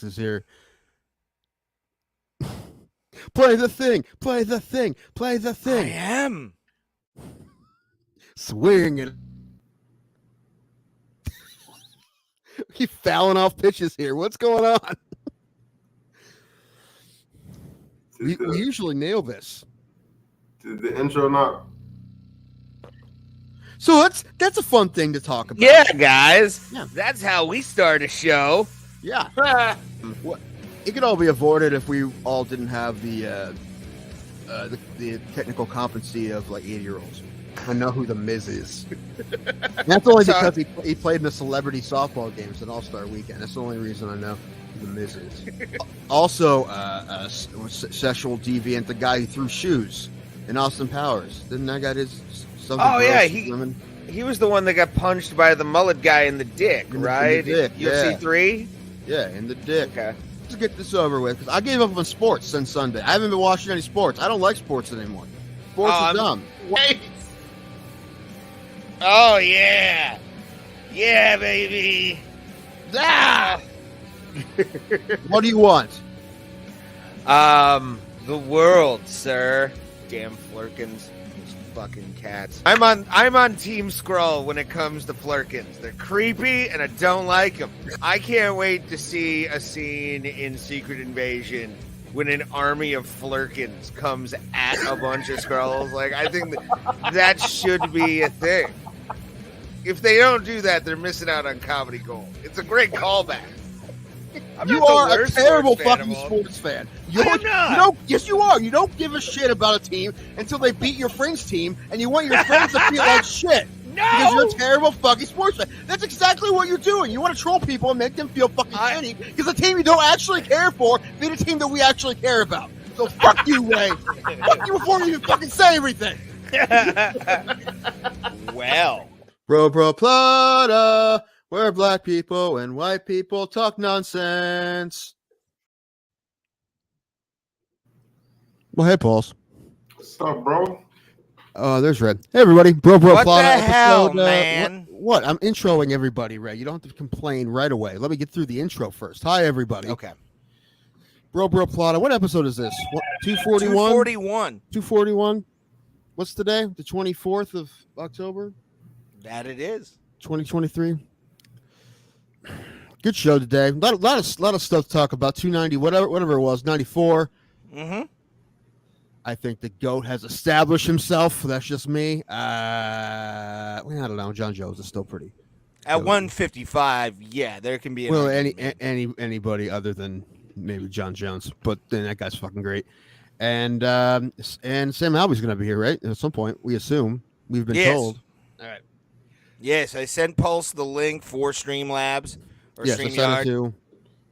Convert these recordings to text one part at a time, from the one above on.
is here. Play the thing. Play the thing. Play the thing. I am. Swing it. Keep fouling off pitches here. What's going on? We usually nail this. Did the intro not? So that's a fun thing to talk about. Yeah, guys. Yeah. That's how we start a show. Yeah. It could all be avoided if we all didn't have the technical competency of like 80-year-olds. I know who the Miz is. That's only because he played in the celebrity softball games at All-Star Weekend. That's the only reason I know who the Miz is. Also, sexual deviant, the guy who threw shoes in Austin Powers. Didn't that guy his something? Oh yeah, women? He was the one that got punched by the mullet guy in the dick, right? In the dick, UFC 3? Yeah, in the dick. Okay. Let's get this over with, because I gave up on sports since Sunday. I haven't been watching any sports. I don't like sports anymore. Sports are dumb. Wait. Oh, yeah. Yeah, baby. Ah! What do you want? The world, sir. Damn Flurkins. These fucking cats. I'm on Team Skrull when it comes to Flurkins. They're creepy, and I don't like them. I can't wait to see a scene in Secret Invasion when an army of Flurkins comes at a bunch of Skrulls. Like, I think that should be a thing. If they don't do that, they're missing out on comedy gold. It's a great callback. You are a terrible fucking sports fan. I'm not. Yes, you are. You don't give a shit about a team until they beat your friend's team, and you want your friends to feel like shit. No! Because you're a terrible fucking sports fan. That's exactly what you're doing. You want to troll people and make them feel fucking shitty because the team you don't actually care for beat a team that we actually care about. So fuck you, Ray. Fuck you before you even fucking say everything. Well. Bro, Plata, where black people and white people talk nonsense. Well, hey, Pauls. What's up, bro? There's Red. Hey, everybody. Bro, What Plata. the hell, episode, man? What? I'm introing everybody, Ray. You don't have to complain right away. Let me get through the intro first. Hi, everybody. Okay. Bro, Plata. What episode is this? 241? 241. 241. What's today? The 24th of October? That it is. 2023. Good show today. A lot of stuff to talk about. 290, whatever it was, 94. Mm-hmm. I think the GOAT has established himself. That's just me. I don't know. John Jones is still pretty. At 155, yeah, there can be an argument. Anybody other than maybe John Jones, but then that guy's fucking great. And Sam Alvey's gonna be here, right? At some point, we assume. We've been told. All right. Yes, I sent Pulse the link for Streamlabs or yes, I sent it StreamYard. too.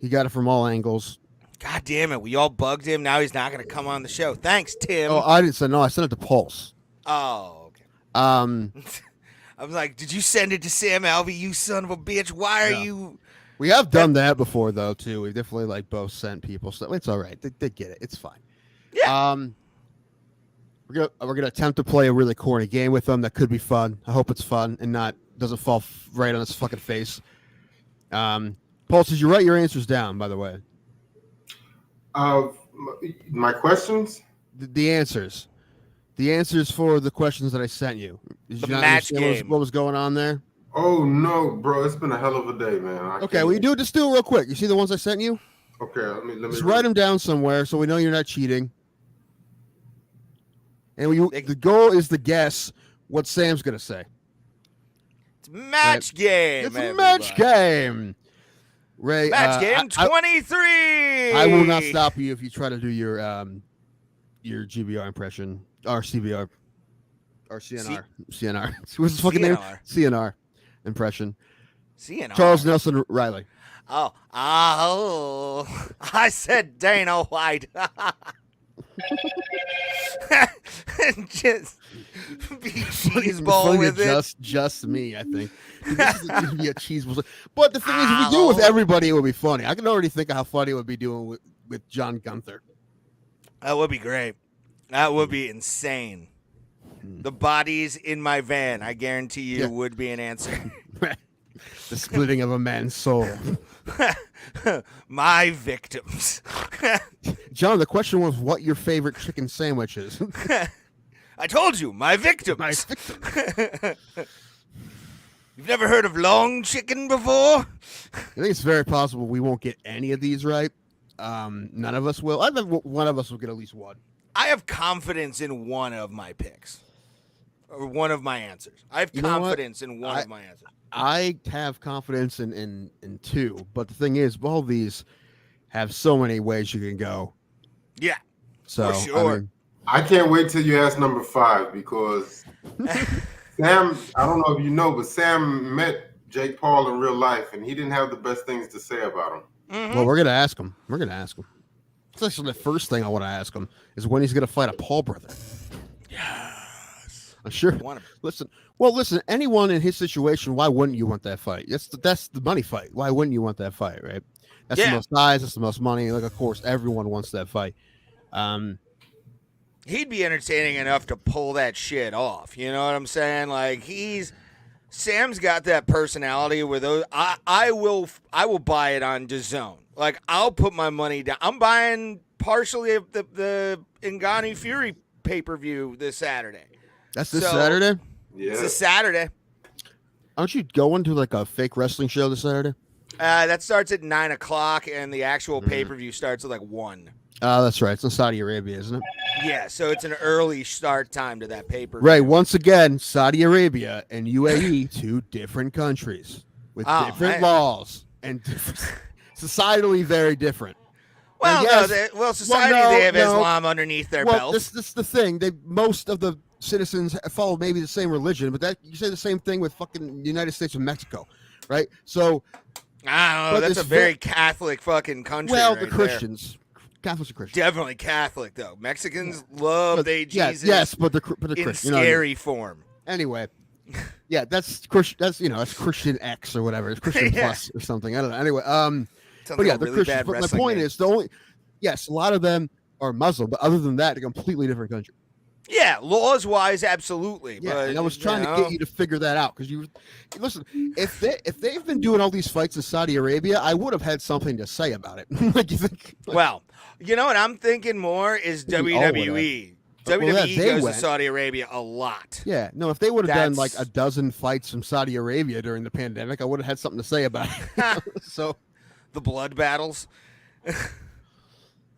He got it from all angles. God damn it, we all bugged him. Now he's not going to come on the show. Thanks, Tim. Oh, I didn't send. No, I sent it to Pulse. Oh, okay. I was like, did you send it to Sam Alvey, you son of a bitch? Why are you... We have done that before, though, too. We've definitely both sent people stuff. It's all right. They get it. It's fine. Yeah. We're gonna attempt to play a really corny game with them that could be fun. I hope it's fun and doesn't fall right on its fucking face. Pulse, did you write your answers down, by the way? My questions? The answers. The answers for the questions that I sent you. Did The you not match understand game. What was going on there? Oh, no, bro. It's been a hell of a day, man. Okay, well, just do it real quick. You see the ones I sent you? Okay, let me Just write them down somewhere so we know you're not cheating. And the goal is to guess what Sam's going to say. It's match game. It's a match game. Ray, Match game 23. I will not stop you if you try to do your GBR impression or CBR or CNR. CNR. What's his fucking name? CNR impression. CNR. Charles Nelson Riley. Oh, I said Dana White. Just be cheese ball with it. Just me, I think. This is going to be a cheese ball. But the thing is, if we do it with everybody, it would be funny. I can already think of how funny it would be doing with John Gunther. That would be great. That would be insane. The bodies in my van, I guarantee you, would be an answer. The splitting of a man's soul. My victims. John, the question was what your favorite chicken sandwich is. I told you, my victims. My victim. You've never heard of long chicken before? I think it's very possible we won't get any of these right. None of us will. I think one of us will get at least one. I have confidence in one of my picks. Or one of my answers. I have You know what? confidence in one of my answers. I have confidence in two, but the thing is, all these have so many ways you can go. Yeah. So For sure. I mean, I can't wait till you ask number 5 because Sam, I don't know if you know, but Sam met Jake Paul in real life and he didn't have the best things to say about him. Mhm. well, we're gonna ask him. We're gonna ask him. It's actually the first thing I want to ask him is when he's gonna fight a Paul brother. Yes. I'm sure. One of Listen, anyone in his situation, why wouldn't you want that fight? That's the money fight. Why wouldn't you want that fight, right? That's the Yeah. most eyes, that's the most money. Like, of course, everyone wants that fight. He'd be entertaining enough to pull that shit off. You know what I'm saying? Like Sam's got that personality where those I will buy it on DAZN. Like I'll put my money down. I'm buying partially of the Ngannou Fury pay-per-view this Saturday. That's this So- Saturday. Yeah. It's a Saturday. Aren't you going to like a fake wrestling show this Saturday? That starts at 9:00, and the actual Mm-hmm. pay-per-view starts at like 1. Oh, that's right. It's in Saudi Arabia, isn't it? Yeah, so it's an early start time to that pay-per-view. Right. Once again, Saudi Arabia and UAE, two different countries with Oh, different man. laws and societally very different. Well, And no, yes- society no, they have no. Islam underneath their Well, belts. this is the thing. Most of the citizens follow maybe the same religion, but that you say the same thing with fucking United States and Mexico, right? So, I don't know. but That's a this very Catholic fucking country. well, right the there. Christians, Catholics are Christians. Definitely Catholic, though. Mexicans love But- they yeah, Jesus yes, but the in Christians. You know what I mean? scary form. Anyway, yeah, that's Christian. That's Christian X or whatever. It's Christian Yeah. Plus or something. I don't know. Anyway, Sounds but like yeah, a the really Christians. bad But my wrestling point name. is yes, a lot of them are Muslim, but other than that, a completely different country. Yeah, laws wise, absolutely. Yeah, but, and I was trying to get you to figure that out because listen. If they've been doing all these fights in Saudi Arabia, I would have had something to say about it. Like you think? Well, you know what I'm thinking more is We all would have. WWE. Well, yeah, WWE they goes went. to Saudi Arabia a lot. Yeah, no. If they would have done like That's- a dozen fights from Saudi Arabia during the pandemic, I would have had something to say about it. So. The blood battles.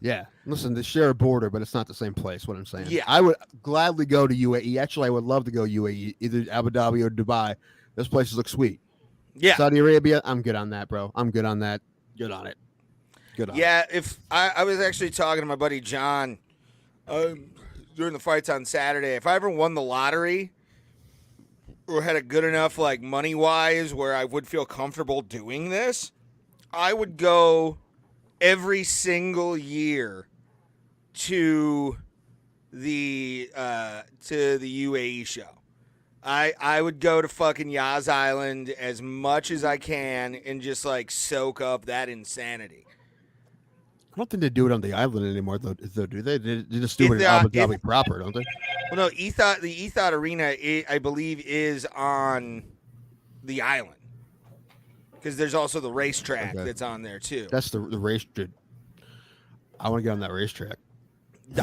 Yeah, listen, they share a border, but it's not the same place. What I'm saying. Yeah. I would gladly go to UAE. Actually, I would love to go UAE, either Abu Dhabi or Dubai. Those places look sweet. Yeah. Saudi Arabia, I'm good on that, bro. I'm good on that. Good on it. Good on it. Yeah, if I was actually talking to my buddy John during the fights on Saturday. If I ever won the lottery or had a good enough like money wise where I would feel comfortable doing this, I would go every single year to the UAE show. I would go to fucking Yas Island as much as I can and just like soak up that insanity. I don't think they do it on the island anymore, though. Do they? They just do it in If, Abu Dhabi proper, don't they? Well, no, the Ethot Arena, I believe, is on the island because there's also the racetrack Okay. that's on there too. That's the race. Dude. I want to get on that racetrack.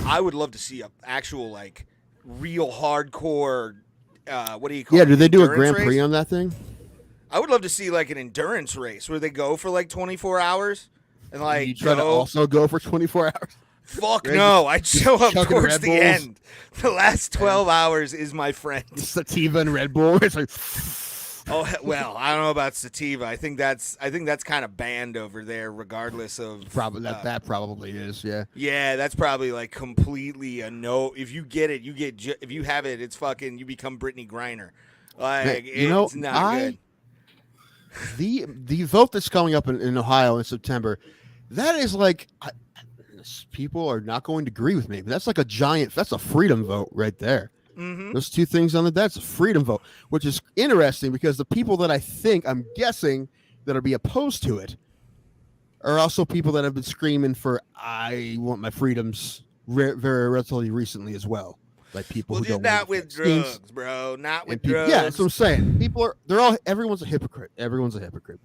I would love to see a actual like real hardcore. What do you call? Yeah, it? do they do a Endurance Grand Prix race? on that thing? I would love to see like an endurance race where they go for like 24 hours and like you try to go- also go for 24 hours? Fuck Right, no! I'd show up chugging towards Red the Bulls. end. The last 12 hours is my friend. Sativa and Red Bull. It's like, Oh well, I don't know about sativa. I think that's kind of banned over there, regardless of probably that probably is. Yeah. Yeah, that's probably like completely a no. If you get it, you get. If you have it, it's fucking. You become Brittany Griner. Like You know, it's not good. The vote that's coming up in Ohio in September, that is like people are not going to agree with me, but that's like that's a freedom vote right there. Mm-hmm. Those two things on that's a freedom vote, which is interesting because the people that I'm guessing that'll be opposed to it are also people that have been screaming for I want my freedoms very relatively recently as well. like people Well, who just don't want not with vaccines. drugs, bro. Not with People, drugs. yeah, that's what I'm saying. Everyone's a hypocrite. Everyone's a hypocrite.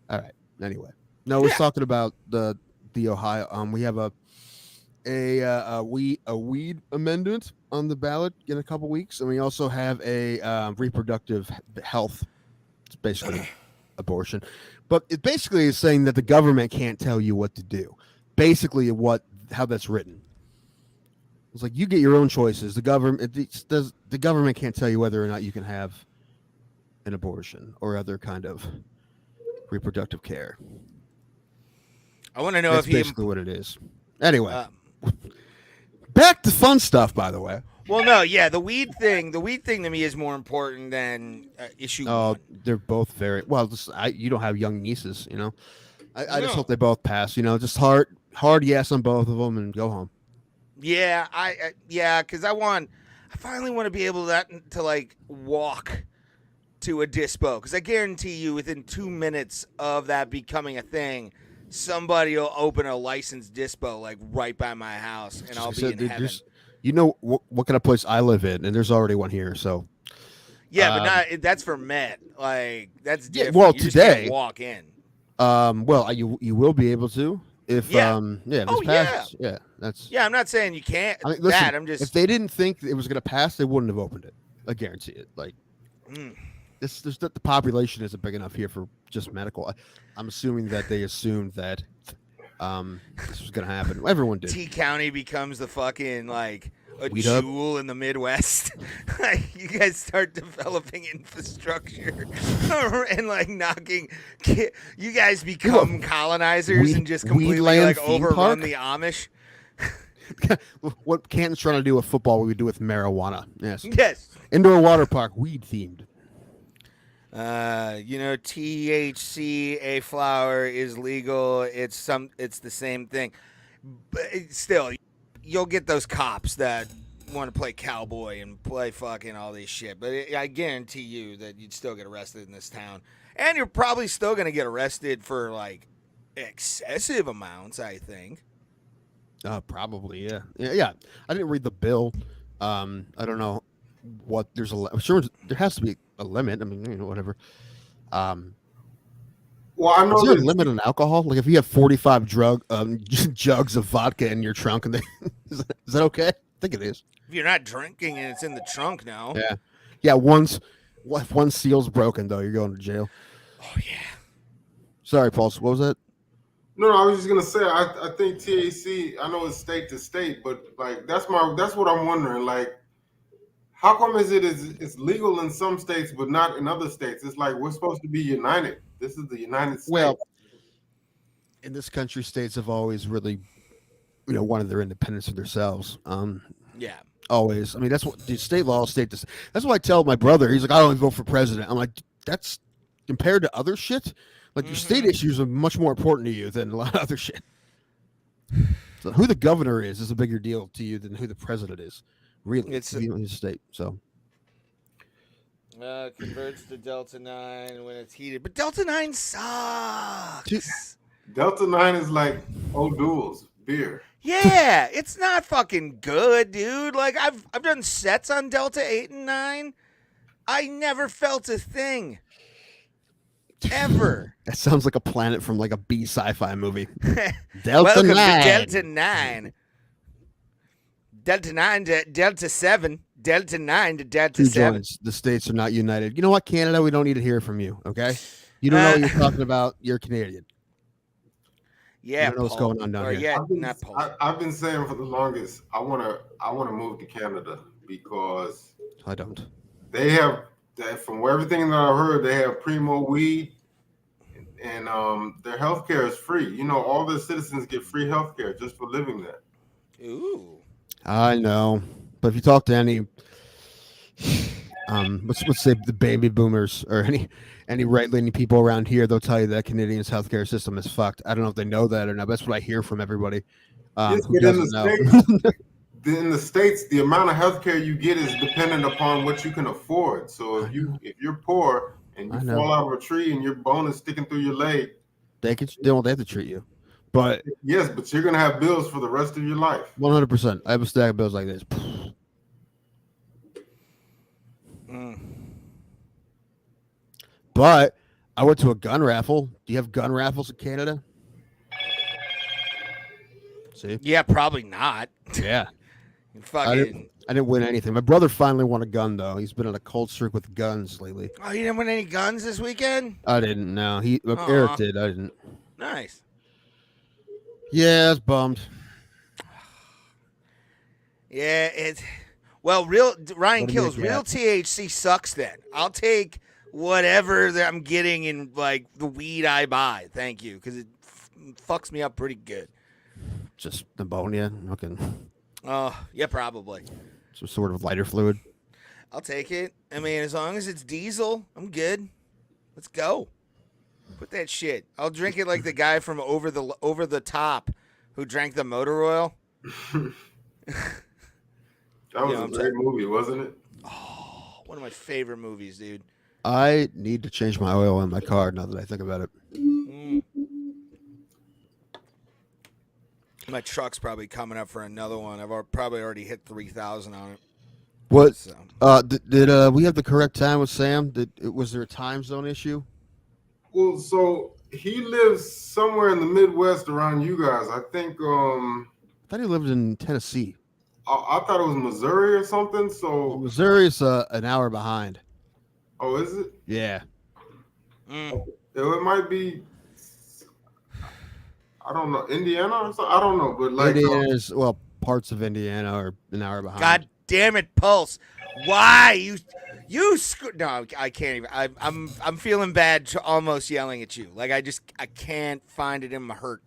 All right. Anyway, no, we're talking about the Ohio. We have a weed amendment on the ballot in a couple weeks, and we also have a reproductive health. It's basically abortion, but it basically is saying that the government can't tell you what to do. Basically, how that's written. It's like you get your own choices. The government can't tell you whether or not you can have an abortion or other kind of reproductive care. I want to know That's if he basically what it is. Anyway, Uh, back to fun stuff. By the way, well, no, yeah, the weed thing to me is more important than issue one. they're both very well. You don't have young nieces, you know. I just No. hope they both pass. You know, just hard yes on both of them and go home. Yeah, because I finally want to be able to like walk to a dispo, because I guarantee you within 2 minutes of that becoming a thing, somebody will open a licensed dispo like right by my house, and I'll be in heaven. You know what kind of place I live in, and there's already one here. So yeah, but that's for med. Like that's different. Well, you just today can't walk in. Well, you will be able to if this passes. Yeah, that's. Yeah, I'm not saying you can't. I mean, listen, I'm just. If they didn't think it was going to pass, they wouldn't have opened it. I guarantee it. Like, the population isn't big enough here for just medical. I'm assuming that they assumed that this was going to happen. Everyone did. T County becomes the fucking like a Weed hub. jewel in the Midwest. Like you guys start developing infrastructure and like knocking. You guys become colonizers and just completely like overrun the Amish. What Canton's trying to do with football, we would do with marijuana. Yes. Yes. Indoor water park, weed themed. THC, a flower is legal. It's the same thing, but still, you'll get those cops that want to play cowboy and play fucking all this shit. But I guarantee you that you'd still get arrested in this town, and you're probably still gonna get arrested for like excessive amounts. I think. Probably, yeah. I didn't read the bill. I don't know what there's I'm sure there has to be a limit. I mean, whatever. Well, I know is there a limit on alcohol? Like if you have 45 jugs of vodka in your trunk, and is that okay? I think it is. If you're not drinking and it's in the trunk now. Yeah. If one seal's broken though, you're going to jail. Oh yeah. Sorry, Paul. What was that? No, I was just gonna say I think THC. I know it's state to state, but like that's what I'm wondering. Like, how come it's legal in some states but not in other states? It's like we're supposed to be united. This is the United States. Well, in this country, states have always really, wanted their independence for themselves. Yeah. Always. I mean, that's what the state law state. That's what I tell my brother. He's like, I don't vote for president. I'm like, that's compared to other shit. Like your state issues are much more important to you than a lot of other shit. So who the governor is a bigger deal to you than who the president is. Really, it's in state. So converts to Delta 9 when it's heated, but Delta 9 sucks. Delta 9 is like O'Doul's beer. Yeah, it's not fucking good, dude. Like I've done sets on Delta 8 and 9. I never felt a thing. Ever. That sounds like a planet from like a B sci-fi movie. Welcome 9. to Delta 9. Delta 9 to Delta 7. Delta 9 to Delta 7. Joins. The states are not united. You know what, Canada? We don't need to hear from you, okay? You don't know what you're talking about. You're Canadian. Yeah, you don't know what's going on down here. Yeah, I've been saying for the longest, I wanna move to Canada because I don't. They have from everything that I've heard, they have primo weed, and their healthcare is free. All the citizens get free healthcare just for living there. Ooh. I know, but if you talk to any, let's say the baby boomers or any right-leaning people around here, they'll tell you that Canadian's healthcare system is fucked. I don't know if they know that or not. That's what I hear from everybody. Yes, Who but doesn't know. in the States, the amount of healthcare you get is dependent upon what you can afford. So if you're poor and you fall out of a tree and your bone is sticking through your leg, they don't have to treat you. But yes, but you're gonna have bills for the rest of your life. 100%. I have a stack of bills like this. But I went to a gun raffle. Do you have gun raffles in Canada? See? Yeah, probably not. Yeah. Fucking. I didn't win anything. My brother finally won a gun, though. He's been on a cold streak with guns lately. Oh, you didn't win any guns this weekend? I didn't. No, Eric did. I didn't. Nice. Yeah, I was bummed. Yeah, Ryan Kills. Real THC sucks. Then I'll take whatever that I'm getting in like the weed I buy. Thank you, because it fucks me up pretty good. Just pneumonia. Okay. Oh, yeah, probably. Some sort of lighter fluid. I'll take it. I mean, as long as it's diesel, I'm good. Let's go. Put that shit. I'll drink it like the guy from Over the Top who drank the motor oil. That was a great movie, wasn't it? Oh, one of my favorite movies, dude. I need to change my oil in my car now that I think about it. My truck's probably coming up for another one. I've probably already hit 3,000 on it. What? So. Did we have the correct time with Sam? Was there a time zone issue? Well, so he lives somewhere in the Midwest around you guys. I think. I thought he lived in Tennessee. I thought it was Missouri or something. So Missouri is an hour behind. Oh, is it? Yeah. It might be. I don't know, Indiana or something. I don't know, but like Indiana's parts of Indiana are an hour behind. God damn it, Pulse! Why you? No, I can't even. I'm feeling bad, almost yelling at you. Like I can't find it in my heart.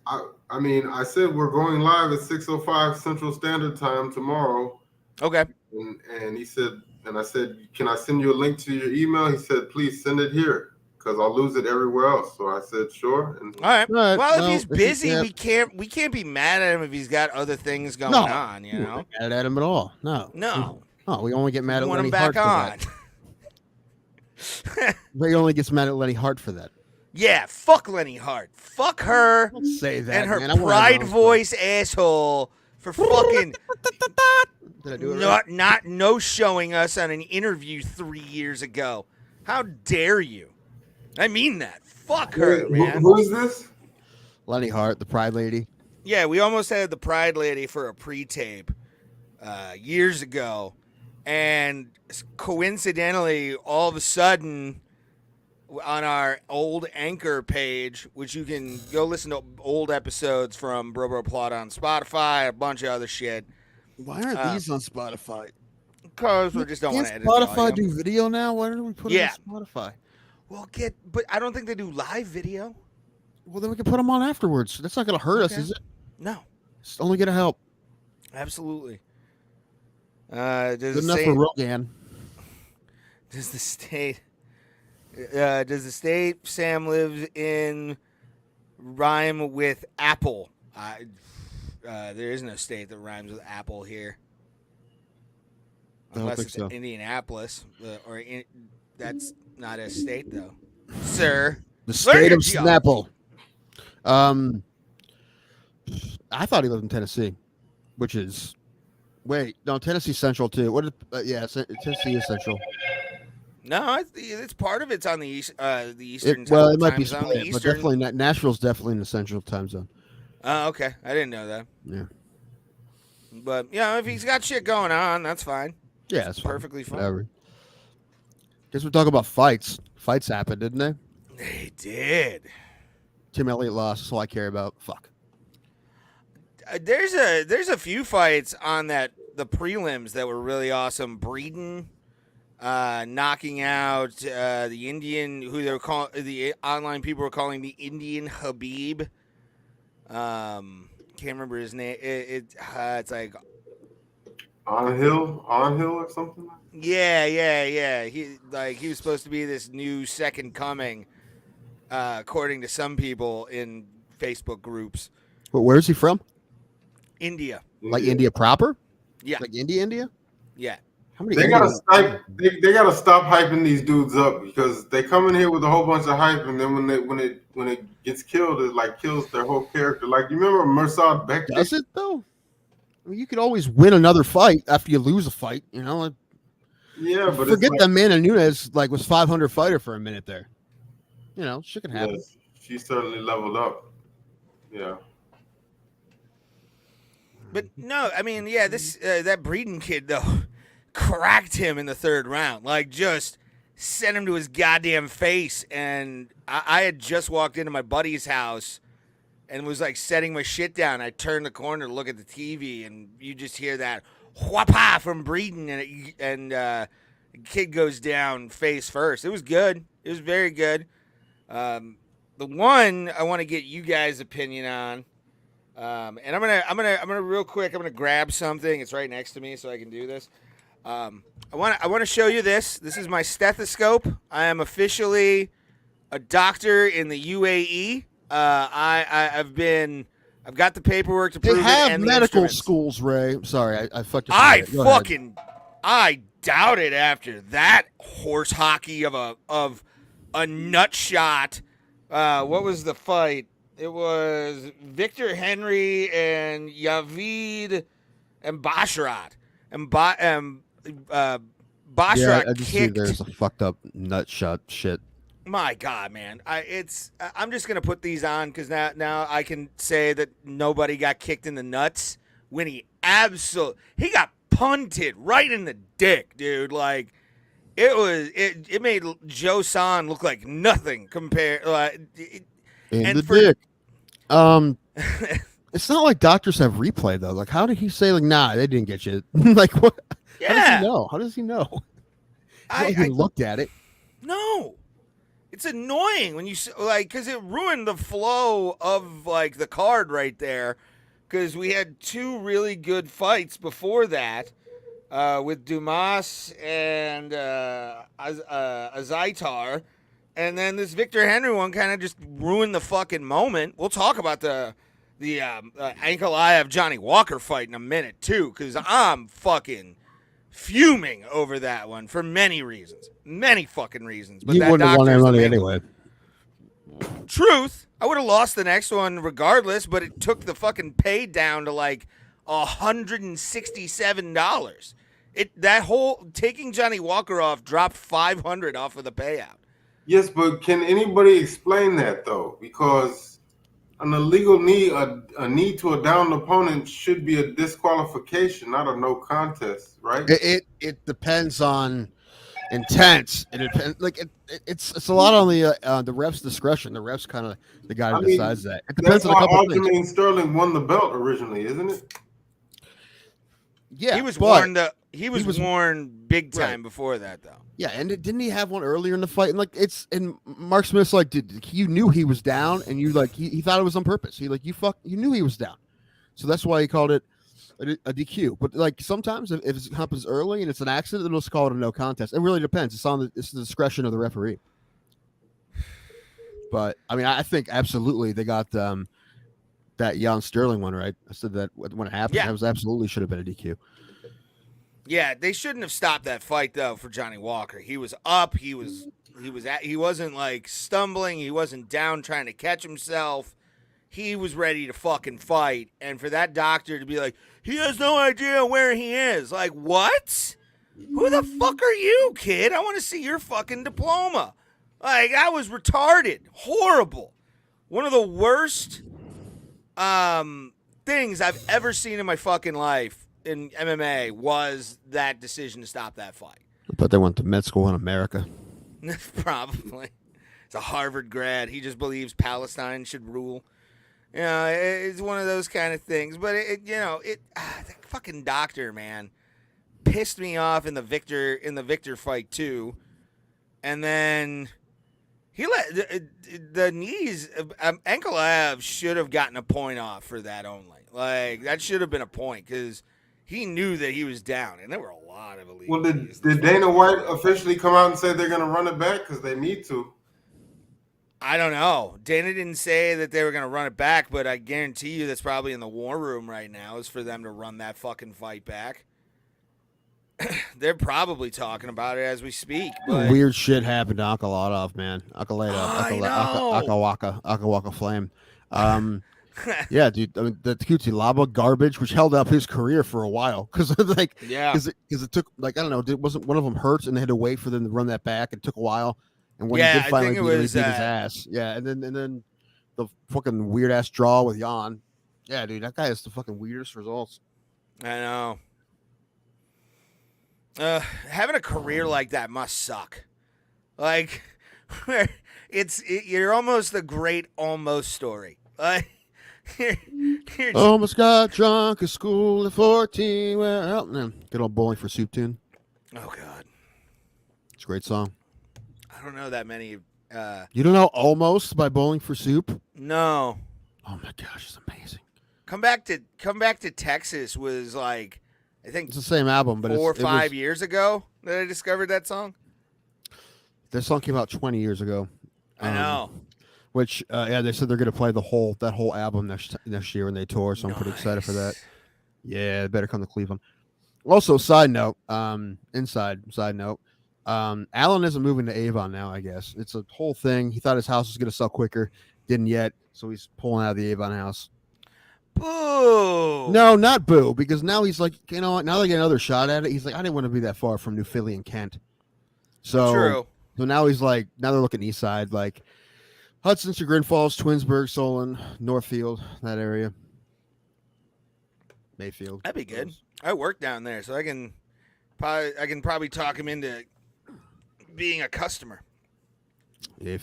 I mean, I said we're going live at 6:05 Central Standard Time tomorrow. Okay. And he said, and I said, can I send you a link to your email? He said, please send it here because I'll lose it everywhere else. So I said, sure. And all right. Well, if he's busy, we can't be mad at him if he's got other things going on. You know, not mad at him at all. No. Oh, we only get mad at Lenny Hart for that. He only gets mad at Lenny Hart for that. Yeah, fuck Lenny Hart. Fuck her. Don't say that, and her man. pride voice asshole for fucking Did I do it right? not no showing us on an interview 3 years ago. How dare you? I mean that. Fuck her, man. Who is this? Lenny Hart, the Pride Lady. Yeah, we almost had the Pride Lady for a pre-tape years ago, and coincidentally, all of a sudden, on our old Anchor page, which you can go listen to old episodes from Bro Plot on Spotify, a bunch of other shit. Why aren't these on Spotify? Because we just don't want to edit Spotify do video now? Why don't we put it on Spotify? But I don't think they do live video. Well, then we can put them on afterwards. That's not going to hurt us, is it? No. It's only going to help. Absolutely. Good enough for Rogan. Does the state Sam lives in rhyme with apple? There is no state that rhymes with apple here. Unless it's Indianapolis. That's not a state, though. Sir. The state of Snapple. I thought he lived in Tennessee, which is... Wait, no, Tennessee's central, too. Tennessee is central. No, it's part of it's on the eastern. It might be split, but definitely Nashville's definitely in the central time zone. Oh, okay. I didn't know that. Yeah. But yeah, if he's got shit going on, that's fine. Yeah, it's perfectly fine. Whatever. Guess we're talking about fights. Fights happened, didn't they? They did. Tim Elliott lost. That's all I care about. Fuck. There's a few fights on the prelims that were really awesome. Breeden knocking out the Indian, who they were calling, the online people were calling the Indian Habib. Can't remember his name. It's like On Hill or something. Yeah. He was supposed to be this new second coming, according to some people in Facebook groups. But where's he from? India. Like India proper? Yeah. Like India? Yeah. How many? They gotta stop hyping these dudes up because they come in here with a whole bunch of hype, and then when it gets killed, it like kills their whole character. Like you remember Mirsad Bektic? Does it though? I mean, you could always win another fight after you lose a fight, you know. Yeah, but forget it's that Amanda Nunes like was 500 fighter for a minute there. You know, shit can happen. yes, she certainly leveled up. Yeah. But no, I mean, yeah, this that Breeden kid though cracked him in the third round, like just sent him to his goddamn face. And I had just walked into my buddy's house and was like setting my shit down. I turned the corner to look at the TV, and you just hear that whapa from Breeden, and the kid goes down face first. It was good. It was very good. The one I want to get you guys' opinion on. And I'm gonna real quick. I'm gonna grab something. It's right next to me, so I can do this. I want to show you this. This is my stethoscope. I am officially a doctor in the UAE. I've got the paperwork to prove They it. have And medical schools, Ray. Sorry, I fucked up. I doubt it after that horse hockey of a nut shot. What was the fight? It was Victor Henry and Yavid and Basharat. And Basharat I just see kicked. there's a fucked up nut shot shit. My God, man! I'm just gonna put these on because now I can say that nobody got kicked in the nuts when he got punted right in the dick, dude. Like it made Joe San look like nothing compared. Dick. It's not like doctors have replay though. Like, how did he say like, nah, they didn't get you? Like, what? Yeah. How does he know? How does he know? He looked at it. No. It's annoying when you like, because it ruined the flow of like the card right there. Because we had two really good fights before that with Dumas and Azaitar, and then this Victor Henry one kind of just ruined the fucking moment. We'll talk about the Ankalaev Johnny Walker fight in a minute too, because I'm fucking fuming over that one for many reasons. Many fucking reasons. But you that wouldn't have won doctor's that the money main anyway. Truth. I would have lost the next one regardless, but it took the fucking pay down to like $167. That whole taking Johnny Walker off dropped $500 off of the payout. Yes, but can anybody explain that though? Because an illegal knee, a knee to a downed opponent should be a disqualification, not a no contest, right? It depends on intent. It depends. Like it's a lot on the ref's discretion. The ref's kind of the guy who decides that. It depends on a couple of things. Aljamain Sterling won the belt originally, isn't it? Yeah, he was warned big time before that though. Yeah, and didn't he have one earlier in the fight? And Mark Smith's like, you knew he was down, and you like he thought it was on purpose. He like you knew he was down, so that's why he called it a DQ. But like sometimes if it happens early and it's an accident, they'll just call it a no contest. It really depends. It's the discretion of the referee. But I mean, I think absolutely they got that Jan Sterling one right. I said that when it happened, that was absolutely should have been a DQ. Yeah, they shouldn't have stopped that fight though for Johnny Walker. He was up. He wasn't like stumbling. He wasn't down trying to catch himself. He was ready to fucking fight. And for that doctor to be like, he has no idea where he is. Like, what? Who the fuck are you, kid? I want to see your fucking diploma. Like, that was retarded. Horrible. One of the worst things I've ever seen in my fucking life in MMA was that decision to stop that fight. But they went to med school in America. Probably. It's a Harvard grad. He just believes Palestine should rule. You know, it's one of those kind of things. But the fucking doctor, man, pissed me off in the Victor fight too. And then he let the knees. Ankalaev should have gotten a point off for that only. Like that should have been a point because he knew that he was down, and there were a lot of illegal. Well, did Dana White officially come out and say they're going to run it back because they need to? I don't know. Dana didn't say that they were going to run it back, but I guarantee you that's probably in the war room right now is for them to run that fucking fight back. They're probably talking about it as we speak. But weird shit happened to Ankalaev, man. Ankalaev, Akawaka Flame. Yeah, dude. I mean, the cutesy lava garbage, which held up his career for a while, because Yeah. because it took like I don't know, wasn't one of them hurts, and they had to wait for them to run that back. It took a while, and when he Yeah, did I finally think it beat him, he was, beat his ass. Yeah, and then the fucking weird ass draw with Jan. Yeah, dude, that guy has the fucking weirdest results. I know. Having a career like that must suck. Like, you're almost the great almost story. Like, you're Almost got drunk at school at 14. Well, good old Bowling for Soup tune. oh God, It's a great song. I don't know that many. You don't know Almost by Bowling for Soup? No. Oh my gosh, it's amazing. Come back to Texas was like, I think It's the same album, but 4 or 5 years ago that I discovered that song. That song came out 20 years ago. I know. Which, yeah, they said they're going to play that whole album next year when they tour, so I'm pretty excited for that. Yeah, they better come to Cleveland. Also, side note, Alan isn't moving to Avon now, I guess. It's a whole thing. He thought his house was going to sell quicker. Didn't yet, so he's pulling out of the Avon house. Boo! No, not boo, because now he's like, you know what? Now they get another shot at it. He's like, I didn't want to be that far from New Philly and Kent. So, True. So now he's like, now they're looking east side, like Hudson, Chagrin Falls, Twinsburg, Solon, Northfield, that area. Mayfield. That'd be good. I work down there, so I can probably talk him into being a customer. He'd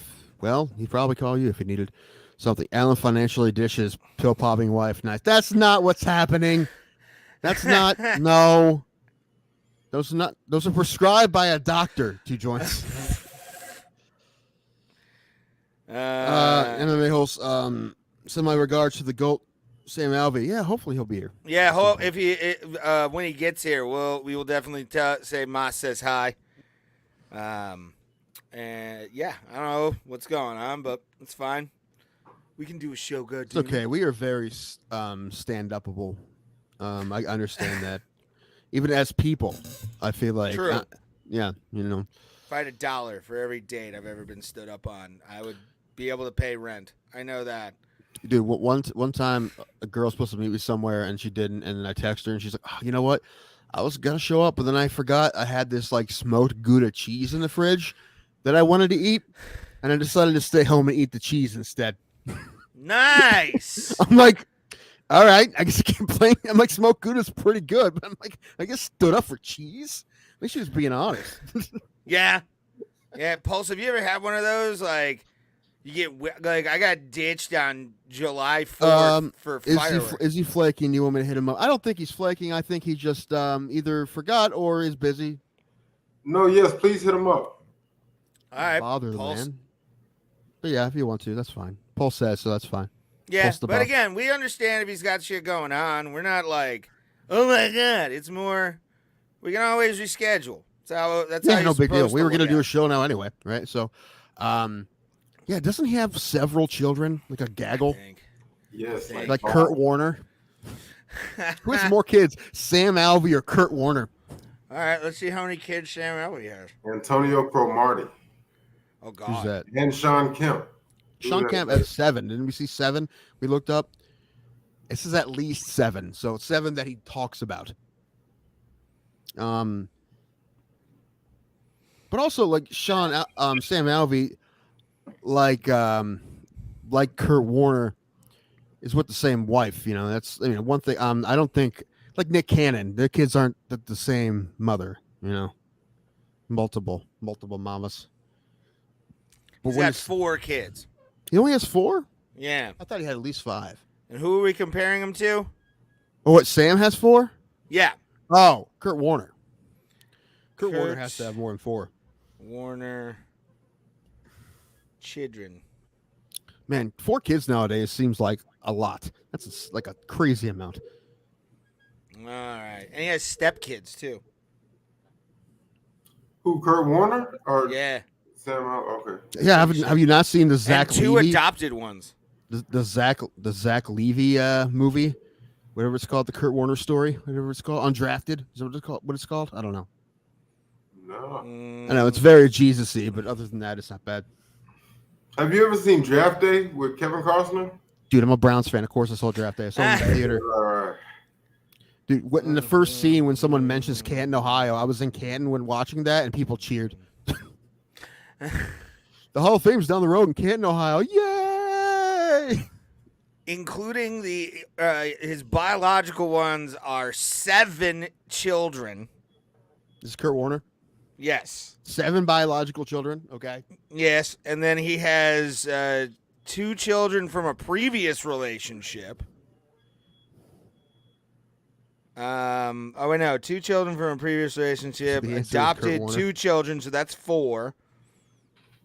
probably call you if he needed something. Alan financially dishes pill popping wife. Nice. That's not what's happening. That's not. No. Those are prescribed by a doctor. 2 joints. MMA host. Send my regards to the GOAT, Sam Alvey. Yeah, hopefully he'll be here. Yeah, when he gets here, we will definitely say Moss says hi. And yeah, I don't know what's going on, but it's fine. We can do a show good. It's okay. We are very stand-upable. I understand that. Even as people, I feel like, True. Yeah, you know. If I had $1 for every date I've ever been stood up on, I would be able to pay rent. I know that. Dude, one time a girl's supposed to meet me somewhere and she didn't, and then I text her and she's like, oh, you know what? I was gonna show up, but then I forgot I had this like smoked Gouda cheese in the fridge that I wanted to eat, and I decided to stay home and eat the cheese instead. Nice. I'm like, all right, I guess I can't blame. I'm like, smoked Gouda's pretty good, but I'm like, I guess stood up for cheese. At least she was being honest. Yeah. Pulse, have you ever had one of those? Like, you get like I got ditched on July 4th for fireworks. Is he flaking? You want me to hit him up? I don't think he's flaking. I think he just either forgot or is busy. No, yes, please hit him up. All right, bother the Pulse. man. But yeah, if you want to, that's fine. Pulse says so. That's fine. Yeah, Pulse the but buff. again, we understand if he's got shit going on. We're not like, oh my god. It's more, we can always reschedule. That's how no big deal. supposed We to were going to look do at a show now anyway, right? So, yeah, doesn't he have several children, like a it, I gaggle, think. Yes, like Kurt Warner? Who has more kids, Sam Alvey or Kurt Warner? All right, let's see how many kids Sam Alvey has. Antonio Cromartie Oh God. Who's that? and Sean Kemp. Sean Kemp has 7. Didn't we see 7? We looked up. This is at least 7. So it's 7 that he talks about. But also like Sam Alvey, like Kurt Warner, is with the same wife. You know, that's one thing. I don't think like Nick Cannon, their kids aren't the same mother. You know, multiple mamas. But He's got 4 kids. He only has 4? Yeah. I thought he had at least 5. And who are we comparing him to? Oh, what? Sam has 4? Yeah. Oh, Kurt Warner. Kurt Warner has to have more than 4. Warner. Children. Man, 4 kids nowadays seems like a lot. That's like a crazy amount. All right. And he has stepkids, too. Who, Kurt Warner or Yeah. Sam? Okay. Yeah, have you not seen the Zach And 2 Levy? adopted ones. The Zach Levy movie, whatever it's called, the Kurt Warner story, whatever it's called, Undrafted. Is that what it's called? I don't know. No. I know it's very Jesus-y, but other than that, it's not bad. Have you ever seen Draft Day with Kevin Costner? Dude, I'm a Browns fan. Of course, I saw draft day. I saw it in the theater. Dude, in the first scene when someone mentions Canton, Ohio, I was in Canton when watching that, and people cheered. The Hall of Fame's down the road in Canton, Ohio. Yay! Including his biological ones are 7 children. This is Kurt Warner. Yes. 7 biological children. Okay. Yes, and then he has 2 children from a previous relationship. 2 children from a previous relationship. So adopted 2 children, so that's 4.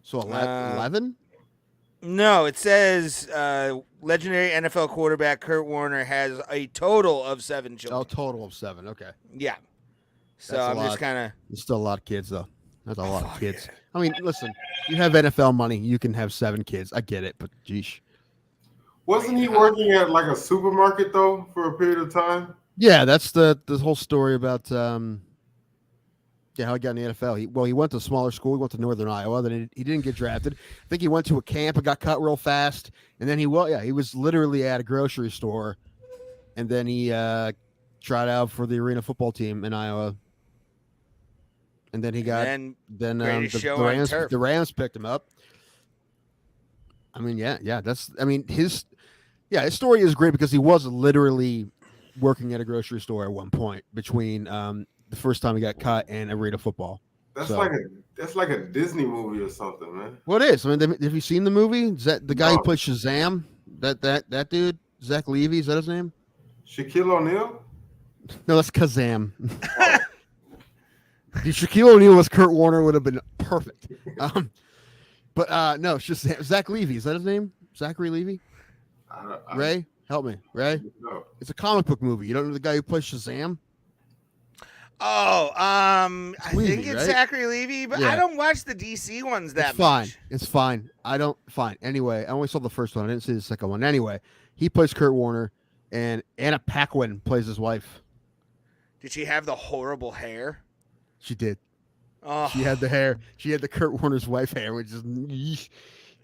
So 11? No, it says legendary NFL quarterback Kurt Warner has a total of 7 children. Oh, total of 7. Okay. Yeah. So That's I'm just kind of. There's still a lot of kids, though. That's a lot of kids. Yeah. I mean, listen, you have NFL money, you can have 7 kids. I get it, but geesh. Wasn't he working at like a supermarket though for a period of time? Yeah, that's the whole story about how he got in the NFL. He went to a smaller school. He went to Northern Iowa. Then he didn't get drafted. I think he went to a camp and got cut real fast. And then he was literally at a grocery store. And then he tried out for the arena football team in Iowa. And then he got the Rams picked him up. I mean, his story is great because he was literally working at a grocery store at one point between the first time he got cut and arena football. That's like a Disney movie or something, man. Well, it is. I mean, have you seen the movie? Is that the guy who plays Shazam? That dude, Zach Levy, is that his name? Shaquille O'Neal? No, that's Kazam. Dude, Shaquille O'Neal was Kurt Warner would have been perfect. But no, it's just Zach Levy. Is that his name? Zachary Levy? Ray, help me. Ray? No. It's a comic book movie. You don't know the guy who plays Shazam? Oh, I Levy, think it's right? Zachary Levy, but Yeah. I don't watch the DC ones that much. much. It's fine. Fine. Anyway, I only saw the first one. I didn't see the second one. Anyway, he plays Kurt Warner, and Anna Paquin plays his wife. Did she have the horrible hair? She did. Oh, She had the hair. She had the Kurt Warner's wife hair, which is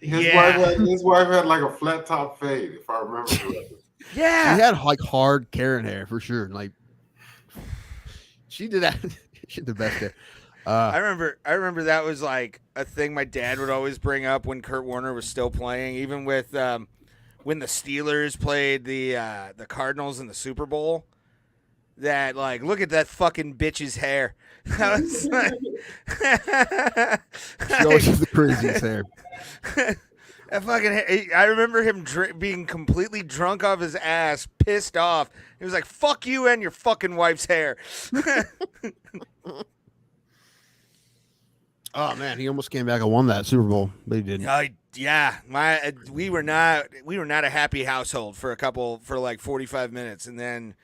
His wife had like a flat top fade, if I remember correctly. yeah. She had like hard Karen hair for sure. Like she did that. She had the best hair. I remember that was like a thing my dad would always bring up when Kurt Warner was still playing, even with when the Steelers played the Cardinals in the Super Bowl. That like, look at that fucking bitch's hair. That was like, She always has the craziest hair. That fucking hair. I remember him being completely drunk off his ass, pissed off. He was like, "Fuck you and your fucking wife's hair." Oh man, he almost came back and won that Super Bowl, but he didn't. Yeah, we were not a happy household for like 45 minutes, and then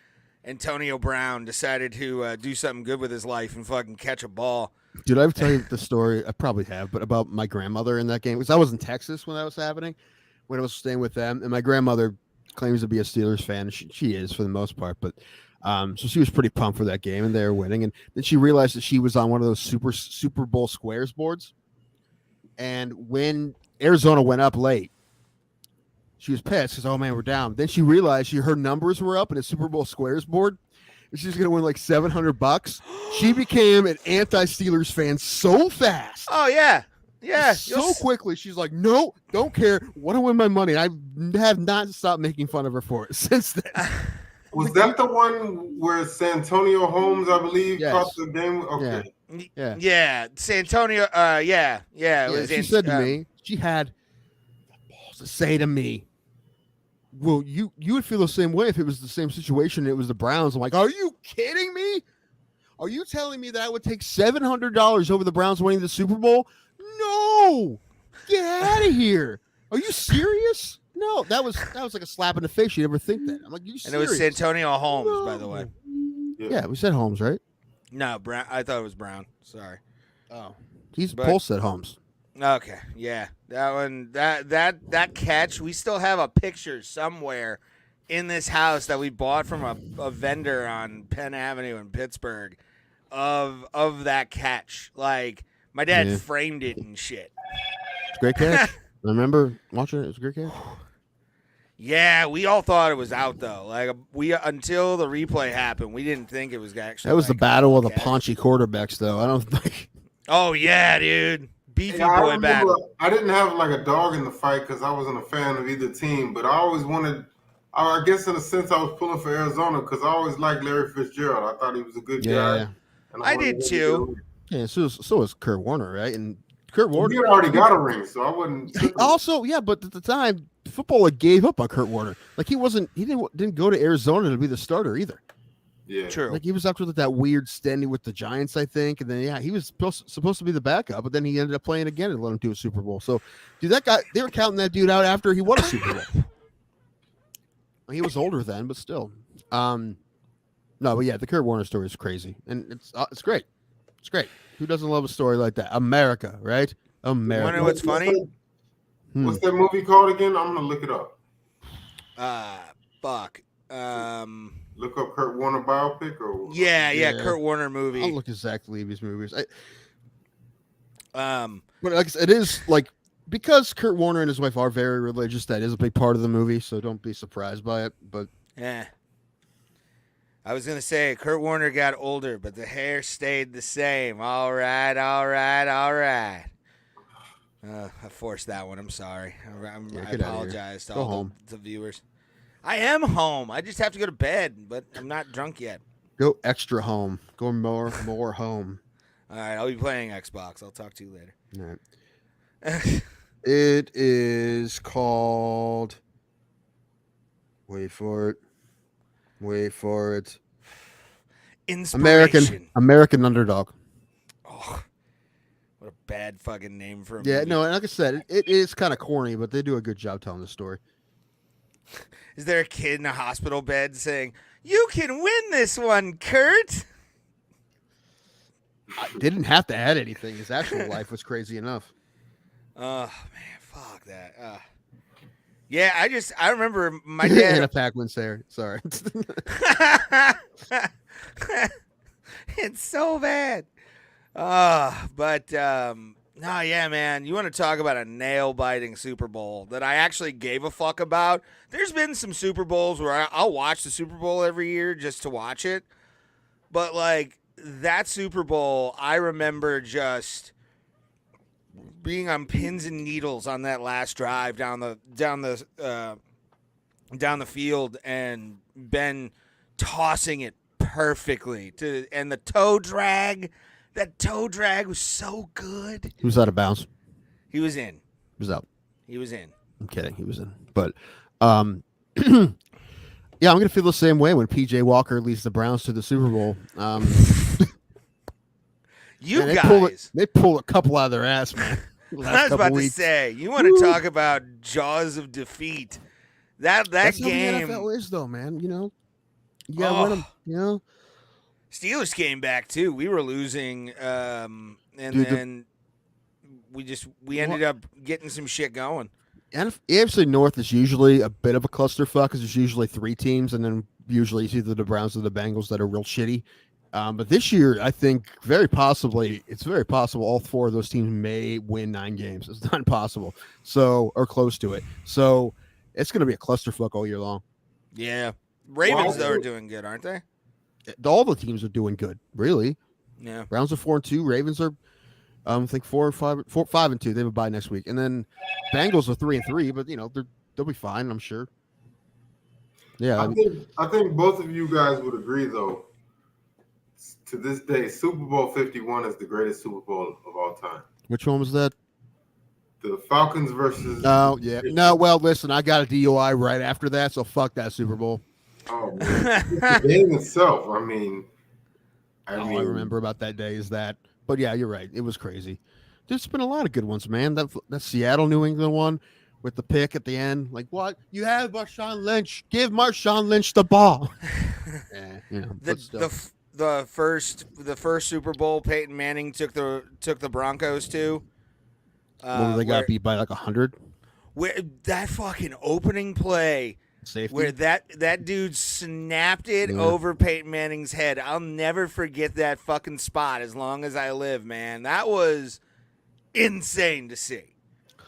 Antonio Brown decided to do something good with his life and fucking catch a ball. Did I ever tell you the story? I probably have, but about my grandmother in that game. Because I was in Texas when that was happening, when I was staying with them, and my grandmother claims to be a Steelers fan. She is for the most part, but so she was pretty pumped for that game, and they were winning. And then she realized that she was on one of those Super Bowl squares boards, and when Arizona went up late, she was pissed because, oh man, we're down. Then she realized her numbers were up in a Super Bowl squares board, and she's going to win like $700. She became an anti-Steelers fan so fast. Oh yeah, yeah. So quickly, she's like, no, don't care. Want to win my money. I have not stopped making fun of her for it since then. Was that the one where Santonio Holmes, I believe, caught the game? Okay. Yeah. Santonio. Yeah. It was. She said to me, she had the balls to say to me, well, you would feel the same way if it was the same situation. It was the Browns. I'm like, are you kidding me? Are you telling me that I would take $700 over the Browns winning the Super Bowl? No, get out of here. Are you serious? No, that was like a slap in the face. You never think that. I'm like, you serious? And it was Santonio Holmes, by the way. Yeah, we said Holmes, right? No, Brown. I thought it was Brown. Sorry. Oh, Pulse said Holmes. Okay, yeah, that one, that catch. We still have a picture somewhere in this house that we bought from a vendor on Penn Avenue in Pittsburgh of that catch. Like my dad framed it and shit. It's a great catch. I remember watching it. It was a great catch. Yeah, we all thought it was out though. Like we until the replay happened, we didn't think it was actually. That was the like, battle of the catch. paunchy quarterbacks, though. I don't think. Oh yeah, dude, beefy Yeah, I boy remember battle. I didn't have like a dog in the fight because I wasn't a fan of either team, but I always wanted. I guess in a sense I was pulling for Arizona because I always liked Larry Fitzgerald. I thought he was a good guy. Yeah, And I wanted did him to too. get a ring. yeah. So was Kurt Warner, right? And Kurt Warner He had already got a ring, so I wouldn't. also, yeah. But at the time, football like, gave up on Kurt Warner. Like he didn't go to Arizona to be the starter either. Yeah, True. Like he was after that weird standing with the Giants, I think, and then he was supposed to be the backup, but then he ended up playing again and let him do a Super Bowl. So, dude, that guy, they were counting that dude out after he won a Super Bowl. He was older then, but still. No, but yeah, the Kurt Warner story is crazy, and it's great. It's great. Who doesn't love a story like that? America, right? America. Wanna know what's funny? What's that movie called again? I'm gonna look it up. Fuck. Look up Kurt Warner biopic or Yeah, Kurt Warner movie. I'll look at Zach Levy's movies. Um, But like I said, it is like because Kurt Warner and his wife are very religious. That is a big part of the movie, so don't be surprised by it. But yeah. I was gonna say Kurt Warner got older, but the hair stayed the same. All right. I forced that one. I'm sorry. I get outta apologize to Go all home. the viewers. I am home. I just have to go to bed, but I'm not drunk yet. go extra home. Go more home. All right, I'll be playing Xbox. I'll talk to you later. All right. It is called. Wait for it. Inspiration. American Underdog. Oh, what a bad fucking name for a Yeah, movie. no, and like I said, it is kind of corny, but they do a good job telling the story. Is there a kid in a hospital bed saying, "You can win this one, Kurt"? I didn't have to add anything. His actual life was crazy enough. Oh man, fuck that. Yeah, I remember my Anna dad. Paquin's there. Sorry. It's so bad. No, yeah, man. You want to talk about a nail-biting Super Bowl that I actually gave a fuck about? There's been some Super Bowls where I'll watch the Super Bowl every year just to watch it. But, like, that Super Bowl, I remember just being on pins and needles on that last drive down the field and Ben tossing it perfectly and the toe drag. That toe drag was so good. He was out of bounds. He was in. He was out. He was in. I'm kidding. He was in. But, yeah, I'm going to feel the same way when PJ Walker leads the Browns to the Super Bowl. They pull a couple out of their ass, man. I was about to say, you want to talk about jaws of defeat. That's game. How the NFL is, though, man. You know, you got to win them, you know. Steelers came back too. We were losing, then we ended up getting some shit going. And AFC North is usually a bit of a clusterfuck because there's usually three teams, and then usually it's either the Browns or the Bengals that are real shitty. But this year, I think it's very possible all four of those teams may win 9 games. It's not impossible, or close to it. So it's going to be a clusterfuck all year long. Yeah, Ravens though are doing good, aren't they? All the teams are doing good, really. Yeah. Browns are 4-2. Ravens are, I think 5-2. They have a bye next week, and then Bengals are 3-3. But they'll be fine, I'm sure. Yeah, I think both of you guys would agree, though. To this day, Super Bowl 51 is the greatest Super Bowl of all time. Which one was that? The Falcons versus. Oh yeah. No, well, listen, I got a DUI right after that, so fuck that Super Bowl. Oh, man. The game itself. I mean, I remember about that day is that. But yeah, you're right. It was crazy. There's been a lot of good ones, man. That Seattle New England one with the pick at the end. Like, what? You have Marshawn Lynch. Give Marshawn Lynch the ball. The first Super Bowl Peyton Manning took the Broncos to. They got beat by like 100. Where that fucking opening play. Safety. Where that dude snapped it over Peyton Manning's head. I'll never forget that fucking spot as long as I live, man. That was insane to see.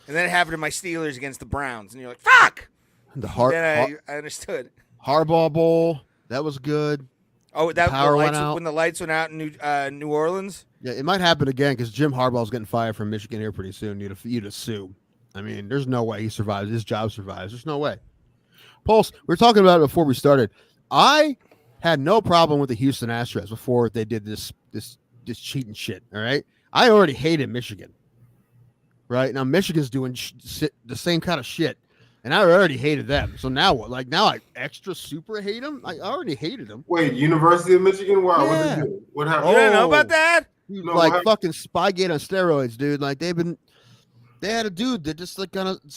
And then it happened to my Steelers against the Browns, and you're like, fuck! Then I understood. Harbaugh Bowl, that was good. Oh, The power went out. When the lights went out in New Orleans. Yeah, it might happen again because Jim Harbaugh's getting fired from Michigan here pretty soon. You'd assume. I mean, there's no way he survives. His job survives. There's no way. Pulse, we were talking about it before we started. I had no problem with the Houston Astros before they did this cheating shit. All right, I already hated Michigan. Right now, Michigan's doing the same kind of shit, and I already hated them. So now what? Like now, I extra super hate them. I already hated them. Wait, University of Michigan? Wow, Yeah. what they do? What happened? You don't know about that? Dude, No, like fucking Spygate on steroids, dude. Like they had a dude that just like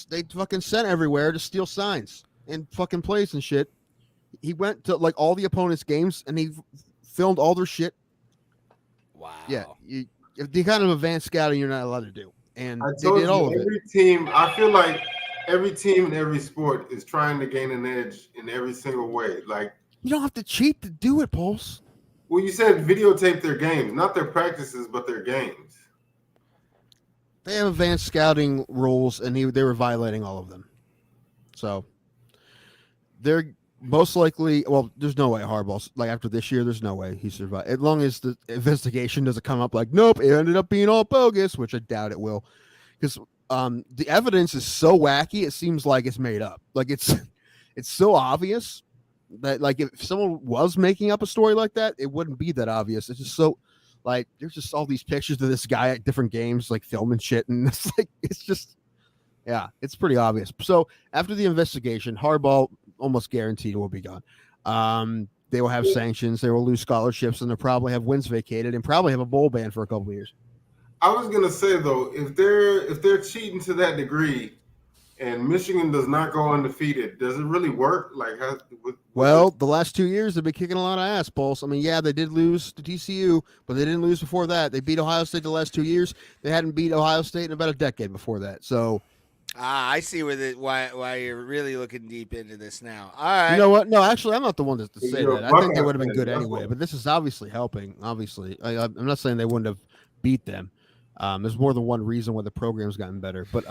they fucking sent everywhere to steal signs and fucking plays and shit. He went to like all the opponents' games and he filmed all their shit. Wow. Yeah, the kind of advanced scouting you're not allowed to do, and I they told did all you, of it. every team. I feel like every team in every sport is trying to gain an edge in every single way. Like You don't have to cheat to do it, Pulse. well, you said videotape their games, not their practices, but their games. They have advanced scouting rules, and they were violating all of them. So they're most likely. Well, there's no way Harbaugh's like after this year. There's no way he survived. As long as the investigation doesn't come up like, nope, it ended up being all bogus, which I doubt it will, because the evidence is so wacky. It seems like it's made up. Like it's so obvious that like if someone was making up a story like that, it wouldn't be that obvious. It's just so. Like, there's just all these pictures of this guy at different games, like filming shit. And it's like, it's just, yeah, it's pretty obvious. So after the investigation, Harbaugh almost guaranteed will be gone. They will have sanctions. They will lose scholarships, and they'll probably have wins vacated and probably have a bowl ban for a couple of years. I was gonna say though, if they're cheating to that degree, and Michigan does not go undefeated, does it really work? Like, The last 2 years they've been kicking a lot of ass, Pulse. I mean, yeah, they did lose to TCU, but they didn't lose before that. They beat Ohio State the last 2 years. They hadn't beat Ohio State in about a decade before that. So, I see why you're really looking deep into this now. All right. you know what? No, actually, I'm not the one to say You're that. a I think they Buckeye would have been fan, good that's anyway. what- But this is obviously helping. Obviously, I'm not saying they wouldn't have beat them. There's more than one reason why the program's gotten better, but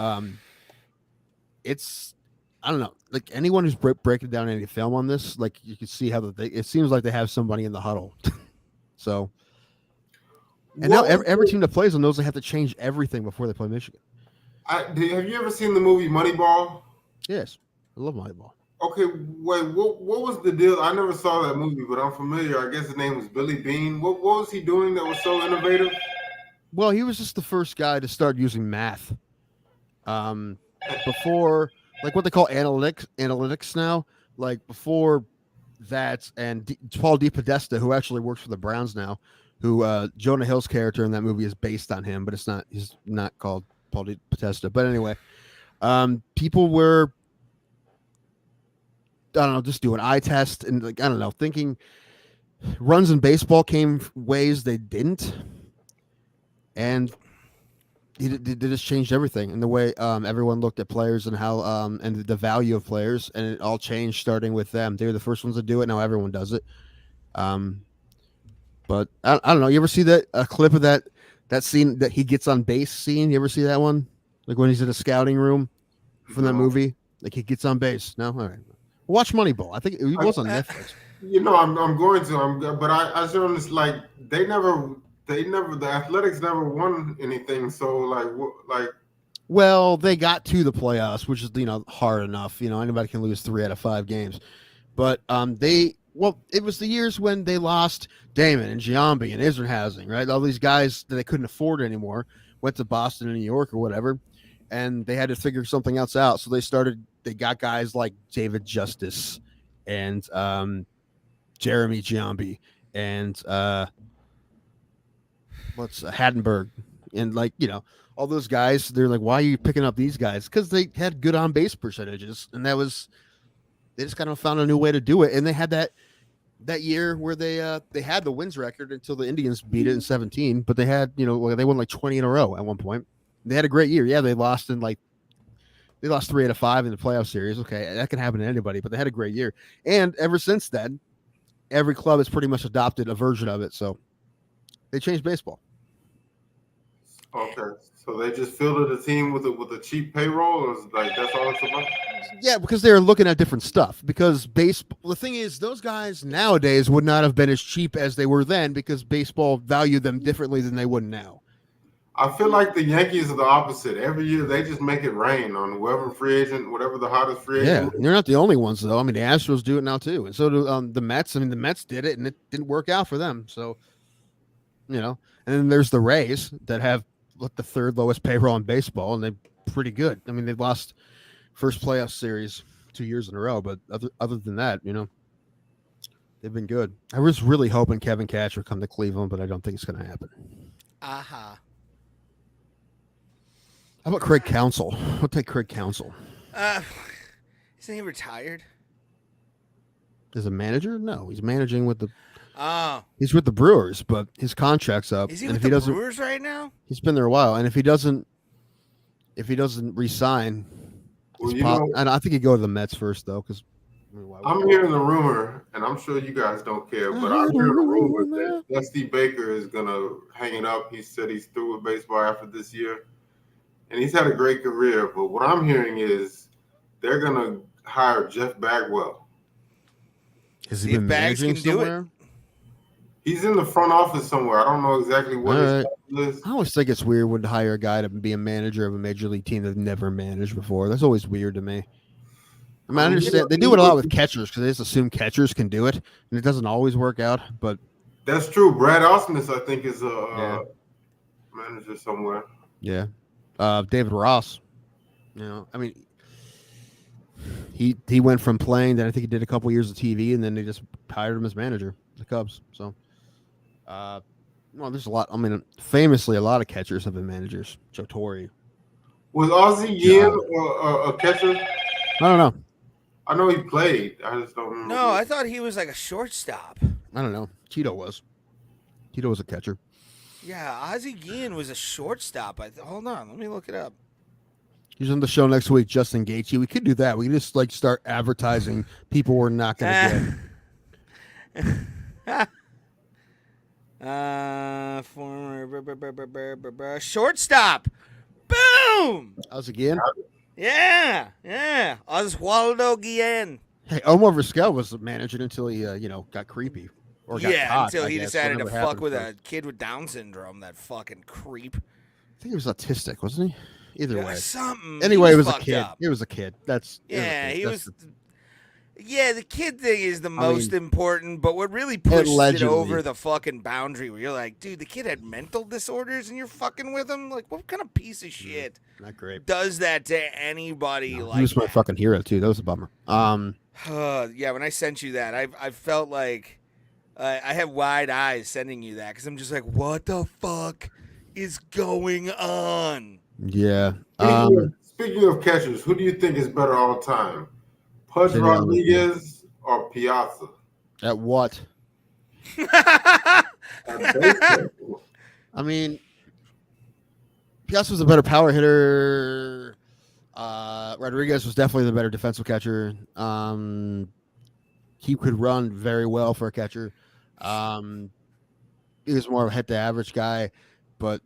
it's. I don't know. Like anyone who's breaking down any film on this, like you can see how it seems like they have somebody in the huddle. So, and now every team that plays them knows they have to change everything before they play Michigan. have you ever seen the movie Moneyball? Yes, I love Moneyball. Okay, wait, what was the deal? I never saw that movie, but I'm familiar. I guess his name was Billy Bean. What was he doing that was so innovative? Well, he was just the first guy to start using math. Before, like what they call analytics now, like before that, and Paul DePodesta, who actually works for the Browns now, who Jonah Hill's character in that movie is based on him, but he's not called Paul DePodesta. But anyway, people were, I don't know, just doing eye test and like, I don't know, thinking runs in baseball came ways they didn't. And they just changed everything in the way everyone looked at players and how and the value of players, and it all changed starting with them. They were the first ones to do it. Now everyone does it. But I don't know. You ever see a clip of that scene that he gets on base scene? You ever see that one? Like when he's in a scouting room from that movie, like he gets on base. No, all right. Watch Moneyball. I think it was on Netflix. You know, I'm going to. But I showed this like the Athletics never won anything. So like. Well, they got to the playoffs, which is hard enough. Anybody can lose 3 out of 5 games, but it was the years when they lost Damon and Giambi and Isringhausen, right? All these guys that they couldn't afford anymore went to Boston and New York or whatever, and they had to figure something else out. So they got guys like David Justice and Jeremy Giambi and Hattenberg and all those guys. They're like, why are you picking up these guys? Because they had good on base percentages, and they just kind of found a new way to do it. And they had that year where they had the wins record until the Indians beat it in 17, but they had they won like 20 in a row at one point. They had a great year. Yeah, they lost 3 out of 5 in the playoff series. Okay, that can happen to anybody, but they had a great year. And ever since then, every club has pretty much adopted a version of it. So they changed baseball. Okay, so they just fielded a team with a cheap payroll, or is like that's all it's about? Yeah, because they're looking at different stuff. Because baseball, the thing is, those guys nowadays would not have been as cheap as they were then because baseball valued them differently than they would now. I feel like the Yankees are the opposite. Every year they just make it rain on whoever free agent, whatever the hottest free agent. Yeah, they're not the only ones though. I mean, the Astros do it now too, and so do the Mets. I mean, the Mets did it, and it didn't work out for them. So, and then there's the Rays that have the third lowest payroll in baseball, and they're pretty good. I mean, they've lost first playoff series 2 years in a row, but other than that, they've been good. I was really hoping Kevin Cash would come to Cleveland, but I don't think it's going to happen. Aha. How about Craig Counsell? We'll take Craig Counsell. Isn't he retired? As a manager? No, he's managing with the. Oh, He's with the Brewers, but his contract's up. is he and with if the he Brewers right now? He's been there a while, and if he doesn't resign, Well, and I think he'd go to the Mets first though, because I'm hearing a rumor, and I'm sure you guys don't care, but I'm hearing a rumor that Dusty Baker is gonna hang it up. He said he's through with baseball after this year, and he's had a great career. But what I'm hearing is they're gonna hire Jeff Bagwell. Has he been managing somewhere? He's in the front office somewhere. I don't know exactly what his title is. I always think it's weird when to hire a guy to be a manager of a major league team that never managed before. That's always weird to me. I mean, I understand they do it a lot with catchers because they just assume catchers can do it, and it doesn't always work out. But that's true. Brad Ausmus, I think, is a manager somewhere. Yeah, David Ross. I mean, he went from playing, then I think he did a couple years of TV, and then they just hired him as manager, the Cubs. So, there's a lot. I mean, famously, a lot of catchers have been managers. Joe Torre. Was Ozzie Yin a catcher? I don't know. I know he played. I just don't remember. No, I thought he was like a shortstop. I don't know. Tito was. Tito was a catcher. Yeah, Ozzie Guillen was a shortstop. Hold on, let me look it up. He's on the show next week, Justin Gaethje. We could do that. We could just start advertising people we're not going to get. Former shortstop. Boom. How's again? Yeah. Oswaldo Guillen. Hey, Omar Vizquel was managing until he, got creepy. Or got caught, until he decided to fuck with first. a kid with Down syndrome. That fucking creep. I think he was autistic, wasn't he? Either way. Something. Anyway, it was a kid. It was a kid. He was. Yeah, the kid thing is the most important, but what really pushed it over the fucking boundary where you're like, dude, the kid had mental disorders and you're fucking with him? Like, what kind of piece of shit not great. Does that to anybody like he was my fucking hero, too. That was a bummer. Yeah, when I sent you that, I felt like I had wide eyes sending you that because I'm just like, what the fuck is going on? Yeah. Speaking of catchers, who do you think is better all time? Pudge Rodriguez or Piazza? At what? At I mean, Piazza was a better power hitter. Rodriguez was definitely the better defensive catcher. He could run very well for a catcher. He was more of a hit-to-average guy, but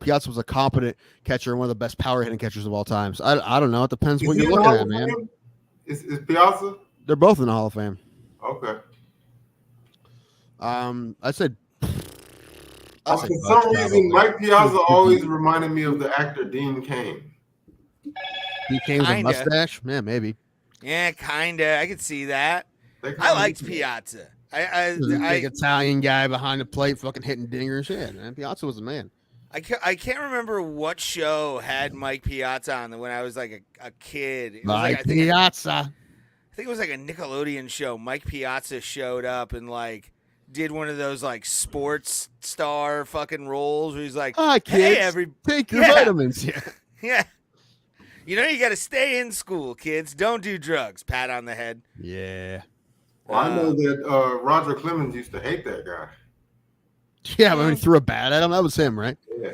Piazza was a competent catcher and one of the best power hitting catchers of all time. So I don't know. It depends what you're looking at, man. Is Piazza? They're both in the Hall of Fame. Okay. I said. For some reason, Mike Piazza always reminded me of the actor Dean Cain. Dean Cain with a mustache? Yeah, maybe. Yeah, kinda. I could see that. I liked Piazza. I big Italian guy behind the plate, fucking hitting dingers. Yeah, man. Piazza was a man. I can't remember what show had Mike Piazza on when I was like a kid. It was Piazza. I think it was like a Nickelodeon show. Mike Piazza showed up and did one of those sports star fucking roles where he's like, "Hi kids, take your vitamins." Yeah. Yeah. You got to stay in school, kids. Don't do drugs. Pat on the head. Yeah. Well, I know that Roger Clemens used to hate that guy. Yeah, when he threw a bat at him, that was him, right? Yeah.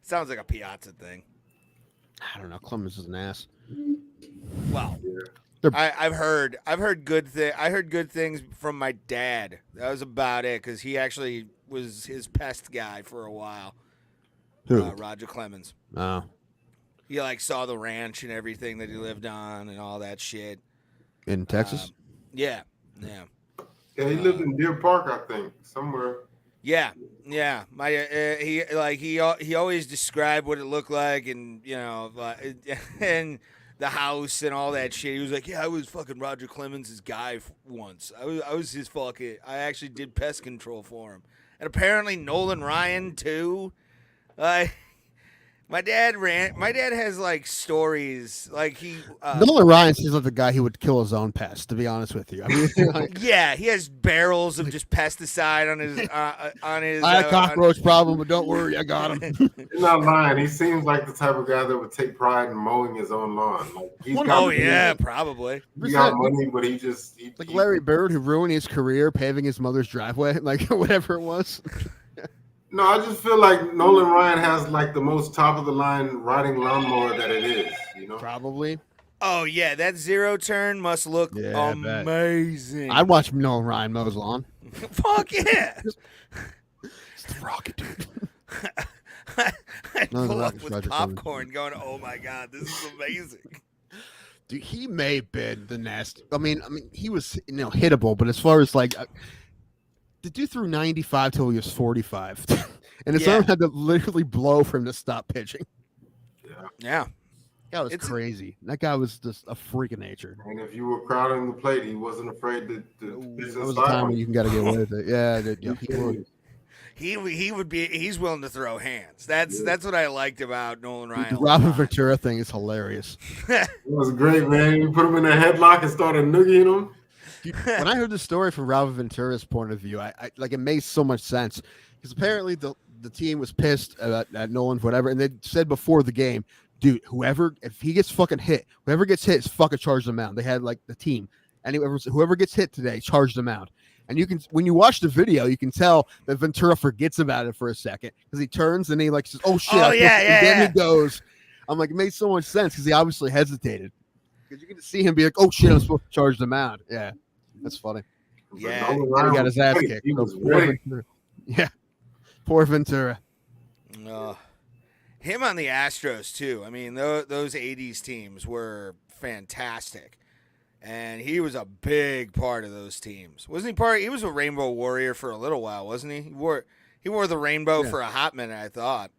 Sounds like a Piazza thing. I don't know. Clemens is an ass. Well, I've heard good things from my dad. That was about it because he actually was his pest guy for a while. Who? Roger Clemens. Oh. He like saw the ranch and everything that he lived on and all that shit. In Texas? Yeah. Yeah, he lived in Deer Park, I think, somewhere. Yeah. My he always described what it looked like, and and the house and all that shit. He was like, "Yeah, I was fucking Roger Clemens' guy once. I was his fucking. I actually did pest control for him, and apparently Nolan Ryan too. My dad has like stories like he. Nolan Ryan seems like the guy who would kill his own pests. To be honest with you, I mean, yeah, he has barrels of just pesticide on his I had a cockroach problem, but don't worry, I got him. You're not lying. He seems like the type of guy that would take pride in mowing his own lawn. Like probably. He got money, but he like Larry Bird, who ruined his career paving his mother's driveway, like whatever it was. No, I just feel like Nolan Ryan has like the most top of the line riding lawnmower that it is, Probably. Oh yeah, that zero turn must look amazing. I'd watch Nolan Ryan mow his lawn. Fuck yeah. It's the rocket, dude. I'd pull up with popcorn going, "Oh my god, this is amazing." Dude, he may have been the nasty. I mean, he was hittable, but as far as like. The dude threw 95 till he was 45, and his arm had to literally blow for him to stop pitching. Yeah. That was crazy. That guy was just a freak of nature. And if you were crowding the plate, he wasn't afraid to that was the time when you can gotta get away with it. Yeah, he would be. He's willing to throw hands. That's what I liked about Nolan Ryan. The Robin Ventura thing is hilarious. It was great, man. You put him in a headlock and started noogieing him. When I heard the story from Robin Ventura's point of view, I like it made so much sense because apparently the team was pissed at Nolan, whatever, and they said before the game, dude, if he gets fucking hit, whoever gets hit is fucking charge them out. They had like the team, and whoever gets hit today, charge them out. And when you watch the video, you can tell that Ventura forgets about it for a second because he turns and he like says, "Oh shit!" And then he goes. I'm like, it made so much sense because he obviously hesitated because you can see him be like, "Oh shit, I'm supposed to charge them out." Yeah. That's funny. Yeah, he got his ass kicked. Poor Ventura. Him on the Astros too. I mean, those '80s teams were fantastic, and he was a big part of those teams. Wasn't he part? He was a Rainbow Warrior for a little while, wasn't he? He wore the rainbow for a hot minute, I thought.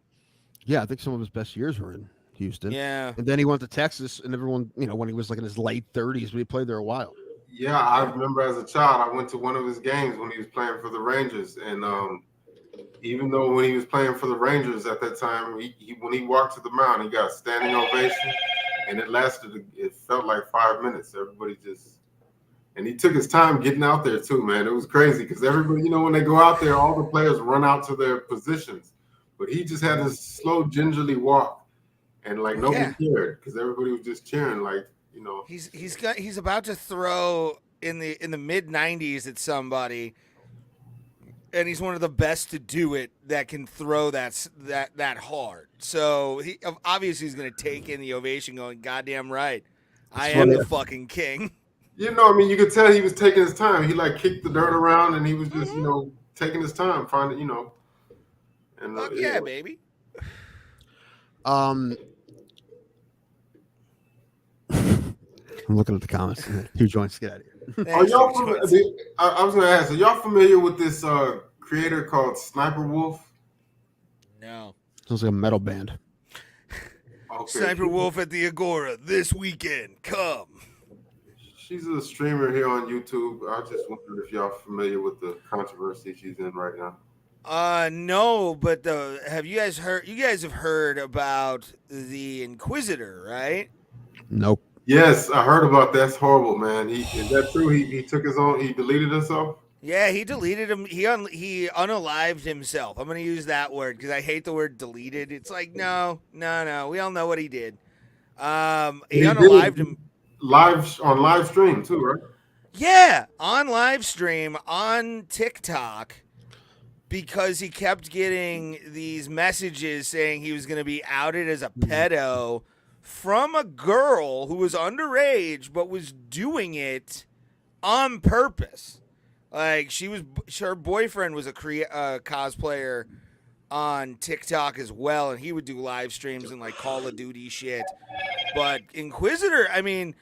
Yeah, I think some of his best years were in Houston. Yeah, and then he went to Texas, and everyone, when he was like in his late 30s, but he played there a while. Yeah, I remember as a child, I went to one of his games when he was playing for the Rangers, and even though when he was playing for the Rangers at that time, when he walked to the mound, he got a standing ovation, and it felt like 5 minutes. Everybody and he took his time getting out there too, man. It was crazy because everybody, when they go out there, all the players run out to their positions, but he just had this slow, gingerly walk, and like nobody cared because everybody was just cheering, like. He's about to throw in the mid 90s at somebody, and he's one of the best to do it that can throw that hard. So he obviously he's going to take in the ovation, going, "Goddamn right, I am the fucking king." You could tell he was taking his time. He like kicked the dirt around, and he was just taking his time, finding And fuck yeah, baby. I'm looking at the comments. 2 joints. Get out of here. Are y'all I was going to ask, are y'all familiar with this creator called Sniper Wolf? No. Sounds like a metal band. Okay. Sniper Wolf at the Agora this weekend. Come. She's a streamer here on YouTube. I just wondered if y'all familiar with the controversy she's in right now. No, but have you guys heard? You guys have heard about the Inquisitor, right? Nope. Yes, I heard about that. That's horrible, man. Is that true? He took his own. He deleted himself. Yeah, he deleted him. He unalived himself. I'm gonna use that word because I hate the word deleted. It's like no. We all know what he did. He unalived him on live stream too, right? Yeah, on live stream on TikTok because he kept getting these messages saying he was going to be outed as a pedo from a girl who was underage but was doing it on purpose. Like her boyfriend was a cosplayer on TikTok as well, and he would do live streams and like Call of Duty shit. But Inquisitor, I mean,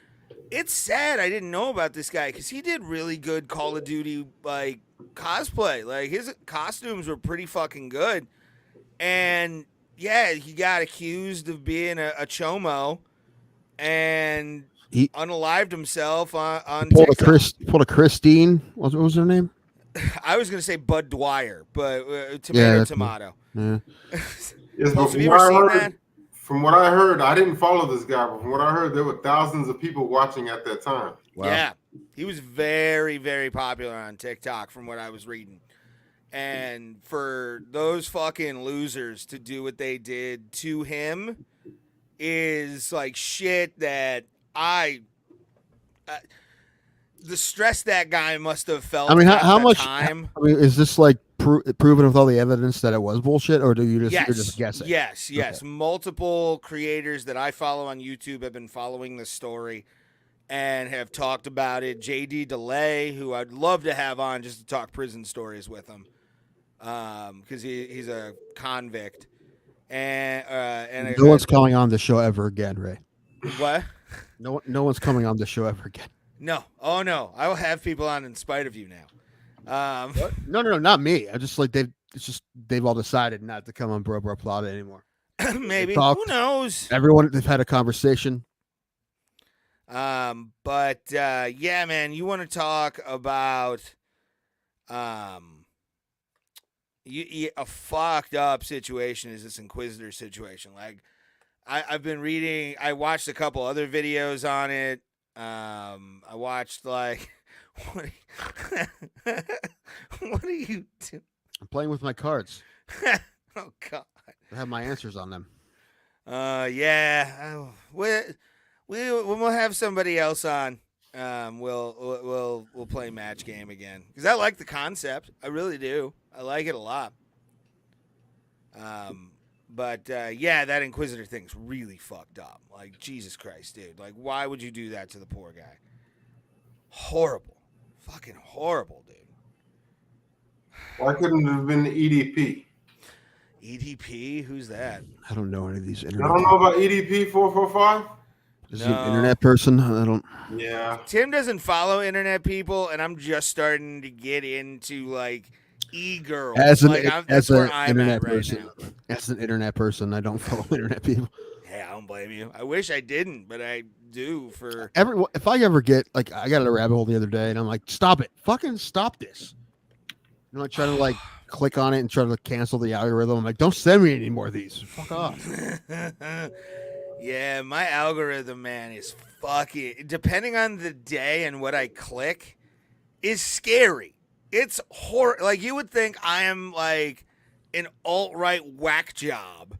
it's sad I didn't know about this guy because he did really good Call of Duty like cosplay. Like his costumes were pretty fucking good, and yeah, he got accused of being a chomo, and he unalived himself on pulled TikTok. Pulled a Christine. What was her name? I was gonna say Bud Dwyer, but tomato. Yeah. Have you ever seen that? From what I heard, I didn't follow this guy, but from what I heard, there were thousands of people watching at that time. Wow. Yeah, he was very, very popular on TikTok from what I was reading. And for those fucking losers to do what they did to him is like shit that the stress that guy must have felt. I mean, how much time. I mean, is this like proven with all the evidence that it was bullshit, or do you just you're just guessing? Yes. Okay. Multiple creators that I follow on YouTube have been following this story and have talked about it. JD DeLay, who I'd love to have on just to talk prison stories with him, because he's a convict, and no one's coming on the show ever again, Ray. What? No one's coming on the show ever again. No. Oh no, I will have people on in spite of you now. No, not me. I just like they've all decided not to come on Bro Plata anymore. Maybe. Who knows? They've had a conversation. But yeah, man, you want to talk about a fucked up situation is this Inquisitor situation. Like I've been reading, I watched a couple other videos on it. I watched like what are you doing? I'm playing with my cards. Oh God. I have my answers on them. Yeah. We'll have somebody else on. We'll play match game again because I like the concept. I really do. I like it a lot. But yeah, that Inquisitor thing's really fucked up. Like Jesus Christ, dude. Like, why would you do that to the poor guy? Horrible, fucking horrible, dude. Why couldn't it have been the EDP? EDP? Who's that? I don't know any of these. I don't know about EDP 445. Is he an internet person? I don't. Yeah. Tim doesn't follow internet people, and I'm just starting to get into like e-girls. As an internet person, right as an internet person, I don't follow internet people. Yeah, I don't blame you. I wish I didn't, but I do. If I ever get like, I got in a rabbit hole the other day, and I'm like, stop it, fucking stop this. You know, I try to like click on it and try to cancel the algorithm. I'm like, don't send me any more of these. Fuck off. Yeah, my algorithm, man, is fucking, depending on the day and what I click, is scary. It's horrible. Like, you would think I am like an alt-right whack job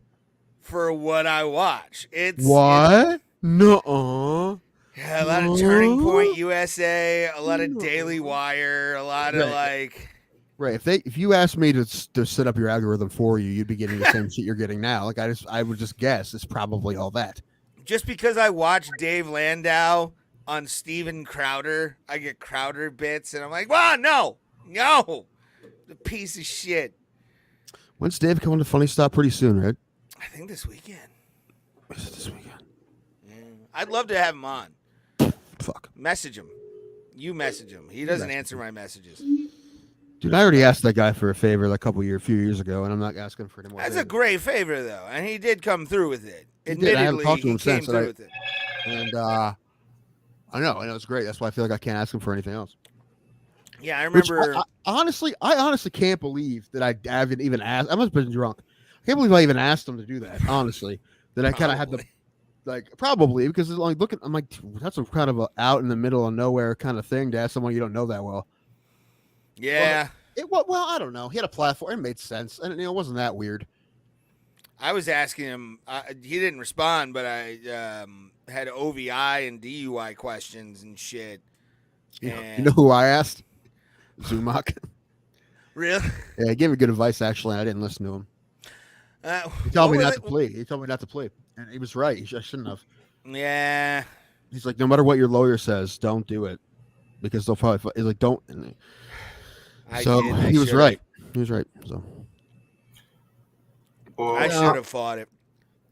for what I watch. What? No. Yeah, a lot of Turning Point USA, a lot of Daily Wire, a lot of like. Right. If you asked me to set up your algorithm for you, you'd be getting the same shit you're getting now. Like I would just guess it's probably all that. Just because I watch Dave Landau on Steven Crowder, I get Crowder bits, and I'm like, wow, no, the piece of shit. When's Dave coming to Funny Stop? Pretty soon, right? I think this weekend. Is it this weekend? Yeah. I'd love to have him on. Fuck. Message him. You message him. He doesn't answer my messages. Dude, I already asked that guy for a favor like a few years ago, and I'm not asking for any more. That's a great favor, though, and he did come through with it. Admittedly, I haven't talked to him since, with it. And I know it's great. That's why I feel like I can't ask him for anything else. Yeah, I remember. I honestly can't believe that I haven't even asked. I must have been drunk. I can't believe I even asked him to do that. Honestly, that I kind of had the probably because it's like I'm like that's a kind of a out in the middle of nowhere kind of thing to ask someone you don't know that well. Yeah. Well, I don't know. He had a platform. It made sense. And it wasn't that weird. I was asking him. He didn't respond, but I had OVI and DUI questions and shit. You know who I asked? Zumak. Really? Yeah, he gave me good advice, actually, and I didn't listen to him. He told me not to play. He told me not to play. And he was right. I shouldn't have. Yeah. He's like, no matter what your lawyer says, don't do it. Because they'll probably... He's like, don't... He was right. He was right. So I should have fought it.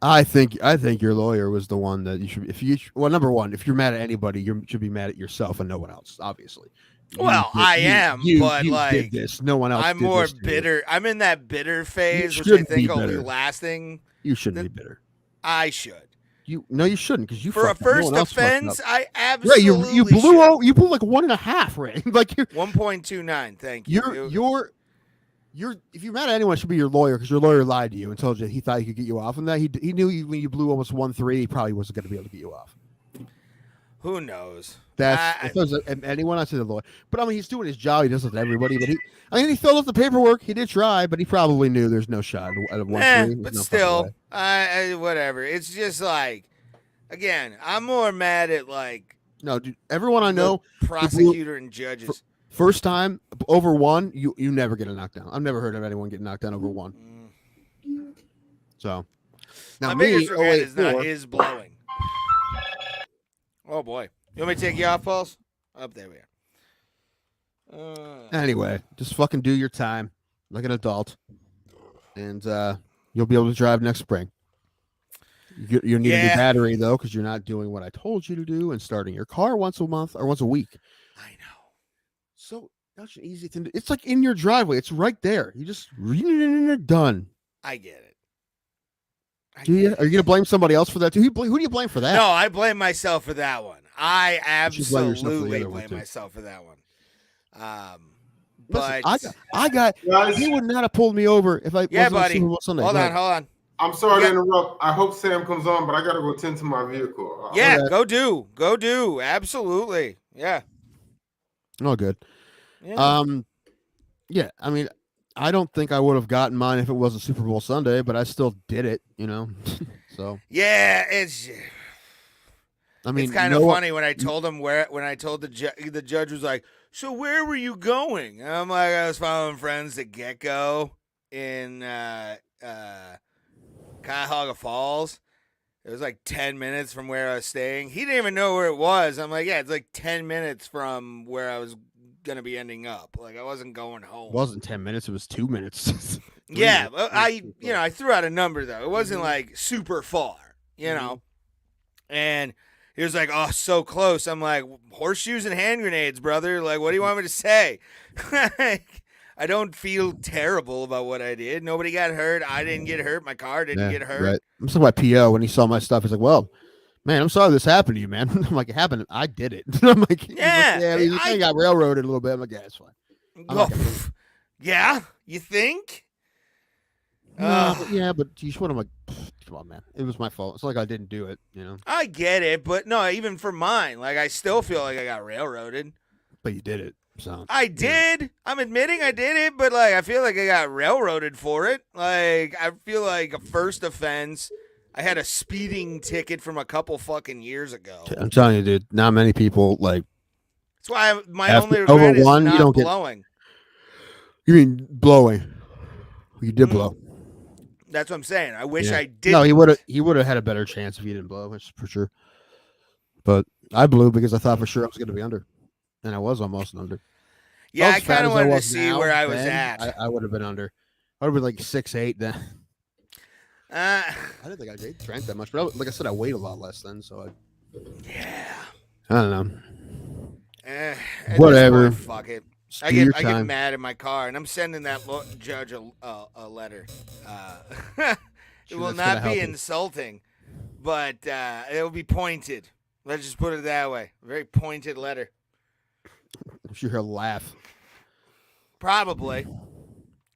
I think your lawyer was the one that you should. Number one, if you're mad at anybody, you should be mad at yourself and no one else. Obviously. I am, but you like did this. No one else. I'm more bitter. I'm in that bitter phase, which I think will be lasting. You shouldn't be bitter. I should. You shouldn't, because you for a first offense. I absolutely you blew like 1.5, Ray. Like you're 1.29. Thank you. You're if you're mad at anyone, it should be your lawyer, because your lawyer lied to you and told you he thought he could get you off, and that he knew when you blew almost 1.3, he probably wasn't going to be able to get you off. Who knows? If there's anyone, I say the lawyer. But I mean, he's doing his job. He does it to everybody. But he filled out the paperwork. He did try, but he probably knew there's no shot at a 1.3. But still, whatever. It's just like, again, I'm more mad at like. No, dude. Everyone I know, prosecutor and judges. First time over 1, you never get a knockdown. I've never heard of anyone getting knocked down over 1. So now my biggest regret is blowing. Oh boy. You want me to take you off, Pulse? Up there we are. Anyway, just fucking do your time like an adult, and you'll be able to drive next spring. You need a new battery, though, because you're not doing what I told you to do and starting your car once a month or once a week. I know. So that's an easy thing. It's like in your driveway. It's right there. You just done. I get it. Are you going to blame somebody else for that too? Who do you blame for that? No, I blame myself for that one. I absolutely blame myself for that one. But he would not have pulled me over if I wasn't buddy. Super Bowl Sunday. Hold on. I'm sorry to interrupt. I hope Sam comes on, but I got to go tend to my vehicle. Go do. Absolutely. Yeah. Oh, good. Yeah. Yeah. I mean, I don't think I would have gotten mine if it wasn't Super Bowl Sunday, but I still did it, So yeah, it's kind of funny when I told him the judge was like, "So where were you going?" And I'm like, I was following friends at Get Go in Cuyahoga Falls. It was like 10 minutes from where I was staying. He didn't even know where it was. I'm like, yeah, it's like 10 minutes from where I was gonna be ending up. Like I wasn't going home. It wasn't 10 minutes, it was 2 minutes. Yeah, I threw out a number though. It wasn't like super far, And he was like, "Oh, so close." I'm like, "Horseshoes and hand grenades, brother. Like, what do you want me to say?" I don't feel terrible about what I did. Nobody got hurt. I didn't get hurt. My car didn't get hurt. Right. I'm talking about PO when he saw my stuff. He's like, "Well, man, I'm sorry this happened to you, man." I'm like, "It happened. I did it." I'm like, I got railroaded a little bit. I'm like, "Yeah, it's fine." Yeah, you think? Yeah, but you should. I'm like, come on, man. It was my fault. It's like I didn't do it, I get it, but no, even for mine, like I still feel like I got railroaded. But you did it. So I did. Yeah. I'm admitting I did it, but like I feel like I got railroaded for it. Like I feel like a first offense. I had a speeding ticket from a couple fucking years ago. I'm telling you, dude. Not many people like. That's why my only regret is not blowing. You mean blowing? You did blow. That's what I'm saying. I wish I did. No, he would have had a better chance if he didn't blow, that's for sure. But I blew because I thought for sure I was going to be under, and I was almost under. Yeah, I kind of wanted to see where I was at. I would have been under. I would have been like 6'8" then. I didn't think I drank that much, but like I said, I weighed a lot less then, so I don't know. Whatever. Fuck it. I get mad in my car, and I'm sending that judge a letter. It will not be insulting, but it will be pointed. Let's just put it that way. A very pointed letter. I'm sure he'll laugh. Probably.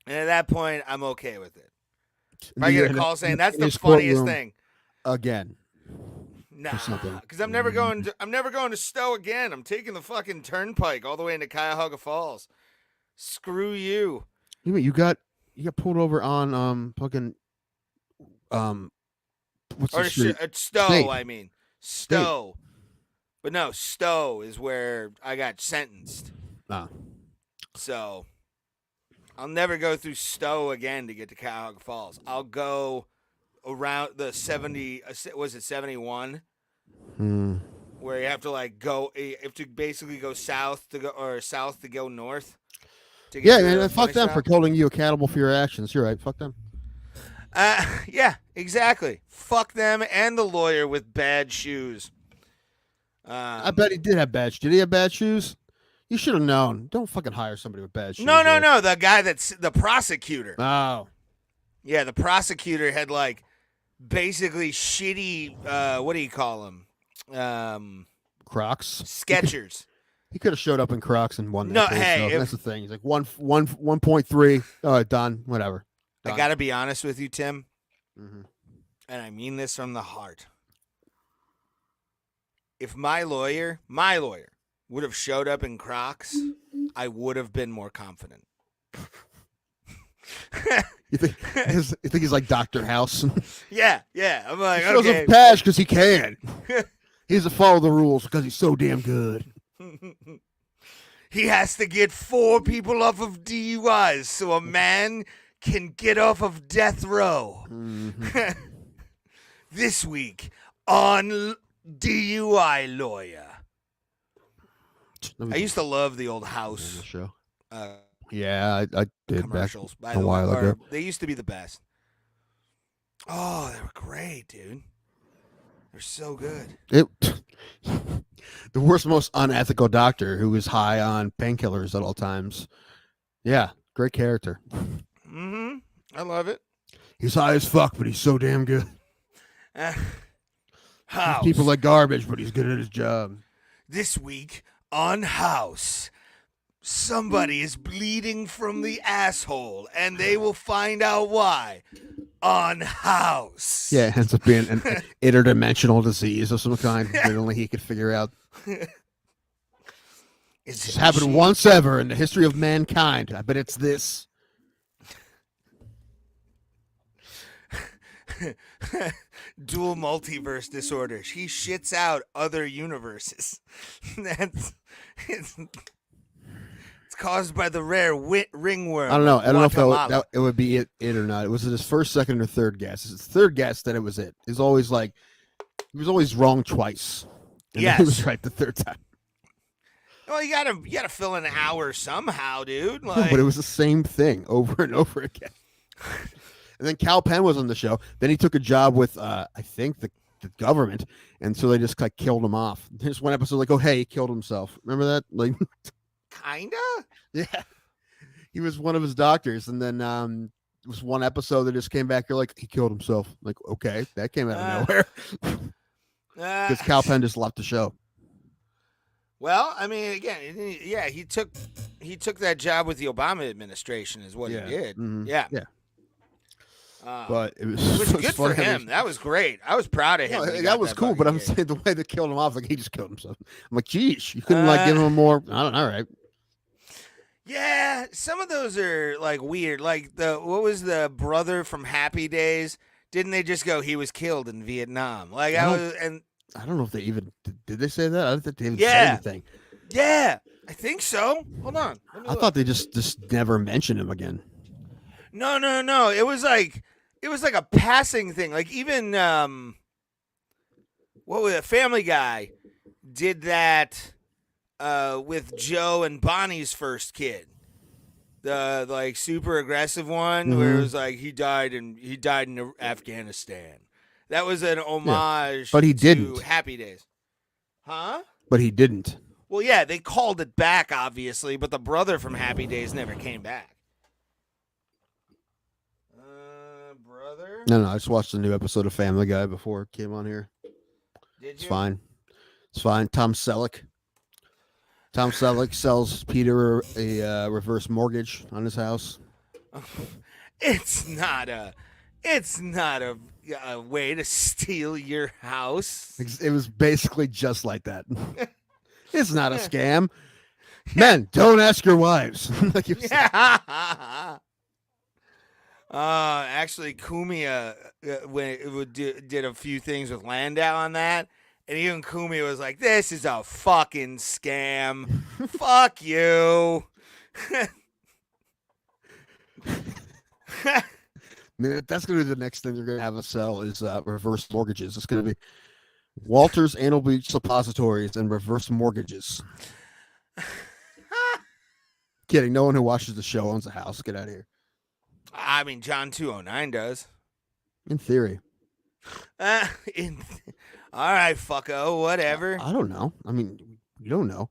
And at that point, I'm okay with it. If I get a call saying that's the funniest thing. Again. Nah, because I'm never going to Stowe again. I'm taking the fucking turnpike all the way into Cuyahoga Falls. Screw you. You got pulled over on fucking what's the street? Stowe, State. I mean Stowe. But no, Stowe is where I got sentenced. So I'll never go through Stowe again to get to Cuyahoga Falls. I'll go around the 70. Was it 71? Where you have to basically go south to go north. to Yeah, to man. the Fuck them funny for style. holding you accountable for your actions. You're right. Fuck them. Yeah, exactly. Fuck them and the lawyer with bad shoes. I bet he did have bad. Did he have bad shoes? You should have known. Don't fucking hire somebody with bad shoes. No. Rick. The guy that's the prosecutor. Oh, Yeah, the prosecutor had like basically shitty. What do you call them? Crocs. Skechers. He could have showed up in Crocs and won that No, case. hey, So if- that's the thing. He's like 1.3. Done. Whatever. I got to be honest with you, Tim, Mm-hmm. and I mean this from the heart. If my lawyer would have showed up in Crocs, I would have been more confident. You think he's like Dr. House? Yeah. I'm like, He shows okay. up cash because he can. He has to follow the rules because he's so damn good. He has to get 4 people off of DUIs so a man can get off of death row. Mm-hmm. This week on DUI Lawyer. I used to love the old House show. Yeah, I did commercials. back a while ago. They used to be the best. Oh, they were great, dude. They're so good. The worst, most unethical doctor who was high on painkillers at all times. Yeah, great character. Mm-hmm. I love it. He's high as fuck, but he's so damn good. House. People like garbage, but he's good at his job. This week on House, somebody is bleeding from the asshole, and they will find out why on House. Yeah, it ends up being an interdimensional disease of some kind that only he could figure out. It's happened once ever in the history of mankind. I bet it's this. Dual multiverse disorders. He shits out other universes. It's caused by the rare ringworm. I don't know. I don't know if Guatemala. it would be it or not. It was his first, second, or third guess. It's his third guess that it was it. He was always wrong twice. And Yes. he was right the third time. Well, you gotta fill an hour somehow, dude. No, Like, but it was the same thing over and over again. And then Cal Penn was on the show. Then he took a job with, I think, the government, and so they just like killed him off. There's one episode like, oh hey, he killed himself. Remember that? Like, kinda. yeah, he was one of his doctors, and then it was one episode that just came back. You're like, he killed himself. Like, okay, that came out of nowhere because Cal Penn just left the show. Well, I mean, again, yeah, he took that job with the Obama administration, is what he did. Mhm. Yeah. But it was good for funny. him. That was great. I was proud of him. No, when he that got was cool, but I'm fucking gig. saying the way they killed him off, like he just killed himself. I'm like, geez, you couldn't like give him more. I don't know. All right. Yeah, some of those are like weird. Like what was the brother from Happy Days? Didn't they just go, he was killed in Vietnam? Like I don't know if they even did they say that? I don't think they even said anything. Yeah, I think so. Hold on. Let me I look. thought they just never mentioned him again. No. It was like a passing thing. Like even what was it? Family Guy did that with Joe and Bonnie's first kid. The like super aggressive one where it was like he died in Afghanistan. That was an homage but he to didn't. Happy Days. Huh? But he didn't. Well, yeah, they called it back, obviously, but the brother from Happy Days never came back. Brother? No, I just watched a new episode of Family Guy before it came on here. Did It's you? fine. It's fine. Tom Selleck sells Peter a reverse mortgage on his house. It's not a way to steal your house. It was basically just like that. It's not a scam. Men, don't ask your wives. Like you said. Yeah. Actually, Kumia did a few things with Landau on that, and even Kumia was like, "This is a fucking scam. Fuck you." Man, that's going to be the next thing they're going to have us sell is reverse mortgages. It's going to be Walter's anal bleach suppositories and reverse mortgages. Kidding. No one who watches the show owns a house. Get out of here. I mean, John 209 does. In theory. All right, fucko, whatever. I don't know. I mean, you don't know.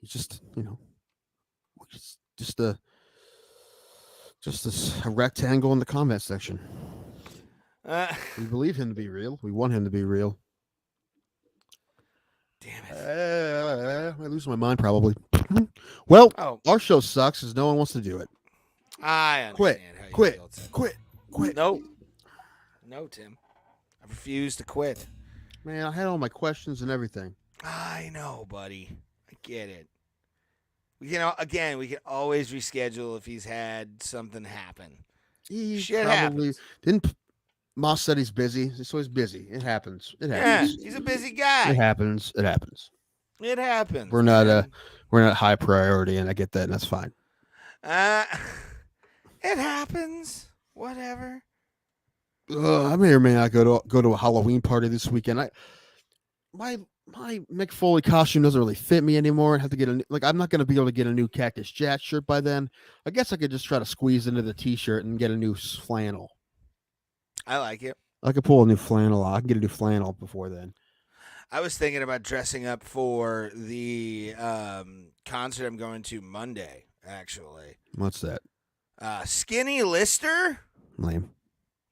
He's just, just a rectangle in the comment section. We believe him to be real. We want him to be real. Damn it. I lose my mind probably. Well, Oh, our show sucks because no one wants to do it. I understand Quit. how you Quit. feel, Tim. Quit. No, Tim. I refuse to quit. Man, I had all my questions and everything. I know, buddy. I get it. We can always reschedule if he's had something happen. He Shit probably happens. didn't. Moss said he's busy, so he's busy. It happens. Yeah, he's a busy guy. It happens. It happens. We're We're not high priority, and I get that, and that's fine. It happens. Whatever. I may or may not go to a Halloween party this weekend. My Mick Foley costume doesn't really fit me anymore. I have to get I'm not going to be able to get a new Cactus Jack shirt by then. I guess I could just try to squeeze into the t-shirt and get a new flannel. I like it. I could pull a new flannel. I can get a new flannel before then. I was thinking about dressing up for the concert I'm going to Monday, actually. What's that? Skinny Lister? Lame.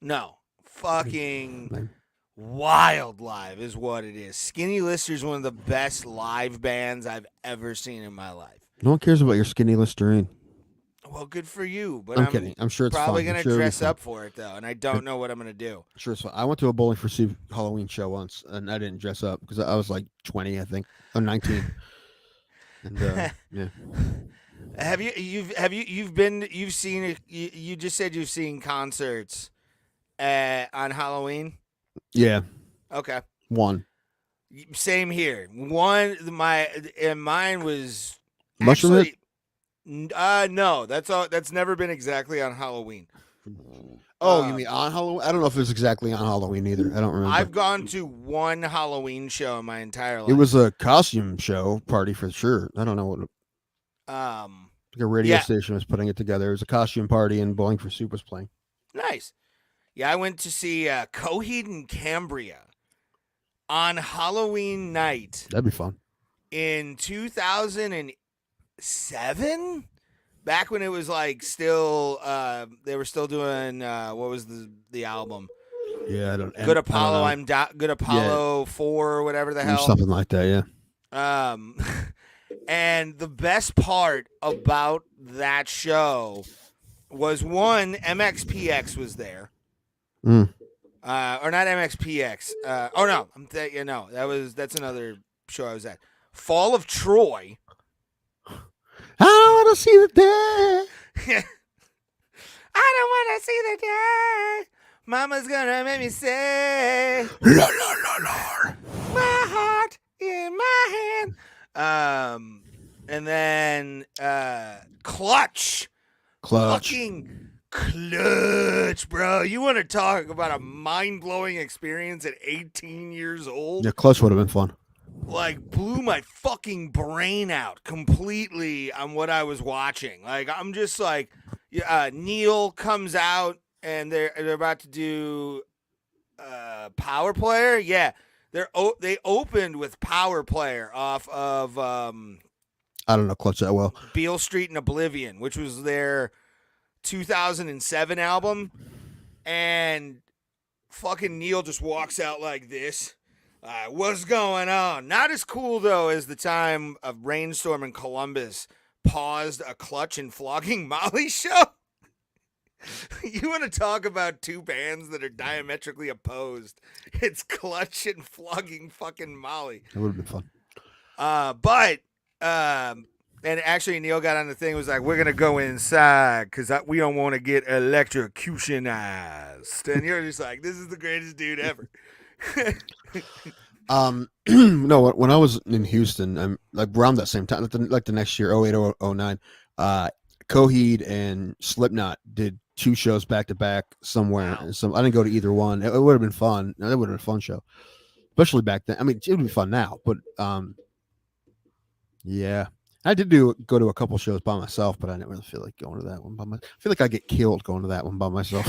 No. Fucking Lame. Wild Live is what it is. Skinny Lister is one of the best live bands I've ever seen in my life. No one cares about your Skinny Listerine. Well, good for you, but I'm kidding. I'm sure it's probably fun. going to dress up for it, though, and I don't know what I'm going to do. Sure, it's fun. I went to a Bowling for Soup Halloween show once, and I didn't dress up because I was like 20, I think, or 19. And yeah. You just said you've seen concerts on Halloween? Yeah. Okay. One. Same here. Mine was Mushroom actually no, that's all. That's never been exactly on Halloween. Oh, you mean on Halloween? I don't know if it was exactly on Halloween either. I don't remember. I've gone to one Halloween show in my entire life. It was a costume show party for sure. I don't know what. Like a radio station was putting it together. It was a costume party, and Bowling for Soup was playing. Nice. Yeah, I went to see Coheed and Cambria on Halloween night. That'd be fun. In 2007, back when it was like still, they were still doing what was the album? Yeah, I don't. Good Apollo, Good Apollo 4 or whatever the hell. Something like that, yeah. And the best part about that show was one, MXPX was there. Or not MXPX. That's another show I was at. Fall of Troy. I don't want to see the day. I don't want to see the day. Mama's gonna make me say, La, la, la, la. my heart in my hand. And then Clutch. Fucking Clutch, bro. You want to talk about a mind-blowing experience at 18 years old? Yeah, Clutch would have been fun. Like, blew my fucking brain out completely on what I was watching. Like, I'm just like, Neil comes out and they're about to do Power Player. Yeah, they opened with Power Player off of I don't know Clutch that well. Beale Street and Oblivion, which was their 2007 album, and fucking Neil just walks out like this. What's going on? Not as cool, though, as the time a rainstorm in Columbus paused a Clutch and Flogging Molly show. You want to talk about two bands that are diametrically opposed? It's Clutch and Flogging fucking Molly. That would have been fun. And actually Neil got on the thing, was like, we're going to go inside because we don't want to get electrocutionized. And you're just like, this is the greatest dude ever. No, when I was in Houston, I'm like around that same time, like the next year, 08, 09, Coheed and Slipknot did 2 shows back to back somewhere. Wow. I didn't go to either one. It would have been fun. It would have been a fun show, especially back then. I mean, it would be fun now, but yeah. I did go to a couple shows by myself, but I didn't really feel like going to that one by myself. I feel like I get killed going to that one by myself.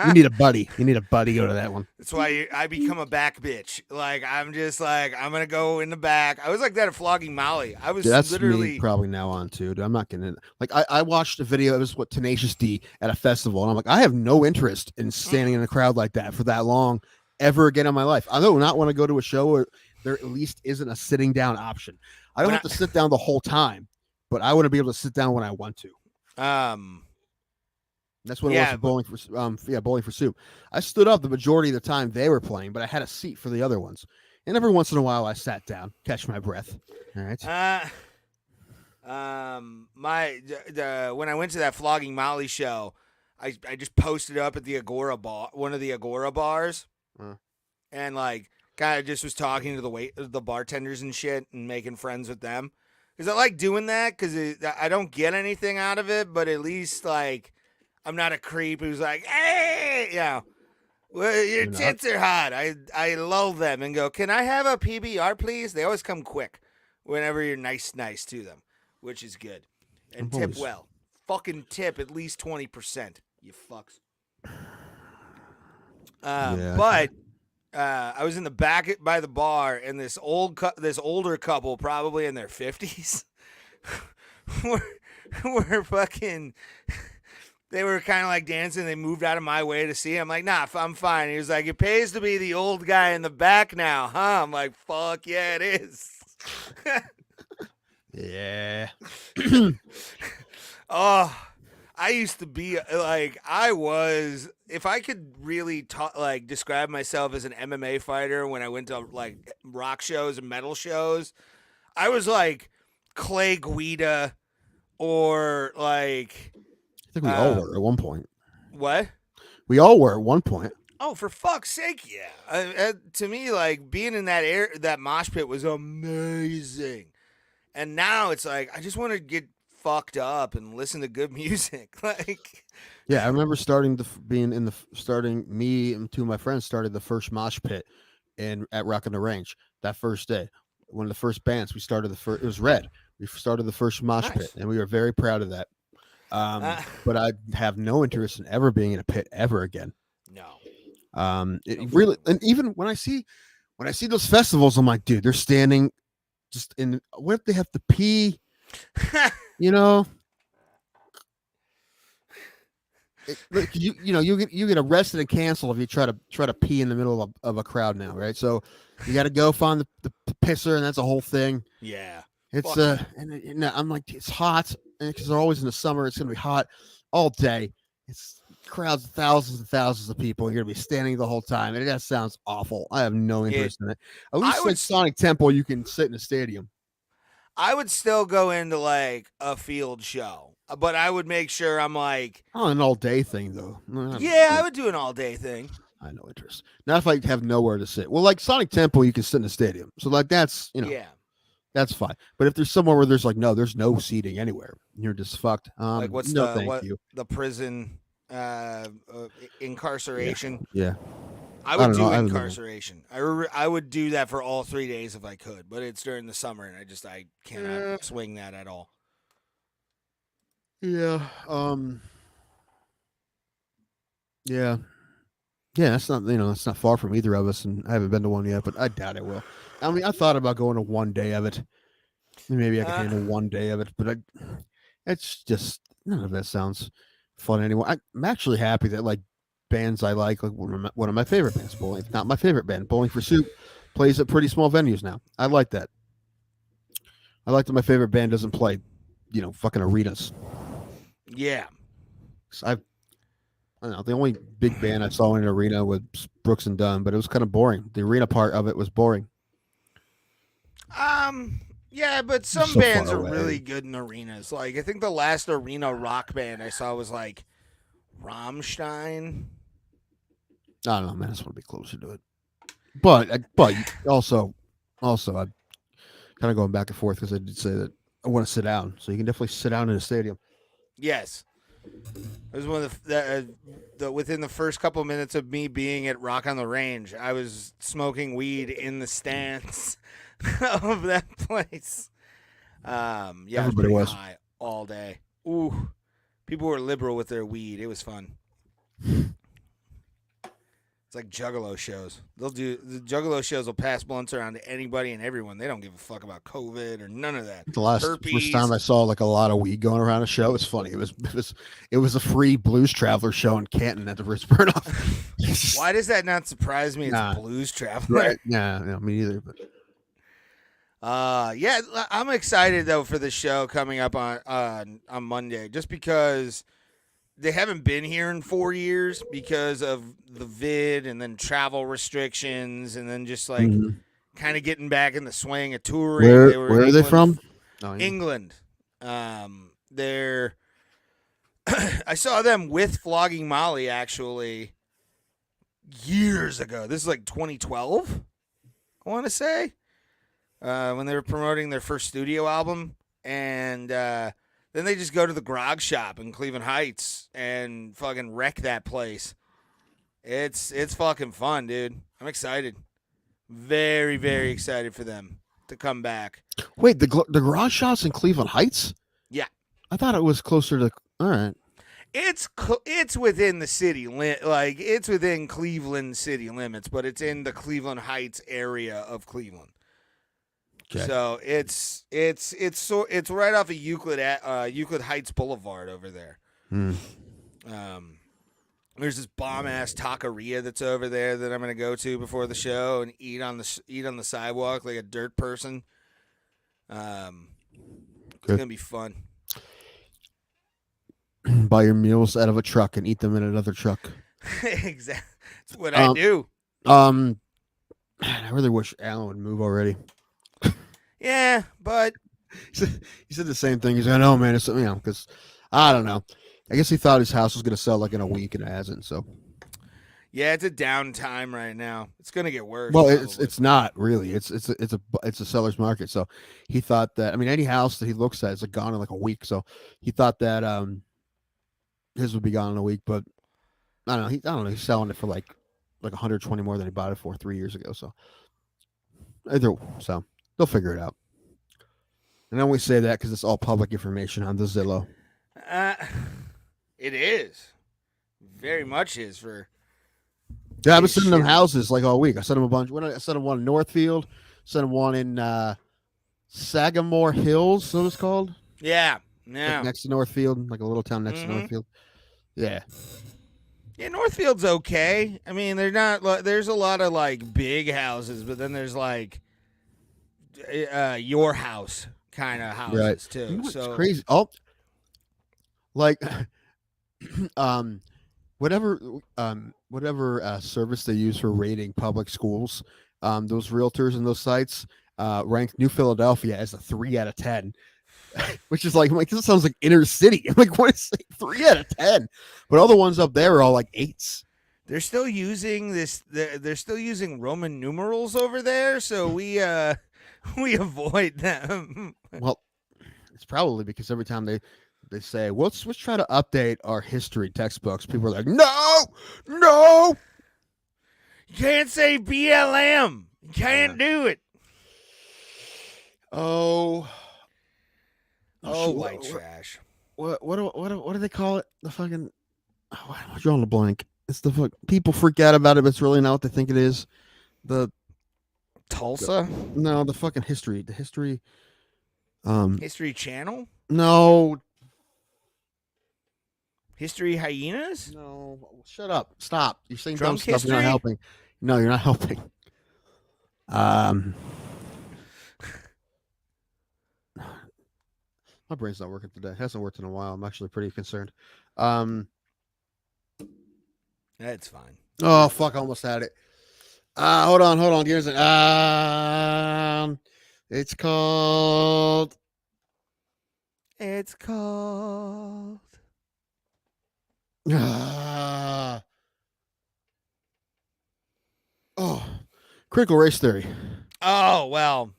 You need a buddy. You need a buddy to go to that one. That's why I become a back bitch. Like, I'm just like, I'm going to go in the back. I was like that at Flogging Molly. I was That's literally me probably now on too. Dude, I'm not getting it. Like I watched a video. It was Tenacious D at a festival, and I'm like, I have no interest in standing in a crowd like that for that long ever again in my life. I do not want to go to a show where there at least isn't a sitting down option. I don't have to sit down the whole time, but I want to be able to sit down when I want to. That's what it was for Bowling for Soup. I stood up the majority of the time they were playing, but I had a seat for the other ones. And every once in a while I sat down, catch my breath. All right. When I went to that Flogging Molly show, I just posted up at the Agora bar, one of the Agora bars, and like kind of just was talking to the bartenders and shit and making friends with them. Because I like doing that because I don't get anything out of it, but at least like I'm not a creep who's like, hey, well, your tits are hot. I lull them and go, can I have a PBR, please? They always come quick whenever you're nice to them, which is good. And tip well. Fucking tip at least 20%, you fucks. But I was in the back by the bar, and this older couple, probably in their 50s, were fucking. They were kind of like dancing. They moved out of my way to see him. I'm like, nah, I'm fine. He was like, it pays to be the old guy in the back now, huh? I'm like, fuck yeah, it is. Yeah. Oh, I used to be like, if I could really describe myself as an MMA fighter when I went to like rock shows and metal shows, I was like Clay Guida or like. I think we all were at one point. What? We all were at one point. Oh, for fuck's sake, yeah. To me, like, being in that mosh pit was amazing. And now it's like, I just want to get fucked up and listen to good music. Like, yeah, I remember me and two of my friends started the first mosh pit at Rock on the Range that first day. One of the first bands we started it was Red. We started the first mosh pit, and we were very proud of that. But I have no interest in ever being in a pit ever again. No. It really, and even when I see those festivals, I'm like, dude, they're standing just in. What if they have to pee? You know, you get arrested and canceled if you try to pee in the middle of a crowd now, right? So you got to go find the pisser, and that's a whole thing. Yeah, it's and I'm like, it's hot, and because they're always in the summer, it's gonna be hot all day. It's crowds of thousands and thousands of people. You're gonna be standing the whole time, and that sounds awful. I have no interest in it. At least like Sonic Temple, you can sit in a stadium. I would still go into like a field show, but I would make sure I'm like an all day thing though. I would do an all day thing. I have no interest. Not if I have nowhere to sit. Well, like Sonic Temple, you can sit in a stadium, so like that's that's fine. But if there's somewhere where there's no seating anywhere, you're just fucked. Like what's the prison incarceration? Yeah. I would do incarceration. I would do that for all 3 days if I could, but it's during the summer, and I cannot swing that at all. Yeah. Yeah. Yeah, that's not far from either of us, and I haven't been to one yet, but I doubt I will. I mean, I thought about going to one day of it. Maybe I can handle one day of it, but it's just none of that sounds fun anymore. I'm actually happy that like bands I like one of my favorite bands, Bowling. Not my favorite band, Bowling for Soup, plays at pretty small venues now. I like that. I like that my favorite band doesn't play, fucking arenas. Yeah. I don't know. The only big band I saw in an arena was Brooks and Dunn, but it was kind of boring. The arena part of it was boring. Yeah, but some bands are really good in arenas. Like I think the last arena rock band I saw was like Rammstein. I don't know, man. I just want to be closer to it. But also, I'm kind of going back and forth because I did say that I want to sit down. So you can definitely sit down in a stadium. Yes. It was one of the within the first couple of minutes of me being at Rock on the Range, I was smoking weed in the stands of that place. Yeah, Everybody was. high all day. Ooh, people were liberal with their weed. It was fun. It's like Juggalo shows. The Juggalo shows will pass blunts around to anybody and everyone. They don't give a fuck about COVID or none of that. The first time I saw like a lot of weed going around a show, it was funny. It was a free Blues Traveler show in Canton at the Ritz Burnoff. Why does that not surprise me? It's a Blues Traveler. Right? Yeah, me neither. But yeah, I'm excited though for the show coming up on Monday, just because they haven't been here in 4 years because of the vid and then travel restrictions and then just like kind of getting back in the swing of touring. Where are they from? England. They're I saw them with Flogging Molly actually years ago. This is like 2012, I want to say, when they were promoting their first studio album. And then they just go to the grog shop in Cleveland Heights and fucking wreck that place. It's fucking fun, dude. I'm excited. Very, very excited for them to come back. Wait, the garage shop's in Cleveland Heights? Yeah. I thought it was closer to. All right. It's within the city like it's within Cleveland city limits, but it's in the Cleveland Heights area of Cleveland. Okay. So it's right off of Euclid Heights Boulevard over there. There's this bomb ass taqueria that's over there that I'm gonna go to before the show and eat on the sidewalk like a dirt person. It's gonna be fun. Buy your meals out of a truck and eat them in another truck. Exactly. That's what I do. Man, I really wish Alan would move already. Yeah, but he said the same thing. He's like, "No, man, it's because I don't know. I guess he thought his house was gonna sell like in a week, and it hasn't. So yeah, it's a down time right now. It's gonna get worse. Well, it's not really. It's a seller's market. So he thought that. I mean, any house that he looks at is like gone in like a week. So he thought that his would be gone in a week. But I don't know. He's selling it for like 120 more than he bought it for 3 years ago. So they'll figure it out. And then we say that because it's all public information on the Zillow. It is. Very much is for. Yeah, I've been sending them houses like all week. I sent them a bunch. I sent them one in Northfield. Sent them one in Sagamore Hills, so it's called. Yeah. Like next to Northfield, like a little town next to Northfield. Yeah. Yeah, Northfield's okay. I mean, they're not. There's a lot of like big houses, but then there's like your house kind of houses too. You know, so it's crazy. Oh, like whatever service they use for rating public schools, those realtors and those sites rank New Philadelphia as a 3 out of 10. Which is like, I'm like, this sounds like inner city. I'm like, what is like 3 out of 10? But all the ones up there are all like 8s. They're still using they're still using Roman numerals over there, so we avoid them. Well, it's probably because every time they say, well, let's try to update our history textbooks, people are like, no, you can't say BLM. You can't do it. White trash. What do they call it? The fucking I'm drawing a blank. It's the fuck people forget about it, but it's really not what they think it is. The Tulsa? No, the fucking history. The history. History Channel? No. History Hyenas? No. Shut up. Stop. You're saying Drunk dumb stuff. history? You're not helping. No, you're not helping. My brain's not working today. It hasn't worked in a while. I'm actually pretty concerned. That's fine. Oh, fuck. I almost had it. Hold on. Give us a It's called. Critical race theory. Oh, well.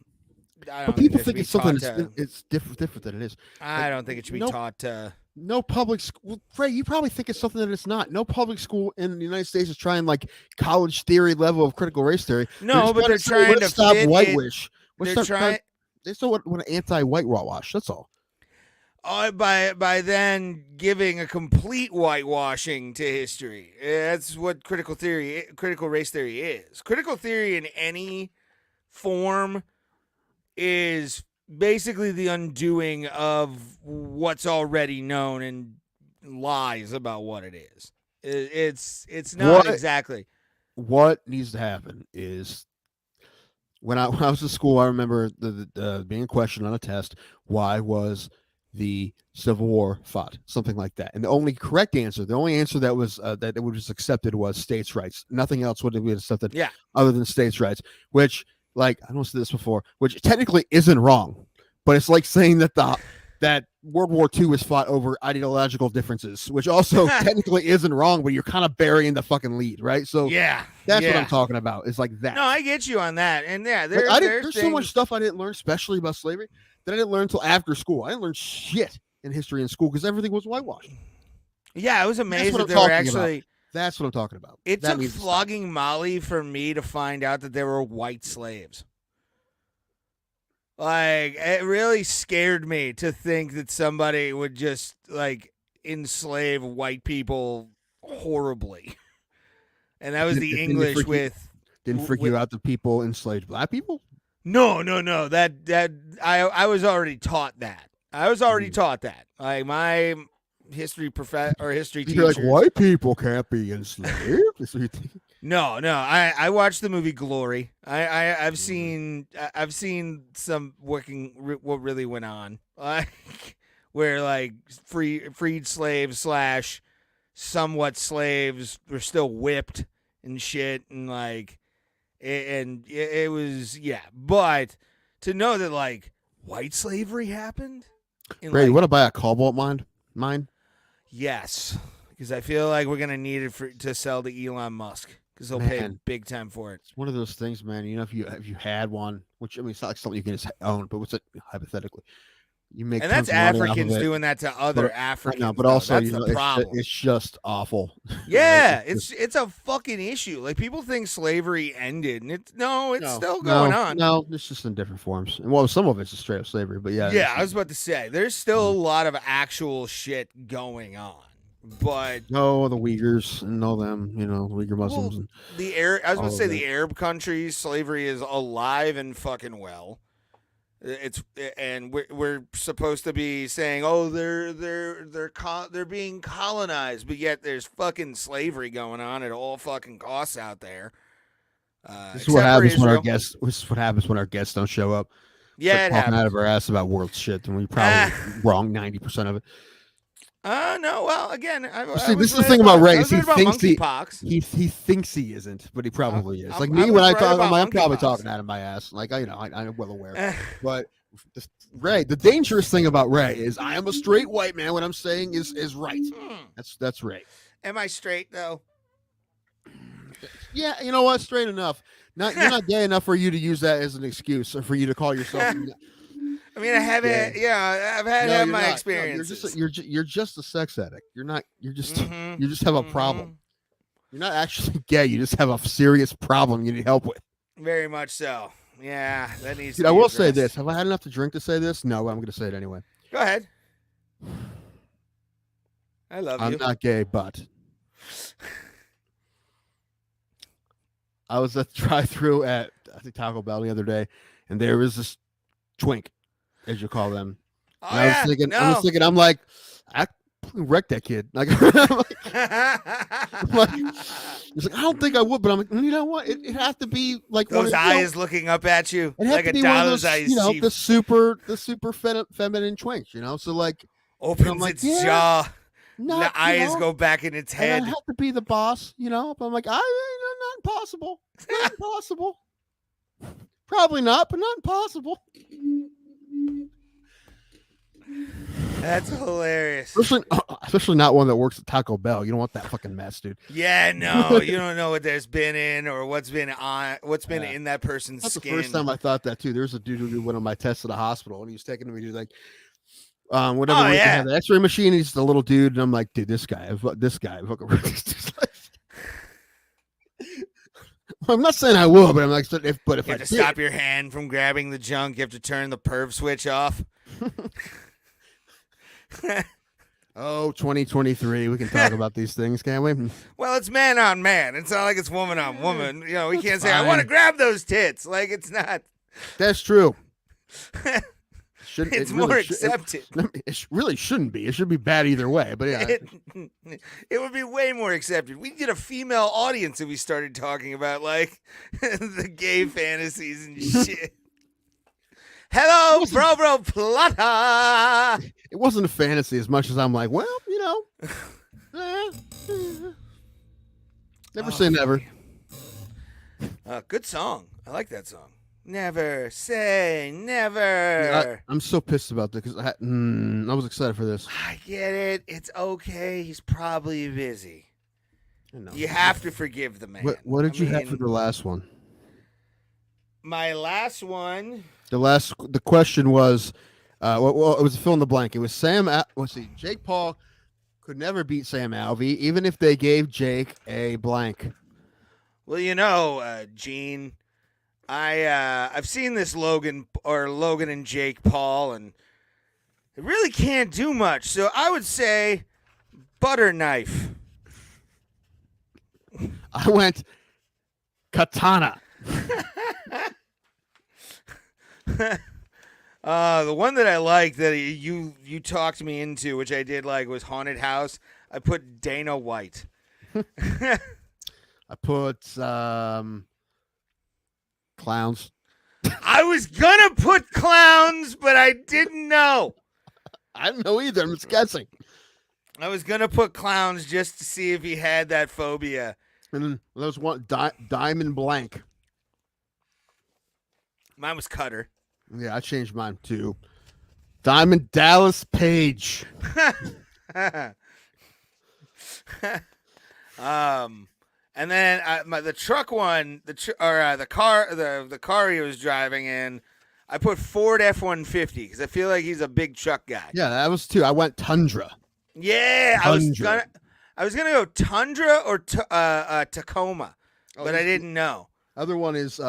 But people think it's something it's different than it is. I don't think it should be taught to. No public school. Ray, you probably think it's something that it's not. No public school in the United States is trying like college theory level of critical race theory. No, but they're trying to stop fit whitewash. They're trying. They still want an anti-white whitewash. That's all. By then giving a complete whitewashing to history. That's what critical race theory is. Critical theory in any form is basically the undoing of what's already known and lies about what it is. It's not exactly. What needs to happen is when I was in school, I remember the being questioned on a test, why was the Civil War fought, something like that, and the only answer that was that it was accepted was states' rights. Nothing else would have been accepted, other than states' rights. Which, like, I don't say this before, which technically isn't wrong, but it's like saying that that World War II was fought over ideological differences, which also technically isn't wrong, but you're kind of burying the fucking lead, right? So that's what I'm talking about. It's like that. No, I get you on that, and there's so much stuff I didn't learn, especially about slavery, that I didn't learn until after school. I didn't learn shit in history in school because everything was whitewashed. Yeah, I was amazed that they were actually. That's what I'm talking about. It took flogging Molly for me to find out that there were white slaves. Like, it really scared me to think that somebody would just, like, enslave white people horribly. And that was the English with... Didn't freak you out that people enslaved black people? No. I was already taught that. Like, my history history teacher... You're like, white people can't be enslaved? No. I watched the movie Glory. I've seen some what really went on, where like freed slaves / somewhat slaves were still whipped and shit, and like, it was But to know that like white slavery happened, Ray, you want to buy a cobalt mine? Yes, because I feel like we're gonna need it to sell to Elon Musk. Because they'll pay big time for it. It's one of those things, man. You know, if you had one, which I mean, it's not like something you can just own, but what's it hypothetically? You make, and that's Africans doing that to other Africans. No, but also, that's you know, the problem. It's just awful. Yeah, it's a fucking issue. Like, people think slavery ended, and it's still going on. No, it's just in different forms. And well, some of it's just straight up slavery, but yeah. I was about to say, there's still a lot of actual shit going on. But the Uyghurs and all them, you know, Uyghur Muslims. Well, I was going to say the Arab countries, slavery is alive and fucking well. And we're supposed to be saying, oh, they're being colonized, but yet there's fucking slavery going on at all fucking costs out there. This is what happens when our guests. This is what happens when our guests don't show up. Yeah, it talking happens. Out of our ass about world shit, and we probably wrong 90% of it. No. Well, again, this is the thing about Ray. He thinks he isn't, but he probably is. Like me, when I talk, I'm probably talking out of my ass. Like I'm well aware. But Ray, the dangerous thing about Ray is I am a straight white man. What I'm saying is right. That's Ray. Am I straight though? Yeah, you know what? Straight enough. You're not gay enough for you to use that as an excuse, or for you to call yourself. I mean, I haven't. Yeah, I've had my experiences. No, you're just a sex addict. You're not. You just have a problem. You're not actually gay. You just have a serious problem you need help with. Very much so. Yeah, that needs. Dude, I will say this. Have I had enough to drink to say this? No, I'm going to say it anyway. Go ahead. I love you. I'm not gay, but I was at the drive-thru at I think Taco Bell the other day, and there was this twink, as you call them. Oh, I was thinking, I'm like, I wrecked that kid. Like, it's like, I don't think I would, but I'm like, you know what? It has to be like those eyes looking up at you, like a doll's eyes. You know, the super feminine twink. You know, so like opens its jaw. The eyes go back in its head. And I have to be the boss, you know. But I'm like, not impossible. Not impossible. Probably not, but not impossible. That's hilarious. Especially not one that works at Taco Bell. You don't want that fucking mess, dude. Yeah, no, you don't know what there's been in or what's been in that person's That's skin. The first time I thought that too. There was a dude who did one of my tests at the hospital, and he was taking me to like, whatever. Oh, yeah. The X-ray machine. He's the little dude, and I'm like, dude, this guy. I'm not saying I will, but I'm like, if You I have to stop your hand from grabbing the junk. You have to turn the perv switch off. Oh, 2023. We can talk about these things, can't we? Well, it's man on man. It's not like it's woman on woman. You know, we can't say, I fine. want to grab those tits. Like, it's not. That's true. It's more accepted. It really shouldn't be. It should be bad either way. But yeah. It would be way more accepted. We'd get a female audience if we started talking about, like, the gay fantasies and shit. Hello, bro, plata. It wasn't a fantasy as much as I'm like, well, you know. Never say never. Good song. I like that song. Never say never. Yeah, I'm so pissed about this because I was excited for this. I get it. It's okay. He's probably busy. No. You have to forgive the man. What did you have for the last one? My last one. The question was, well, it was a fill in the blank. It was Jake Paul could never beat Sam Alvey, even if they gave Jake a blank. Well, you know, Gene, I've seen this Logan and Jake Paul, and it really can't do much. So I would say butter knife. I went katana. The one that I like that you talked me into, which I did like, was Haunted House. I put Dana White. I put clowns. I was gonna put clowns, but I didn't know. I don't know either. I'm just guessing. I was gonna put clowns just to see if he had that phobia. And then there was one diamond blank. Mine was Cutter. Yeah, I changed mine too. Diamond Dallas Page. And then the truck one, the car he was driving in, I put Ford F-150 because I feel like he's a big truck guy. Yeah, that was two. I went Tundra. Yeah, Tundra. I was gonna go Tundra or Tacoma, but I didn't know. Other one is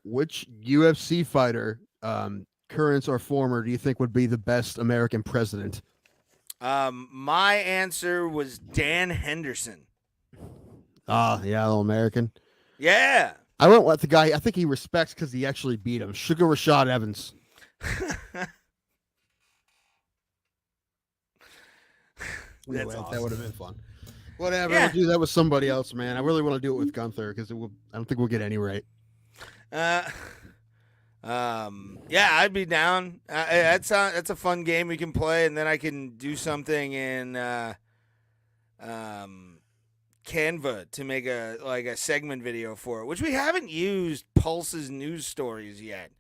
which UFC fighter, current or former, do you think would be the best American president? My answer was Dan Henderson. Yeah, All American. Yeah. I went with the guy I think he respects because he actually beat him. Sugar Rashad Evans. That's awesome. That would have been fun. Whatever. Yeah. We'll do that with somebody else, man. I really want to do it with Gunther because I don't think we'll get any right. Yeah, I'd be down. That's a fun game we can play, and then I can do something in Canva to make a segment video for it, which we haven't used Pulse's news stories yet,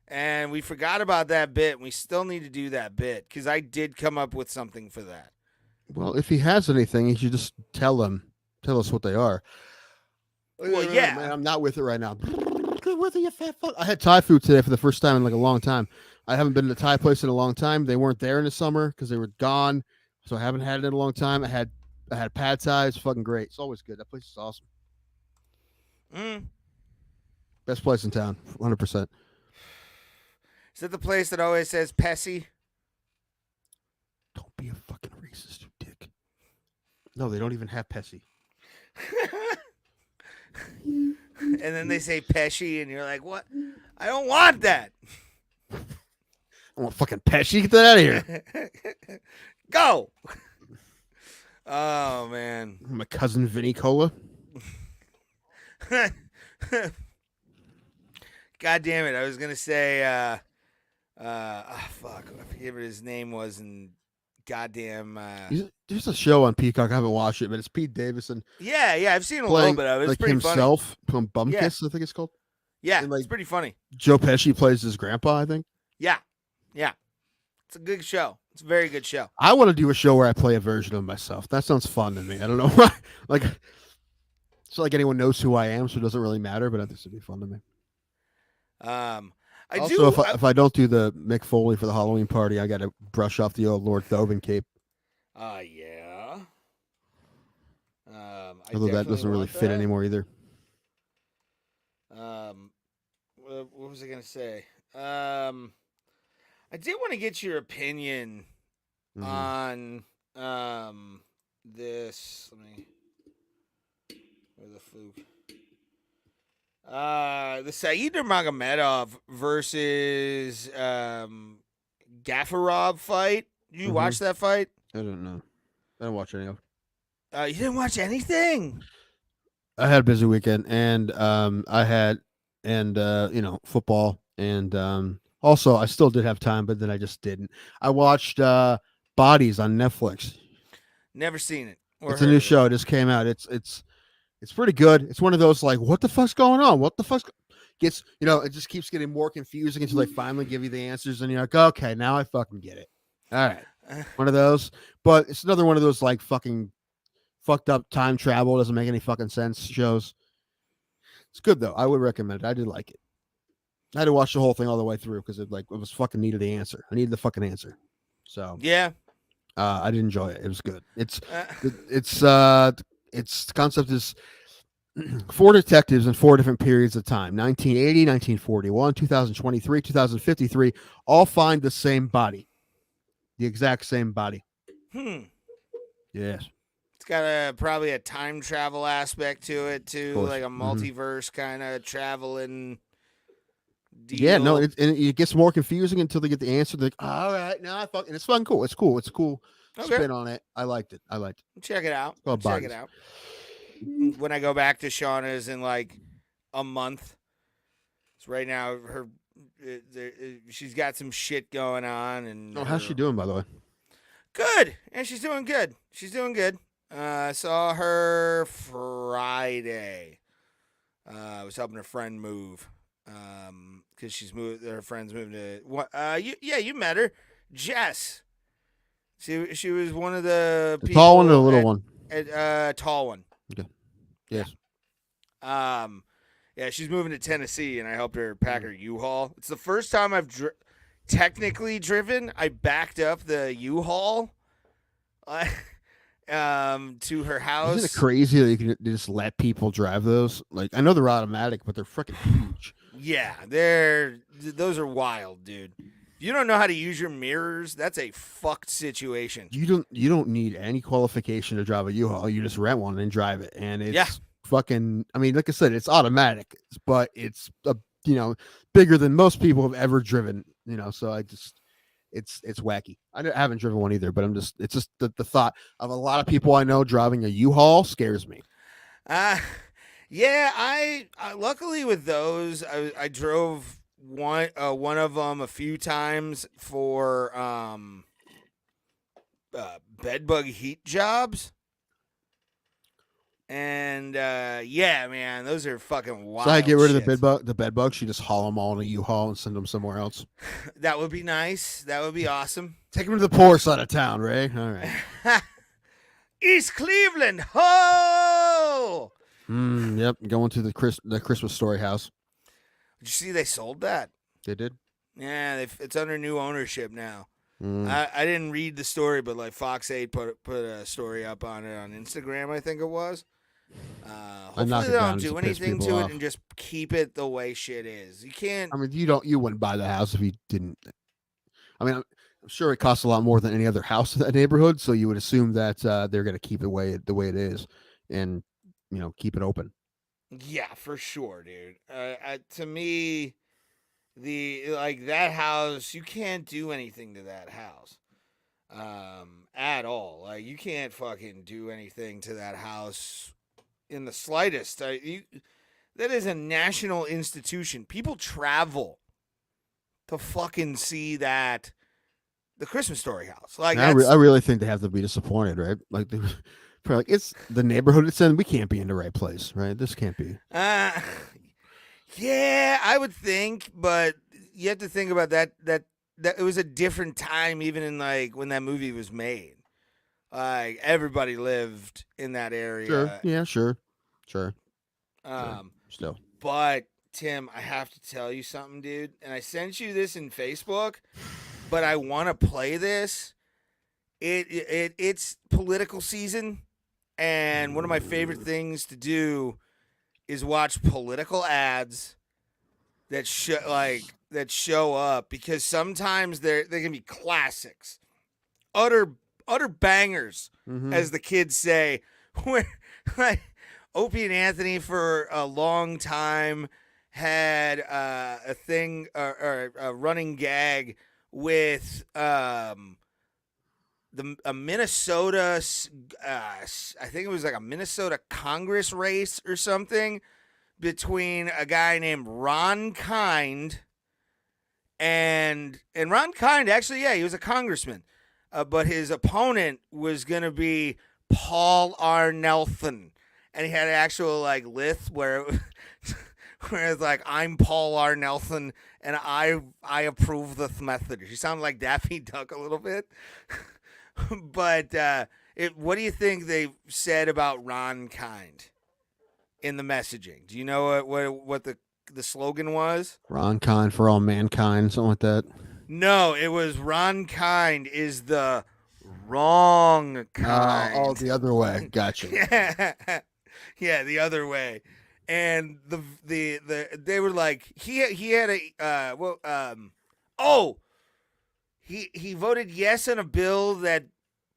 and we forgot about that bit. And we still need to do that bit because I did come up with something for that. Well, if he has anything, he should just tell us what they are. Well, yeah, man, I'm not with it right now. With it, you fat fuck. I had Thai food today for the first time in like a long time. I haven't been to a Thai place in a long time. They weren't there in the summer because they were gone, so I haven't had it in a long time. I had pad Thai. It's fucking great. It's always good. That place is awesome. Best place in town, 100%. Is that the place that always says Pessy? Don't be a fucking racist, you dick. No, they don't even have Pessy. And then they say Pesci, and you're like, what? I don't want that. I want fucking Pesci. Get that out of here. Go. Oh, man. My cousin Vinny Cola. God damn it. I was going to say, fuck. I forget what his name was, and goddamn. There's a show on Peacock. I haven't watched it, but it's Pete Davidson. Yeah, I've seen a little bit of it. It's like pretty himself funny. From Bumkiss, I think it's called. Yeah, and, like, it's pretty funny. Joe Pesci plays his grandpa, I think. Yeah. It's a good show. It's a very good show. I want to do a show where I play a version of myself. That sounds fun to me. I don't know why. Like, it's not like anyone knows who I am, so it doesn't really matter, but I think it'd be fun to me. If I don't do the Mick Foley for the Halloween party, I got to brush off the old Lord Thoven cape. Yeah. Although that doesn't really fit anymore either. what was I gonna say? I did want to get your opinion on this. Let me. Where the fluke? The Saeed Nurmagomedov versus Gafarov fight. Did you watch that fight? I don't know. I didn't watch any of it. You didn't watch anything? I had a busy weekend, and football, and also I still did have time, but then I just didn't. I watched Bodies on Netflix. Never seen it. It's a new show. It just came out. It's pretty good. It's one of those like, what the fuck's going on? What the fuck's gets, it just keeps getting more confusing until they finally give you the answers, and you're like, okay, now I fucking get it. All right. One of those. But it's another one of those like fucking fucked up time travel, doesn't make any fucking sense shows. It's good though. I would recommend it. I did like it. I had to watch the whole thing all the way through because it was fucking needed the answer. I needed the fucking answer. So yeah. I did enjoy it. It was good. The concept is 4 detectives in 4 different periods of time: 1980, 1941, 2023, 2053. All find the same body, the exact same body. Yes. It's got probably a time travel aspect to it too, like a multiverse kind of traveling deal. Yeah, no, it gets more confusing until they get the answer. They're like, all right, now and it's fun, cool. It's cool. It's cool. Okay. Spin on it. I liked it. Check it out. Check it out. When I go back to Shauna's in like a month, so right now she's got some shit going on. And how's she doing, by the way? Good. And she's doing good. I saw her Friday. I was helping her friend move because her friend's moving to. You met her, Jess. She was one of the people tall one or the little one? Tall one. Okay. Yes. Yeah, she's moving to Tennessee, and I helped her pack her U-Haul. It's the first time I've technically driven. I backed up the U-Haul to her house. Isn't it crazy that you can just let people drive those? Like, I know they're automatic, but they're freaking huge. Yeah, those are wild, dude. You don't know how to use your mirrors. That's a fucked situation. You don't need any qualification to drive a U-Haul. You just rent one and drive it, and it's fucking. I mean, like I said, it's automatic, but it's bigger than most people have ever driven. So it's wacky. I haven't driven one either, but it's just the thought of a lot of people I know driving a U-Haul scares me. Yeah, I luckily with those, I drove one of them a few times for bedbug heat jobs, and man, those are fucking wild. So I get rid of the bed bugs. You just haul them all in a U-Haul and send them somewhere else. That would be nice. That would be awesome. Take them to the poor side of town, Ray. All right. East Cleveland, ho! Yep, going to the Christmas Story house. Did you see they sold that? They did? Yeah, it's under new ownership now. I didn't read the story, but like Fox 8 put a story up on it on Instagram, I think it was. Hopefully they don't do anything to it and just keep it the way shit is. You can't. I mean, you wouldn't buy the house if you didn't. I mean, I'm sure it costs a lot more than any other house in that neighborhood, so you would assume that they're going to keep it the way it is, and keep it open. Yeah, for sure, dude. To me, that house, you can't do anything to that house, at all. Like, you can't fucking do anything to that house in the slightest. That is a national institution. People travel to fucking see the Christmas Story house. Like, I really think they have to be disappointed, right? Like, it's the neighborhood it's in. We can't be in the right place, right? This can't be. Yeah, I would think, but you have to think about that it was a different time, even in like when that movie was made. Like, everybody lived in that area. Sure. Yeah, sure. Still. But Tim, I have to tell you something, dude. And I sent you this in Facebook, but I want to play this. It's political season, and one of my favorite things to do is watch political ads that show up, because sometimes they can be classics, utter bangers, as the kids say. Where like Opie and Anthony for a long time had a thing or a running gag with a Minnesota, I think it was like a Minnesota Congress race or something, between a guy named Ron Kind and Ron Kind, actually, yeah, he was a congressman, but his opponent was going to be Paul R. Nelson, and he had an actual like list where it's like, I'm Paul R. Nelson and I approve this message. He sounded like Daffy Duck a little bit. But what do you think they said about Ron Kind in the messaging? Do you know what the slogan was? Ron Kind for all mankind, something like that. No, it was Ron Kind is the wrong kind. Oh, the other way. Gotcha. Yeah, the other way. And they were like, he had he voted yes on a bill that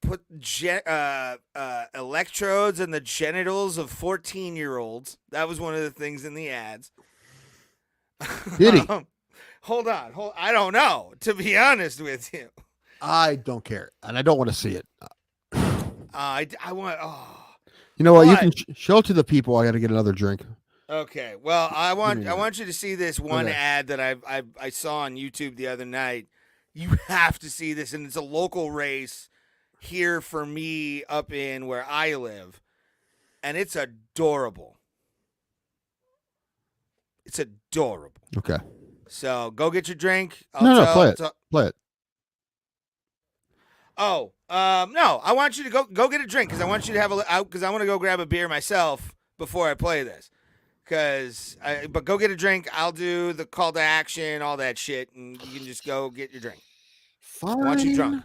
put electrodes in the genitals of 14-year-olds. That was one of the things in the ads. Did he? Hold on. I don't know, to be honest with you. I don't care, and I don't want to see it. I want. Oh. You know what? You can show it to the people. I got to get another drink. Okay. Well, I want you to see this one ad that I saw on YouTube the other night. You have to see this, and it's a local race here for me up in where I live, and it's adorable. It's adorable. Okay. So go get your drink. Play it. Oh, no! I want you to go get a drink, because I want you to have because I want to go grab a beer myself before I play this. But go get a drink. I'll do the call to action, all that shit, and you can just go get your drink. Fine. I want you drunk.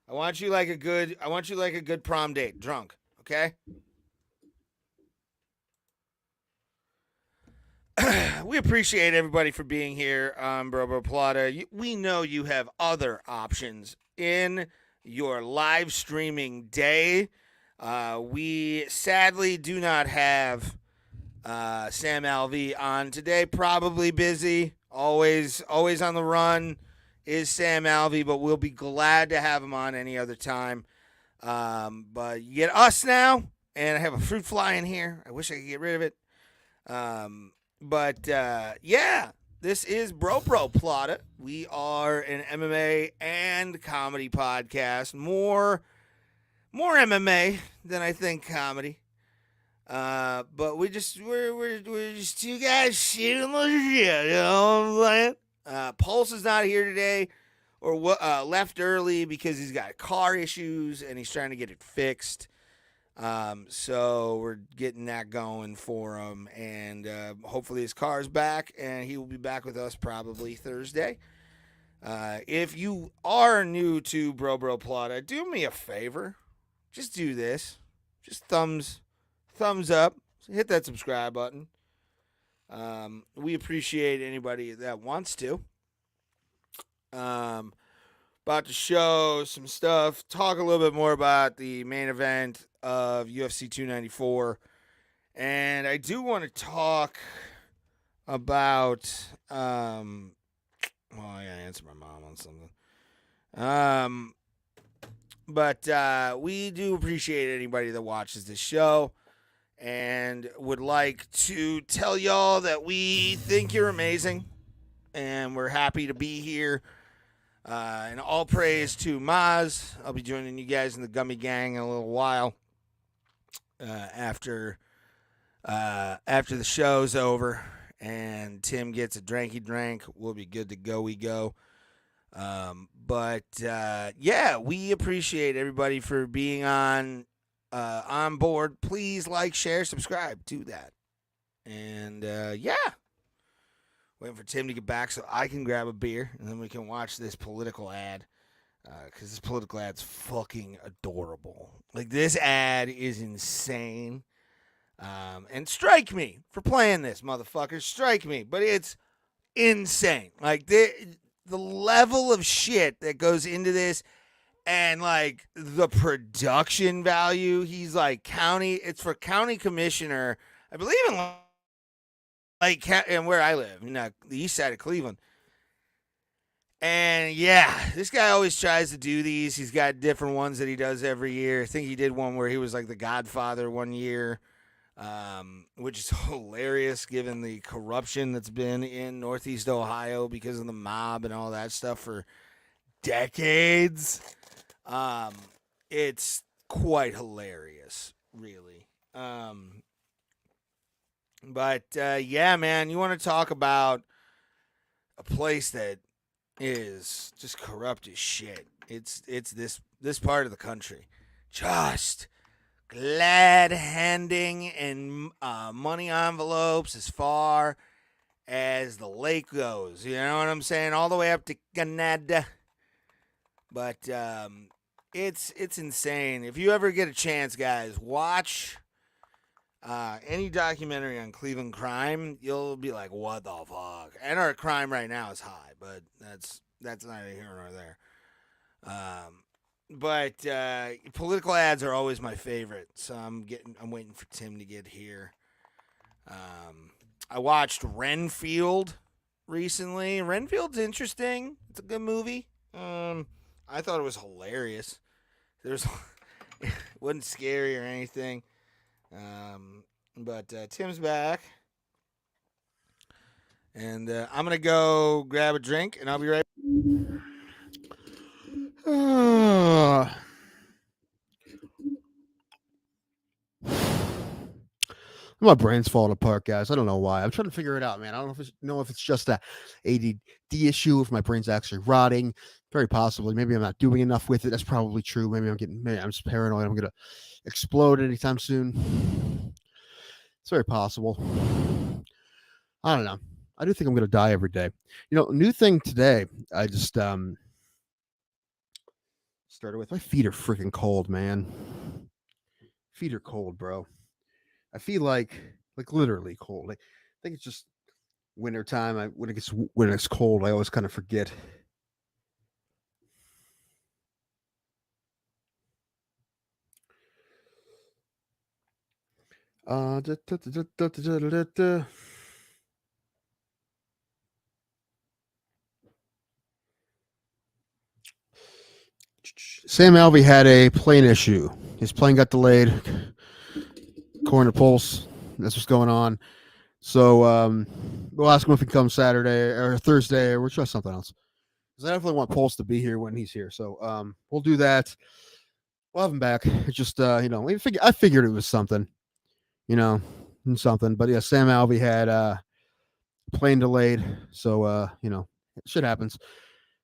I want you like a good prom date, drunk. Okay. We appreciate everybody for being here on Bro Plata. We know you have other options in your live streaming day. We sadly do not have Sam Alvey on today. Probably busy. Always on the run is Sam Alvey, but we'll be glad to have him on any other time. But you get us now, and I have a fruit fly in here. I wish I could get rid of it. But yeah, this is Bro Plata. We are an MMA and comedy podcast. More MMA than I think comedy. But we're just two guys shooting the shit. You know what I'm saying? Pulse is not here today, or left early because he's got car issues and he's trying to get it fixed. So we're getting that going for him, and hopefully his car's back, and he will be back with us probably Thursday. If you are new to Bro Plata, do me a favor. Just do this. Just thumbs up. Hit that subscribe button. We appreciate anybody that wants to. About to show some stuff. Talk a little bit more about the main event of UFC 294. And I do want to talk about I gotta answer my mom on something. But we do appreciate anybody that watches this show, and would like to tell y'all that we think you're amazing, and we're happy to be here. And all praise to Maz. I'll be joining you guys in the Gummy Gang in a little while. After the show's over and Tim gets a dranky drink, we'll be good to go. We go. But yeah, we appreciate everybody for being on board. Please like, share, subscribe. Do that. And yeah. Waiting for Tim to get back so I can grab a beer, and then we can watch this political ad. Because this political ad's fucking adorable. Like, this ad is insane. And strike me for playing this, motherfucker. Strike me. But it's insane. Like the level of shit that goes into this, and like the production value. He's like it's for county commissioner, I believe, in like and where I live, the east side of Cleveland. And yeah, this guy always tries to do these. He's got different ones that he does every year. I think he did one where he was like the Godfather one year, which is hilarious given the corruption that's been in Northeast Ohio because of the mob and all that stuff for decades. It's quite hilarious, really. But yeah, man, you want to talk about a place that is just corrupt as shit. It's this part of the country. Just glad handing and money envelopes as far as the lake goes. You know what I'm saying? All the way up to Canada. But it's insane. If you ever get a chance, guys, watch any documentary on Cleveland crime. You'll be like, what the fuck? And our crime right now is high, but that's neither here nor there. But political ads are always my favorite, so I'm waiting for Tim to get here. I watched Renfield recently. Renfield's interesting. It's a good movie. I thought it was hilarious. It wasn't scary or anything. But Tim's back. And I'm going to go grab a drink, and I'll be right My brain's falling apart, guys. I don't know why. I'm trying to figure it out, man. I don't know if it's just a ADD issue, if my brain's actually rotting. Very possibly. Maybe I'm not doing enough with it. That's probably true. Maybe I'm just paranoid. I'm going to explode anytime soon. It's very possible. I don't know. I do think I'm going to die every day. New thing today. I just started with, my feet are freaking cold, man. Feet are cold, bro. I feel like literally cold. I think it's just winter time. When it's cold, I always kind of forget. Sam Alvey had a plane issue. His plane got delayed. According to Pulse, that's what's going on. So we'll ask him if he comes Saturday or Thursday, or we'll try something else. Because I definitely want Pulse to be here when he's here. So we'll do that. We'll have him back. It's just I figured it was something, something. But yeah, Sam Alvey had plane delayed, so shit happens.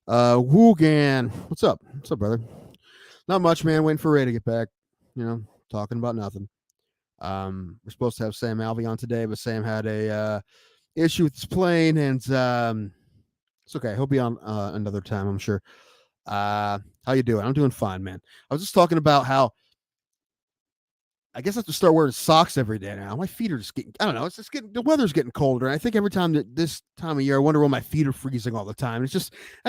Woogan, what's up? What's up, brother? Not much, man. Waiting for Ray to get back. Talking about nothing. We're supposed to have Sam Alvey on today, but Sam had a issue with his plane, and it's okay. He'll be on another time, I'm sure. How you doing? I'm doing fine, man. I was just talking about how I guess I have to start wearing socks every day now. My feet are just getting, I don't know, the weather's getting colder. And I think every time this time of year, I wonder why my feet are freezing all the time. That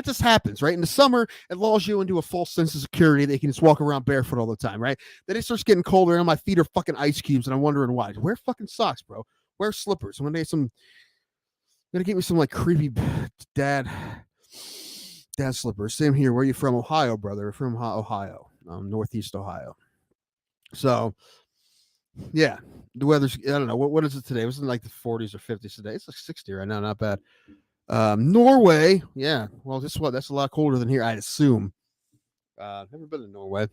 just happens, right? In the summer, it lulls you into a false sense of security. They can just walk around barefoot all the time, right? Then it starts getting colder and my feet are fucking ice cubes and I'm wondering why. Wear fucking socks, bro. Wear slippers. One day gonna get me some like creepy dad slippers. Same here. Where are you from? Ohio, brother. From Ohio, Northeast Ohio. So, yeah, the weather's, I don't know, what is it today? It was in like the 40s or 50s today. It's like 60 right now, not bad. Norway, yeah, well, that's a lot colder than here, I'd assume. Never been to Norway.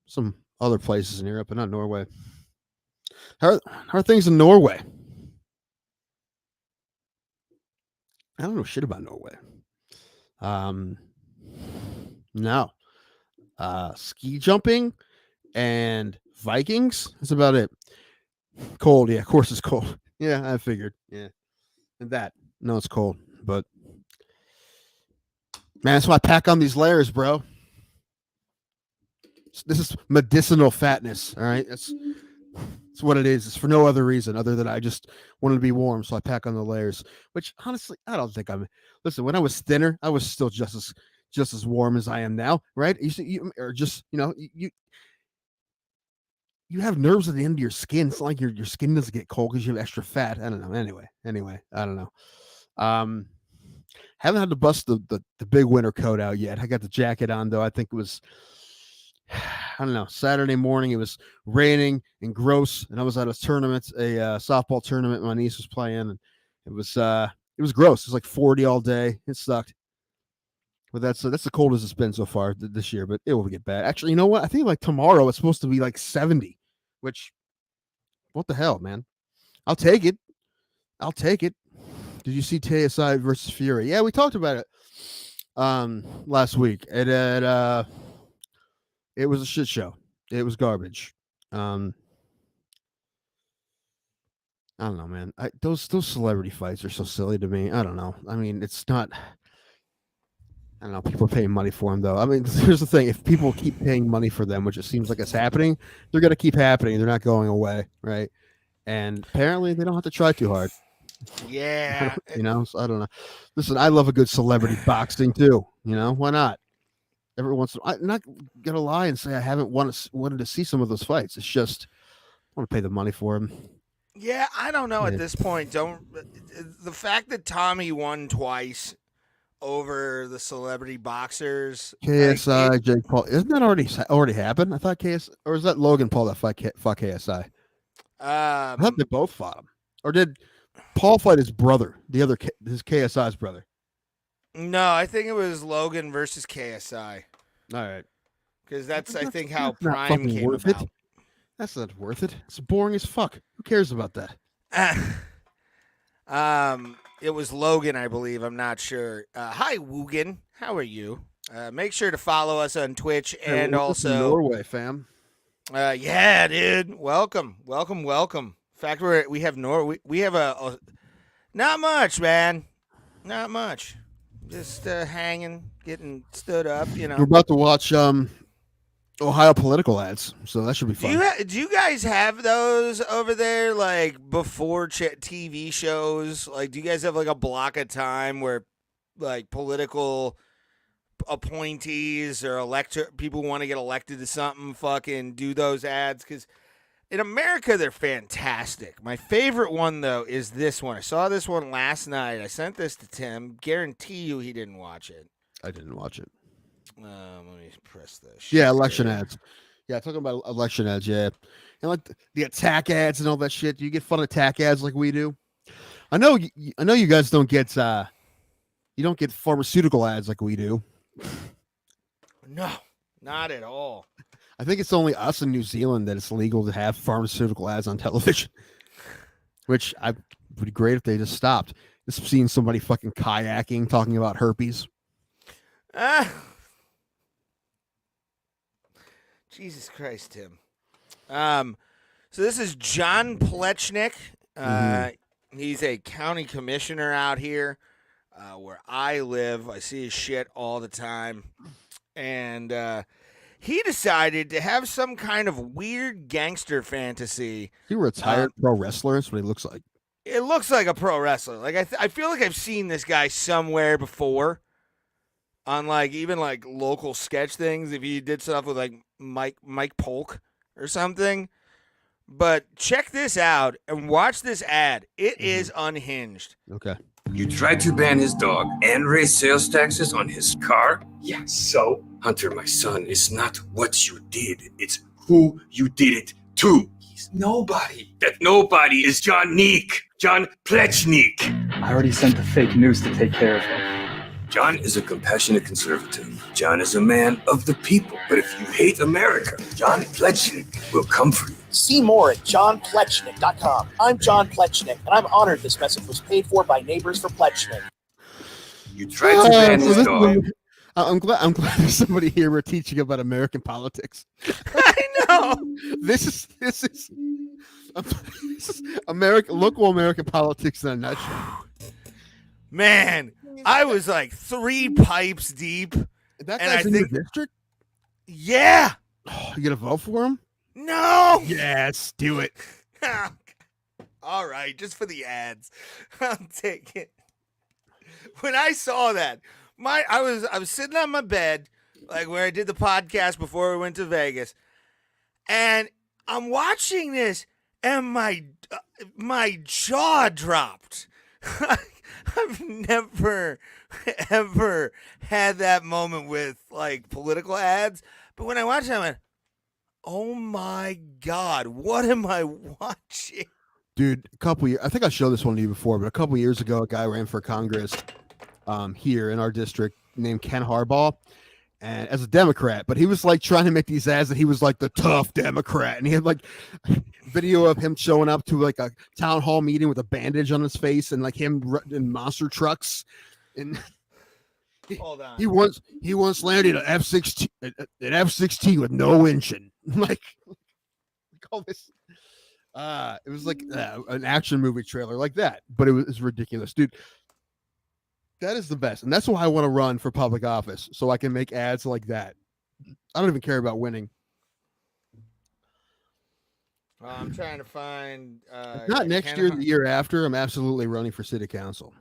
Some other places in Europe, but not Norway. How are things in Norway? I don't know shit about Norway. No. Ski jumping and Vikings. That's about it. Cold, yeah. Of course it's cold. Yeah, I figured. Yeah, and no, it's cold, but man, that's why I pack on these layers, bro. This is medicinal fatness. All right, It's what it is. It's for no other reason other than I just wanted to be warm, so I pack on the layers. Which honestly, I don't think I'm. Listen, when I was thinner, I was still just as warm as I am now, right? You have nerves at the end of your skin. It's not like your skin doesn't get cold because you have extra fat. I don't know. Anyway, I don't know. Haven't had to bust the big winter coat out yet. I got the jacket on though. I think it was, I don't know, Saturday morning. It was raining and gross, and I was at a tournament, a softball tournament my niece was playing, and it was gross. It was like 40 all day. It sucked. But that's the coldest it's been so far this year. But it will get bad. Actually, you know what? I think like tomorrow it's supposed to be like 70. Which, what the hell, man? I'll take it. Did you see KSI versus Fury? Yeah, we talked about it last week. It was a shit show. It was garbage. I don't know, man. Those celebrity fights are so silly to me. I don't know. I mean, it's not. I don't know. People are paying money for them, though. I mean, here's the thing: if people keep paying money for them, which it seems like it's happening, they're going to keep happening. They're not going away, right? And apparently, they don't have to try too hard. Yeah. So I don't know. Listen, I love a good celebrity boxing too. Why not? Every once in a while, I'm not gonna lie and say I haven't wanted to see some of those fights. It's just I want to pay the money for them. Yeah, I don't know at this point. The fact that Tommy won twice over the celebrity boxers, KSI, Jake Paul, isn't that already happened? I thought or is that Logan Paul that fought KSI? I thought they both fought him, or did Paul fight his brother, his KSI's brother? No, I think it was Logan versus KSI. All right, because that's I think how Prime came worth about. It. That's not worth it. It's boring as fuck. Who cares about that? It was Logan, I believe. I'm not sure. Hi, Woogan. How are you? Make sure to follow us on Twitch and also Norway, fam. Yeah, dude. Welcome. In fact, we have we have a not much, man. Not much. Just hanging, getting stood up. We're about to watch Ohio political ads, so that should be fun. Do you guys have those over there, like before TV shows? Like, do you guys have like a block of time where, like, political appointees or people want to get elected to something, fucking do those ads? Because in America, they're fantastic. My favorite one, though, is this one. I saw this one last night. I sent this to Tim. Guarantee you he didn't watch it. I didn't watch it. Let me press this. Yeah, election ads. Yeah, talking about election ads, yeah. And like the attack ads and all that shit. Do you get fun attack ads like we do? I know you guys don't get you don't get pharmaceutical ads like we do. No, not at all. I think it's only us in New Zealand that it's legal to have pharmaceutical ads on television. Which would be great if they just stopped. Just seeing somebody fucking kayaking talking about herpes. Jesus Christ, Tim. So this is John Plechnik. He's a county commissioner out here where I live. I see his shit all the time. And he decided to have some kind of weird gangster fantasy. He retired pro wrestler. That's what he looks like. It looks like a pro wrestler. Like I feel like I've seen this guy somewhere before. On even local sketch things, if he did stuff with like Mike Polk or something. But check this out and watch this ad. It is unhinged. Okay. You tried to ban his dog and raise sales taxes on his car? Yeah, so? Hunter, my son, it's not what you did. It's who you did it to. He's nobody. That nobody is John Plechnik. I already sent the fake news to take care of him. John is a compassionate conservative. John is a man of the people. But if you hate America, John Plechnik will come for you. See more at johnplechnik.com. I'm John Plechnik, and I'm honored this message was paid for by Neighbors for Plechnik. You tried to ban his dog. I'm glad there's somebody here we're teaching about American politics. I know. This is local American politics in a nutshell. Man, I was like 3 pipes deep. That guy's in your district? Yeah. You gonna vote for him? No. Yes, do it. All right, just for the ads, I'll take it. When I saw that, I was sitting on my bed, like where I did the podcast before we went to Vegas, and I'm watching this, and my jaw dropped. I've never ever had that moment with like political ads, but when I watched it, I went, "Oh my God, what am I watching?" Dude, a couple years, I think I showed this one to you before, but a couple years ago, a guy ran for Congress here in our district named Ken Harbaugh, and as a Democrat, but he was like trying to make these ads that he was like the tough Democrat, and he had like video of him showing up to like a town hall meeting with a bandage on his face and like him in monster trucks, and Hold on. he once landed an F-16 with no engine. Like all this. It was like an action movie trailer like that, but it was ridiculous, dude. That is the best, and that's why I want to run for public office, so I can make ads like that. I don't even care about winning. I'm trying to find. Not next year, the year after. I'm absolutely running for city council.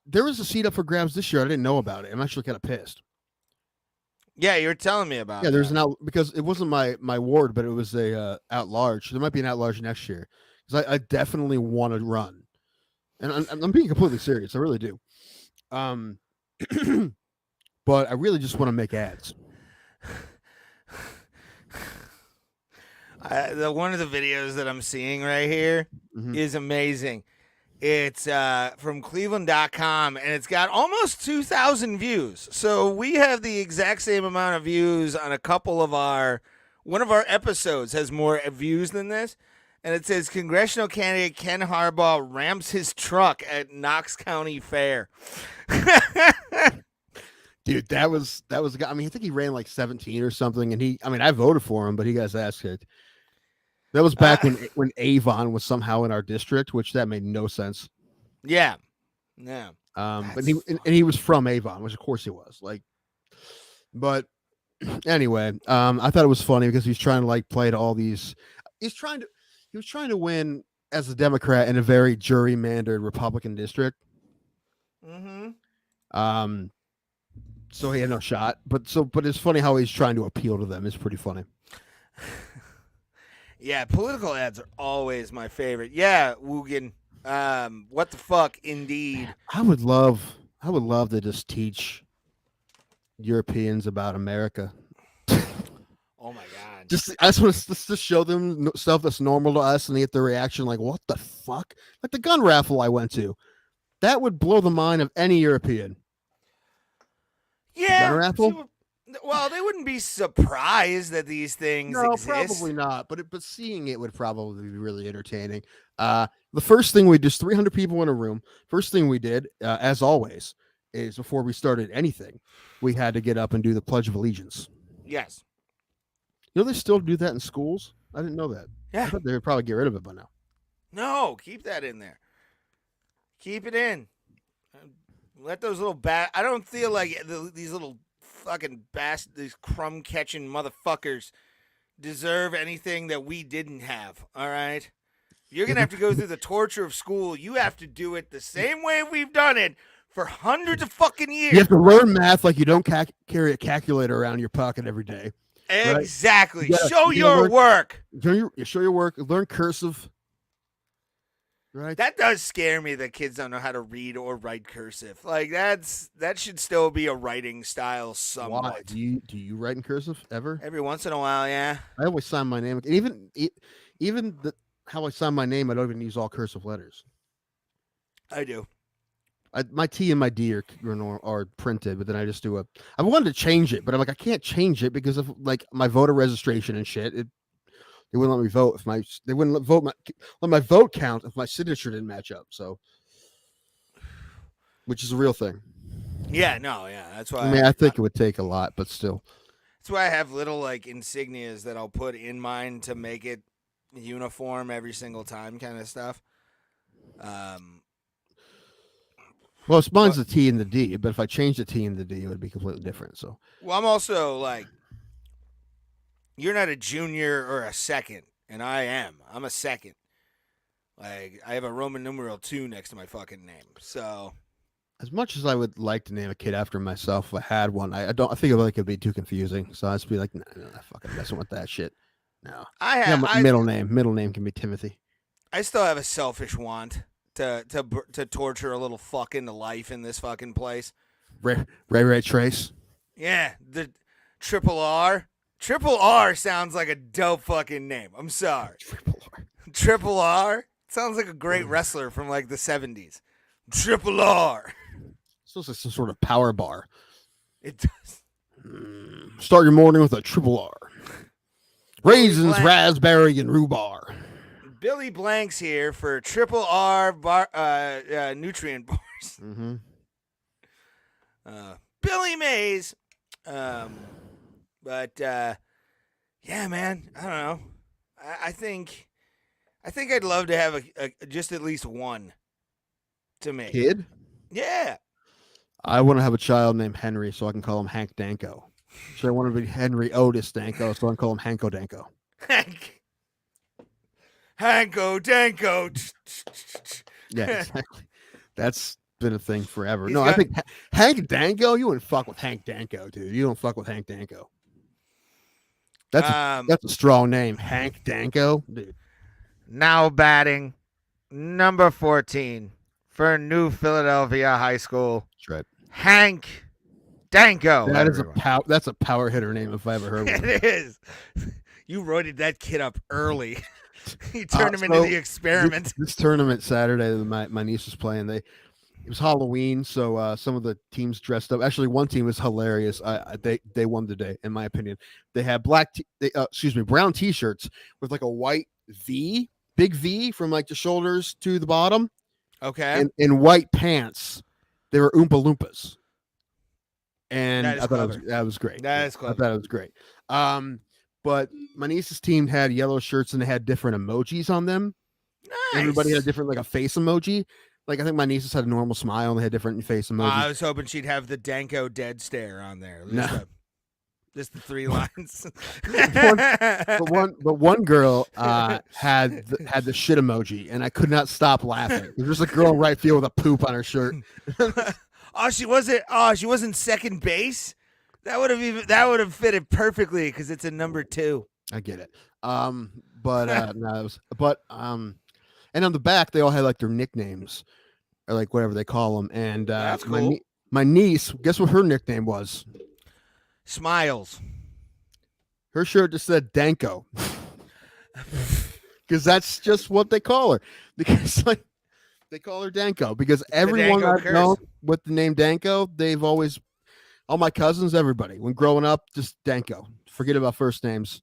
There was a seat up for grabs this year. I didn't know about it. I'm actually kind of pissed. Yeah, you were telling me about. Yeah, there's an because it wasn't my ward, but it was a at large. There might be an at large next year because I definitely want to run, and I'm being completely serious. I really do. But I really just want to make ads. One of the videos that I'm seeing right here is amazing. It's from Cleveland.com, and it's got almost 2,000 views. So we have the exact same amount of views on a couple of one of our episodes has more views than this. And it says, congressional candidate Ken Harbaugh ramps his truck at Knox County Fair. Dude, that was a guy. I mean, I think he ran like 17 or something, and I voted for him, but he got his ass kicked. That was back when Avon was somehow in our district, which that made no sense. Yeah. But he was from Avon, which of course he was. Like, but anyway, I thought it was funny because he's trying to like play to all these. He was trying to win as a Democrat in a very gerrymandered Republican district. So he had no shot. But it's funny how he's trying to appeal to them. It's pretty funny. Yeah, political ads are always my favorite. Yeah, Wugin. What the fuck, indeed. I would love to just teach Europeans about America. Oh my God. I just want to show them stuff that's normal to us, and they get the reaction like, "What the fuck?" Like the gun raffle I went to, that would blow the mind of any European. Yeah. Gun raffle. Well, they wouldn't be surprised that these things exist. Probably not. But seeing it would probably be really entertaining. The first thing we did, 300 people in a room. First thing we did, as always, is before we started anything, we had to get up and do the Pledge of Allegiance. Yes. You know they still do that in schools? I didn't know that. Yeah. I thought they would probably get rid of it by now. No, keep that in there. Keep it in. Let those little I don't feel like these little fucking these crumb catching motherfuckers deserve anything that we didn't have. All right, you're gonna have to go through the torture of school. You have to do it the same way we've done it for hundreds of fucking years. You have to learn math like you don't carry a calculator around in your pocket every day. Exactly. Right? Show your work. Show your work. Learn cursive. Right. That does scare me that kids don't know how to read or write cursive. Like that should still be a writing style somewhat. Why? Do you write in cursive ever? Every once in a while, yeah. I always sign my name. Even how I sign my name, I don't even use all cursive letters. I do. My T and my D are printed, but then I just do I wanted to change it, but I'm like I can't change it because of like my voter registration and shit. They wouldn't let me vote they wouldn't let my vote count if my signature didn't match up. So, which is a real thing. Yeah, no, yeah, that's why. I mean, I think it would take a lot, but still. That's why I have little like insignias that I'll put in mine to make it uniform every single time, kind of stuff. Well, mine's the T and the D, but if I change the T and the D, it would be completely different. So. Well, I'm also like. you're not a junior or a second, and I am. I'm a second. Like, I have a Roman numeral 2 next to my fucking name. So, As much as I would like to name a kid after myself, if I had one, I think it'd be too confusing. So I'd just be like, nah, fucking messing with that shit. No. My middle name can be Timothy. I still have a selfish want to torture a little fuck into life in this fucking place. Ray Trace. Yeah, the Triple R. Triple R sounds like a dope fucking name. I'm sorry. Triple R sounds like a great wrestler from like the 70s. Triple R. It's like some sort of power bar. It does. Start your morning with a triple R. Raisins, raspberry, and rhubarb. Billy Blanks here for Triple R nutrient bars. Mm-hmm. Billy Mays. But yeah, man, I don't know. I think I'd love to have a just at least one to me. Kid? Yeah. I want to have a child named Henry so I can call him Hank Danko. So I want to be Henry Otis Danko so I can call him Hanko Danko. Hanko Danko. Yeah, exactly. That's been a thing forever. I think Hank Danko, you wouldn't fuck with Hank Danko, dude. You don't fuck with Hank Danko. That's a strong name, Hank Danko, dude. Now batting number 14 for New Philadelphia High School. That's right. Hank Danko. That's a power hitter name if I ever heard one. It is. You roided that kid up early. You turned him into the experiment. This tournament Saturday that my niece was playing, it was Halloween, so some of the teams dressed up. Actually, one team was hilarious. They won today, in my opinion. They had brown T-shirts with like a white V, big V from like the shoulders to the bottom. Okay. And white pants. They were Oompa Loompas. And I thought that was great. That is clever. I thought it was great. But my niece's team had yellow shirts and they had different emojis on them. Nice. Everybody had a different, like a face emoji. Like I think my nieces had a normal smile and they had different face emojis. I was hoping she'd have the Danko dead stare on there. Just the 3 lines. but one girl had the shit emoji, and I could not stop laughing. There's just a girl in right field with a poop on her shirt. She wasn't second base. That would have fitted perfectly because it's a number 2. I get it. And on the back they all had like their nicknames or like whatever they call them. And that's cool. My niece, guess what her nickname was? Smiles. Her shirt just said Danko. Because that's just what they call her. Because like they call her Danko. Because everyone I've known with the name Danko, they've always, all my cousins, everybody, when growing up, just Danko. Forget about first names.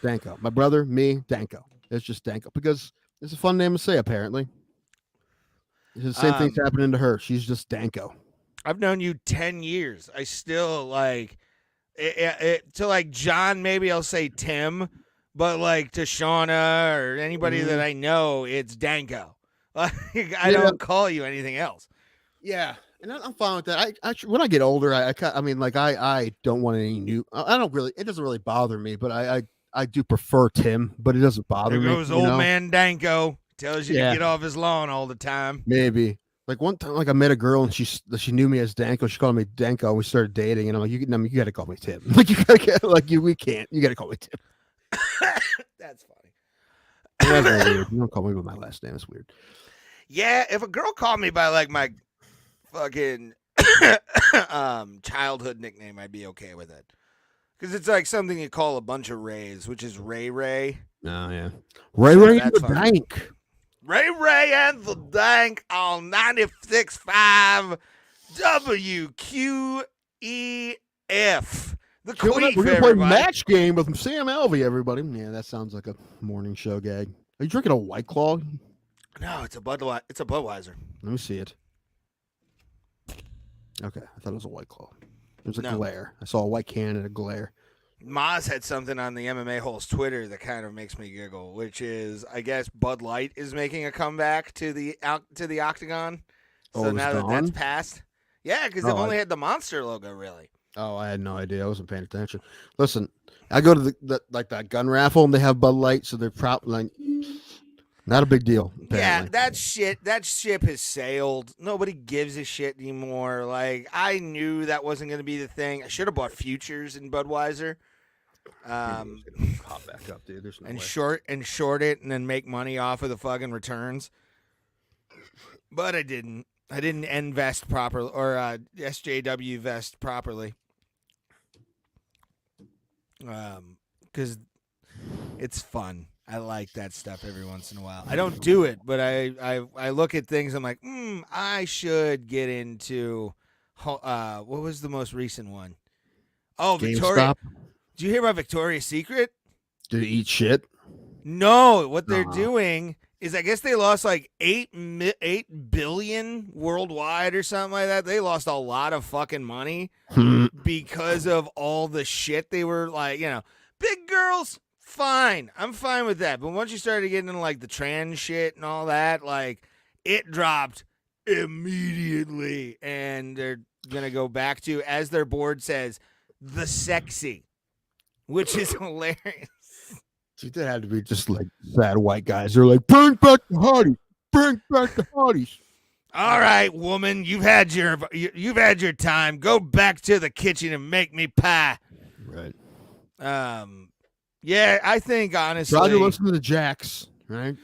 Danko. My brother, me, Danko. It's just Danko. Because it's a fun name to say, apparently. The same thing's happening to her. She's just Danko. I've known you 10 years. I still like to like John, maybe I'll say Tim, but like to Shauna or anybody that I know, it's Danko. Like I don't call you anything else. Yeah, and I'm fine with that. I when I get older, I don't want any new. I don't really. It doesn't really bother me, but I do prefer Tim, but it doesn't bother me. There goes old man Danko. Tells you to get off his lawn all the time. Maybe. Like one time, like I met a girl and she knew me as Danko. She called me Danko. And we started dating, and I'm like, you got to call me Tim. Like we can't. You got to call me Tim. That's funny. That's weird. You don't call me by my last name. It's weird. Yeah, if a girl called me by like my fucking childhood nickname, I'd be okay with it. Because it's like something you call a bunch of Rays, which is Ray Ray. Oh yeah, Ray and the Dank. Ray and the Dank on 96.5 WQEF. The Queef, we're gonna play match game with Sam Alvey, everybody. Yeah, that sounds like a morning show gag. Are you drinking a White Claw? No, it's a Budweiser. Let me see it. Okay, I thought it was a White Claw. It was a glare. I saw a white can and a glare. Maz had something on the MMA Holes Twitter that kind of makes me giggle, which is, I guess Bud Light is making a comeback to the octagon. So now that's passed, yeah, because they've only had the Monster logo really. Oh, I had no idea. I wasn't paying attention. Listen, I go to that gun raffle and they have Bud Light, so they're probably not a big deal. Yeah, Apparently. that ship has sailed. Nobody gives a shit anymore. Like, I knew that wasn't going to be the thing. I should have bought futures in Budweiser. Pop back up, dude. There's no And way. short it and then make money off of the fucking returns. But I didn't. I didn't invest properly or SJW vest properly. Because it's fun. I like that stuff every once in a while. I don't do it, but I look at things. I'm like, I should get into. What was the most recent one? Oh, Victoria. GameStop? Did you hear about Victoria's Secret? Did it eat shit? No, what they're Nah. doing is, I guess they lost like 8 billion worldwide or something like that. They lost a lot of fucking money because of all the shit they were like, big girls, fine. I'm fine with that. But once you started getting into like the trans shit and all that, like it dropped immediately. And they're going to go back to, as their board says, the sexy, which is hilarious. Dude, that had to be just like sad white guys. They're like, bring back the hotties. Bring back the hotties. All right, woman, you've had your time. Go back to the kitchen and make me pie. Right. Yeah, I think honestly, Try to listen to the Jacks, right?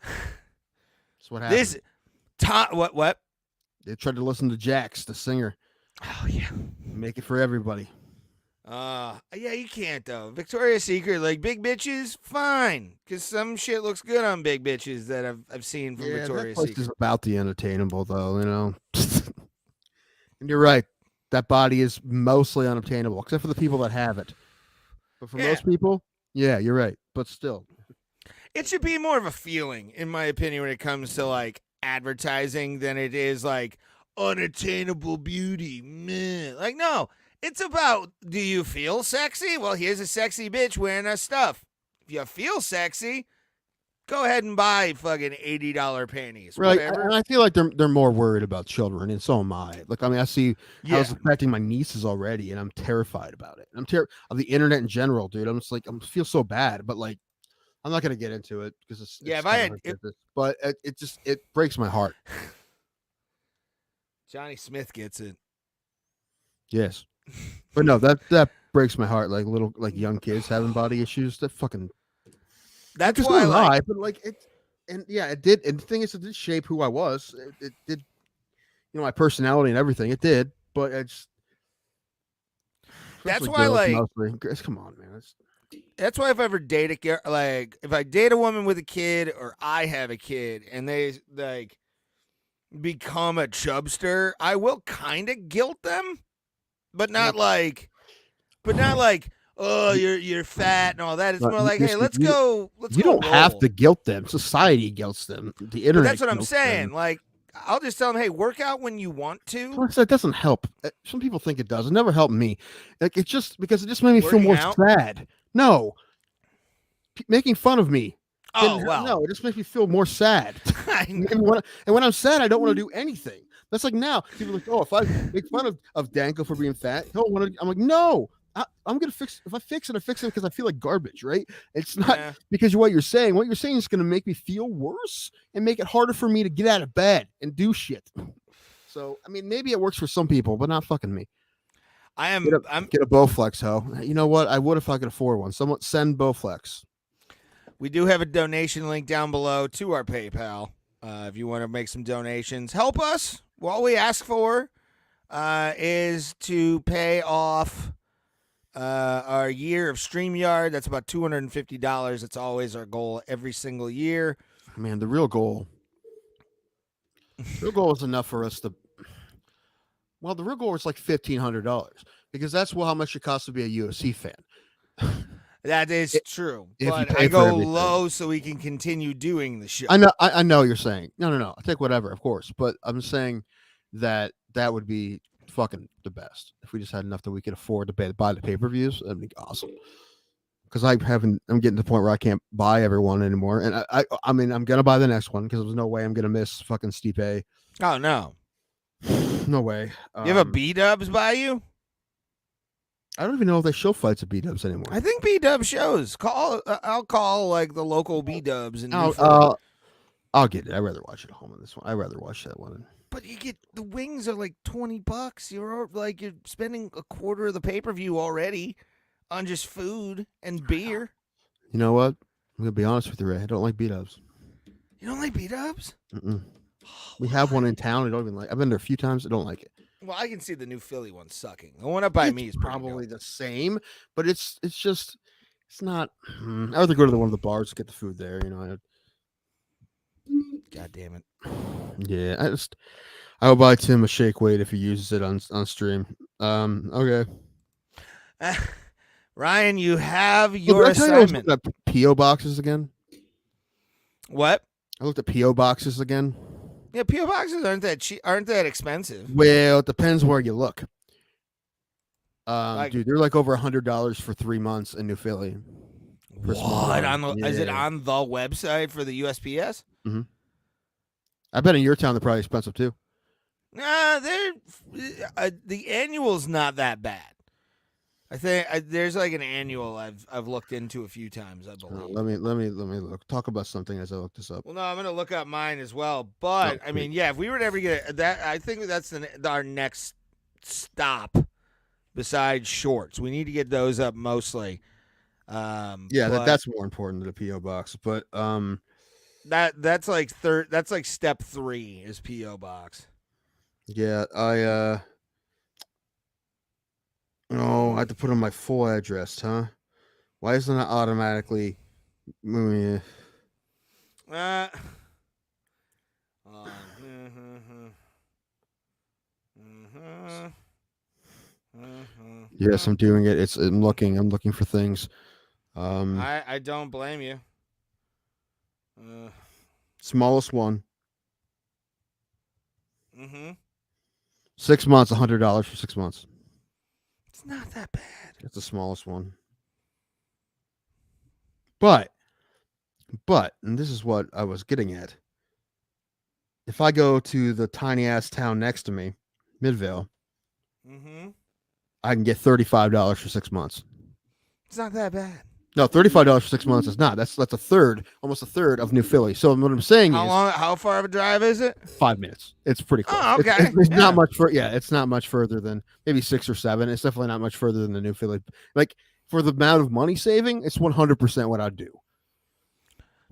That's what happened. What? They tried to listen to Jax, the singer. Oh yeah, make it for everybody. Yeah, you can't though. Victoria's Secret, like big bitches, fine, because some shit looks good on big bitches that I've seen from Victoria's that place Secret. is about the unattainable, though. And you're right. That body is mostly unobtainable, except for the people that have it. But for most people, yeah, you're right. But still, it should be more of a feeling, in my opinion, when it comes to like advertising than it is like unattainable beauty. Meh. Like, no, it's about, do you feel sexy? Well, here's a sexy bitch wearing our stuff. If you feel sexy, go ahead and buy fucking $80 panties. right? Whatever. And I feel like they're more worried about children, and so am I. Like, I mean, I see how it's affecting my nieces already, and I'm terrified about it. I'm terrified of the internet in general, dude. I'm just like, I feel so bad, but like, I'm not gonna get into it because it's if I had, but it breaks my heart. Johnny Smith gets it. Yes, but no, that breaks my heart. Like little, like young kids having body issues. That fucking. That's why I like. But like it, and yeah, it did. And the thing is, it did shape who I was. It did, my personality and everything. It did, but it's. That's why, like, mostly. Come on, man. That's why if I ever date a girl, like if I date a woman with a kid or I have a kid and they like become a chubster, I will kind of guilt them, but not like, oh, you're fat and all that. It's more like, hey, let's go. You don't have to guilt them. Society guilts them. The internet. But that's what I'm saying. Like, I'll just tell them, hey, work out when you want to. Plus, that doesn't help. Some people think it does. It never helped me. Like, it's just because it just made me feel more sad. No, making fun of me. Oh, well. No, it just makes me feel more sad. And when I'm sad, I don't want to do anything. That's like now. People are like, oh, if I make fun of Danko for being fat, he'll want to. I'm like, no, I'm going to fix. If I fix it, I fix it because I feel like garbage, right? It's not because of what you're saying. What you're saying is going to make me feel worse and make it harder for me to get out of bed and do shit. So, I mean, maybe it works for some people, but not fucking me. I'm get a Bowflex, ho. You know what? I would if I could afford one. Someone send Bowflex. We do have a donation link down below to our PayPal. If you want to make some donations, help us. All we ask for is to pay off our year of StreamYard. That's about $250. That's always our goal every single year. Man, the real goal is enough for us to. Well, the real goal is like $1,500 because that's how much it costs to be a UFC fan. That is true, but I go low so we can continue doing the show. I know you're saying no. I take whatever, of course, but I'm saying that would be fucking the best if we just had enough that we could afford to buy the pay-per-views. That'd be awesome. Because I'm getting to the point where I can't buy everyone anymore, and I mean I'm gonna buy the next one because there's no way I'm gonna miss fucking Stipe. Oh no, no way. You have a B-Dubs by you? I don't even know if they show fights at B-dubs anymore. I think B-dub shows. I'll call like the local B-dubs and I'll get it. I'd rather watch it at home on this one. I'd rather watch that one. But you get the wings are like $20. You're spending a quarter of the pay-per-view already on just food and beer. You know what? I'm gonna be honest with you, Ray. I don't like B-dubs. You don't like B-dubs? We have one in town. I don't even like. I've been there a few times. I don't like it. Well, I can see the new Philly one sucking. The one up by me is probably the same, but it's not. I'd rather go to one of the bars to get the food there. God damn it. Yeah, I will buy Tim a shake weight if he uses it on stream. Okay. Ryan, you have your assignment. I looked at PO boxes again. What? I looked at PO boxes again. Yeah, PO boxes aren't that cheap, aren't that expensive. Well, it depends where you look. Dude, they're like over $100 for 3 months in New Philly. What? Is it on the website for the USPS? Mm-hmm. I bet in your town they're probably expensive too. Nah, the annual's not that bad. I think there's like an annual I've looked into a few times. I believe. Let me look. Talk about something as I look this up. Well, no, I'm gonna look up mine as well. But I mean, yeah, if we were to ever get that, I think that's our next stop. Besides shorts, we need to get those up mostly. That's more important than a PO box. But that's like That's like step 3 is PO box. Yeah, I have to put in my full address, huh? Why isn't it automatically moving? Yes, I'm doing it. I'm looking for things. I don't blame you. Smallest one. 6 months, $100 for 6 months. It's not that bad. That's the smallest one. But, and this is what I was getting at. If I go to the tiny ass town next to me, Midvale, I can get $35 for 6 months. It's not that bad. No, $35 for 6 months is not. That's a third, almost a third of New Philly. So what I'm saying is, how far of a drive is it? 5 minutes. It's pretty close. Oh, okay. It's not much it's not much further than maybe 6 or 7. It's definitely not much further than the New Philly. Like for the amount of money saving, it's 100% what I'd do.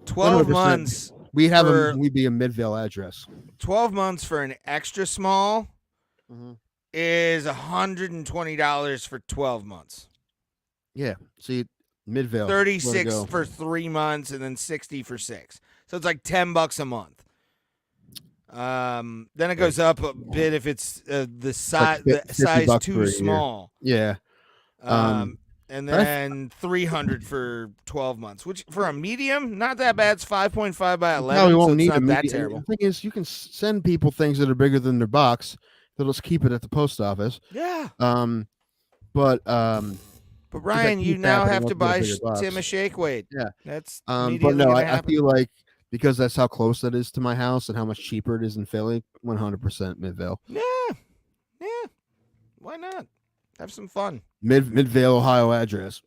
12 months. We'd be a Midvale address. 12 months for an extra small is $120 for 12 months. Yeah. See, Midvale. 36 for 3 months and then 60 for 6. So it's like $10 a month. Then it goes up a bit if it's the size too small. Yeah. And then 300 for 12 months, which for a medium, not that bad. It's 5.5 by 11. We won't so need it's not that medium. terrible. The thing is, you can send people things that are bigger than their box. They'll just keep it at the post office. Yeah. But Ryan, you now have to buy Tim a shake weight. Yeah. That's but no, I feel like because that's how close that is to my house and how much cheaper it is in Philly, 100% Midvale. Yeah. Why not? Have some fun. Midvale, Ohio address.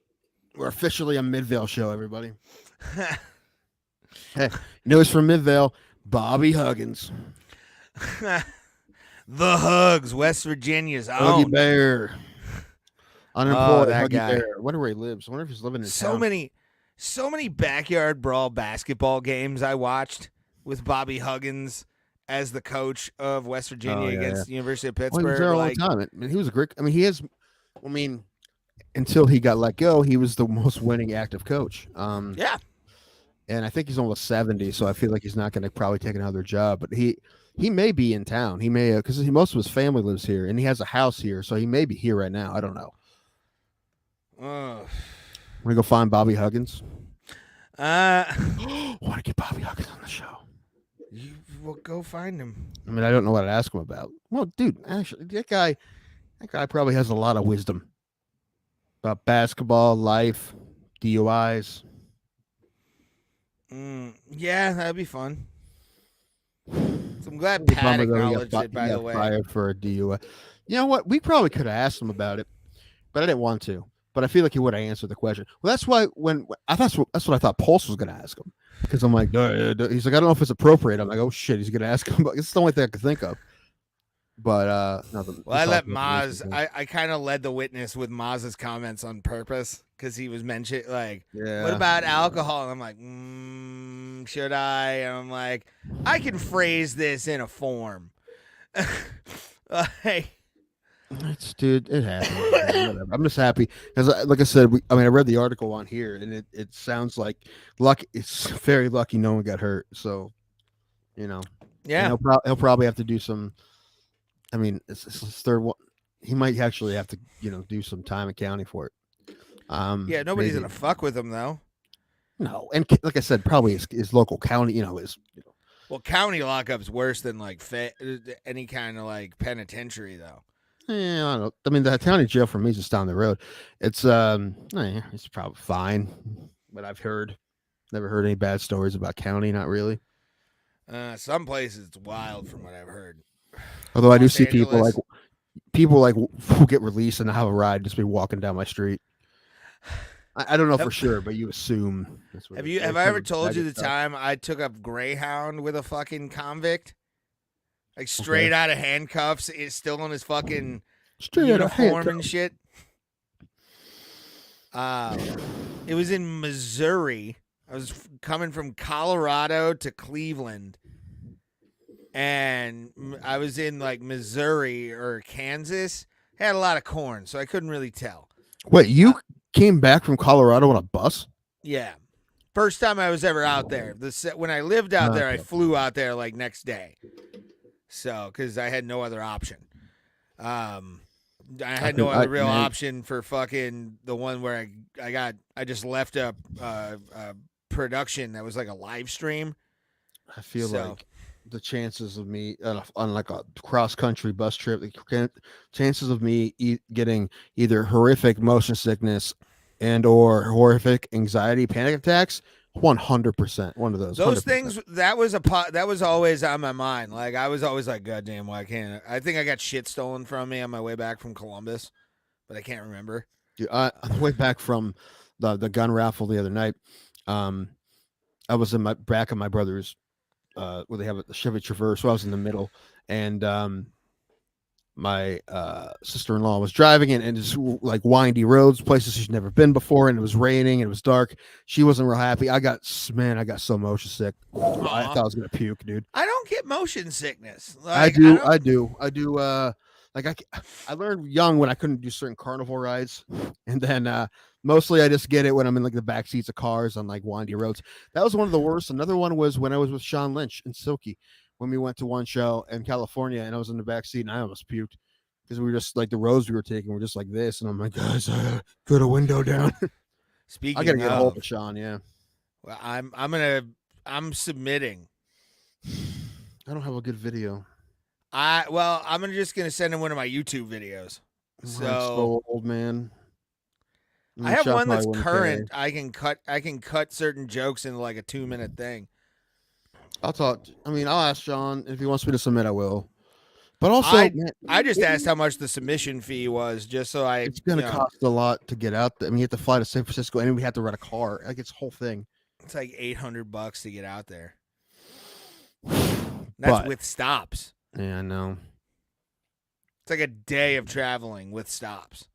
We're officially a Midvale show, everybody. Hey, news from Midvale, Bobby Huggins. The Hugs, West Virginia's own. Huggy Bear. Unemployed that Huggy guy. Bear. I wonder where he lives. I wonder if he's living in town. So many backyard brawl basketball games I watched with Bobby Huggins as the coach of West Virginia against the University of Pittsburgh. Well, he was there all the time. I mean, he was a great. I mean, until he got let go, he was the most winning active coach. Yeah. And I think he's almost 70, so I feel like he's not going to probably take another job. But he may be in town. He may because most of his family lives here, and he has a house here, so he may be here right now. I don't know. We're gonna go find Bobby Huggins. Want to get Bobby Huggins on the show? You will go find him. I mean, I don't know what to ask him about. Well, dude, actually, that guy probably has a lot of wisdom about basketball, life, DUIs. Yeah, that'd be fun. So I'm glad Pat acknowledged it, by the way. Fired for a DUI. You know what? We probably could have asked him about it, but I didn't want to. But I feel like he would have answered the question. Well, that's why that's what I thought Pulse was going to ask him, because I'm like, he's like, I don't know if it's appropriate. I'm like, oh shit, he's going to ask him. But it's the only thing I could think of. But I let Maz. I kind of led the witness with Maz's comments on purpose because he was mentioned like, what about alcohol? And I'm like, should I? And I'm like, I can phrase this in a form. Dude, it happens. I'm just happy because, like I said, I read the article on here, and it sounds like lucky. It's very lucky no one got hurt. So, yeah, he'll probably have to do some. It's his third one. He might actually have to, do some time accounting for it. Nobody's gonna fuck with him though. No, and like I said, probably his local county, Well, county lockup's worse than like any kind of like penitentiary though. Yeah, I don't. The county jail for me is just down the road. It's it's probably fine. But I've never heard any bad stories about county. Not really. Some places it's wild from what I've heard. Although I do see people who get released and have a ride just be walking down my street. I don't know for sure, but you assume. Have I ever told you the time I took up Greyhound with a fucking convict? Like straight out of handcuffs, is still on his fucking uniform and shit. It was in Missouri. I was coming from Colorado to Cleveland. And I was in like Missouri or Kansas. Had a lot of corn, so I couldn't really tell. Wait, you came back from Colorado on a bus? Yeah. First time I was ever out there. When I lived out there, I flew out there like next day. So, because I had no other option. I had no other real option for fucking the one where I just left a production that was like a live stream. I feel like the chances of me on like a cross-country bus trip, the chances of me getting either horrific motion sickness and or horrific anxiety panic attacks, 100%. One of those. Those 100%. things that was always on my mind. Like I was always like, God damn, why can't I think I got shit stolen from me on my way back from Columbus, but I can't remember. Dude, on the way back from the gun raffle the other night, I was in back of my brother's where they have a Chevy Traverse. So I was in the middle, and my sister-in-law was driving it, and it's like windy roads, places she's never been before, and it was raining, and it was dark. She wasn't real happy. I got so motion sick. I thought I was gonna puke, dude. I don't get motion sickness. Like, I do. Like I learned young when I couldn't do certain carnival rides, and then mostly I just get it when I'm in like the back seats of cars on like windy roads. That was one of the worst. Another one was when I was with Sean Lynch and Silky when we went to one show in California, and I was in the back seat and I almost puked because we were just like the roads we were taking were just like this, and I'm like, guys, put a window down. Speaking, I gotta get a hold of Sean. Yeah, well, I'm submitting. I don't have a good video. I'm just gonna send him one of my YouTube videos. So old man. I have one that's current. I can cut certain jokes into like a 2-minute thing. I'll ask Sean if he wants me to submit. I will. But also, I just asked how much the submission fee was, just so it's going to cost a lot to get out there. I mean, you have to fly to San Francisco, and we have to rent a car. Like it's a whole thing. It's like $800 to get out there. That's with stops. Yeah, I know. It's like a day of traveling with stops.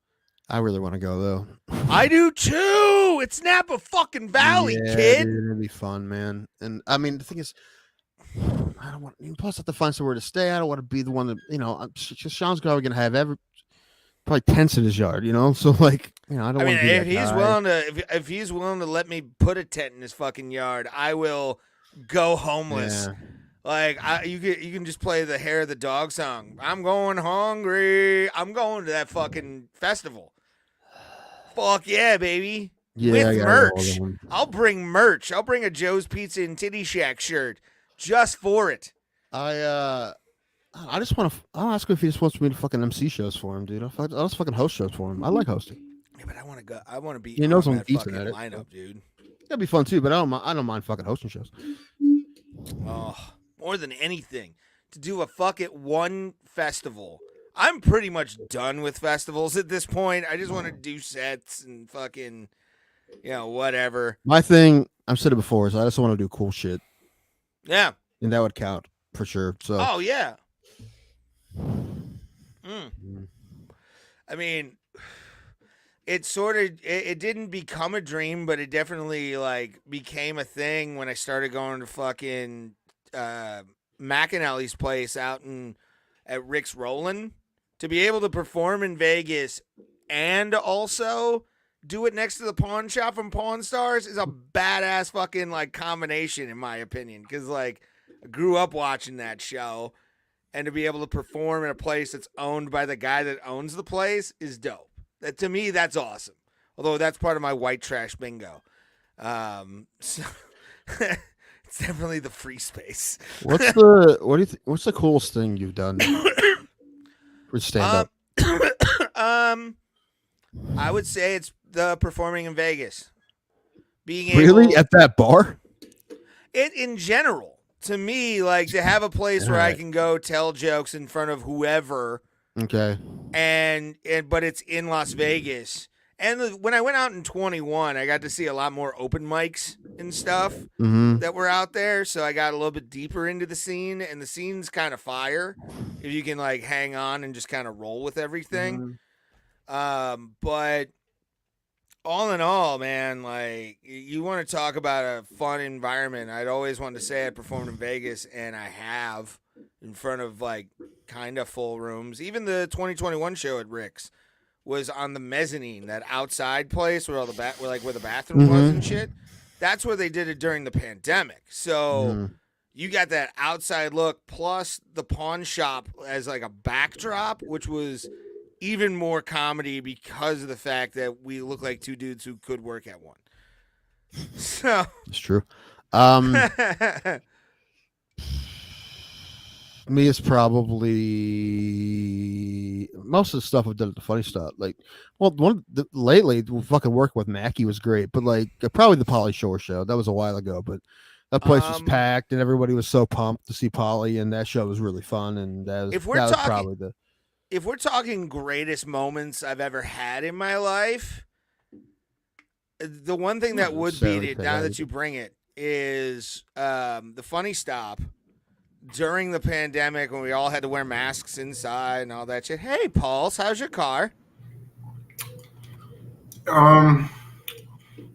I really want to go though. I do too. It's Napa fucking Valley, kid. Dude, it'll be fun, man. And I mean, the thing is, I don't want. Plus, I have to find somewhere to stay. I don't want to be the one that Sean's probably gonna have probably tents in his yard, So like, I don't. I mean, if he's willing to, if he's willing to let me put a tent in his fucking yard, I will go homeless. Yeah. Like you can just play the Hair of the Dog song. I'm going hungry. I'm going to that fucking festival. Fuck yeah, baby. Yeah, with merch. I'll bring merch. I'll bring a Joe's Pizza and Titty Shack shirt just for it. I just want to. I'll ask him if he just wants me to fucking MC shows for him, dude. I'll just fucking host shows for him. I like hosting. Yeah, but I want to go. I want to be. He knows I'm decent at it. Lineup, dude. That'd be fun too. But I don't mind fucking hosting shows. Oh, more than anything, to do a one festival I'm pretty much done with festivals at this point. I just want to do sets and fucking, whatever. My thing, I've said it before, is I just want to do cool shit, Yeah. and that would count for sure. So. Oh yeah. I mean, it didn't become a dream, but it definitely like became a thing when I started going to fucking McAnally's place out at Rick's Rollin'. To be able to perform in Vegas and also do it next to the pawn shop from Pawn Stars is a badass fucking like combination, in my opinion. Because like I grew up watching that show, and to be able to perform in a place that's owned by the guy that owns the place is dope. That to me, that's awesome. Although that's part of my white trash bingo. So it's definitely the free space. What's the coolest thing you've done for stand up? I would say it's the performing in Vegas. Being Really? At that bar? It in general, to me, like to have a place where I can go tell jokes in front of whoever. Okay. But it's in Las Vegas. And when I went out in 21, I got to see a lot more open mics and stuff that were out there. So I got a little bit deeper into the scene, and the scene's kind of fire if you can like hang on and just kind of roll with everything. But all in all, man, like you want to talk about a fun environment. I'd always wanted to say I performed in Vegas, and I have in front of like kind of full rooms. Even the 2021 show at Rick's was on the mezzanine, that outside place where all the where the bathroom was and shit. That's where they did it during the pandemic. So you got that outside look plus the pawn shop as like a backdrop, which was even more comedy because of the fact that we look like two dudes who could work at one. So it's true. Me is probably most of the stuff I've done at the funny stuff. Like, well, lately fucking work with Mackie was great, but like probably the Pauly Shore show. That was a while ago, but that place was packed and everybody was so pumped to see Pauly, and that show was really fun. And if we're talking greatest moments I've ever had in my life, the one thing that would beat it now that you bring it is the funny stop. During the pandemic, when we all had to wear masks inside and all that shit. Hey, Pauls, how's your car?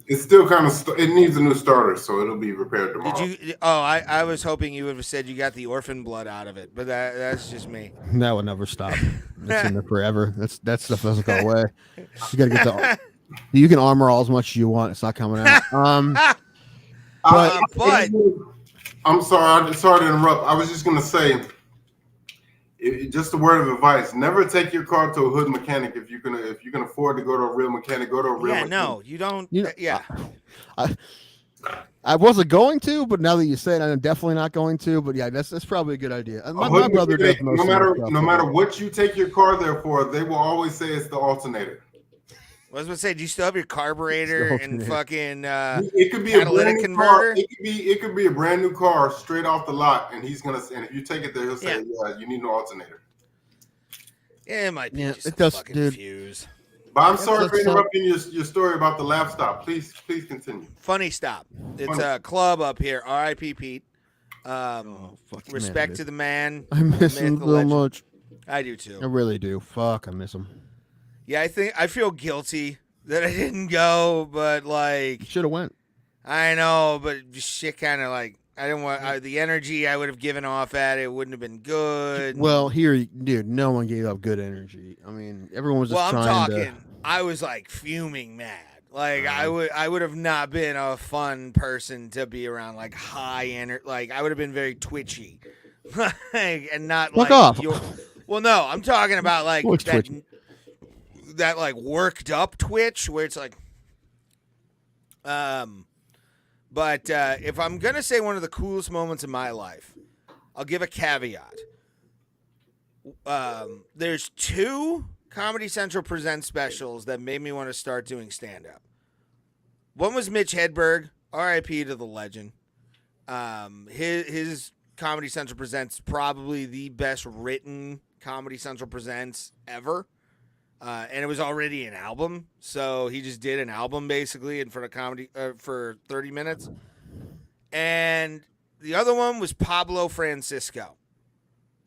It's still kind of it needs a new starter, so it'll be repaired tomorrow. Did you? Oh, I was hoping you would have said you got the orphan blood out of it, but that's just me. That would never stop. It's in there forever. That stuff doesn't go away. You gotta get you can armor all as much as you want. It's not coming out. But. I'm sorry to interrupt. I was just going to say, just a word of advice: never take your car to a hood mechanic if you can afford to go to a real mechanic. Go to a real mechanic. No, you don't. I wasn't going to, but now that you say it, I'm definitely not going to. But yeah, that's probably a good idea. My brother does most no matter what you take your car there for, they will always say it's the alternator. I was going to say, do you still have your carburetor and fucking it could be catalytic converter? It could be a brand new car straight off the lot, and he's gonna. And if you take it there, he'll say, "Yeah, you need an alternator." Yeah, it might be just it does, fucking dude. Fuse. But I'm sorry for interrupting your story about the laugh stop. Please continue. Funny stop. It's a club up here. R.I.P. Pete. Respect to the man. I miss him so much. I do too. I really do. Fuck, I miss him. Yeah, I feel guilty that I didn't go, but like should have went. I know, but just shit kind of like I didn't want the energy I would have given off at it wouldn't have been good. Well, here, dude, no one gave up good energy. I mean, everyone was just trying to. I was like fuming mad. Like I would have not been a fun person to be around. Like high energy. Like I would have been very twitchy, and not fuck like off. Well, no, I'm talking about like that like worked up twitch where it's like but if I'm gonna say one of the coolest moments in my life, I'll give a caveat. There's 2 Comedy Central Presents specials that made me want to start doing stand-up. One was Mitch Hedberg, R.I.P. to the legend. His Comedy Central Presents probably the best written Comedy Central Presents ever. And it was already an album, so he just did an album basically in front of comedy for 30 minutes. And the other one was Pablo Francisco.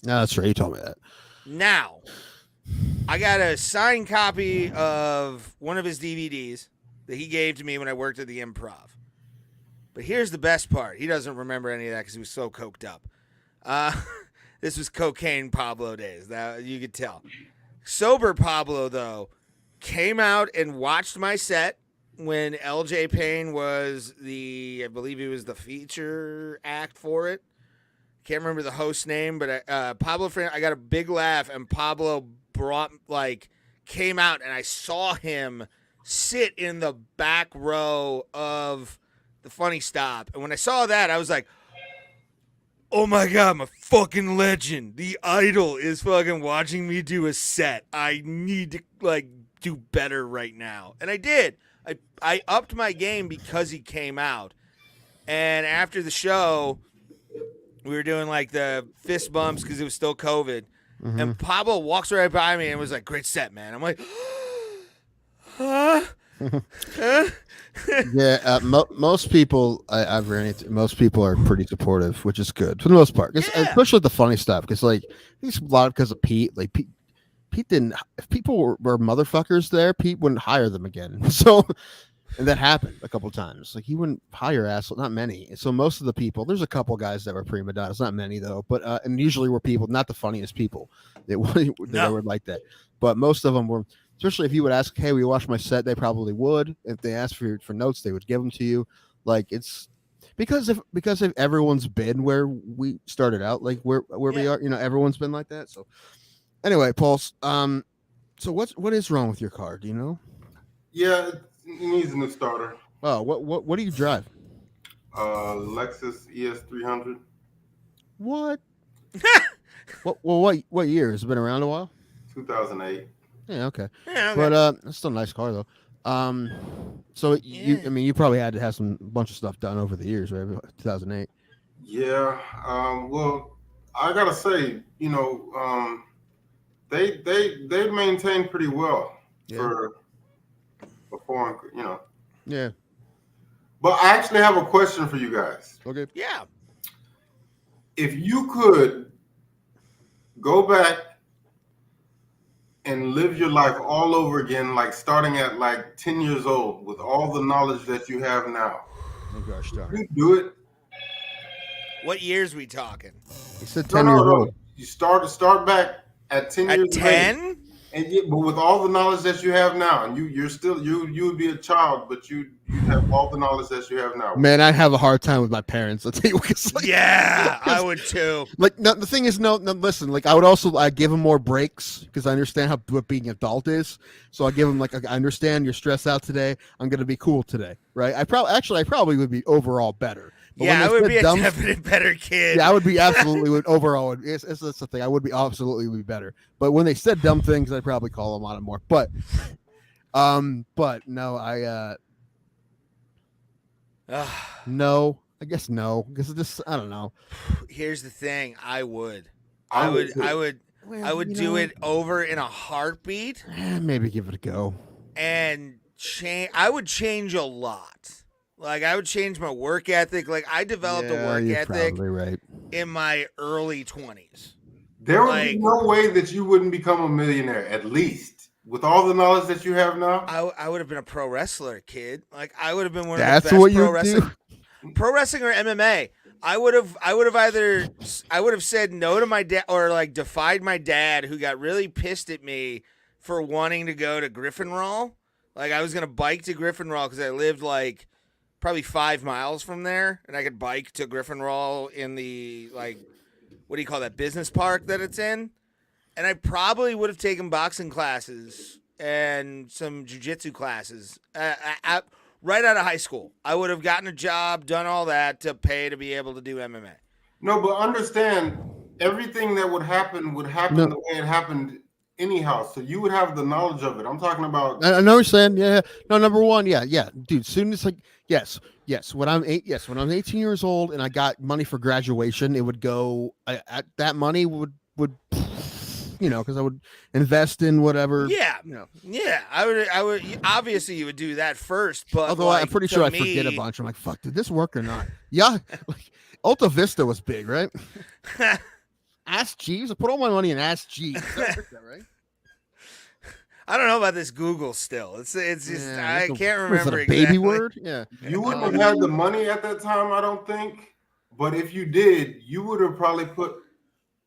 No, that's right. You told me that. Now, I got a signed copy of one of his DVDs that he gave to me when I worked at the Improv. But here's the best part. He doesn't remember any of that because he was so coked up. This was cocaine Pablo days. That you could tell. Sober Pablo, though, came out and watched my set when LJ Payne was I believe he was the feature act for it. Can't remember the host's name, but Pablo, I got a big laugh, and Pablo came out, and I saw him sit in the back row of the Funny Stop. And when I saw that, I was like, oh my God, I'm a fucking legend. The Idol is fucking watching me do a set. I need to do better right now. And I did. I upped my game because he came out. And after the show, we were doing the fist bumps because it was still COVID. Mm-hmm. And Pablo walks right by me and was like, great set, man. I'm like, huh? Yeah, most people I've ran into, most people are pretty supportive, which is good for the most part. Especially the funny stuff, because I think a lot because of Pete. Pete didn't. If people were motherfuckers there, Pete wouldn't hire them again. So, and that happened a couple times. He wouldn't hire assholes, not many. So most of the people, there's a couple guys that were prima donnas, not many though. But and usually were people, not the funniest people. They were like that. But most of them were. Especially if you would ask, hey, we watched my set, they probably would. If they asked for notes, they would give them to you. It's because if everyone's been where we started out, where we are, everyone's been like that. So anyway, Paul, so what is wrong with your car? Do you know? Yeah, it needs a new starter. Oh, what do you drive? Lexus ES300. What? What year? Has it been around a while? 2008. Yeah, okay. Yeah, okay. But it's still a nice car though. So you probably had to have some bunch of stuff done over the years, right? 2008. Yeah. Well, I gotta say, they maintained pretty well for before, Yeah. But I actually have a question for you guys. Okay. Yeah. If you could go back and live your life all over again, starting at 10 years old with all the knowledge that you have now. Oh gosh, darn. You do it. What years we talking? He said 10 years old. You start back at 10 years old. At 10? But with all the knowledge that you have now, and you would be a child, but you have all the knowledge that you have now. Man, I'd have a hard time with my parents. I'll tell you what. I would too. The thing is, no, listen. I would also give them more breaks because I understand what being an adult is. So I give them I understand you're stressed out today. I'm gonna be cool today, right? I probably would be overall better. But I would be a definite better kid. Yeah, I would be absolutely overall. It's the thing. I would be absolutely be better. But when they said dumb things, I'd probably call them on it more. But no, no, I guess no, because just I don't know. Here's the thing. I would do it over in a heartbeat. Maybe give it a go. And I would change a lot. I would change my work ethic. I developed a work ethic in my early 20s. There would be no way that you wouldn't become a millionaire, at least. With all the knowledge that you have now? I would have been a pro wrestler, kid. I would have been one of the best pro wrestling. Pro wrestling or MMA. I would have said no to my dad or defied my dad, who got really pissed at me for wanting to go to Griffinroll. I was gonna bike to Griffinroll because I lived probably 5 miles from there, and I could bike to Griffinroll in the what do you call that business park that it's in? And I probably would have taken boxing classes and some jiu-jitsu classes right out of high school. I would have gotten a job, done all that to pay to be able to do MMA. No, but understand, everything that would happen the way it happened anyhow. So you would have the knowledge of it. I'm talking about. I know what you're saying. Yeah. No, number one. Yeah. Dude, soon as yes. When I'm 18 years old and I got money for graduation, it would go. That money would because I would invest in whatever. Yeah, You know. yeah. I would. Obviously, you would do that first, but Although I'm pretty sure I forget a bunch. I'm like, fuck, did this work or not? Yeah, like Alta Vista was big, right? Ask Jeeves. I put all my money in Ask Jeeves. That right? I don't know about this Google still. It's just I can't remember Was it a exactly. baby word? Yeah. You wouldn't have had the money at that time, I don't think. But if you did, you would have probably put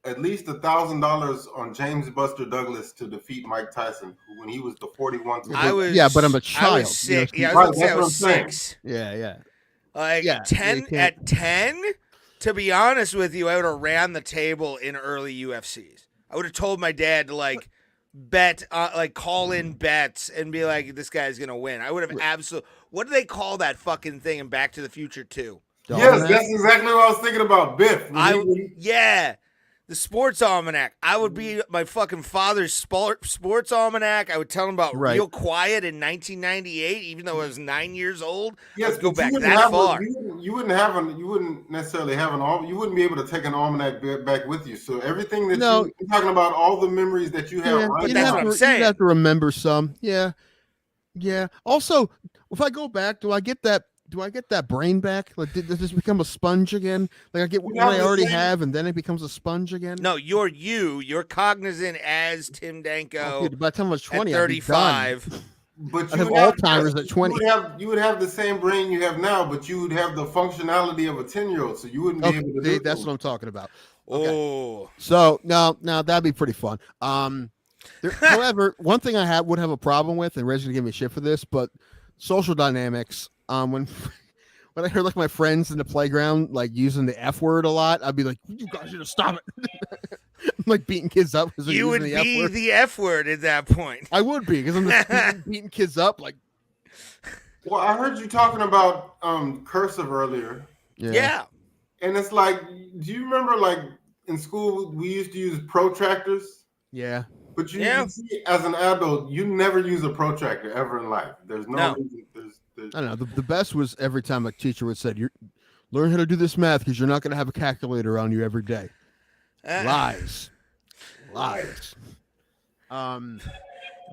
at least $1,000 on James Buster Douglas to defeat Mike Tyson when he was the 41. But I'm a child. I was sick. You know, Yeah, I was gonna say I that's what was I'm saying. 6. Yeah. Like Yeah, 10 at 10. To be honest with you, I would have ran the table in early UFCs. I would have told my dad to like bet, like call in bets and be like, "This guy's gonna win." I would have absolutely. What do they call that fucking thing in Back to the Future 2? Yes, that's exactly what I was thinking about. Biff. Yeah. The sports almanac. I would be my fucking father's sports almanac. I would tell him about Real Quiet in 1998, even though I was 9 years old. Yes, Let's go back that far. You wouldn't necessarily have you wouldn't be able to take an almanac back with you. So everything that you're talking about, all the memories that you have, right? But that's what I'm saying. You have to remember some. Yeah. Also, if I go back, do I get that brain back? Like, does this become a sponge again? Like, I get what I already have, and then it becomes a sponge again? No, you're cognizant as Tim Danko. Dude, by the time I was 20, at 35. But I have Alzheimer's at 20. You would have the same brain you have now, but you would have the functionality of a 10-year-old, so you wouldn't be able to do that's what I'm talking about. Okay. Oh. So, now that'd be pretty fun. However, one thing I would have a problem with, and Reggie's going to give me shit for this, but social dynamics. When I heard like my friends in the playground like using the F word a lot, I'd be like, "You guys should have it!" I'm like beating kids up because you would be the F word at that point. I would be because I'm just beating kids up. Like, well, I heard you talking about cursive earlier. Yeah, and it's like, do you remember like in school we used to use protractors? Yeah. But you see, as an adult, you never use a protractor ever in life. There's no reason. I don't know. The best was every time a teacher would say, "You learn how to do this math because you're not going to have a calculator on you every day." Lies.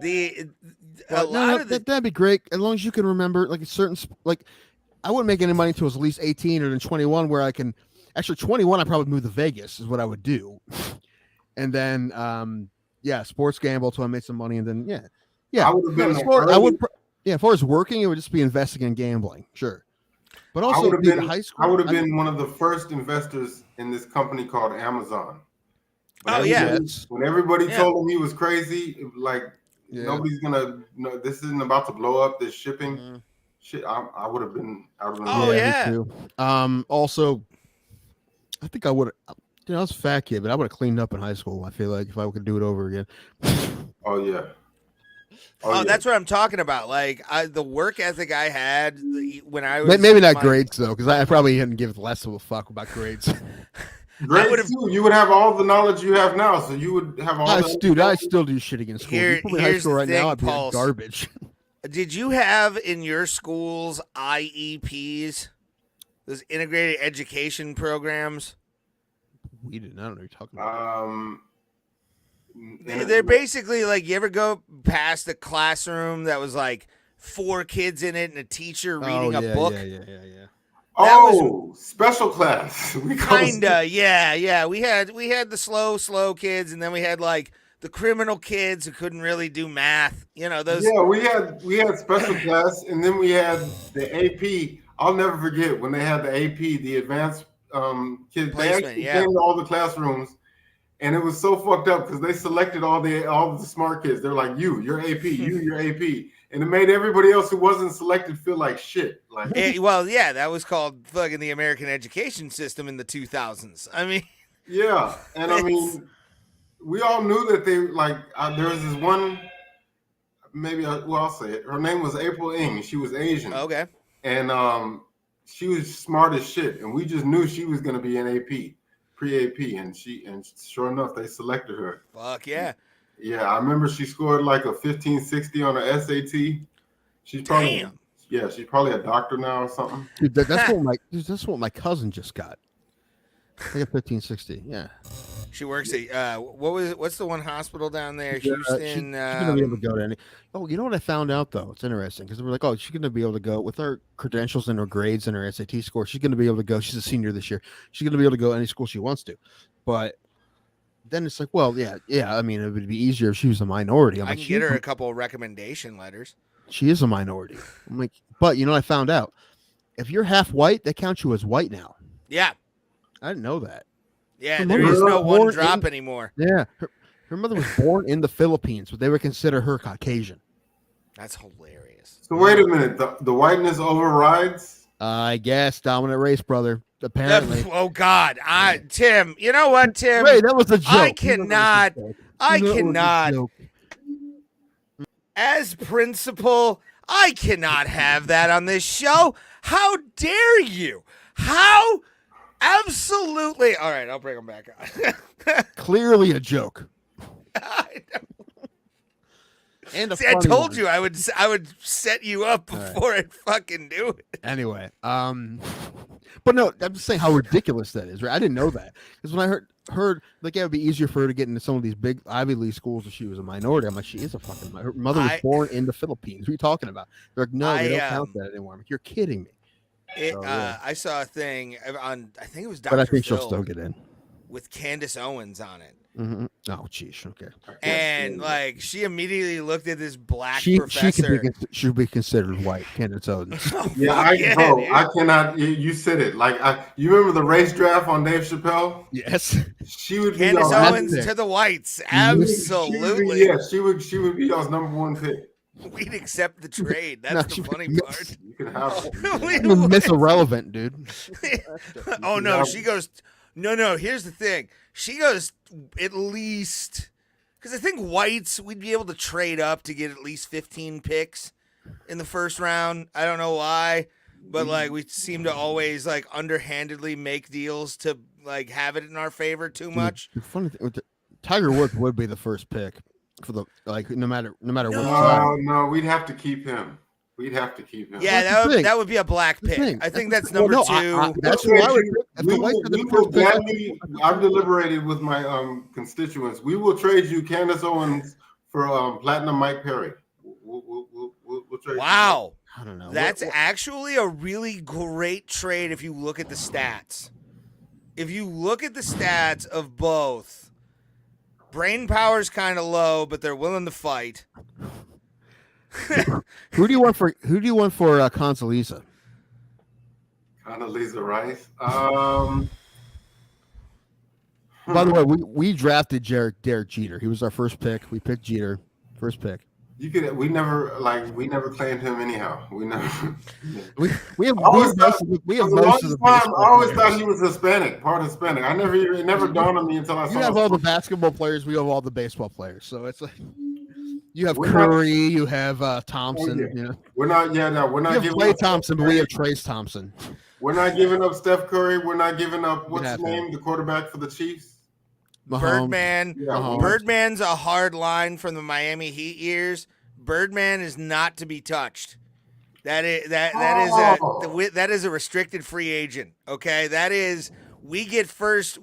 That'd be great as long as you can remember like a certain like. I wouldn't make any money until I was at least 18 or then 21, where I can actually 21. I probably move to Vegas is what I would do, and then sports gamble till I made some money, and then I would have been. As far as working, it would just be investing in gambling, sure. But also, I would have been high school. I would have been one of the first investors in this company called Amazon. When everybody told him he was crazy, like nobody's gonna. No, this isn't about to blow up. This shipping shit. I would have been. Me too. Also, I think I would have. I was a fat kid, but I would have cleaned up in high school. I feel like if I could do it over again. Oh yeah. That's what I'm talking about. Like the work ethic I had when I was maybe not grades though, because I probably didn't give less of a fuck about grades. Grades too. You would have all the knowledge you have now, so you would have all. I still do shitting in school. You put me in high school right now, I'd be garbage. Did you have in your schools IEPs, those integrated education programs? We didn't. I don't know what you're talking about. They're basically like, you ever go past a classroom that was like 4 kids in it and a teacher reading a book? Yeah. Special class. Kinda, yeah. We had the slow kids, and then we had like the criminal kids who couldn't really do math. Those. Yeah, we had special class, and then we had the AP. I'll never forget when they had the AP, the advanced kids. They actually came to all the classrooms. And it was so fucked up because they selected all the smart kids. They're like, you're AP, you're AP. And it made everybody else who wasn't selected feel like shit. Like, that was called fucking the American education system in the 2000s. I mean, yeah. And I mean, we all knew that they there was this one, I'll say it. Her name was April Ng. She was Asian. Okay. And she was smart as shit. And we just knew she was going to be an AP. Pre-AP, and sure enough, they selected her. Fuck yeah. Yeah, I remember she scored like a 1560 on her SAT. She's probably she's probably a doctor now or something. Dude, that's what my cousin just got. Like a 1560. Yeah. She works at what's the one hospital down there? Houston. She's gonna be able to go to any. Oh, you know what I found out though? It's interesting because we're like, oh, she's gonna be able to go with her credentials and her grades and her SAT score. She's gonna be able to go. She's a senior this year. She's gonna be able to go any school she wants to. But then it's like, well, yeah. I mean, it would be easier if she was a minority. I can get her a couple of recommendation letters. She is a minority. I'm like, but you know, I found out if you're half white, they count you as white now. Yeah, I didn't know that. Yeah, there is no one drop anymore. Yeah, her mother was born in the Philippines, but they would consider her Caucasian. That's hilarious. So wait a minute, the whiteness overrides? I guess dominant race, brother. Apparently. Oh God, Tim. You know what, Tim? Wait, that was a joke. I cannot. As principal, I cannot have that on this show. How dare you? How? Absolutely. All right, I'll bring them back on. Clearly a joke. And see, I told you I would set you up before I'd fucking do it. Anyway, but no, I'm just saying how ridiculous that is. Right? I didn't know that because when I heard like it would be easier for her to get into some of these big Ivy League schools if she was a minority. I'm like, she is a fucking. Her mother was born in the Philippines. What are you talking about? They're like, no, they don't count that anymore. I'm like, you're kidding me. I saw a thing on, I think it was Dr. But I think Phil she'll still get in with Candace Owens on it. Mm-hmm. Oh, geez, okay. And like she immediately looked at this black professor. She should be considered white. Candace Owens. I cannot. You said it. Like you remember the race draft on Dave Chappelle? Yes. She would be Candace Owens to the whites. Absolutely. She would be y'all's number one pick. We'd accept the trade. That's the funny part. You can have Miss Irrelevant, dude. Oh no, she goes. No. Here's the thing. She goes at least because I think whites we'd be able to trade up to get at least 15 picks in the first round. I don't know why, but like we seem to always like underhandedly make deals to like have it in our favor too much. The funny thing, Tiger Woods would be the first pick for the like no matter what. No, we'd have to keep him. Yeah, that would be a black pick. I think that's number two. That's why I've deliberated with my constituents. We will trade you Candace Owens for Platinum Mike Perry. We'll trade. Wow, I don't know. That's actually a really great trade if you look at the stats. If you look at the stats of both, brain power's kind of low, but they're willing to fight. Who do you want for Consolisa? Condoleezza Rice. By the way, we drafted Derek Jeter. He was our first pick. We picked Jeter, first pick. We never claimed him anyhow. We never. we have most of the. I always thought he was Hispanic, part Hispanic. It never dawned on me until I saw. You have all the basketball players. We have all the baseball players. So it's like. You have Curry, you have Thompson. You know. We're not giving Klay Thompson, but we have Trace Thompson. We're not giving up Steph Curry. We're not giving up what's his name, the quarterback for the Chiefs. Birdman. Yeah, Birdman's a hard line from the Miami Heat years. Birdman is not to be touched. That is a restricted free agent. Okay, that is. We get first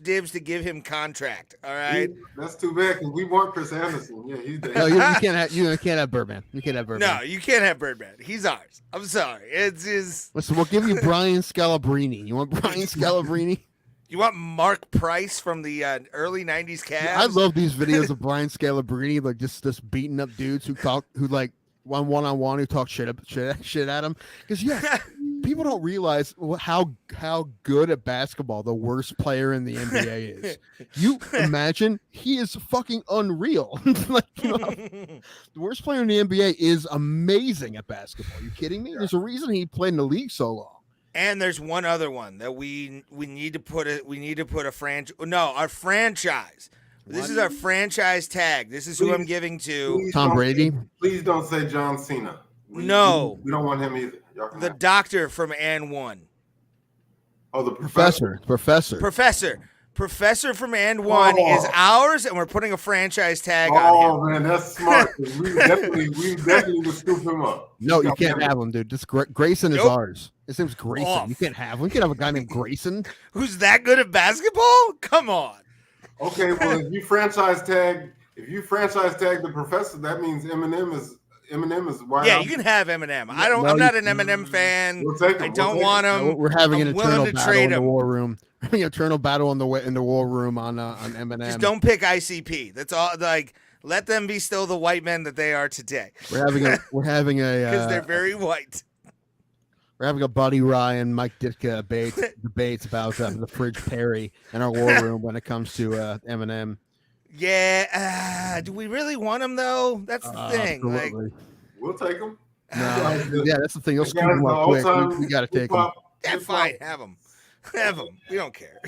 dibs to give him contract. All right. That's too bad because we want Chris Anderson. Yeah, he's there. No, you can't have Birdman. You can't have Birdman. No, you can't have Birdman. He's ours. I'm sorry. It's his. Listen, we'll give you Brian Scalabrine. You want Brian Scalabrine? You want Mark Price from the early '90s Cavs? Yeah, I love these videos of Brian Scalabrine, like just beating up dudes who like one-on-one who talk shit at him. Because people don't realize how good at basketball the worst player in the NBA is. You imagine he is fucking unreal. Like, the worst player in the NBA is amazing at basketball. Are you kidding me? There's a reason he played in the league so long. And there's one other one that we need to put our franchise. This is our franchise tag. This is who I'm giving to. Tom Brady. Please don't say John Cena. We don't want him either. The doctor from And One. Oh, the professor. Professor from And One is ours, and we're putting a franchise tag on him. Oh man, that's smart. we definitely would scoop him up. No, you can't have him, dude. Just Grayson is ours. His name's Grayson. You can't have him. You can't have a guy named Grayson. Who's that good at basketball? Come on. Okay, well, if you franchise tag the professor, that means Eminem is white. Yeah, you can have Eminem. No, I'm not an Eminem fan. We'll take him. I don't want him. No, we're having an I'm willing eternal to battle trade in the him. war room. We're having an eternal battle in the war room on Eminem. Just don't pick ICP. That's all. Like, let them be still the white men that they are today. We're having a Because they're very white. we're having a Buddy Ryan, Mike Ditka debates about the Fridge Perry in our war room when it comes to Eminem. Yeah. Do we really want him though? That's the thing. Like, Absolutely. We'll take him. No, yeah, that's the thing. You'll The scoop guys him the up whole quick. time We got to take him. hip-hop- yeah, hip-hop- fine. Have him. Have him. We don't care.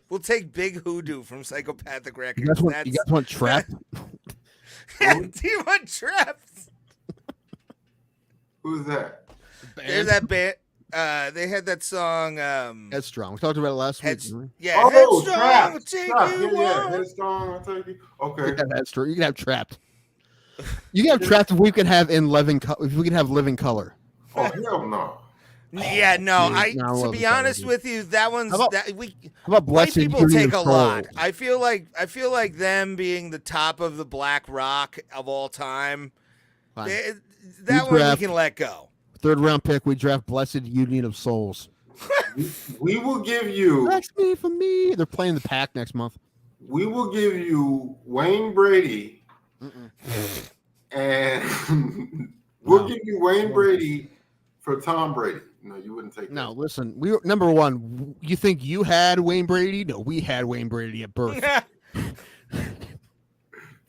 We'll take Big Hoodoo from Psychopathic Records. You guys want Trapped? Do you want Traps? Who's that? There's that band. They had that song. Headstrong. We talked about it last week. Heads- didn't we? yeah, Oh, Headstrong. Trapped. Will take Trapped. you Yeah, on. Headstrong. I'll take you. Okay. You can have Headstrong. You can have Trapped. You can have Trapped if we could have if we could have Living Color. Oh hell no. Yeah, no. Dude, no, I To love be the honest Color, with you, that one's How about- that How about white Blessed people Union take a of lot. Souls? I feel like them being the top of the black rock of all time. Fine. That We one draft- we can let go. Third round pick. We draft Blessed Union of Souls. We will give you. That's me for me. They're playing the Pack next month. We will give you Wayne Brady, and we'll give you Wayne Brady for Tom Brady. No, you wouldn't take No, listen. We were number one. You think you had Wayne Brady? No, we had Wayne Brady at birth. that.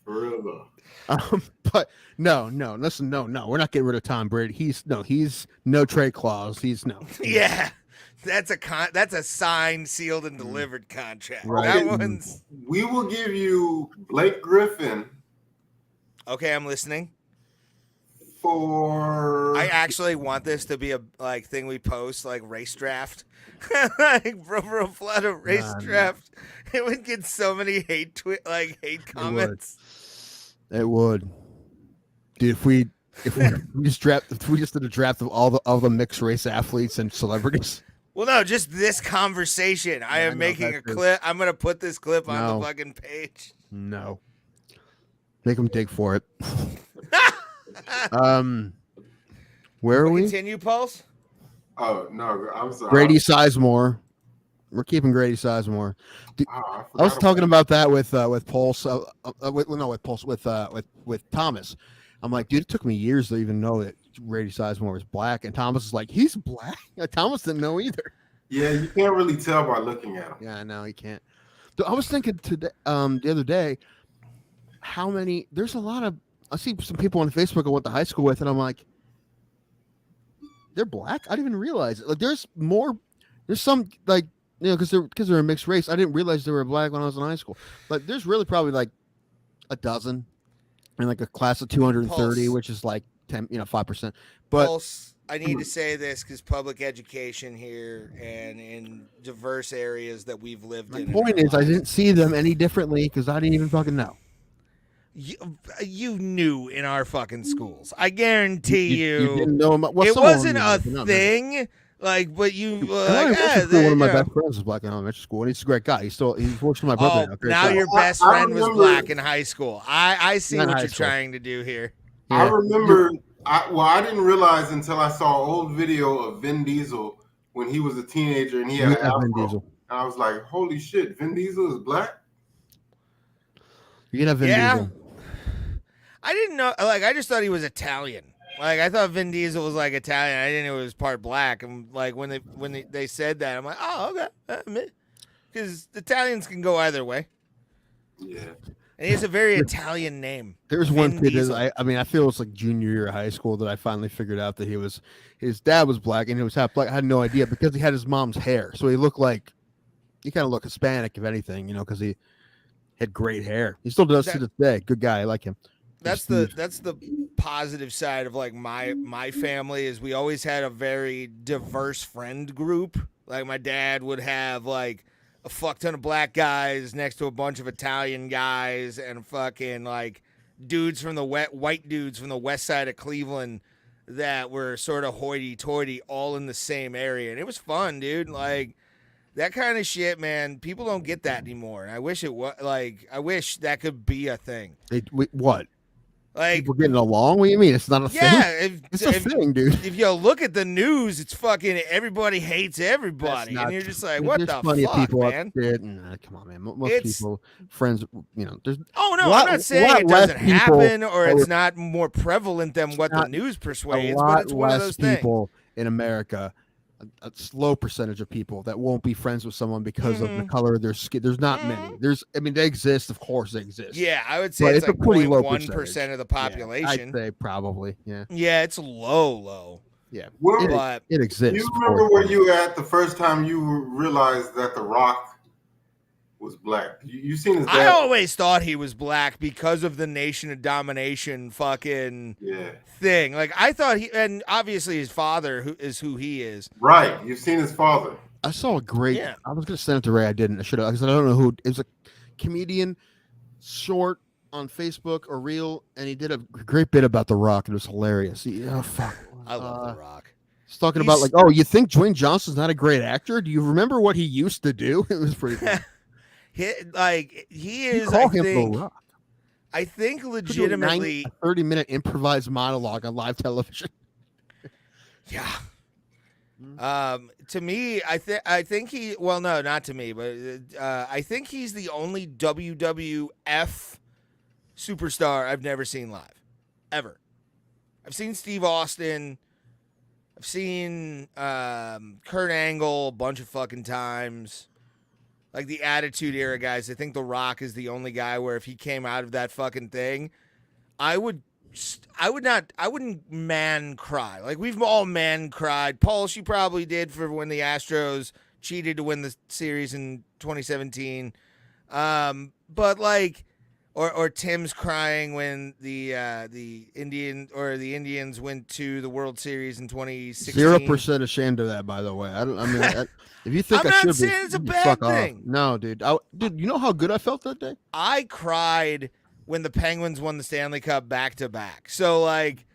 For real though. But no. Listen, no. We're not getting rid of Tom Brady. He's no trade clause. He's no. Yeah. That's a signed, sealed, and delivered contract. Right. That one's We will give you Blake Griffin okay. I'm listening. for. I actually want this to be a like thing we post, like race draft, like for a flood of race Nah, draft. It would get so many hate comments. It would. Dude, if we just did a draft of all the mixed race athletes and celebrities. Well, no, just this conversation. I am know, making a that's it. clip. I'm gonna put this clip on No. the fucking page. No. Make them dig for it. Where are we? Continue, Pulse. Oh no, I'm sorry. Grady Sizemore. We're keeping Grady Sizemore. I I was forgot talking about that with Pulse. With Thomas. I'm like, dude, it took me years to even know that Grady Sizemore was black, and Thomas is like, he's black. Thomas didn't know either. Yeah, you can't really tell by looking at him. Yeah, I know he can't. I was thinking today, the other day, how many? There's a lot of. I see some people on Facebook I went to high school with, and I'm like, they're black. I didn't even realize it. Like, there's more. There's some like because they're a mixed race. I didn't realize they were black when I was in high school. But there's really probably like a dozen, in like a class of 230, Pulse. which is like 5%. But Pulse. I need to say this because public education here and in diverse areas that we've lived my in. point is, I didn't see them any differently because I didn't even fucking know. You knew in our fucking schools. I guarantee You didn't know him. Well, it someone wasn't knew, a but not thing. Like, but you In like, elementary school, one of my best friends was black in elementary school, and he's a great guy. He's works for my brother Oh, now. Great now guy. your best I friend was remember- black in high school. I see Not what high you're school. trying to do here. I Yeah. remember. I didn't realize until I saw an old video of Vin Diesel when he was a teenager and he had an Yeah, Vin afro. Diesel. And I was like, "Holy shit, Vin Diesel is black." You can have Vin Yeah. Diesel. I didn't know. Like, I just thought he was Italian. Like, I thought Vin Diesel was like Italian. I didn't know he was part black. And like when they said that, I'm like, oh, okay, because Italians can go either way. Yeah. And he has a very Italian name. There's one Vin kid Diesel. that I mean, I feel it's like junior year of high school that I finally figured out that his dad was black and he was half black. I had no idea because he had his mom's hair, so he kind of looked Hispanic if anything, because he had great hair. He still does to this day. Good guy, I like him. That's Steve. the positive side of like my family is we always had a very diverse friend group. Like my dad would have like a fuck ton of black guys next to a bunch of Italian guys and fucking like dudes from the white dudes from the west side of Cleveland that were sort of hoity-toity all in the same area. And it was fun, dude. Like That kind of shit, man. People don't get that anymore. I wish it was like. I wish that could be a thing. What? Like People getting along? What do you mean? It's not a thing. It's a thing, dude. If you look at the news, it's fucking everybody hates everybody, and you're just like, what the fuck, man? Come on, man. Most people, friends, there's. Oh no, I'm not saying it doesn't happen or it's not more prevalent than what the news persuades, but it's one of those things. People in America, a slow percentage of people that won't be friends with someone because of the color of their skin. There's not many. They exist. Of course, they exist. Yeah, I would say it's like a pretty low 1% of the population. I'd say probably. Yeah. Yeah, it's low. Yeah, but it exists. You remember where you were at the first time you realized that The Rock was black? You seen his dad? I always thought he was black because of the Nation of Domination fucking thing. Like I thought and obviously his father is who he is. Right, you've seen his father. I saw a great. I was gonna send it to Ray. I didn't. I should have. Because I don't know who. It was a comedian, short on Facebook or Reel, and he did a great bit about The Rock. It was hilarious. Fuck. I love The Rock. He's talking about like, you think Dwayne Johnson's not a great actor? Do you remember what he used to do? It was pretty funny. He is. Call him The Rock. I think legitimately a 30-minute improvised monologue on live television. Yeah. To me, I think he. Well, no, not to me, but I think he's the only WWF superstar I've never seen live, ever. I've seen Steve Austin. I've seen Kurt Angle a bunch of fucking times. Like the Attitude Era guys. I think The Rock is the only guy where if he came out of that fucking thing, I wouldn't man cry. Like we've all man cried. Pulse, you probably did for when the Astros cheated to win the series in 2017. But like, or Tim's crying when the Indians went to the World Series in 2016. 0% ashamed of that, by the way. If you think I'm I should not saying be, it's a bad thing. Off. No, dude. Dude, you know how good I felt that day? I cried when the Penguins won the Stanley Cup back to back. So like,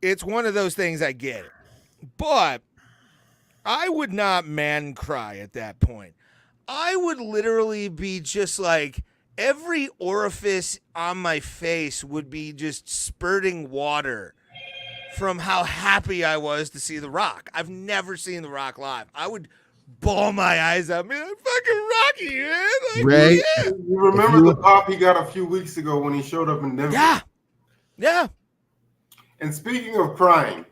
it's one of those things. I get it, but I would not man cry at that point. I would literally be just like every orifice on my face would be just spurting water from how happy I was to see The Rock. I've never seen The Rock live. I would bawl my eyes out, man. Fucking Rocky, man. Like, Ray, you remember the pop he got a few weeks ago when he showed up in Denver? Yeah. And speaking of crying,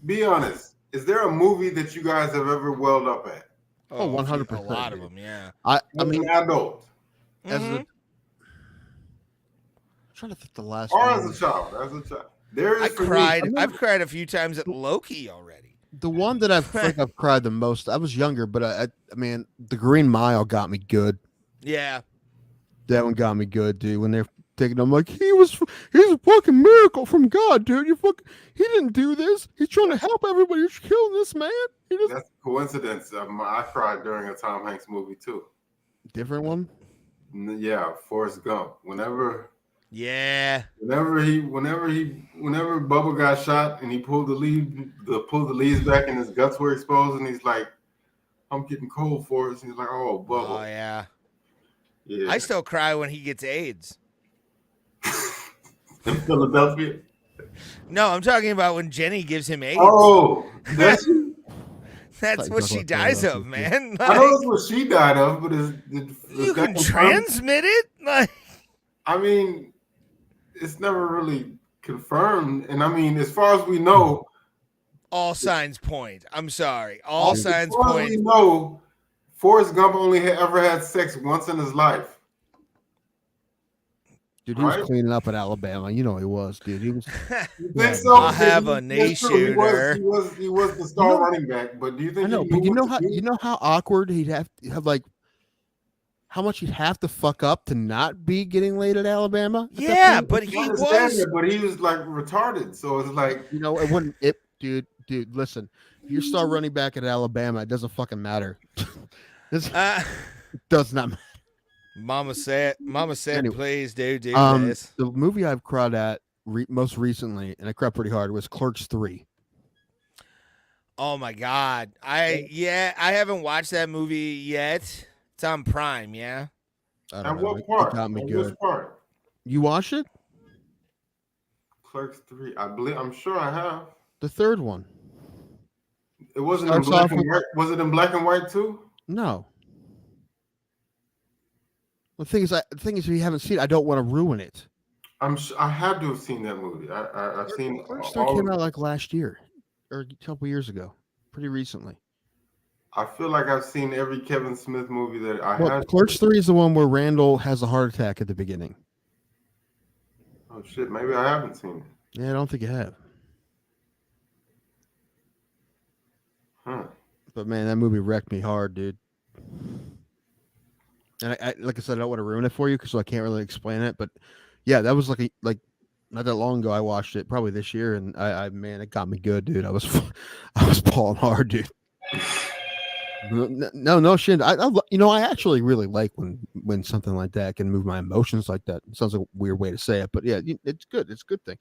be honest. Is there a movie that you guys have ever welled up at? 100%. A lot of them, yeah. I mean, an adult. As I'm trying to think the last or one. as a child. I've cried a few times at Loki already. The one that I've cried the most. I was younger, but I mean, The Green Mile got me good. Yeah, that one got me good, dude. When they're taking, I'm like, he's a fucking miracle from God, dude. He didn't do this. He's trying to help everybody. You're killing this man. That's a coincidence. I cried during a Tom Hanks movie too. Different one. Yeah, Forrest Gump. Whenever Bubba got shot and he pulled the leaves back and his guts were exposed and he's like, I'm getting cold, Forrest. And he's like, oh, Bubba. Oh yeah. I still cry when he gets AIDS. In Philadelphia? No, I'm talking about when Jenny gives him AIDS. Oh, that's what she dies of, man. Like, I know that's what she died of, but you can transmit it? Like, I mean, it's never really confirmed. And I mean, as far as we know, all signs point. I'm sorry. All signs point. As far as we know, Forrest Gump only ever had sex once in his life. Dude, he was cleaning up at Alabama. You know he was, dude. He was. You think so? I'll have a knee shooter. He was the star running back, but do you think? I know, but you know how awkward he'd have like how much he'd have to fuck up to not be getting laid at Alabama. Yeah, but he was like retarded. So it's like, you know, it wouldn't. Dude, listen. If you're star running back at Alabama, it doesn't fucking matter. It does not matter. Mama said, anyway, please do this. The movie I've cried at most recently, and I cried pretty hard, was Clerks 3. Oh my god. I haven't watched that movie yet. It's on Prime, yeah. I don't At know. what It part? got me At good. which part? You watched it? Clerks 3. I believe. I'm sure I have. The third one. It wasn't in Starts black off and with- white. Was it in black and white too? No. The thing is, if you haven't seen it, I don't want to ruin it. I had to have seen that movie. I've seen Clerks all. came out like last year or a couple years ago, pretty recently. I feel like I've seen every Kevin Smith movie that I Well, had. Clerks 3 is the one where Randall has a heart attack at the beginning. Oh shit! Maybe I haven't seen it. Yeah, I don't think you have. Huh. But man, that movie wrecked me hard, dude. And I like I said, I don't want to ruin it for you, so I can't really explain it. But yeah, that was like not that long ago. I watched it, probably this year, and I man, it got me good, dude. I was balling hard, dude. No shit. I actually really like when something like that can move my emotions like that. It sounds like a weird way to say it, but yeah, it's good. It's a good thing.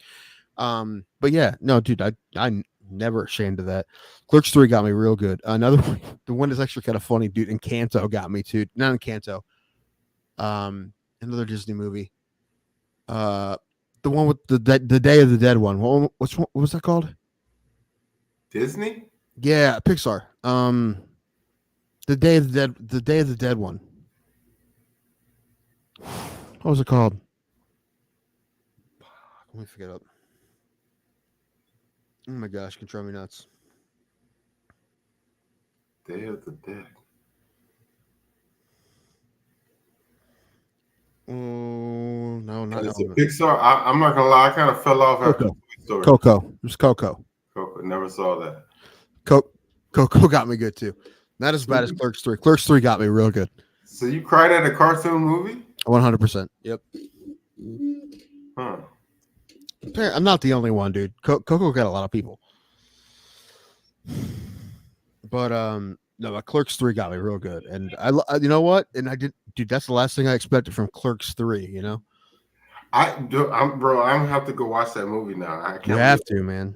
But yeah, no, dude, I never ashamed of that. Clerks 3 got me real good. Another one, the one that's actually kind of funny, dude. Encanto got me too. Not Encanto. Another Disney movie. The one with the Day of the Dead one. What was that called? Disney? Yeah, Pixar. The Day of the Dead one. What was it called? Let me forget up. Oh my gosh, can drive me nuts. Day of the Dead. Oh no, not It's a Elvis. Pixar. I'm not gonna lie. I kind of fell off after Coco. Toy Story. Coco. It was Coco. Coco. Never saw that. Coco got me good too. Not as bad as Clerks 3. Clerks 3 got me real good. So you cried at a cartoon movie? 100%. Yep. Huh. I'm not the only one, dude. Coco got a lot of people. But no, but Clerks 3 got me real good. And I you know what? And I did, dude, that's the last thing I expected from Clerks 3, you know? I'm gonna have to go watch that movie now. I can't. You have to, man.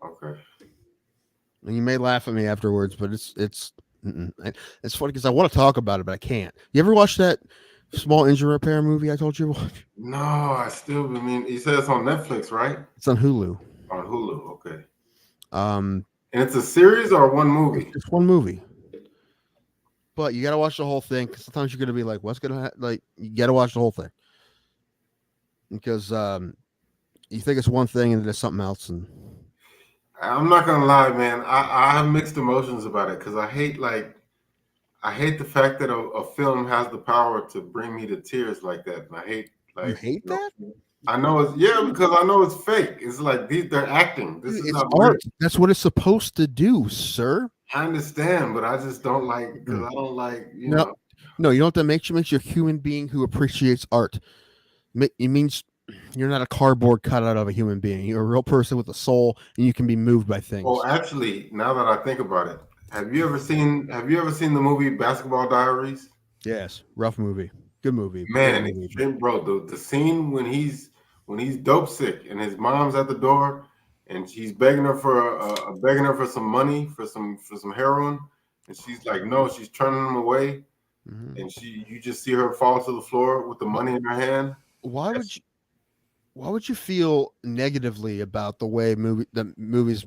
Okay. And you may laugh at me afterwards, but it's funny because I want to talk about it, but I can't. You ever watch that small engine repair movie I told you to watch? No, I mean, you said it's on Netflix, right? It's on Hulu. On Hulu, okay. And it's a series or one movie? It's one movie. But you gotta watch the whole thing because sometimes you're gonna be like, "What's gonna like?" You gotta watch the whole thing because you think it's one thing and then it's something else. And I'm not gonna lie, man. I have mixed emotions about it because I hate the fact that a film has the power to bring me to tears like that. And I hate you hate that? I know it's because I know it's fake. It's like they're acting. This is It's not art. real. That's what it's supposed to do, sir. I understand, but I just don't like because I don't like No, you know what that makes you? Makes you a human being who appreciates art. It means you're not a cardboard cutout of a human being. You're a real person with a soul, and you can be moved by things. Oh, actually, now that I think about it, have you ever seen the movie Basketball Diaries? Yes, rough movie, good movie. Man, good movie. bro, the scene when he's dope sick and his mom's at the door and she's begging her for some money for some heroin, and she's like, no, she's turning him away, and you just see her fall to the floor with the money in her hand. Why would you feel negatively about the way the movies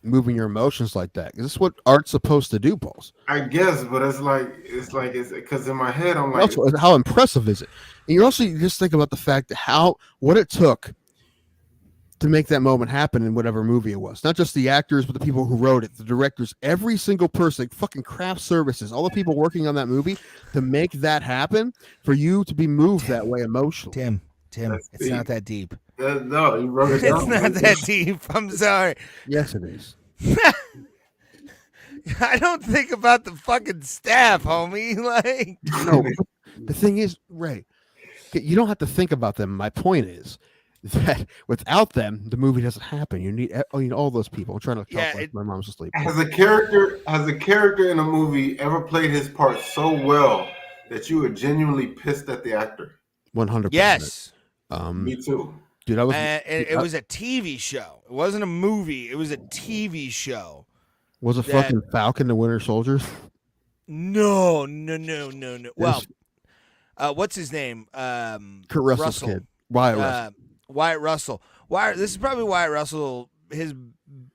moving your emotions like that? Because this is what art's supposed to do, Pauls. I guess, but it's because in my head I'm like, also, how impressive is it? And you just think about the fact that what it took to make that moment happen in whatever movie it was. Not just the actors, but the people who wrote it, the directors, every single person, fucking craft services, all the people working on that movie to make that happen, for you to be moved that way emotionally. Tim, That's it's deep. not that deep. No, you wrote it down. It's not that deep. I'm sorry. Yes, it is. I don't think about the fucking staff, homie. Like, No, the thing is, Ray, you don't have to think about them. My point is that without them, the movie doesn't happen. You need all those people. I'm trying to talk like my mom's asleep. Has a character in a movie ever played his part so well that you were genuinely pissed at the actor? 100%. yes. Me too. Dude, I was. It was a TV show. It wasn't a movie. It was a TV show. Was it that- fucking Falcon the Winter Soldier? No. Well, what's his name? Kurt Russell's Russell. kid. Wyatt Russell. Wyatt Russell. This is probably Wyatt Russell.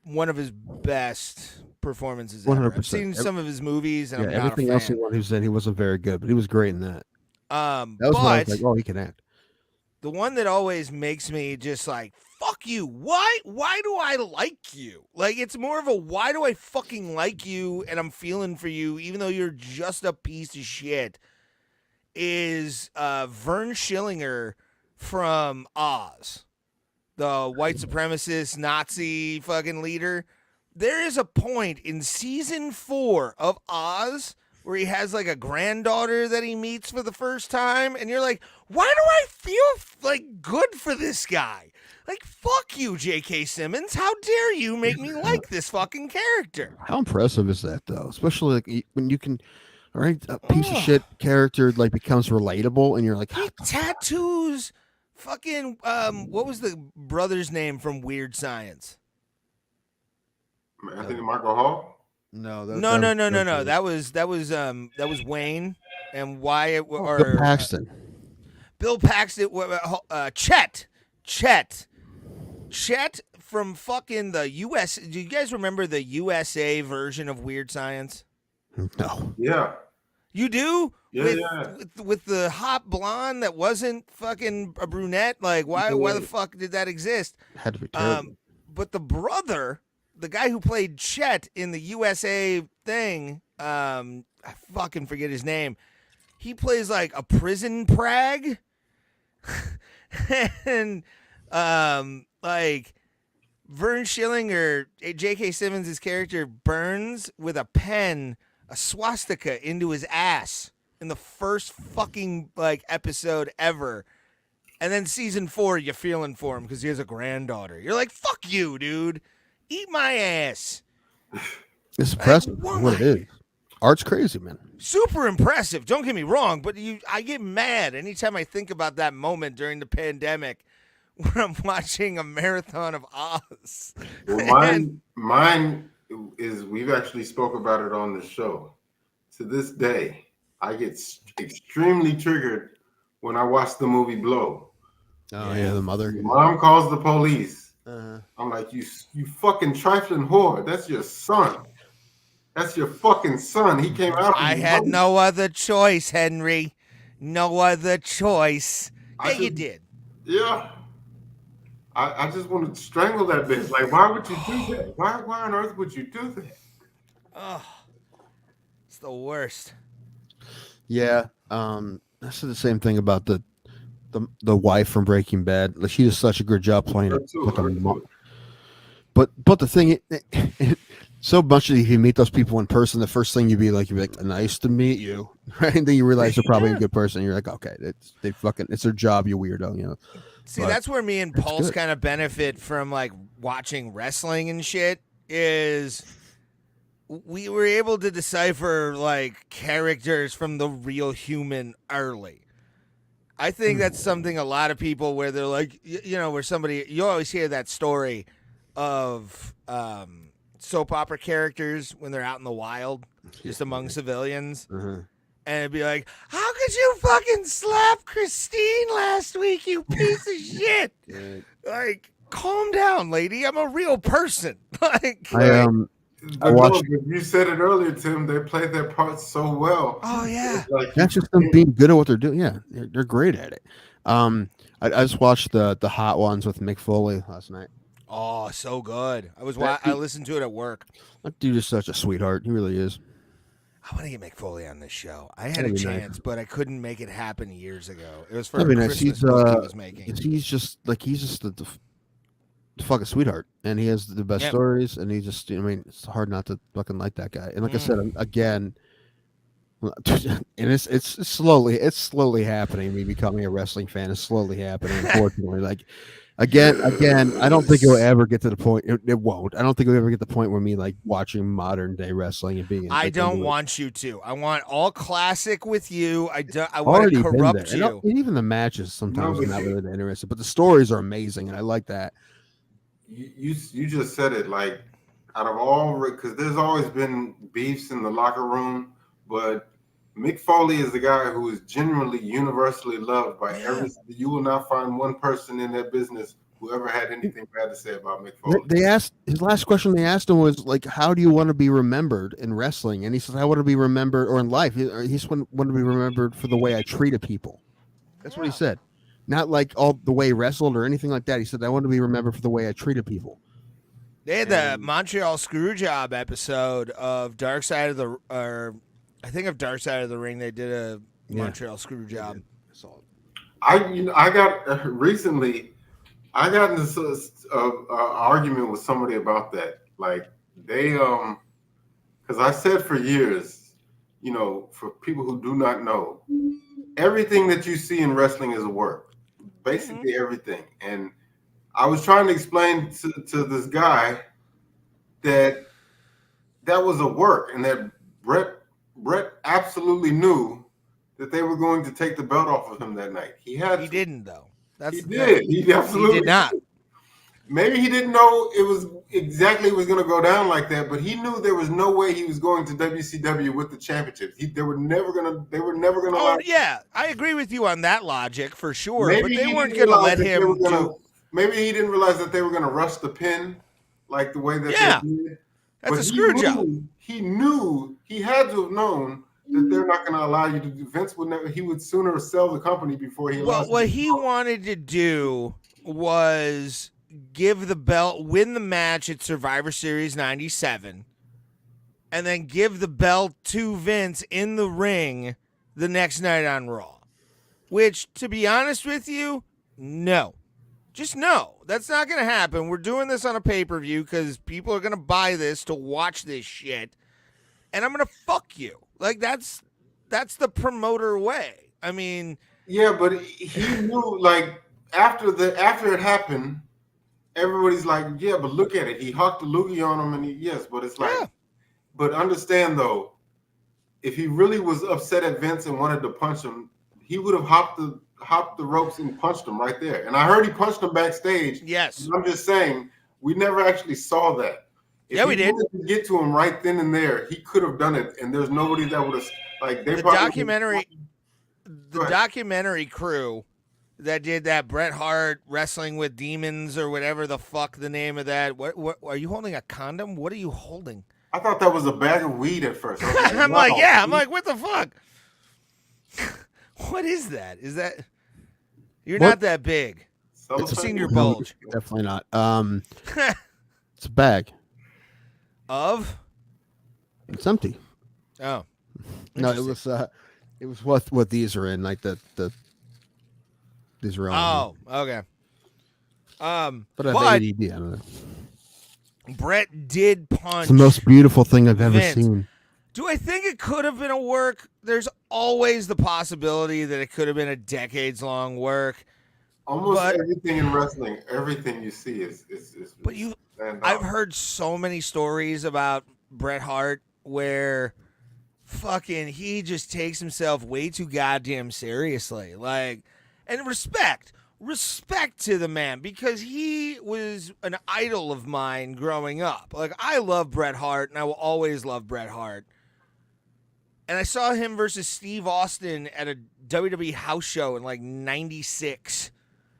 One of his best performances ever. 100%. I've seen some of his movies, and I'm not everything a fan. else he was in, he wasn't very good, but he was great in that. That was when I was like, oh, he can act. The one that always makes me just like, fuck you. Why do I like you? Like, it's more of a why do I fucking like you and I'm feeling for you even though you're just a piece of shit, is Vern Schillinger from Oz, the white supremacist Nazi fucking leader. There is a point in season 4 of Oz where he has like a granddaughter that he meets for the first time, and you're like, why do I feel like good for this guy? Like, fuck you, J.K. Simmons. How dare you make me like this fucking character? How impressive is that, though? Especially like when you can, all right, a piece of shit character like becomes relatable, and you're like, he tattoos fucking what was the brother's name from Weird Science? Anthony Michael Hall. No. That was Wayne and Wyatt or Bill Paxton. Bill Paxton. Chet from fucking the U.S. Do you guys remember the USA version of Weird Science? No. Yeah. You do? Yeah, with the hot blonde that wasn't fucking a brunette? Like, why the fuck did that exist? Had to be terrible. But the brother, the guy who played Chet in the USA thing, I fucking forget his name. He plays like a prison prag. And like Vern Schillinger, J.K. Simmons' character, burns with a pen a swastika into his ass in the first fucking like episode ever. And then season 4, you're feeling for him because he has a granddaughter. You're like, fuck you, dude. Eat my ass. It's impressive what it is. Art's crazy, man. Super impressive. Don't get me wrong, but I get mad anytime I think about that moment during the pandemic when I'm watching a marathon of Oz. Well, mine is, we've actually spoke about it on the show. To this day, I get extremely triggered when I watch the movie Blow. Oh yeah, the mother. Mom calls the police. I'm like, you fucking trifling whore. That's your son. That's your fucking son. He came out. I had no other choice, Henry. No other choice. Yeah, you did. Yeah. I just want to strangle that bitch. Like, why would you do that? Why on earth would you do that? Oh, it's the worst. Yeah. That's the same thing about the wife from Breaking Bad. Like, she does such a good job playing it. Like a mom. But the thing, so much that if you meet those people in person, the first thing you'd be like, nice to meet you, right? And then you realize they're probably a good person. You're like, okay, it's their job, you weirdo, you know. See, that's where me and Pulse kind of benefit from like watching wrestling and shit. Is we were able to decipher like characters from the real human early. I think that's something a lot of people where they're like, where somebody, you always hear that story of soap opera characters when they're out in the wild, just among civilians. And it'd be like, how could you fucking slap Christine last week, you piece of shit? Like, calm down, lady. I'm a real person. Like, I watched. You said it earlier, Tim. They played their parts so well. Oh yeah, like, That's just them being good at what they're doing. Yeah, they're great at it. I just watched the Hot Ones with Mick Foley last night. Oh, so good. I listened to it at work. That dude is such a sweetheart. He really is. I want to get McFoley on this show. I had a chance, but I couldn't make it happen years ago. It was for a Christmas book he was making. He's just the fucking sweetheart, and he has the best stories, and he just, it's hard not to fucking like that guy. And like I said, again, and it's slowly happening. Me becoming a wrestling fan is slowly happening, unfortunately. Like, Again, I don't think it'll ever get to the point. It won't. I don't think it'll ever get to the point where me like watching modern day wrestling and being. I don't want you to. I want all classic with you. I want to corrupt you. And even the matches sometimes are not really that interesting, but the stories are amazing, and I like that. You just said it. Like, out of all, because there's always been beefs in the locker room, but Mick Foley is the guy who is genuinely universally loved by every. You will not find one person in that business who ever had anything bad to say about Mick Foley. They asked his last question. They asked him was like, "How do you want to be remembered in wrestling?" And he says, "I want to be remembered, or in life. He just want to be remembered for the way I treated people." That's what he said. Not like all the way he wrestled or anything like that. He said, "I want to be remembered for the way I treated people." They had the Montreal Screwjob episode of Dark Side of the, or I think of Dark Side of the Ring. They did a Montreal Screwjob. I got recently. I got in this argument with somebody about that. Like they, because I said for years, for people who do not know, everything that you see in wrestling is a work, basically everything. And I was trying to explain to this guy that was a work, and that Brett absolutely knew that they were going to take the belt off of him that night. He didn't though. He did. He absolutely did not. Maybe he didn't know it was going to go down like that, but he knew there was no way he was going to WCW with the championship. They were never gonna. Oh yeah, I agree with you on that logic for sure. Maybe but they weren't going to let him Maybe he didn't realize that they were going to rush the pin, like the way that they did. That's a screw job. He knew. He had to have known that they're not going to allow you to do. Vince would never. He would sooner sell the company before he. Well, what he wanted to do was give the belt, win the match at Survivor Series '97, and then give the belt to Vince in the ring the next night on Raw. Which, to be honest with you, no. Just no. That's not going to happen. We're doing this on a pay-per-view because people are going to buy this to watch this shit, and I'm going to fuck you. Like, that's the promoter way. I mean... Yeah, but he knew, like, after it happened, everybody's like, yeah, but look at it. He hawked the loogie on him, and but it's like... Yeah. But understand, though, if he really was upset at Vince and wanted to punch him, he would have hopped the ropes and punched him right there. And I heard he punched him backstage. Yes. I'm just saying, we never actually saw that. If we did. To get to him right then and there, he could have done it, and there's nobody that would have the documentary crew that did that Bret Hart wrestling with demons or whatever the fuck the name of that. What are you holding, a condom? What are you holding? I thought that was a bag of weed at first. I'm like, what the fuck? What is that? Is that you're not that big? I've seen your bulge. Definitely not. It's a bag. Of? It's empty. Oh. No, it was what these are in, like the these are on. Oh, okay. But I have ADD, I don't know. Brett did punch. It's the most beautiful thing I've ever seen. Do I think it could have been a work? There's always the possibility that it could have been a decades-long work. Almost everything in wrestling, everything you see is. But I've heard so many stories about Bret Hart where fucking he just takes himself way too goddamn seriously. Like, and respect to the man, because he was an idol of mine growing up. Like, I love Bret Hart, and I will always love Bret Hart. And I saw him versus Steve Austin at a WWE house show in like '96.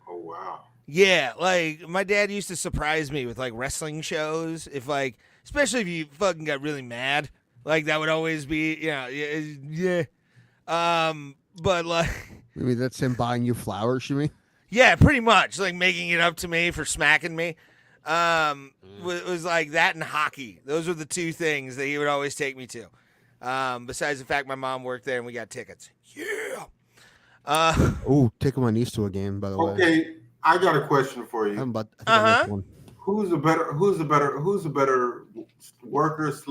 Oh, wow. Yeah, like my dad used to surprise me with like wrestling shows. If like, especially if you fucking got really mad, like that would always be, yeah. But like, maybe that's him buying you flowers, you mean? Yeah, pretty much, like making it up to me for smacking me. It was like that and hockey. Those were the two things that he would always take me to. Besides the fact my mom worked there and we got tickets. Yeah. Taking my niece to a game, by the way. Okay, I got a question for you. Who's a better worker /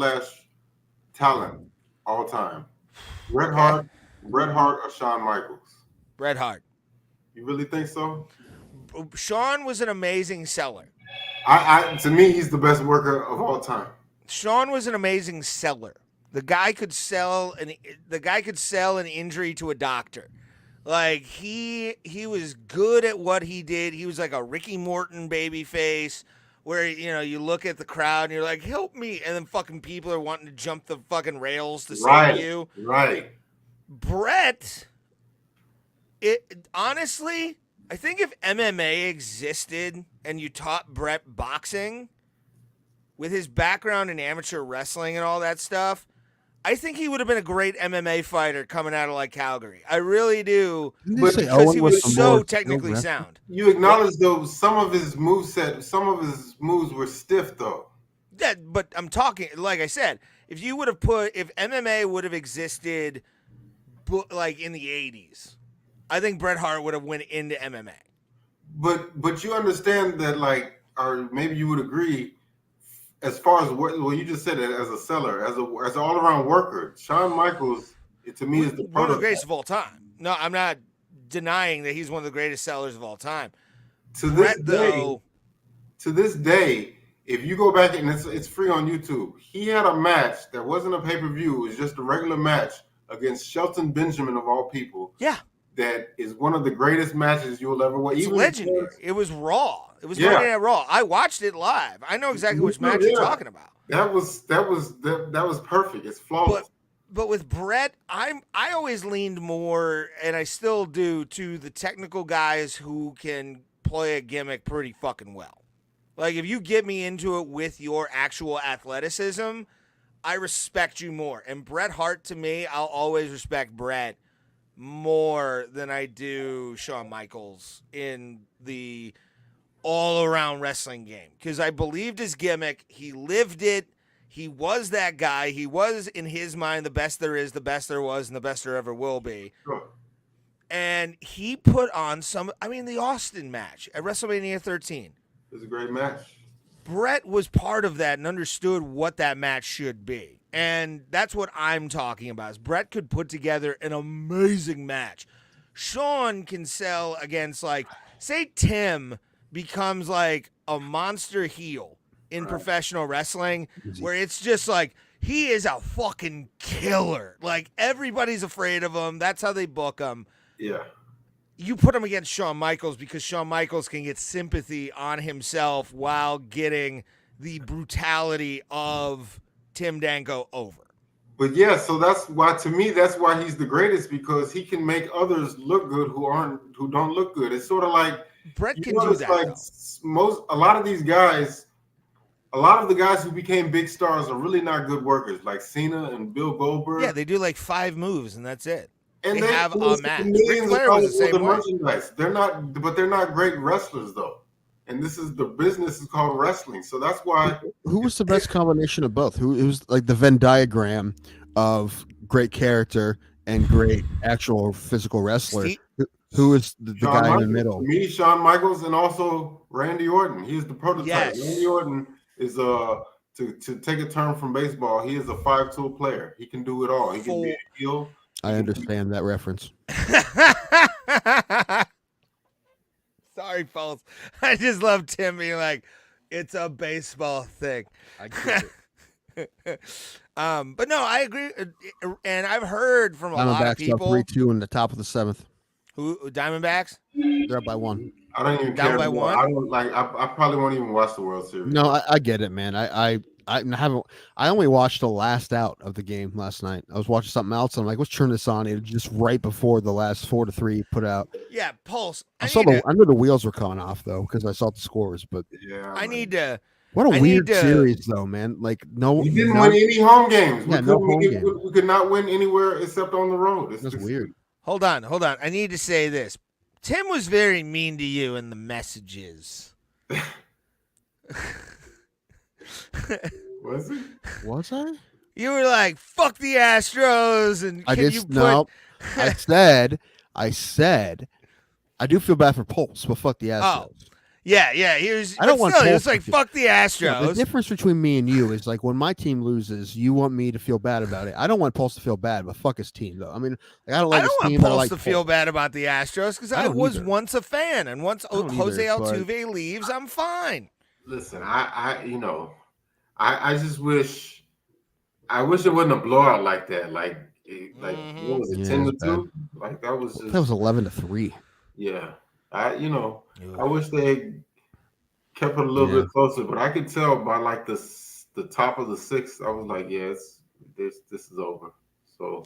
talent all time? Bret Hart or Shawn Michaels? Bret Hart. You really think so? Shawn was an amazing seller. To me, he's the best worker of all time. Shawn was an amazing seller. The guy could sell an injury to a doctor. Like he was good at what he did. He was like a Ricky Morton babyface where you look at the crowd and you're like, help me, and then fucking people are wanting to jump the fucking rails to save you. Right. Brett, honestly, I think if MMA existed and you taught Brett boxing with his background in amateur wrestling and all that stuff, I think he would have been a great MMA fighter coming out of like Calgary. I really do, because he was so technically sound. You acknowledge though some of his moves were stiff though. Yeah, but I'm talking, like I said, if MMA would have existed like in the 80s, I think Bret Hart would have went into MMA. But you understand that, like, or maybe you would agree, as far as what you just said, it as a seller, as an all around worker, Shawn Michaels to me is one of the greatest of all time. No, I'm not denying that he's one of the greatest sellers of all time. To this day, if you go back and it's free on YouTube, he had a match that wasn't a pay-per-view, it was just a regular match against Shelton Benjamin of all people. Yeah. That is one of the greatest matches you'll ever watch. It's legendary. It was Raw. It was Monday Night Raw. I watched it live. I know exactly which match you're talking about. That was perfect. It's flawless. But with Brett, I always leaned more, and I still do, to the technical guys who can play a gimmick pretty fucking well. Like, if you get me into it with your actual athleticism, I respect you more. And Bret Hart, to me, I'll always respect Bret more than I do Shawn Michaels in the all-around wrestling game. Because I believed his gimmick. He lived it. He was that guy. He was, in his mind, the best there is, the best there was, and the best there ever will be. Sure. And he put on the Austin match at WrestleMania 13. It was a great match. Brett was part of that and understood what that match should be. And that's what I'm talking about. Is Brett could put together an amazing match. Shawn can sell against, like, say Tim becomes like a monster heel in professional wrestling, where it's just like, he is a fucking killer. Like, everybody's afraid of him. That's how they book him. Yeah. You put him against Shawn Michaels because Shawn Michaels can get sympathy on himself while getting the brutality of Tim Danko over. But yeah, so that's why, to me, that's why he's the greatest, because he can make others look good who don't look good. It's sort of like Brett can do that. Like a lot of the guys who became big stars are really not good workers, like Cena and Bill Goldberg. Yeah, they do like 5 moves and that's it. And they have a match. Ric Flair was the same way. Merchandise. They're not great wrestlers though. And the business is called wrestling. So that's why. Who was the best combination of both? Who was like the Venn diagram of great character and great actual physical wrestler? Who is the guy in the middle? Me, Shawn Michaels, and also Randy Orton. He's the prototype. Yes. Randy Orton is to take a term from baseball, he is a 5-tool player. He can do it all. He can be a heel. I understand that reference. Sorry, folks. I just love Tim being like, it's a baseball thing. I get it. But no, I agree. And I've heard from a lot of people. 3-2 in the top of the 7th. Who, Diamondbacks? They're up by 1. I don't even down care. By 1? I don't like. I probably won't even watch the World Series. No, I get it, man. I haven't. I only watched the last out of the game last night. I was watching something else. And I'm like, let's turn this on. It was just right before the last 4-3 put out. Yeah, Pulse. I knew the wheels were coming off though because I saw the scores. But yeah, I need to. What a weird series though, man. Like we didn't win any home games. Yeah, we could not win anywhere except on the road. That's weird. Hold on. I need to say this. Tim was very mean to you in the messages. Was he? Was I? You were like, "Fuck the Astros," and I said, I do feel bad for Pulse, but fuck the Astros. Oh. Yeah. He was. I don't want. He was like, "Fuck the Astros." Yeah, the difference between me and you is like when my team loses, you want me to feel bad about it. I don't want Pulse to feel bad, but fuck his team though. I mean, I don't like his team. I don't want Pulse to feel bad about the Astros because I was once a fan, and once Jose Altuve leaves, I'm fine. Listen, I just wish. I wish it wasn't a blowout like that. Like what was it, 10-2? Like that was 11-3. Yeah. I wish they kept it a little bit closer, but I could tell by like the top of the sixth, I was like, yes, this is over. So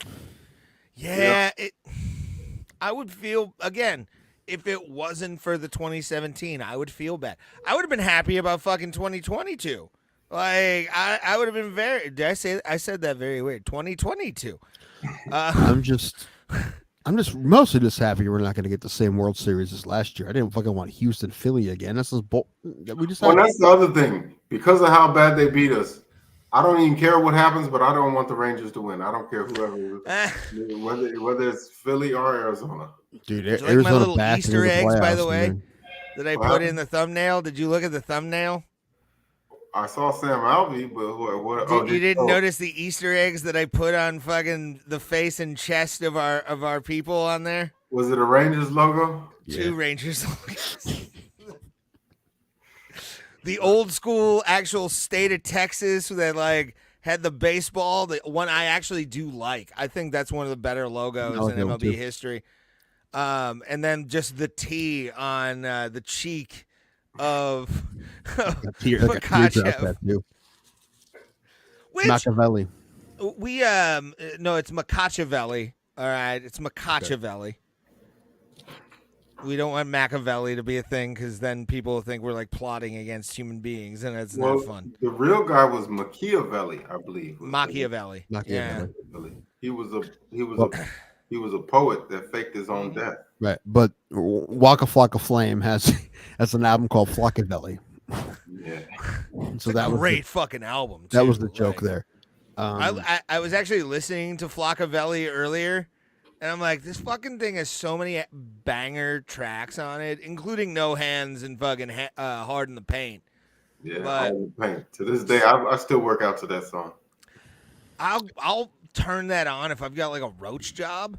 I would feel again if it wasn't for the 2017, I would feel bad. I would have been happy about fucking 2022. Like I would have been very. Did I say? I said that very weird. 2022. I'm just mostly just happy we're not going to get the same World Series as last year. I didn't fucking want Houston, Philly again. That's just we just. Well, that's the other thing. Because of how bad they beat us, I don't even care what happens. But I don't want the Rangers to win. I don't care whoever, whether it's Philly or Arizona. Dude, Did you Arizona like my little back Easter into the eggs, by the playoffs, way, man. that I What put in happened? the thumbnail? Did you look at the thumbnail? I saw Sam Alvey, but what? You didn't notice the Easter eggs that I put on fucking the face and chest of our people on there? Was it a Rangers logo? Two Rangers logos. The old school actual state of Texas that like had the baseball, the one I actually do like. I think that's one of the better logos in MLB history. And then just the T on the cheek of Makhachev. Which Makhachvelli. we no, it's Makhachvelli. All right, it's Makhachvelli. We don't want Machiavelli to be a thing because then people think we're like plotting against human beings, and it's not fun. The real guy was Machiavelli, I believe. Machiavelli. Machiavelli. Yeah. He was a poet that faked his own death. Right, but Waka Flocka Flame has an album called Flockavelli. Yeah, so that was great fucking album. Too, that was the joke there. I was actually listening to Flockavelli earlier, and I'm like, this fucking thing has so many banger tracks on it, including No Hands and fucking Hard in the Paint. Yeah, Hard in the Paint. To this day, I still work out to that song. I'll turn that on if I've got like a roach job.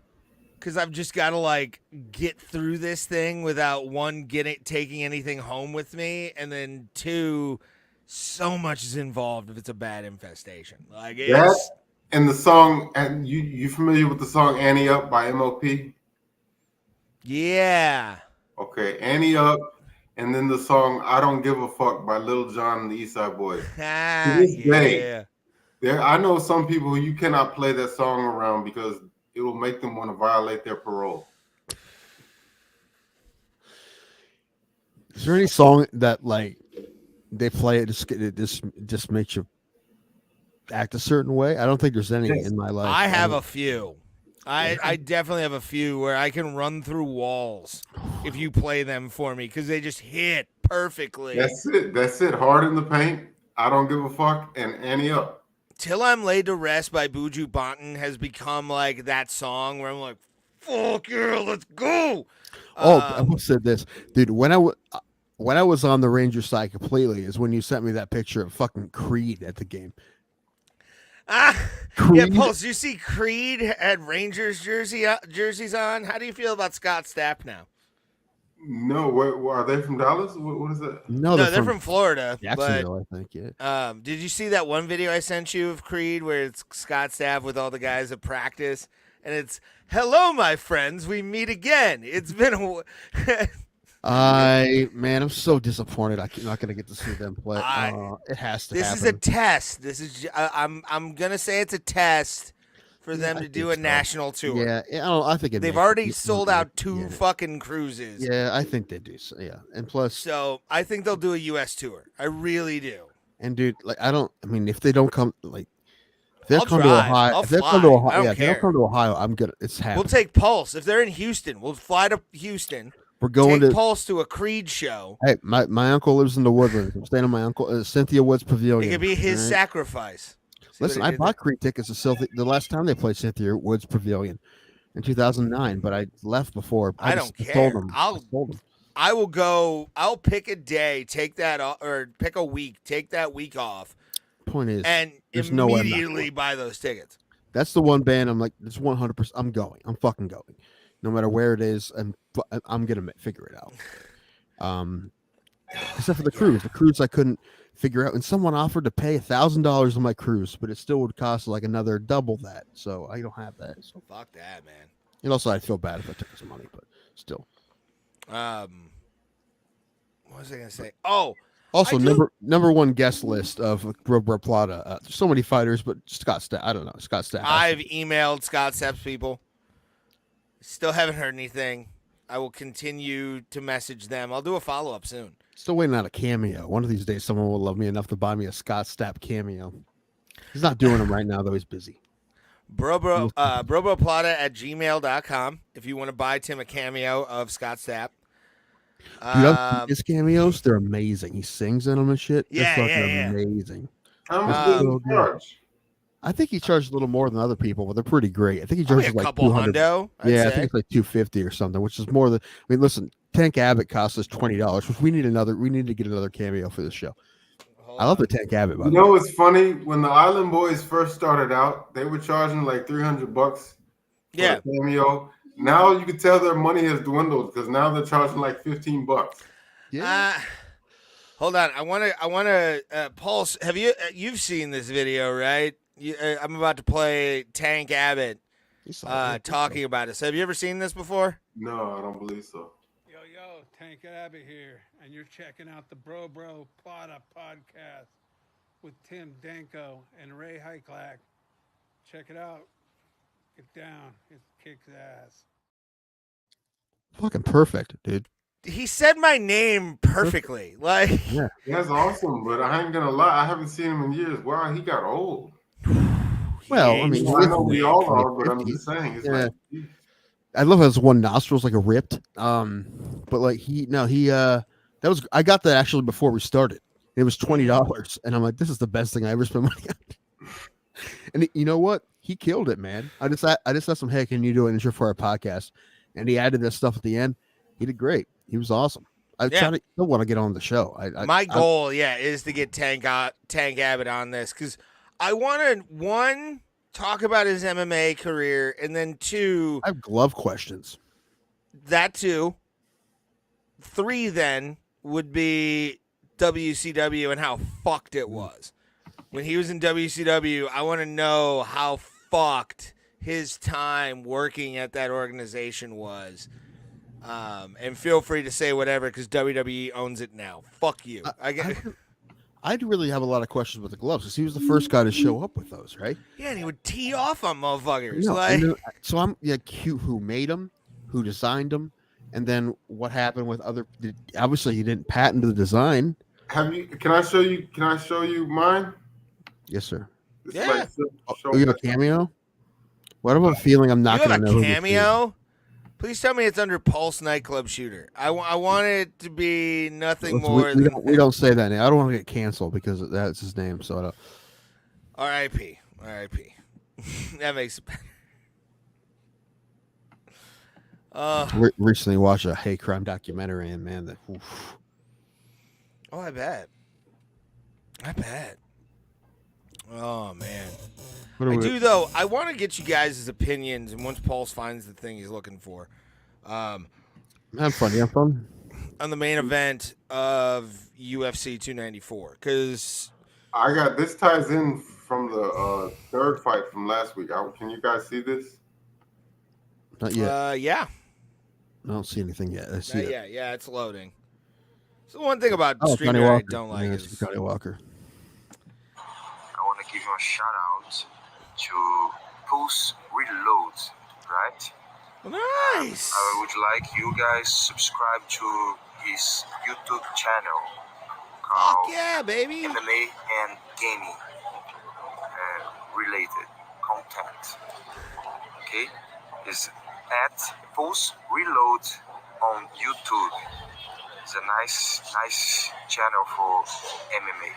Because I've just got to like get through this thing without one taking anything home with me, and then two, so much is involved if it's a bad infestation. Like that and the song, and you familiar with the song "Annie Up" by MOP? Yeah. Okay, "Annie Up," and then the song "I Don't Give a Fuck" by Lil Jon and the East Side Boys. To this day, I know some people who you cannot play that song around because it will make them want to violate their parole. Is there any song that like they play it just makes you act a certain way? I don't think there's any in my life. I have a few. I definitely have a few where I can run through walls if you play them for me because they just hit perfectly. That's it. Hard in the Paint, I Don't Give a Fuck, and Annie Up. Till I'm Laid to Rest by Buju Banton has become like that song where I'm like, fuck yeah, let's go. I will say this, dude. When I was on the Ranger side completely is when you sent me that picture of fucking Creed at the game. Yeah, Pulse, you see Creed had Rangers jerseys on. How do you feel about Scott Stapp now? No, are they from Dallas? What is that? No, they're from Florida. Jacksonville, I think. Yeah. Did you see that one video I sent you of Creed where it's Scott Stapp with all the guys at practice, and it's "Hello, my friends, we meet again. It's been a." I'm so disappointed. I'm not going to get to see them play. It has to. This happen. is a test. This is. I'm gonna say it's a test for them to do a national tour. Yeah, I think they've already sold out 2 fucking cruises. Yeah, I think they do. So, yeah, and plus, so I think they'll do a U.S. tour. I really do. And dude, like, if they don't come, like, if they I'll come drive. to Ohio, if they come to Ohio, if they don't come to Ohio, I'm gonna. It's happening. We'll take Pulse if they're in Houston. We'll fly to Houston. We're going take to Pulse to a Creed show. Hey, my uncle lives in the Woodlands. I'm staying at my uncle Cynthia Woods Pavilion. It could be his sacrifice. Listen, I bought Creed tickets to the last time they played Cynthia Woods Pavilion in 2009, but I left before. I don't care. I will go. I'll pick a day, take that off, or pick a week, take that week off. Point is, and immediately buy those tickets. That's the one band I'm like, it's 100%. I'm going. I'm fucking going, no matter where it is, and I'm gonna figure it out. Except for the cruise. The cruise I couldn't figure out, and someone offered to pay $1,000 on my cruise, but it still would cost like another double that. So I don't have that. So fuck that, man. And also, I'd feel bad if I took some money, but still. What was I gonna say? Oh, Also, number one guest list of Bro Plata. So many fighters, but Scott Stapp. I don't know. Scott Stapp. I've emailed Scott Stapp's people. Still haven't heard anything. I will continue to message them. I'll do a follow-up soon. Still waiting on a cameo. One of these days, someone will love me enough to buy me a Scott Stapp cameo. He's not doing them right now, though. He's busy. broplata@gmail.com if you want to buy Tim a cameo of Scott Stapp. Dude, his cameos, they're amazing. He sings in them and shit. Yeah, they're amazing. How much does he charge? I think he charged a little more than other people, but they're pretty great. I think he charges a like couple $200. hundo. I think it's like $250 or something, which is more than. I mean, listen, Tank Abbott cost us $20, which we need to get another cameo for this show. I love the Tank Abbott. You know what's funny? When the Island Boys first started out, they were charging like $300 for a cameo. Now you can tell their money has dwindled because now they're charging like $15. Yeah. Hold on. I want to Pulse. Have you've seen this video, right? I'm about to play Tank Abbott talking about it. So have you ever seen this before? No, I don't believe so. Yo, Tank Abbott here, and you're checking out the Bro Plata podcast with Tim Danko and Ray Heiklak. Check it out. Get down. It kicks ass. Fucking perfect, dude. He said my name perfectly. Like, yeah, that's awesome. But I ain't gonna lie, I haven't seen him in years. Wow, he got old. Well, I mean, I know we all are, but I'm just saying. It's like, I love how his one nostril's like a ripped. But like I got that actually before we started. It was $20, and I'm like, this is the best thing I ever spent money on. And you know what? He killed it, man. I just asked him, hey, can you do an intro for our podcast? And he added this stuff at the end. He did great. He was awesome. I still want to get on the show. My goal, is to get Tank Abbott on this because I want to, one, talk about his MMA career, and then two, I have glove questions. That too. Three then would be WCW and how fucked it was. When he was in WCW, I want to know how fucked his time working at that organization was. And feel free to say whatever because WWE owns it now. Fuck you. I'd really have a lot of questions with the gloves because he was the first guy to show up with those, right? Yeah, and he would tee off on motherfuckers. So I'm cute. Who made them? Who designed them? And then what happened with other? Obviously, he didn't patent the design. Can I show you? Can I show you mine? Yes, sir. Yeah. You have a cameo? What about a feeling I'm not going to know? You have a cameo? Please tell me it's under Pulse Nightclub Shooter. I want it to be nothing more than... We don't say that name. I don't want to get canceled because that's his name. So I don't... R.I.P. That makes it better. Recently watched a hate crime documentary, and man, I bet. Oh, man. Though. I want to get you guys' opinions, and once Pulse finds the thing he's looking for. Have fun. On the main event of UFC 294, because... this ties in from the third fight from last week. Can you guys see this? Not yet. Yeah. I don't see anything yet. I see it. Yeah, it's loading. So one thing about StreamYard I don't like is Johnny Walker. I want to give you a shout out to Pulse Reload, right? Nice. I would like you guys subscribe to his YouTube channel called baby. MMA and Gaming related content. Okay, it's at Pulse Reload on YouTube. It's a nice channel for MMA.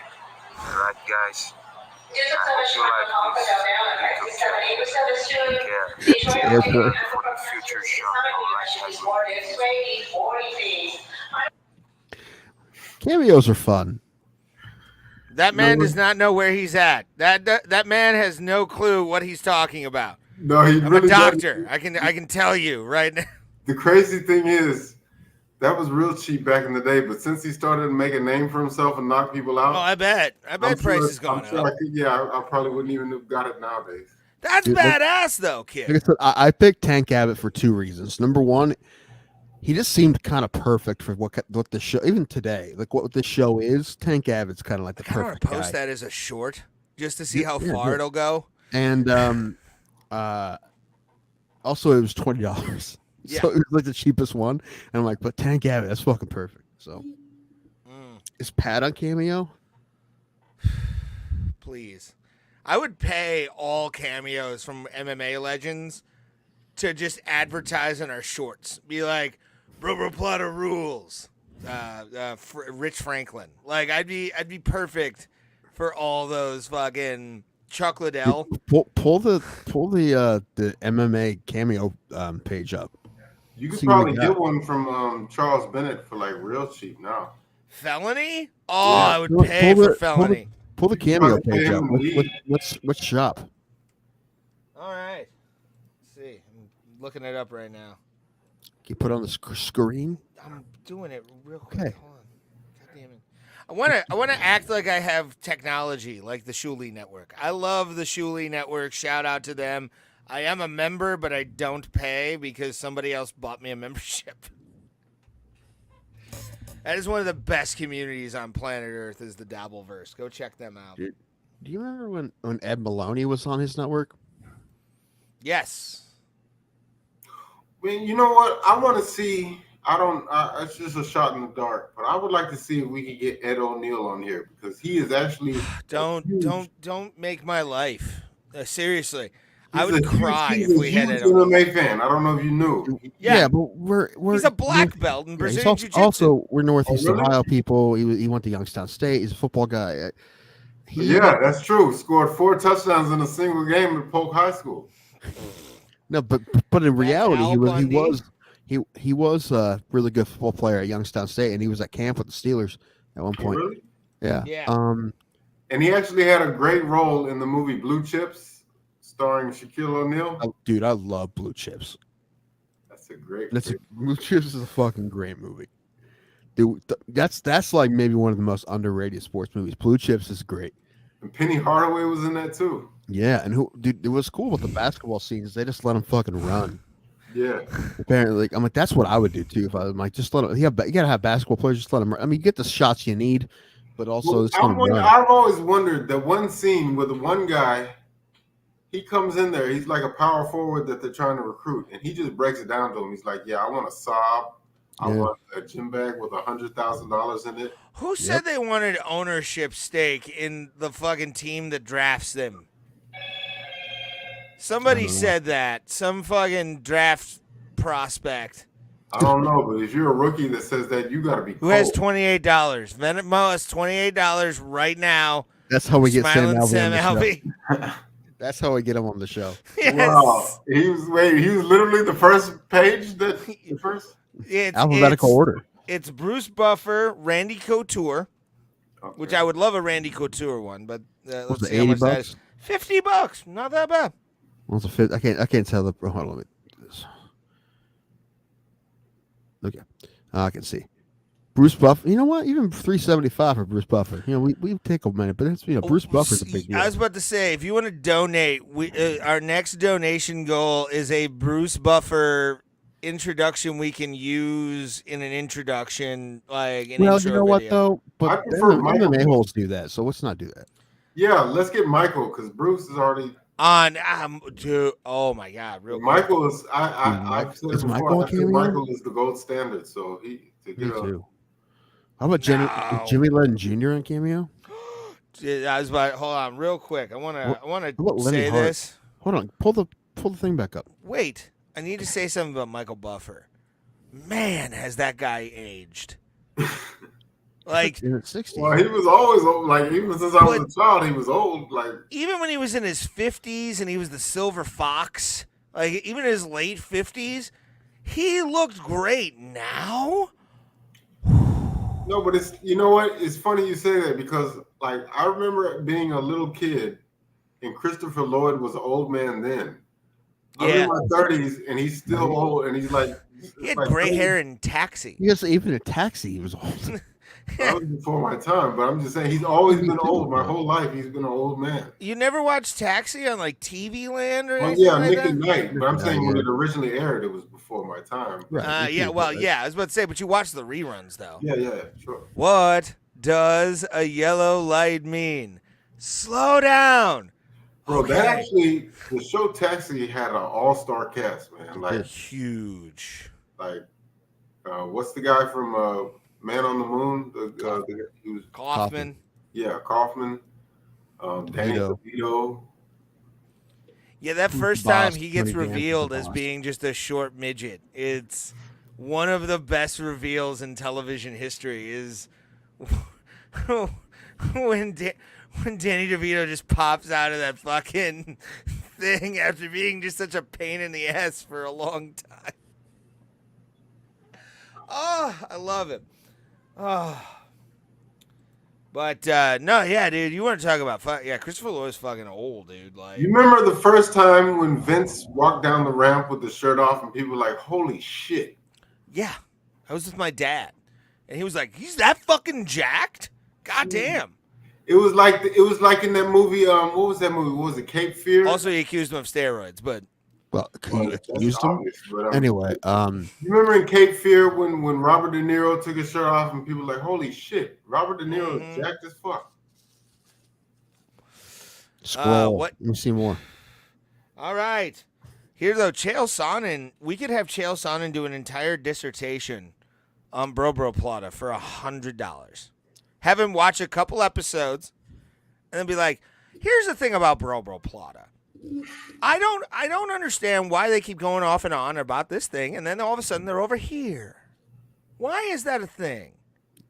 All right, guys. I hope you like this YouTube channel. Take care for the future show. Cameos are fun. That man does not know where he's at. That man has no clue what he's talking about. No, I'm a doctor. I can tell you right now. The crazy thing is, that was real cheap back in the day, but since he started to make a name for himself and knock people out, I bet price is going up. I probably wouldn't even have got it nowadays. That's badass, though, kid. Like I picked Tank Abbott for two reasons. Number one, He just seemed kind of perfect for what the show, even today, like what the show is. Tank Abbott's kind of like the I kind of want perfect to post guy. that as a short just to see how Yeah, far it'll go. And also it was $20, Yeah. so it was like the cheapest one. And I'm like, but Tank Abbott, that's fucking perfect. So is Pat on Cameo? Please. I would pay all cameos from MMA legends to just advertise in our shorts. Be like, Bro Plata rules. Rich Franklin. Like I'd be perfect for all those fucking Chuck Liddell. Pull the MMA Cameo page up. You could See what we probably got. get one from Charles Bennett for like real cheap now. Felony? Oh, Yeah. I would pay for felony. Pull the Cameo probably page pay up. him to leave. What's shop? All right. Let's see. I'm looking it up right now. Can you put it on the screen? I'm doing it real quick. Okay. Hold on. God damn it. I want to act like I have technology like the Shuli Network. I love the Shuli Network. Shout out to them. I am a member, but I don't pay because somebody else bought me a membership. That is one of the best communities on planet Earth is the Dabbleverse. Go check them out. Dude, do you remember when Ed Maloney was on his network? Yes. I mean, you know what? I want to see. It's just a shot in the dark, but I would like to see if we could get Ed O'Neill on here because he is actually Don't make my life. Seriously, I he's would a cry huge- if he's we a had huge Ed O'Neill. MMA fan. I don't know if you knew. Yeah, but we're he's a black belt in Brazilian he's Jiu-Jitsu. also we're Northeast Oh, really? Ohio people. He went to Youngstown State. He's a football guy. Yeah, that's true. Scored 4 touchdowns in a single game at Polk High School. No, but in reality, Al he was a really good football player at Youngstown State, and he was at camp with the Steelers at one point. Really? Yeah. Yeah. And he actually had a great role in the movie Blue Chips, starring Shaquille O'Neal. Dude, I love Blue Chips. That's a great. Blue Chips is a fucking great movie. Dude, that's like maybe one of the most underrated sports movies. Blue Chips is great. And Penny Hardaway was in that too. Yeah, and dude, it was cool with the basketball scenes. They just let him fucking run. Yeah. Apparently, I'm like, that's what I would do too if I was like, just let him. You gotta have basketball players. Just let him. I mean, you get the shots you need, but also just let him run. I've always wondered that one scene with the one guy. He comes in there. He's like a power forward that they're trying to recruit, and he just breaks it down to him. He's like, "Yeah, I want a sob. I want a gym bag with $100,000 in it." Who said they wanted ownership stake in the fucking team that drafts them? Somebody said that. Some fucking draft prospect. I don't know, but if you're a rookie that says that, you got to be Who cold. has $28? Venmo has $28 right now. That's how we get Sam Smilin Alvey on the show. Alvey. That's how we get him on the show. Yes. Wow, he was literally the first page the first Alphabetical order. It's Bruce Buffer, Randy Couture, which I would love a Randy Couture one, but let's Was it see how much that $80? is. $50, not that bad. What's a fit? I can't tell the. Hold on, let me do this. Okay, I can see. Bruce Buffer. You know what? Even $375 for Bruce Buffer. You know, we take a minute, but it's Bruce Buffer's a big deal. I was about to say, if you want to donate, our next donation goal is a Bruce Buffer introduction we can use in an introduction, like an Well, intro you know what video. though? I But prefer Michael. MMA holes do that, so let's not do that. Yeah, let's get Michael because Bruce is already. Dude, oh my God, real quick. Michael is. I've said it Is before. Michael I think cameo? Michael is the gold standard. So Me to get a. too. How about Jimmy Lennon Jr. on Cameo? I was about. Hold on, real quick. I want How to about Lenny say Hart? this. Hold on, pull the thing back up. Wait, I need to say something about Michael Buffer. Man, has that guy aged? Like, In the 60s. Well, he was always old. Like even since I was But- a child, he was old. Like even when he was in his 50s and he was the Silver Fox, like even in his late 50s, he looked great. Now, no, but it's you know what? It's funny you say that because like I remember being a little kid, and Christopher Lloyd was an old man then. I'm Yeah. in my 30s, and he's still old, and he's like he had like gray hair in Taxi. Yes, even a Taxi, he was old. That was before my time, but I'm just saying he's always been old. My whole life, he's been an old man. You never watched Taxi on like TV Land or Well, anything yeah, like Nick that? at Night, but I'm saying when Yeah. it originally aired, it was before my time. Right. Yeah, well, yeah, I was about to say, but you watched the reruns though. Yeah, sure. What does a yellow light mean? Slow down. Bro, Okay. that actually, the show Taxi had an all-star cast, man. Like, Huge. What's the guy from Man on the Moon? He was Kaufman. Yeah, Kaufman. Danny DeVito. Yeah, that first Boss, time he gets Tony Danza's revealed the as boss. being just a short midget. It's one of the best reveals in television history is when Danny DeVito just pops out of that fucking thing after being just such a pain in the ass for a long time. Oh, I love it. Oh. But, no, yeah, dude, you want to talk about Christopher Lloyd's fucking old, dude. Like, You remember the first time when Vince walked down the ramp with the shirt off and people were like, holy shit. yeah, I was with my dad, and he was like, he's that fucking jacked? God damn. It was like in that movie, what was that movie? What was it, Cape Fear? Also, he accused him of steroids, but Well, Well, he that's accused him. obvious, but, Anyway, you remember in Cape Fear when Robert De Niro took his shirt off and people were like, holy shit, Robert De Niro is jacked as fuck. scroll. what- Let me see more. all right. Here, though, Chael Sonnen, we could have Chael Sonnen do an entire dissertation on Bro Plata for $100. Have him watch a couple episodes and then be like, here's the thing about Bro Plata. I don't understand why they keep going off and on about this thing, and then all of a sudden they're over here. Why is that a thing?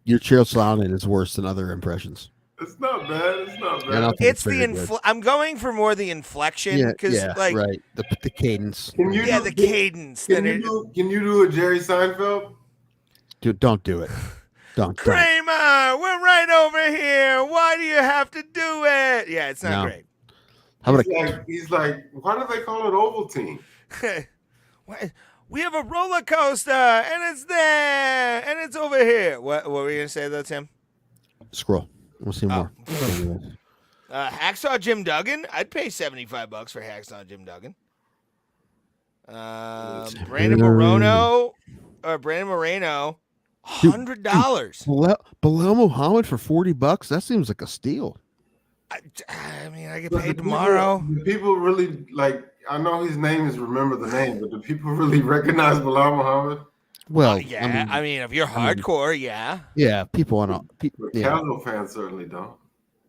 Your Chael Sonnen is worse than other impressions. It's not bad. It's not Yeah, I don't bad. think It's the very good. I'm going for more the inflection because like right. The cadence. Can you yeah, do- the cadence. Can that you do a Jerry Seinfeld? Dude, don't do it. Don't. Kramer, we're right over here. Why do you have to do it? Yeah, it's not No. great. How about He's like, why do they call it Ovaltine? What? We have a roller coaster, and it's there, and it's over here. What were you gonna say though, Tim? scroll? We'll see more. Hacksaw Jim Duggan. I'd pay $75 for Hacksaw Jim Duggan. Brandon Moreno, $100. Below Muhammad for $40. That seems like a steal. I mean, I get paid tomorrow. Do people really like? I know his name is Remember the Name, but do people really recognize Bilal Muhammad? Well, Yeah, I mean, if you're hardcore, yeah. yeah, people on people. But Yeah, casual fans certainly don't.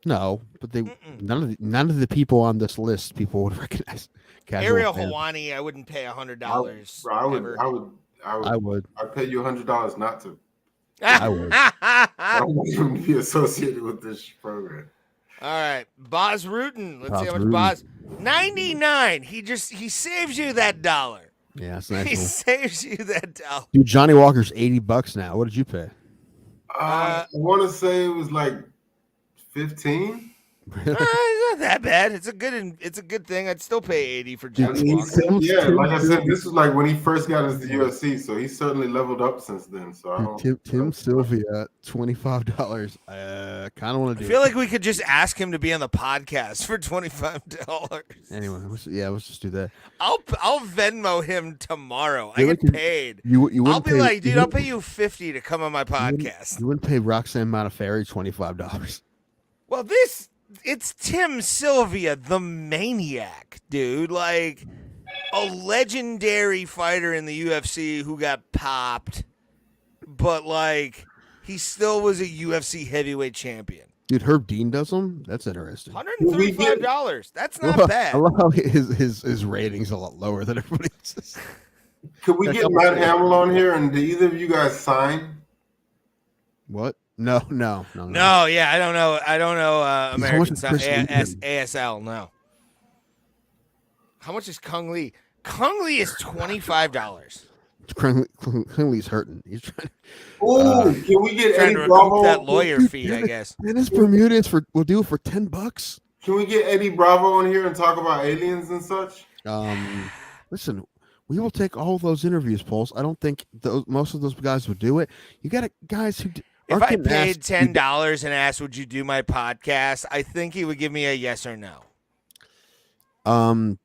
no, but they none of the people on this list people would recognize. Casual Ariel fans. Hawani, I wouldn't pay $100. Bro, I would. I'd pay you $100 not to. I would. I wouldn't be associated with this program. All right, Boz Rutan. Let's see how much Rutan. Boz. 99. He saves you that dollar. Yeah, it's He nice. saves you that dollar. Dude, Johnny Walker's $80 now. What did you pay? I want to say it was like 15. It's not that bad. It's a good thing. I'd still pay 80 for Dude, Johnny Walker. Yeah, like I said, this was like when he first got into the UFC, so he's certainly leveled up since then. So I don't. Tim Sylvia, $25. Kind of want to I do feel it. like we could just ask him to be on the podcast for $25. Anyway, let's just do that. I'll Venmo him tomorrow. I Feel get like paid. You I'll wouldn't be pay- like, dude, you I'll wouldn't- pay you 50 to come on my podcast. You wouldn't pay Roxanne Modafferi $25. Well, it's Tim Sylvia, the maniac, dude. Like a legendary fighter in the UFC who got popped, but like he still was a UFC heavyweight champion. Dude, Herb Dean does them. That's interesting. $135. That's not I bad. love how his rating's a lot lower than everybody else's. Could we get Matt Hamill on here? And do either of you guys sign? What? No. No, yeah, I don't know. American is Chris Lieben? ASL. No. How much is Kung Lee? Kung Lee is $25. Clingley's hurting. He's trying. Oh, can we get Trying Eddie to recoup Bravo? that lawyer fee, I guess. Dennis Bermudez we'll do it for $10. Can we get Eddie Bravo on here and talk about aliens and such? Listen, we will take all those interviews, Pauls. I don't think most of those guys would do it. You got guys who. If aren't I getting paid asked- $10 and asked, would you do my podcast? I think he would give me a yes or no. Paul,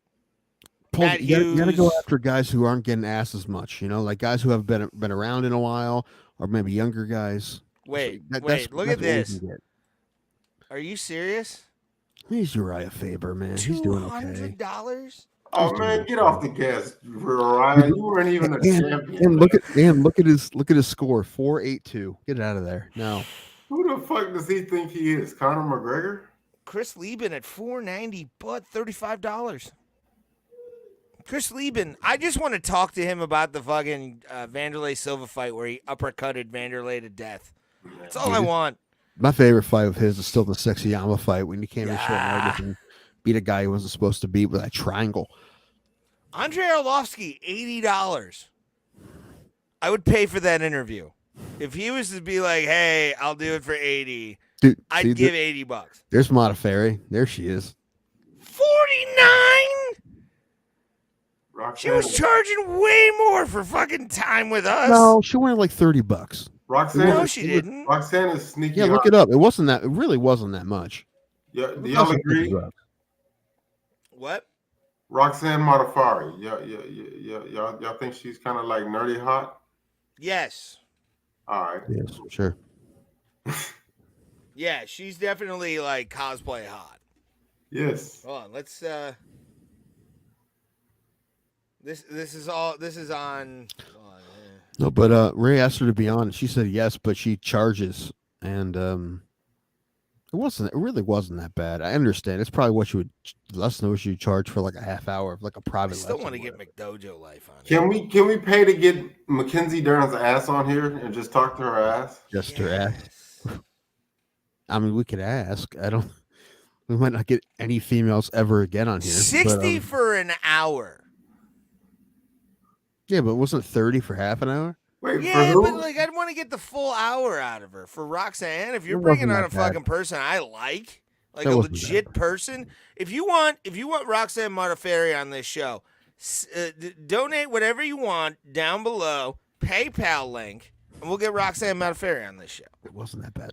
Matt you gotta go Hughes. after guys who aren't getting asked as much. Like guys who have been around in a while, or maybe younger guys. Wait, look that's at what we this. can get. Are you serious? He's Uriah Faber, man. He's doing okay. $200? Oh man, get off the gas, Ryan. You weren't even a champion. And look at his score, 482. Get out of there. No. Who the fuck does he think he is? Conor McGregor? Chris Lieben at 490, but $35. Chris Lieben, I just want to talk to him about the fucking Vanderlei Silva fight where he uppercutted Vanderlei to death. That's all I want. My favorite fight of his is still the Sexy Yama fight when he came in short notice and beat a guy he wasn't supposed to beat with that triangle. Andrei Arlovsky, $80. I would pay for that interview. If he was to be like, hey, I'll do it for 80, Dude, I'd give $80. There's Modafferi. There she is. 49? Roxanne, She was charging way more for fucking time with us. No, she wanted like $30. Roxanne, No, she didn't. Roxanne is sneaky. Yeah, look hot. it up. It really wasn't that much. Yeah, do y'all agree? What? Roxanne Modafferi. Y'all think she's kind of like nerdy hot? Yes. All right. Yes, sure. Yeah, she's definitely like cosplay hot. Yes. Hold on, let's this is on No, but Ray asked her to be on. She said yes, but she charges, and it really wasn't that bad. I understand. It's probably what you would less than what you charge for like a half hour of like a private. I still lesson want to or get whatever. McDojo life on. Can we pay to get Mackenzie Dern's ass on here and just talk to her ass? Just her ass. I mean, we could ask. We might not get any females ever again on here. 60 but, for an hour. Yeah, but wasn't it 30 for half an hour? Wait, for Yeah, who? but like I'd want to get the full hour out of her. For Roxanne, if you're It bringing wasn't on a that bad. fucking person I like That a wasn't that legit bad. person, if you want Roxanne Modafferi on this show, donate whatever you want down below, PayPal link, and we'll get Roxanne Modafferi on this show. It wasn't that bad.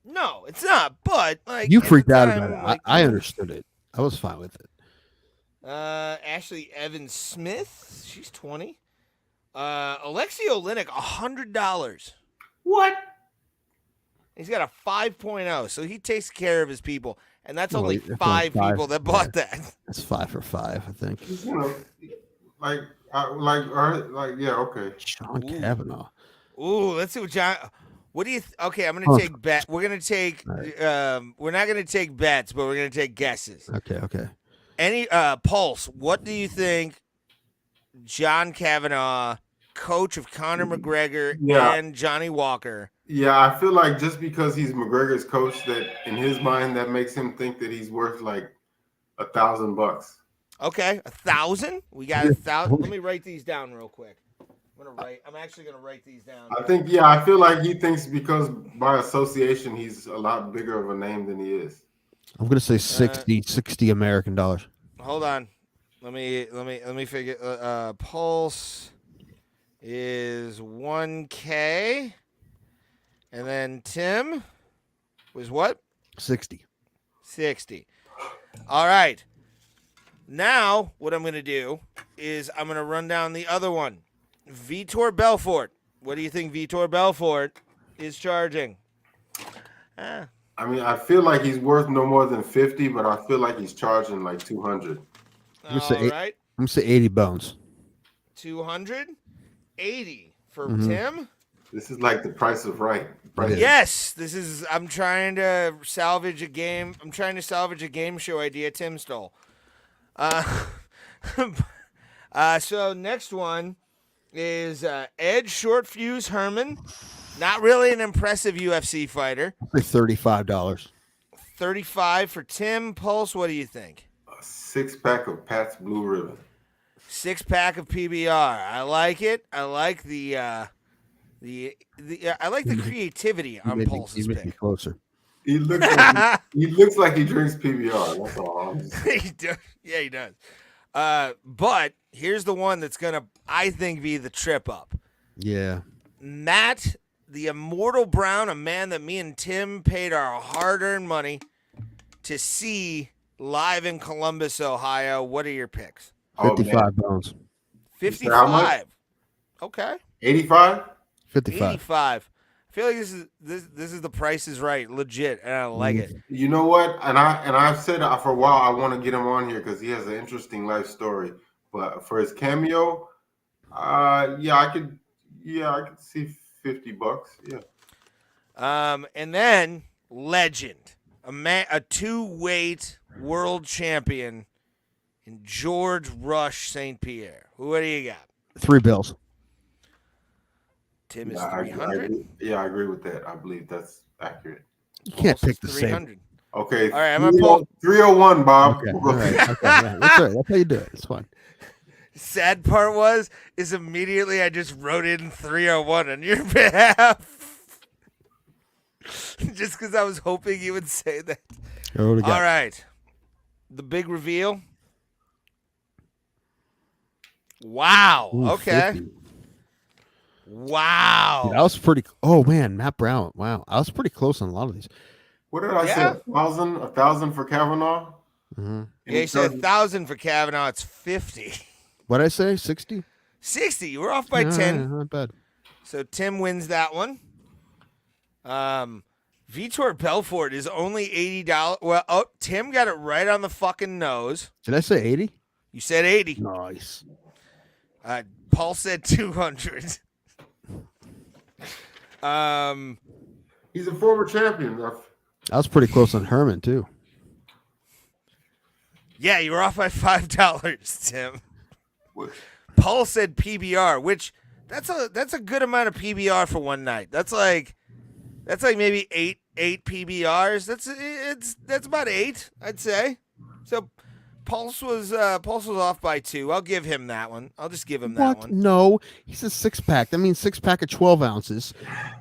No, it's not. But like You at the freaked out time, about it. like, I understood it. I was fine with it. Ashley Evans Smith, she's 20. Alexei Oleinik, $100. What? He's got a 5.0, so he takes care of his people, and that's Well, only that's only five five, people that bought that. That's 5 for 5, I think. You know, yeah, okay. Sean Kavanaugh. Ooh, let's see what John. What do you? Okay, I'm gonna take bet. We're gonna take. Right. We're not gonna take bets, but we're gonna take guesses. Okay. Any Pulse? What do you think? John Kavanaugh, coach of Conor McGregor Yeah. and Johnny Walker. Yeah, I feel like just because he's McGregor's coach, that in his mind that makes him think that he's worth like $1,000. Okay, 1,000. We got 1,000. Let me write these down real quick. I'm actually gonna write these down. I feel like he thinks because by association he's a lot bigger of a name than he is. I'm gonna say 60 American dollars. Hold on. Let me figure. Pulse is 1K, and then Tim was what? 60. 60. All right. Now what I'm gonna do is I'm gonna run down the other one. Vitor Belfort. What do you think Vitor Belfort is charging? I mean, I feel like he's worth no more than 50, but I feel like he's charging like 200. I'm gonna say right. I'm gonna say 80 bones. 280 for Mhm. Tim. This is like the price of right. is. Yes, this is. I'm trying to salvage a game. I'm trying to salvage a game show idea Tim stole. So next one is Ed Short Fuse Herman. Not really an impressive UFC fighter. I'll say $35. 35 for Tim. Pulse, what do you think? A 6-pack of Pat's Blue Ribbon. 6-pack of PBR. I like it. I like the I like the creativity on Pulse's You make me pick. closer. He looks like he drinks PBR. That's all. I'm just... He does. Yeah, he does. But here's the one that's gonna, I think, be the trip up. Yeah. Matt the Immortal Brown, a man that me and Tim paid our hard-earned money to see live in Columbus, Ohio. What are your picks? 55 pounds. 55. Okay. 85. 55. 85. I feel like this is the Price is Right, legit, and I like it. You know what? And I've said for a while I want to get him on here because he has an interesting life story. But for his cameo, I could see $50. Yeah. And then legend, a 2-weight world champion in George Rush St. Pierre. What do you got? $3. Tim is Yeah, 300. I agree with that. I believe that's accurate. You can't pick the 300. same. Okay. All right, I'm gonna pull 301, Bob. Okay. All right. Okay. Yeah, that's right. That's how you do it. It's fine. Sad part is immediately I just wrote in 301 on your behalf. Just because I was hoping you would say that. All right. The big reveal. Wow. Ooh, okay. 50. Wow. Yeah, I was pretty. Oh man, Matt Brown. Wow, I was pretty close on a lot of these. What did I say? 1,000 for Kavanaugh? Mm-hmm. Yeah, you said 1,000 for Kavanaugh. It's 50. What did I say? 60. 60. You were off by 10. Not bad. So Tim wins that one. Vitor Belfort is only $80. Well, Tim got it right on the fucking nose. Did I say 80? You said 80. Nice. Paul said 200. He's a former champion. I was pretty close on Herman too. Yeah, you were off by $5, Tim. What? Paul said PBR, which that's a good amount of PBR for one night. That's like maybe eight PBRs. That's about 8, I'd say. So Pulse was off by 2. I'll give him that one. I'll just give him that one. No, he's a 6-pack. That means 6-pack of 12 ounces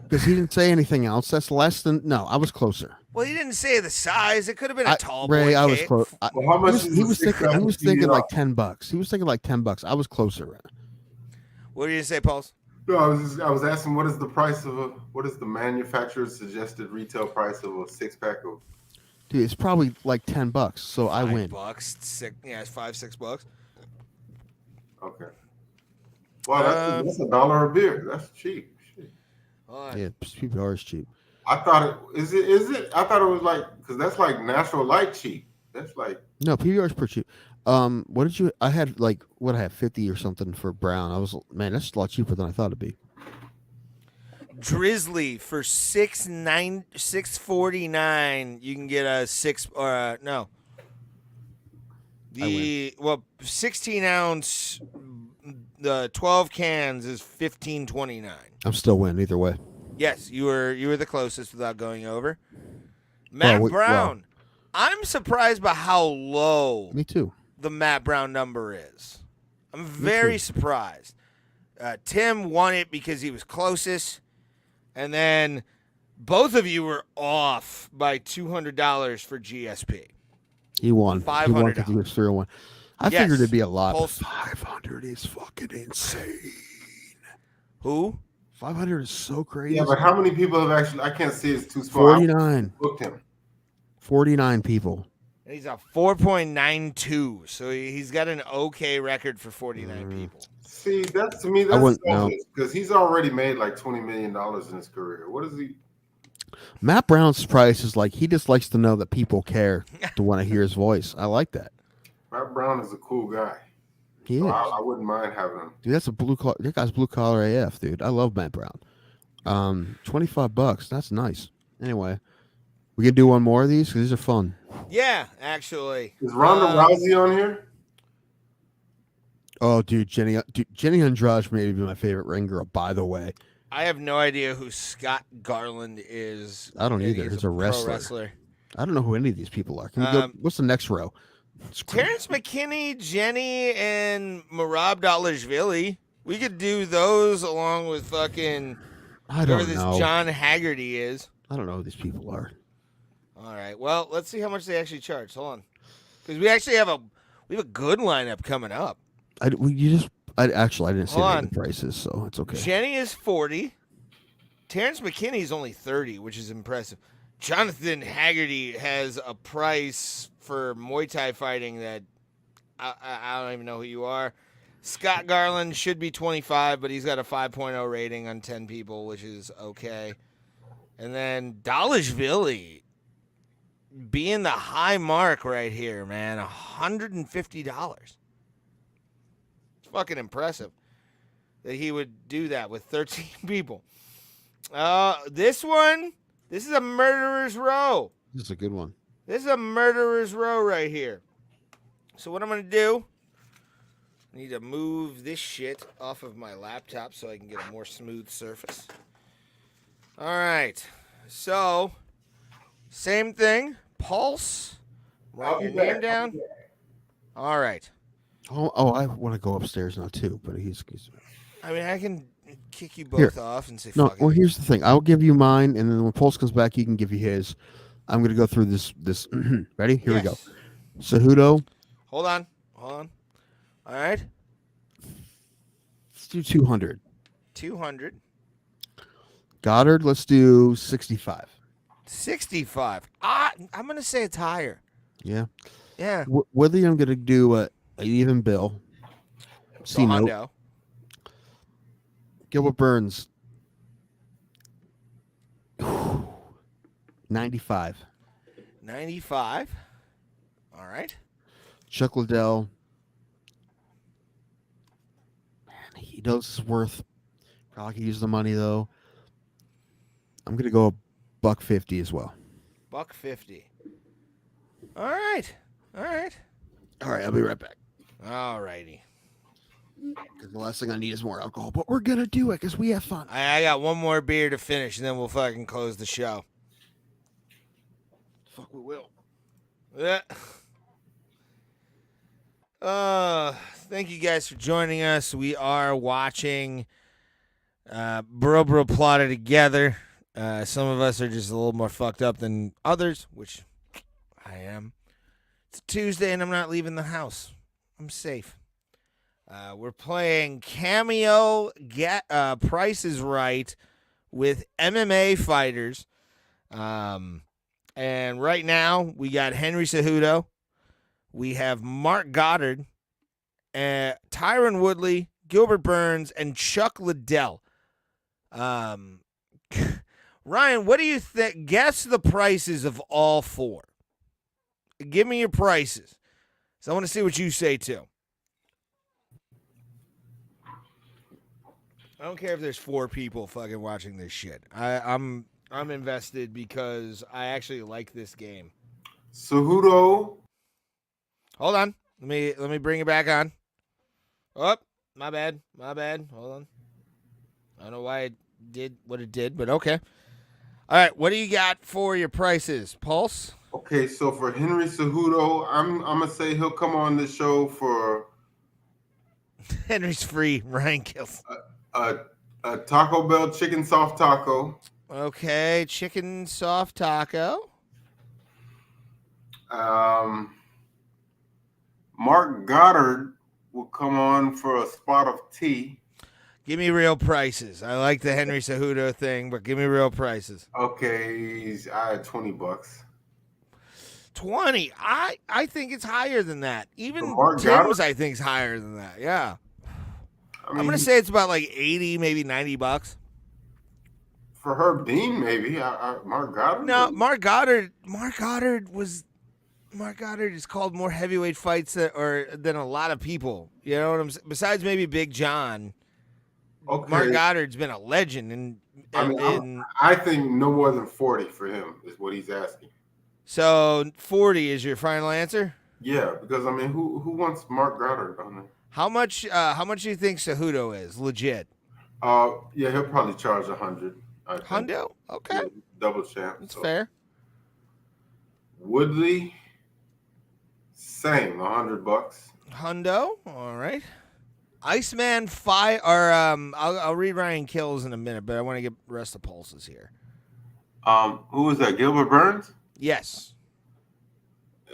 because he didn't say anything else. That's less than. No, I was closer. Well, he didn't say the size. It could have been a tall boy. Ray, I was cake. close. Well, how much He was thinking like $10. He was thinking like $10. I was closer. What did you say, Pulse? No, I was asking what is the manufacturer's suggested retail price of a 6-pack of? Dude, it's probably like $10. So I win. $5. It's $5-6. Okay. Well, that's $1 a beer. That's cheap. Shit. Yeah, PBR is cheap. I thought is it? I thought it was like because that's like Natural Light cheap. That's like No, PBR is pretty cheap. What did you? I had like what I had 50 or something for Brown. I was that's a lot cheaper than I thought it'd be. Drizzly for $649. You can get a 6 or no. 16 ounce. The 12 cans is $15.29. I'm still winning either way. Yes, you were the closest without going over. Matt Brown. I'm surprised by how low. Me too. The Matt Brown number is. I'm very surprised. Tim won it because he was closest, and then both of you were off by $200 for GSP. He won. $500. He won because he was 301. I figured it'd be a lot. Pulse. 500 is fucking insane. Who? 500 is so crazy. yeah, but how many people have actually? I can't see it's too small. 49. Booked him. 49 people. He's a 4.92, so he's got an okay record for 49 people. See, that's to me that's because he's already made like $20 million in his career. What is he? Matt Brown's price is like he just likes to know that people care to want to hear his voice. I like that. Matt Brown is a cool guy. He So is. I wouldn't mind having him. Dude, that's a blue collar. That guy's blue collar AF, dude. I love Matt Brown. $25. That's nice. Anyway, we can do one more of these because these are fun. Yeah, actually. Is Ronda Rousey on here? Oh, dude, Jenny Andrade may be my favorite ring girl. By the way, I have no idea who Scott Garland is. I don't either. He's a wrestler. I don't know who any of these people are. Can we go? What's the next row? Terrence McKinney, Jenny, and Merab Dalashvili. We could do those along with fucking I whoever don't this know. John Haggerty is. I don't know who these people are. All right. Well, let's see how much they actually charge. Hold on, because we actually have a good lineup coming up. I didn't see Hold any on. of the prices, so it's okay. Jenny is 40. Terrence McKinney's only 30, which is impressive. Jonathan Haggerty has a price for Muay Thai fighting that I don't even know who you are. Scott Garland should be 25, but he's got a 5.0 rating on 10 people, which is okay. And then Dalashvili being the high mark right here, man, $150. It's fucking impressive that he would do that with 13 people. This is a murderer's row. This is a good one. This is a murderer's row right here. So what I'm going to do, I need to move this shit off of my laptop so I can get a more smooth surface. All right. So, same thing. Pulse. Write your name down. All right. Oh, I want to go upstairs now too, but he's I mean, I can kick you both off and say no. fuck Well, it. here's the thing. I'll give you mine, and then when Pulse comes back, he can give you his. I'm going to go through this. Ready? Here we go. Cejudo. Hold on. All right. Let's do 200. 200. Goddard. Let's do 65. 65. I'm going to say it's higher. Yeah. Yeah. Woodley, I'm going to do an even bill. C note. Hondo. Gilbert Burns. 95. 95. All right. Chuck Liddell. Man, he knows it's worth. Probably could use the money though. I'm gonna go $150 as well. $150. All right. All right. I'll be right back. All righty. Because the last thing I need is more alcohol, but we're gonna do it because we have fun. I got one more beer to finish, and then we'll fucking close the show. Fuck, we will. Yeah. Thank you guys for joining us. We are watching Bro Plotted Together. Some of us are just a little more fucked up than others, which I am. It's a Tuesday, and I'm not leaving the house. I'm safe. We're playing Cameo Price is Right with MMA fighters. And right now, we got Henry Cejudo. We have Mark Goddard, Tyron Woodley, Gilbert Burns, and Chuck Liddell. Ryan, what do you think? Guess the prices of all four. Give me your prices. So I want to see what you say, too. I don't care if there's 4 people fucking watching this shit. I'm invested because I actually like this game. Cejudo. Hold on. Let me bring it back on. Oh, my bad. Hold on. I don't know why it did what it did, but okay. All right, what do you got for your prices, Pulse? Okay, so for Henry Cejudo, I'm gonna say he'll come on the show for Henry's free. Ryan kills. A Taco Bell chicken soft taco. Okay, chicken soft taco. Mark Goddard will come on for a spot of tea. Give me real prices. I like the Henry Cejudo thing, but give me real prices. Okay, I had $20. 20. I think it's higher than that. Even Mark Tim's, Goddard? I think, is higher than that. Yeah. I mean, I'm gonna say it's about like 80, maybe $90. for Herb Dean, maybe. Mark Goddard. No, Mark Goddard is called more heavyweight fights than a lot of people. You know what I'm saying? Besides maybe Big John. Okay. Mark Goddard's been a legend, I think no more than 40 for him is what he's asking. So 40 is your final answer? Yeah, because I mean, who wants Mark Goddard on there? How much do you think Cejudo is legit? Yeah, he'll probably charge 100. Hundo? Okay, Yeah, double champ. that's fair. Woodley, same, $100. Hundo, all right. Iceman fight or I'll read Ryan Kills in a minute, but I want to get the rest of Pulses here. Who was that? Gilbert Burns? Yes.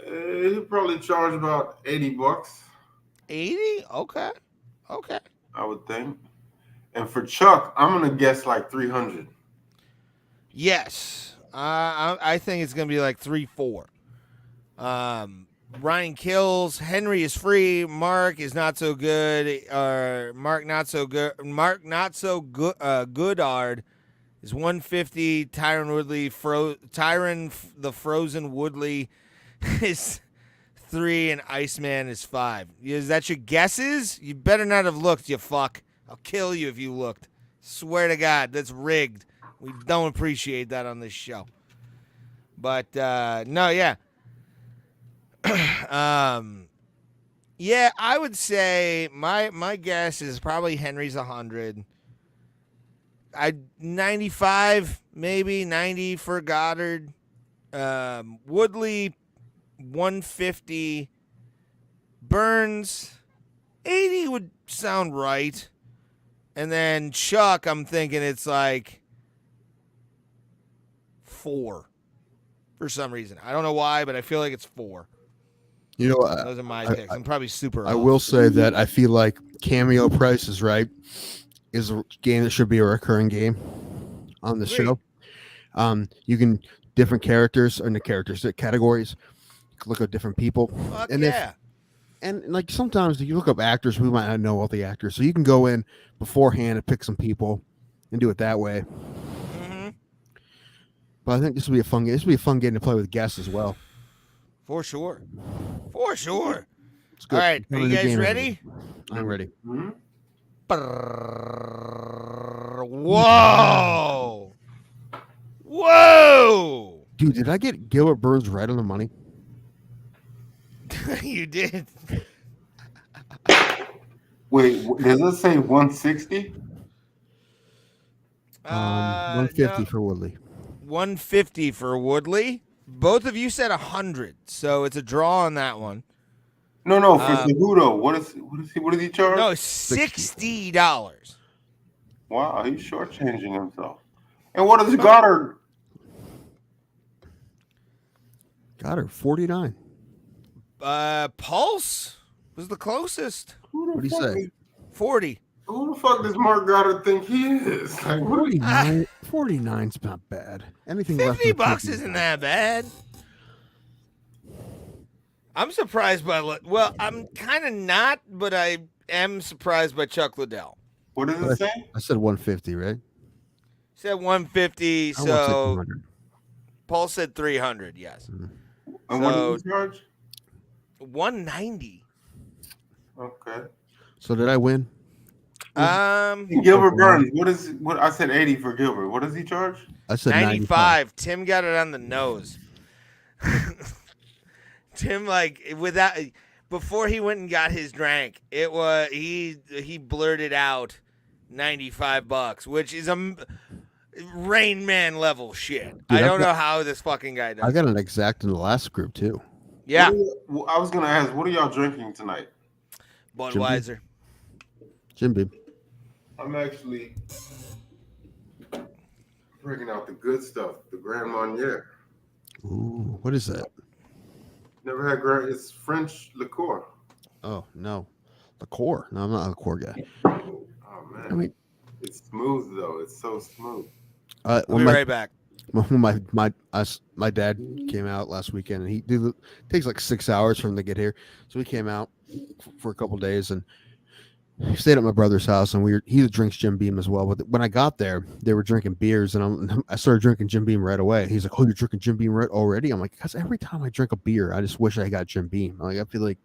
He'll probably charge about $80. 80? Okay. I would think. And for Chuck, I'm gonna guess like 300. Yes. I think it's going to be like 3-4. Ryan kills. Henry is free. Mark is not so good. Mark not so good. Goodard is 150. Tyron Woodley. Tyron the Frozen Woodley is 3, and Iceman is 5. Is that your guesses? You better not have looked, you fuck. I'll kill you if you looked. Swear to God, that's rigged. We don't appreciate that on this show. But no, yeah. Yeah, I would say my guess is probably Henry's 100. 95, maybe 90 for Goddard. Woodley 150. Burns 80 would sound right. And then Chuck, I'm thinking it's like 4 for some reason. I don't know why, but I feel like it's 4. You know, Those are my picks. I'm probably super I off. will say that I feel like Cameo Price is Right is a game that should be a recurring game on the show. You can different characters or the categories. You can look at different people. Fuck and yeah. And like sometimes you look up actors, we might not know all the actors, so you can go in beforehand and pick some people and do it that way. Mm-hmm. But I think this will be a fun game. This will be a fun game to play with guests as well. For sure. For sure. It's good. All right. Are Having you a guys game ready? I'm ready. Hmm? Whoa. Whoa. Dude, did I get Gilbert Burns right on the money? You did. Wait, does it say 160? 150 no, for Woodley. 150 for Woodley. Both of you said 100, so it's a draw on that one. No, for Cejudo. What is he charge? No, $60. Wow, he's shortchanging himself. And what is Goddard? Goddard, 49. Pulse was the closest. What do you say? 40. Who the fuck does Mark Goddard think he is? Like, what 49's not bad. Anything less $50 than 50 isn't that bad. I'm surprised by, well, I'm kind of not, but I am surprised by Chuck Liddell. What does it say? I said 150, right? Said 150, I want so 200. Paul said 300, yes. And what does he charge? 190. Okay. So did I win? And Gilbert Burns, what I said 80 for Gilbert. What does he charge? I said 95. Tim got it on the nose. Tim, before he went and got his drink, it was he blurted out $95, which is a Rain Man level shit. Dude, I don't know how this fucking guy does. I got an exact in the last group too. Yeah. I was gonna ask, what are y'all drinking tonight? Budweiser. Jim Beam. I'm actually bringing out the good stuff, the Grand Marnier. Ooh, what is that? Never had Grand. It's French liqueur. Oh no, liqueur. No, I'm not a liqueur guy. Oh man, I mean, it's smooth though. It's so smooth. We'll be right back. When my dad came out last weekend, and it takes like 6 hours for him to get here, so he came out for a couple days and he stayed at my brother's house, and he drinks Jim Beam as well. But when I got there, they were drinking beers, and I started drinking Jim Beam right away. He's like, "Oh, you're drinking Jim Beam right already?" I'm like, "Because every time I drink a beer, I just wish I got Jim Beam. Like, I feel like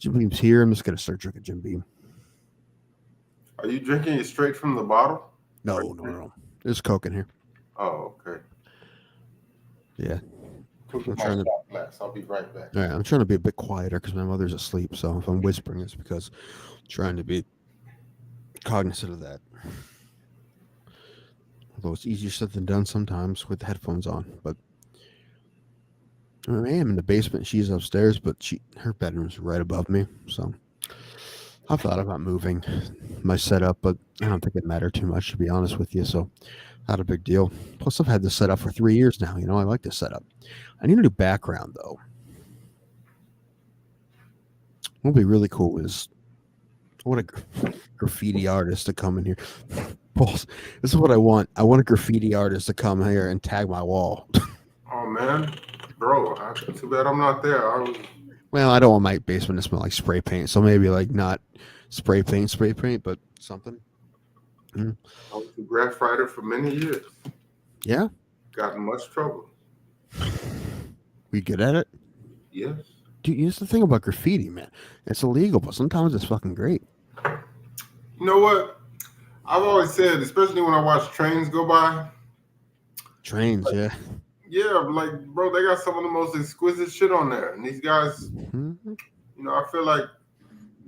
Jim Beam's here. I'm just gonna start drinking Jim Beam." Are you drinking it straight from the bottle? No. There's Coke in here. Oh, okay. Yeah. Cooking my shot glass. I'll be right back. All right, I'm trying to be a bit quieter because my mother's asleep. So if I'm whispering, it's because I'm trying to be cognizant of that. Although it's easier said than done sometimes with the headphones on. But I am in the basement. She's upstairs, but her bedroom's right above me. So I've thought about moving my setup, but I don't think it mattered too much, to be honest with you. So not a big deal. Plus, I've had this set up for 3 years now. I like this setup. I need a new background, though. What would be really cool is graffiti artist to come in here. Balls. This is what I want. I want a graffiti artist to come here and tag my wall. Oh man, bro, too bad I'm not there. Well, I don't want my basement to smell like spray paint, so maybe like not spray paint, but something. I was a graph writer for many years. Yeah, Got in much trouble. we good at it. Yes. Dude, here's the thing about graffiti, man. It's illegal, but sometimes it's fucking great. You know what? I've always said, especially when I watch trains go by. Trains, yeah. Yeah, like, bro, they got some of the most exquisite shit on there. And these guys, you know, I feel like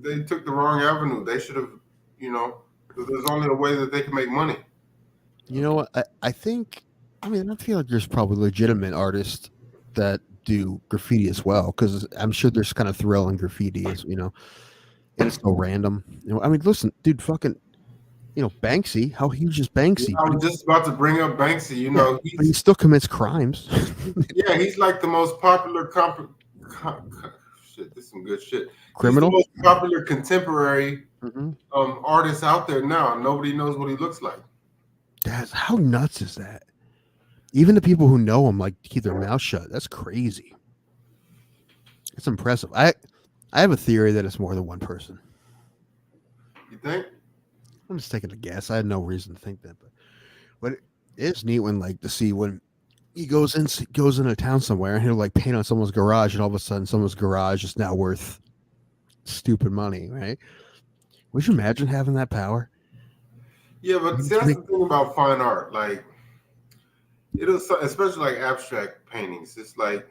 they took the wrong avenue. They should have, you know, because there's only a way that they can make money. You know what? I think, I feel like there's probably legitimate artists that do graffiti as well, because I'm sure there's kind of thrill in graffiti, you know, and it's so random. You know, listen, dude, fucking, you know, Banksy, how huge is Banksy? I was just about to bring up Banksy. You know, but he still commits crimes. Yeah, he's like the most popular shit. This is some good shit. Criminal, he's the most popular contemporary artist out there now. Nobody knows what he looks like. How nuts is that? Even the people who know him like keep their mouth shut. That's crazy. It's impressive. I have a theory that it's more than one person. You think? I'm just taking a guess. I had no reason to think that, but it is neat when to see when he goes into town somewhere and he'll like paint on someone's garage, and all of a sudden someone's garage is now worth stupid money, right? Would you imagine having that power? Yeah, but see, that's the thing about fine art. Like, especially like abstract paintings. It's like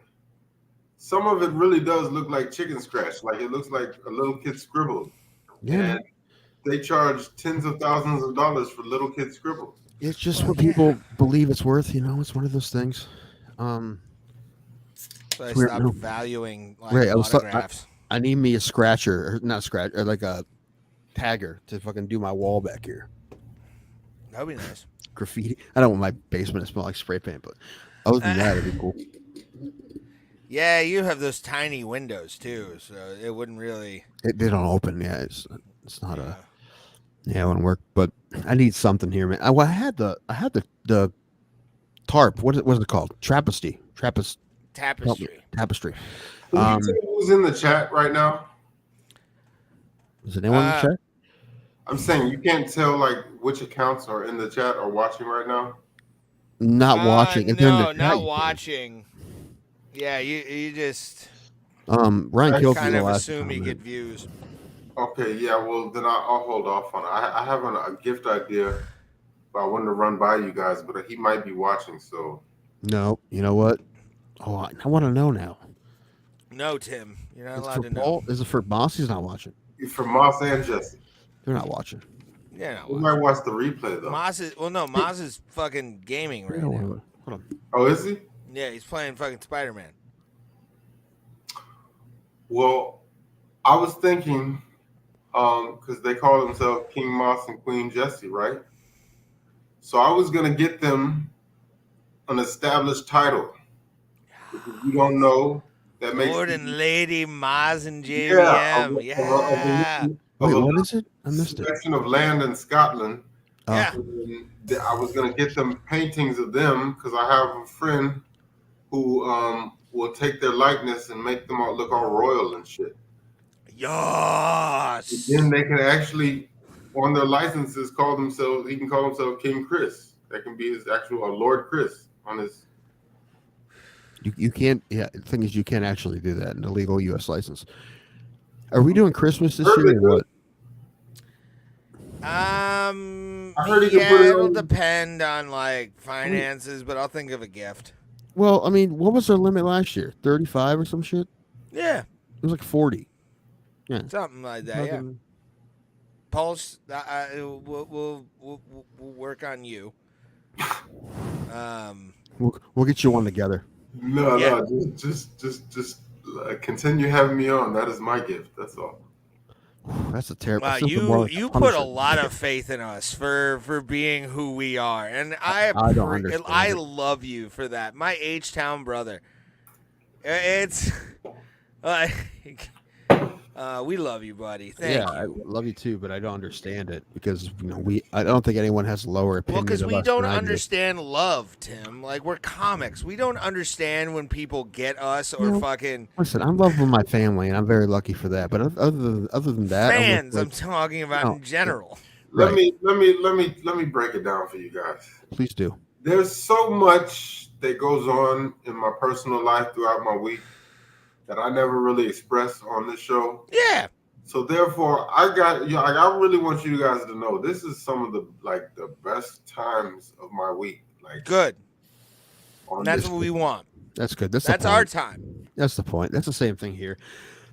some of it really does look like chicken scratch. Like it looks like a little kid scribbled. Yeah. And they charge tens of thousands of dollars for little kid scribbles. It's just what people believe it's worth. You know, it's one of those things. So I stopped valuing autographs. I need me a scratcher, or not scratch, or like a tagger to fucking do my wall back here. That would be nice. Graffiti. I don't want my basement to smell like spray paint, but other than that, it'd be cool. Yeah, you have those tiny windows too, so it wouldn't really. They don't open. Yeah, it's not a. Yeah, it wouldn't work. But I need something here, man. I had the tarp. What is it called? Tapestry. Tapestry. Who's in the chat right now? Is anyone in the chat? I'm saying you can't tell like which accounts are in the chat or watching right now. Not watching. No, not watching. Yeah, you just. Ryan killed kind of assume you get views. Okay, yeah. Well, then I'll hold off on it. I have a gift idea, but I wanted to run by you guys, but he might be watching. So. No, you know what? Oh, I want to know now. No, Tim, you're not allowed to know. Is it for Moss? He's not watching. It's for Moss and Jesse. They're not watching. Yeah, we might watch the replay though. Moss is fucking gaming right now. Hold on. Oh, is he? Yeah, he's playing fucking Spider-Man. Well, I was thinking, because they call themselves King Moss and Queen Jessie, right? So I was gonna get them an established title. Because you don't know, that makes Lord and Lady Moss and JVM. Yeah. Wait, what is it? I missed it. Section of land in Scotland. Yeah. I was gonna get them paintings of them because I have a friend who will take their likeness and make them all look all royal and shit. Yes. Then they can actually, on their licenses, he can call himself King Chris. That can be his actual Lord Chris on his. You can't. Yeah, the thing is, you can't actually do that in a legal U.S. license. Are we doing Christmas this year or what? I heard he can put it it'll on. depend on like finances, but I'll think of a gift. Well, I mean, what was our limit last year? 35 or some shit? Yeah. It was like 40. Yeah. Something like that, yeah. Pulse, we'll work on you. We'll get you one together. No, just continue having me on. That is my gift. That's all. That's a terrible. Wow, you put a lot of faith in us for being who we are, and I love you for that. My H-Town brother. It's like We love you, buddy. Thank I you. love you too, but I don't understand it because I don't think anyone has a lower Well, opinion because of we us don't than I do. understand love, Tim. Like, we're comics. We don't understand when people get us or fucking Listen, I'm loved with my family, and I'm very lucky for that. But other than that, fans. I'm I'm talking about in general. Let Right. me break it down for you guys. Please do. There's so much that goes on in my personal life throughout my week that I never really express on this show. Yeah. So therefore, I really want you guys to know this is some of the best times of my week. Like, Good. on And that's this what we want. That's good. That's That's the our point. time. That's the point. That's the same thing here.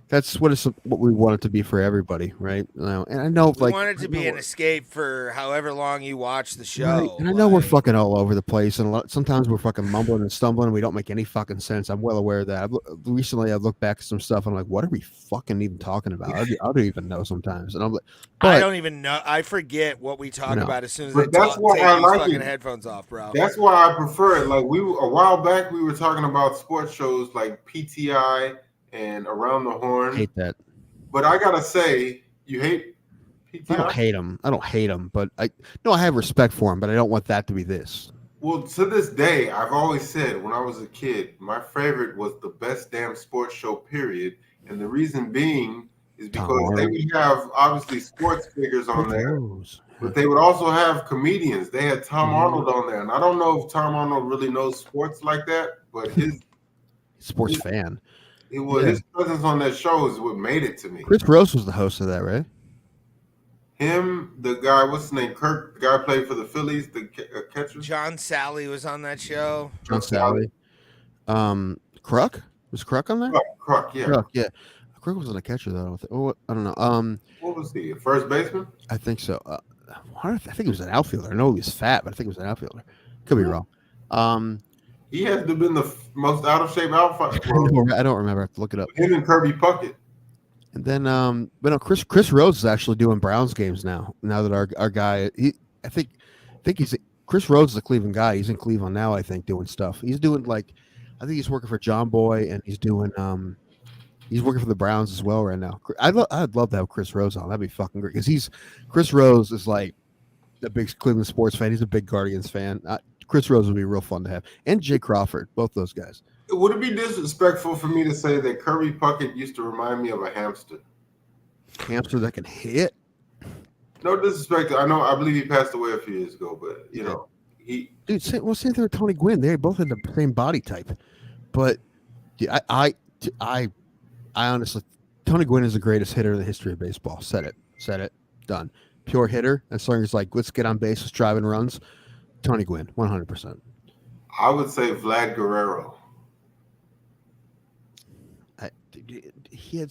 That's what we want it to be for everybody, right? And I know, We want it to be an escape for however long you watch the show. Right. And I know we're fucking all over the place, and sometimes we're fucking mumbling and stumbling, and we don't make any fucking sense. I'm well aware of that. Recently, I've looked back at some stuff, and I'm like, what are we fucking even talking about? I don't even know sometimes, and I'm like, I don't even know. I forget what we talk about as soon as I But that's take why these I like fucking it. headphones off, bro. That's why I prefer it. Like, a while back, we were talking about sports shows like PTI and Around the Horn. I hate that. But I gotta say, you hate PTI? I don't hate him, but I have respect for him, but I don't want that to be this. Well, to this day, I've always said when I was a kid, my favorite was the Best Damn Sports Show, period. And the reason being is because they would have obviously sports figures on there, but they would also have comedians. They had Tom Arnold on there, and I don't know if Tom Arnold really knows sports like that, but his fan. His presence on that show is what made it to me. Chris Rose was the host of that, right? Him, the guy, what's his name? Kirk, the guy played for the Phillies, the catcher. John Sally was on that show. John Sally. Kruk? Was Kruk on there? Kruk, yeah. Kruk, yeah. Kruk wasn't a catcher, though. I don't know. What was he? A first baseman? I think so. I think he was an outfielder. I know he was fat, but I think he was an outfielder. Could be wrong. He has to have been the most out of shape outfielder. I don't remember. I have to look it up. Him and Kirby Puckett. And then, but no, Chris Rose is actually doing Browns games now. Now that our guy, I think Chris Rose is a Cleveland guy. He's in Cleveland now, I think, doing stuff. He's doing I think he's working for John Boy, and he's doing he's working for the Browns as well right now. I'd love to have Chris Rose on. That'd be fucking great because Chris Rose is like a big Cleveland sports fan. He's a big Guardians fan. Chris Rose would be real fun to have, and Jay Crawford, both those guys. Would it be disrespectful for me to say that Kirby Puckett used to remind me of a hamster? Hamster that can hit? No disrespect. I believe he passed away a few years ago, but Dude, same thing with Tony Gwynn. They both had the same body type, but I honestly, Tony Gwynn is the greatest hitter in the history of baseball. Said it, done. Pure hitter. As long as let's get on base, let's drive and runs. Tony Gwynn, 100%. I would say Vlad Guerrero. He had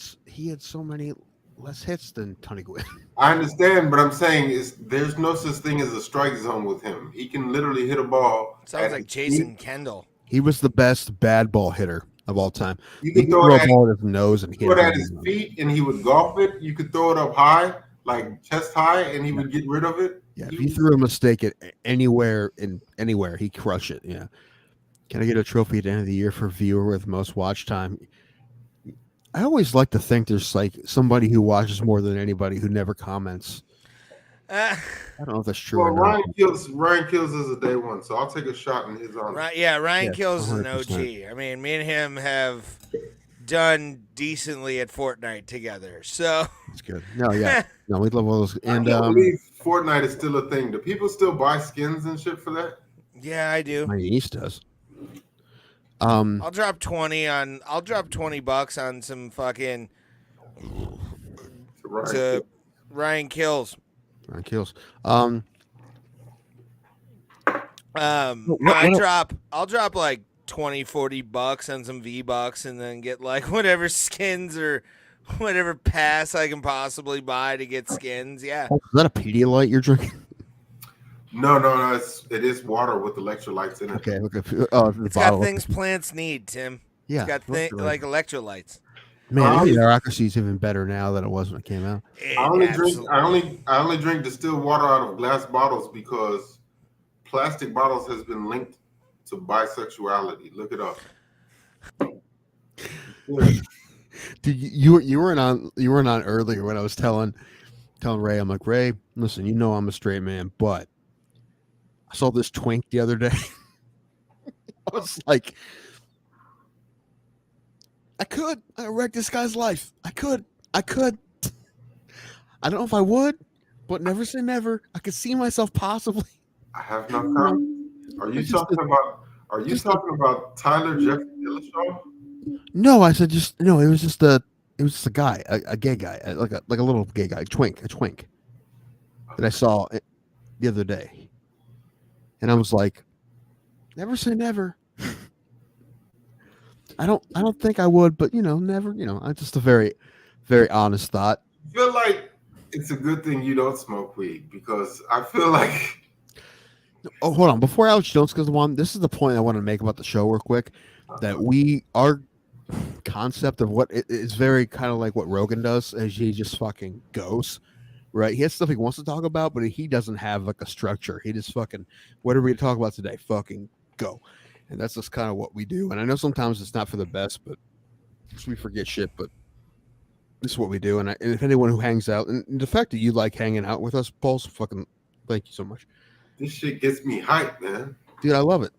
so many less hits than Tony Gwynn. I understand, but I'm saying there's no such thing as a strike zone with him. He can literally hit a ball. Sounds like Jason Kendall. He was the best bad ball hitter of all time. You He could could throw throw it a ball at his nose and put it at his feet, and he would golf it. You could throw it up high, like chest high, and he would get rid of it. Yeah, if you threw a mistake at anywhere, he'd crush it. Yeah. Can I get a trophy at the end of the year for viewer with most watch time? I always like to think there's somebody who watches more than anybody who never comments. I don't know if that's true. Well, or not. Ryan Kills is a day one, so I'll take a shot in his honor. Ryan Kills is an 100%. OG. I mean, me and him have done decently at Fortnite together, so That's good. No, yeah, no, we love all those. And I can't believe Fortnite is still a thing. Do people still buy skins and shit for that? yeah, I do. my niece does. I'll drop $20 on some fucking Ryan Kills. Ryan Kills. I'll drop like $20-$40 on some V-Bucks and then get like whatever skins or whatever pass I can possibly buy to get skins. Yeah. Is that a Pedialyte you're drinking? No. It is water with electrolytes in it. Okay. Oh, It's got things plants need, Tim. Yeah. It's got like electrolytes. Man, Bureaucracy is even better now than it was when it came out. I only drink distilled water out of glass bottles because plastic bottles has been linked to bisexuality. Look it up. Dude, you weren't on earlier when I was telling Ray, I'm like, Ray, listen, you know I'm a straight man, but I saw this twink the other day. I was like, I wreck this guy's life. I could. I don't know if I would, but never say never. I could see myself possibly. I have no comment. Are you talking about Tyler Jeffrey Dillashaw? No, I said just no. It was just a guy, a gay guy, like a little gay guy, a twink that I saw the other day, and I was like, never say never. I don't think I would, but never. I'm just a very, very honest thought. I feel like it's a good thing you don't smoke weed because I feel like. Oh, hold on. Before Alex Jones goes on, this is the point I want to make about the show real quick. That our concept of what is very kind of like what Rogan does, as he just fucking goes, right? He has stuff he wants to talk about, but he doesn't have like a structure. He just fucking, what are we talk about today? Fucking go. And that's just kind of what we do. And I know sometimes it's not for the best, but we forget shit, but this is what we do. And if anyone who hangs out, and the fact that you like hanging out with us, Paul, so fucking thank you so much. This shit gets me hyped, man. Dude, I love it.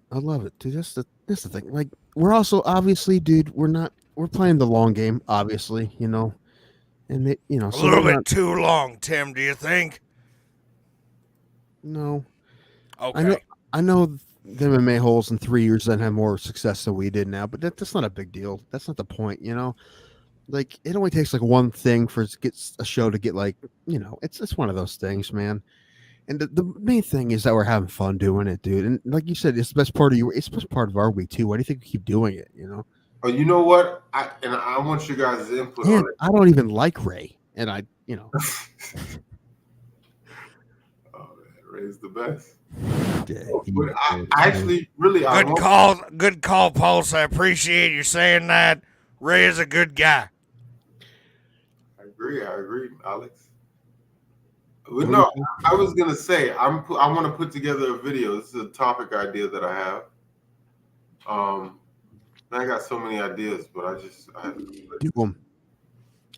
Dude, that's the thing. Like, we're also obviously, dude, we're playing the long game, obviously, and they, a little bit too long, Tim, do you think? No. Okay. I know the MMA holes in 3 years then have more success than we did now, but that's not a big deal. That's not the point, Like, it only takes like one thing for a show to get like, it's one of those things, man. And the main thing is that we're having fun doing it, dude. And like you said, it's the best part of it's the best part of our week too. Why do you think we keep doing it? Oh, you know what? I want you guys' input on it. I don't even like Ray, and I. Oh, man, Ray's the best. Yeah, but I actually really good call, Pulse. I appreciate you saying that. Ray is a good guy. I agree, Alex. No, I was gonna say I want to put together a video. This is a topic idea that I have. I got so many ideas, but I do them.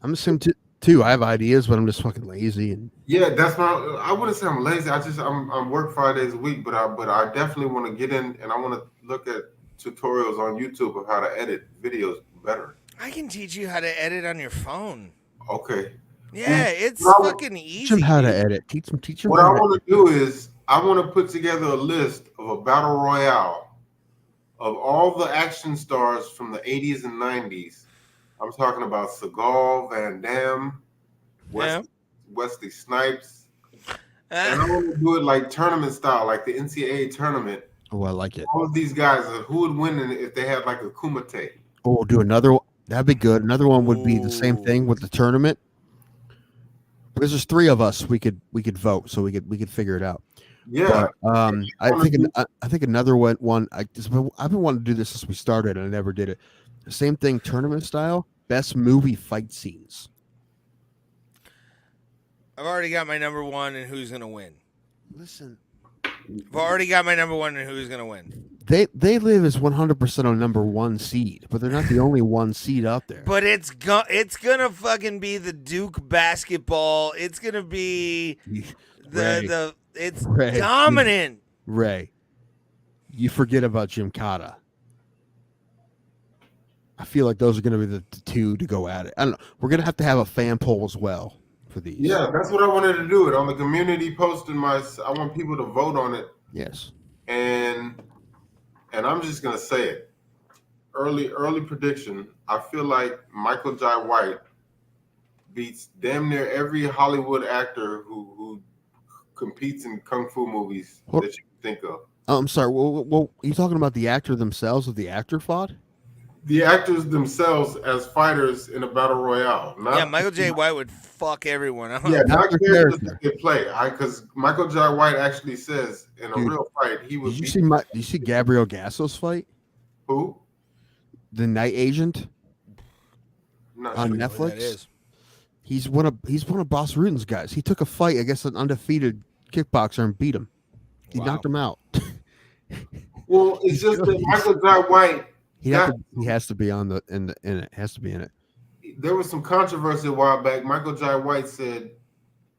I'm the same too. I have ideas, but I'm just fucking lazy. And yeah, that's I wouldn't say I'm lazy. I'm work 5 days a week, but I definitely want to get in and I want to look at tutorials on YouTube of how to edit videos better. I can teach you how to edit on your phone. Okay. Yeah, it's fucking easy. Teach him how to edit. Teach him. What I want to do is I want to put together a list of a battle royale of all the action stars from the 80s and 90s. I'm talking about Seagal, Van Damme, Wesley Snipes. And I want to do it like tournament style, like the NCAA tournament. Oh, I like it. All of these guys, who would win if they had like a kumite? Oh, we'll do another one. That'd be good. Another one would be the same thing with the tournament. Because there's 3 of us, we could vote, so we could figure it out. Yeah. But, I think another one. I've been wanting to do this since we started, and I never did it. The same thing, tournament style. Best movie fight scenes. I've already got my number one and who's gonna win. Listen, I've already got my number one and who's gonna win. They live as 100% on number 1 seed, but they're not the only 1 seed out there. But it's gonna fucking be the Duke basketball. It's gonna be it's dominant. Ray, you forget about Jim Cotta. I feel like those are going to be the 2 to go at it. I don't know. We're going to have a fan poll as well for these. Yeah, that's what I wanted to do. It on the community post I want people to vote on it. Yes. And I'm just going to say it. Early prediction. I feel like Michael Jai White beats damn near every Hollywood actor who competes in kung fu movies that you can think of. I'm sorry. Well, are you talking about the actor themselves, or the actor fought? The actors themselves as fighters in a battle royale. Michael J. White would fuck everyone. Yeah, not characters that they play. Because Michael J. White actually says in a real fight he would. Did you see Gabriel Gasso's fight? Who? The Night Agent. On Netflix. He's one of Boss Rutan's guys. He took a fight against an undefeated kickboxer and beat him. He knocked him out. Well, it's just that Michael Jai White. He has to be in it. Has to be in it. there was some controversy a while back. Michael Jai White said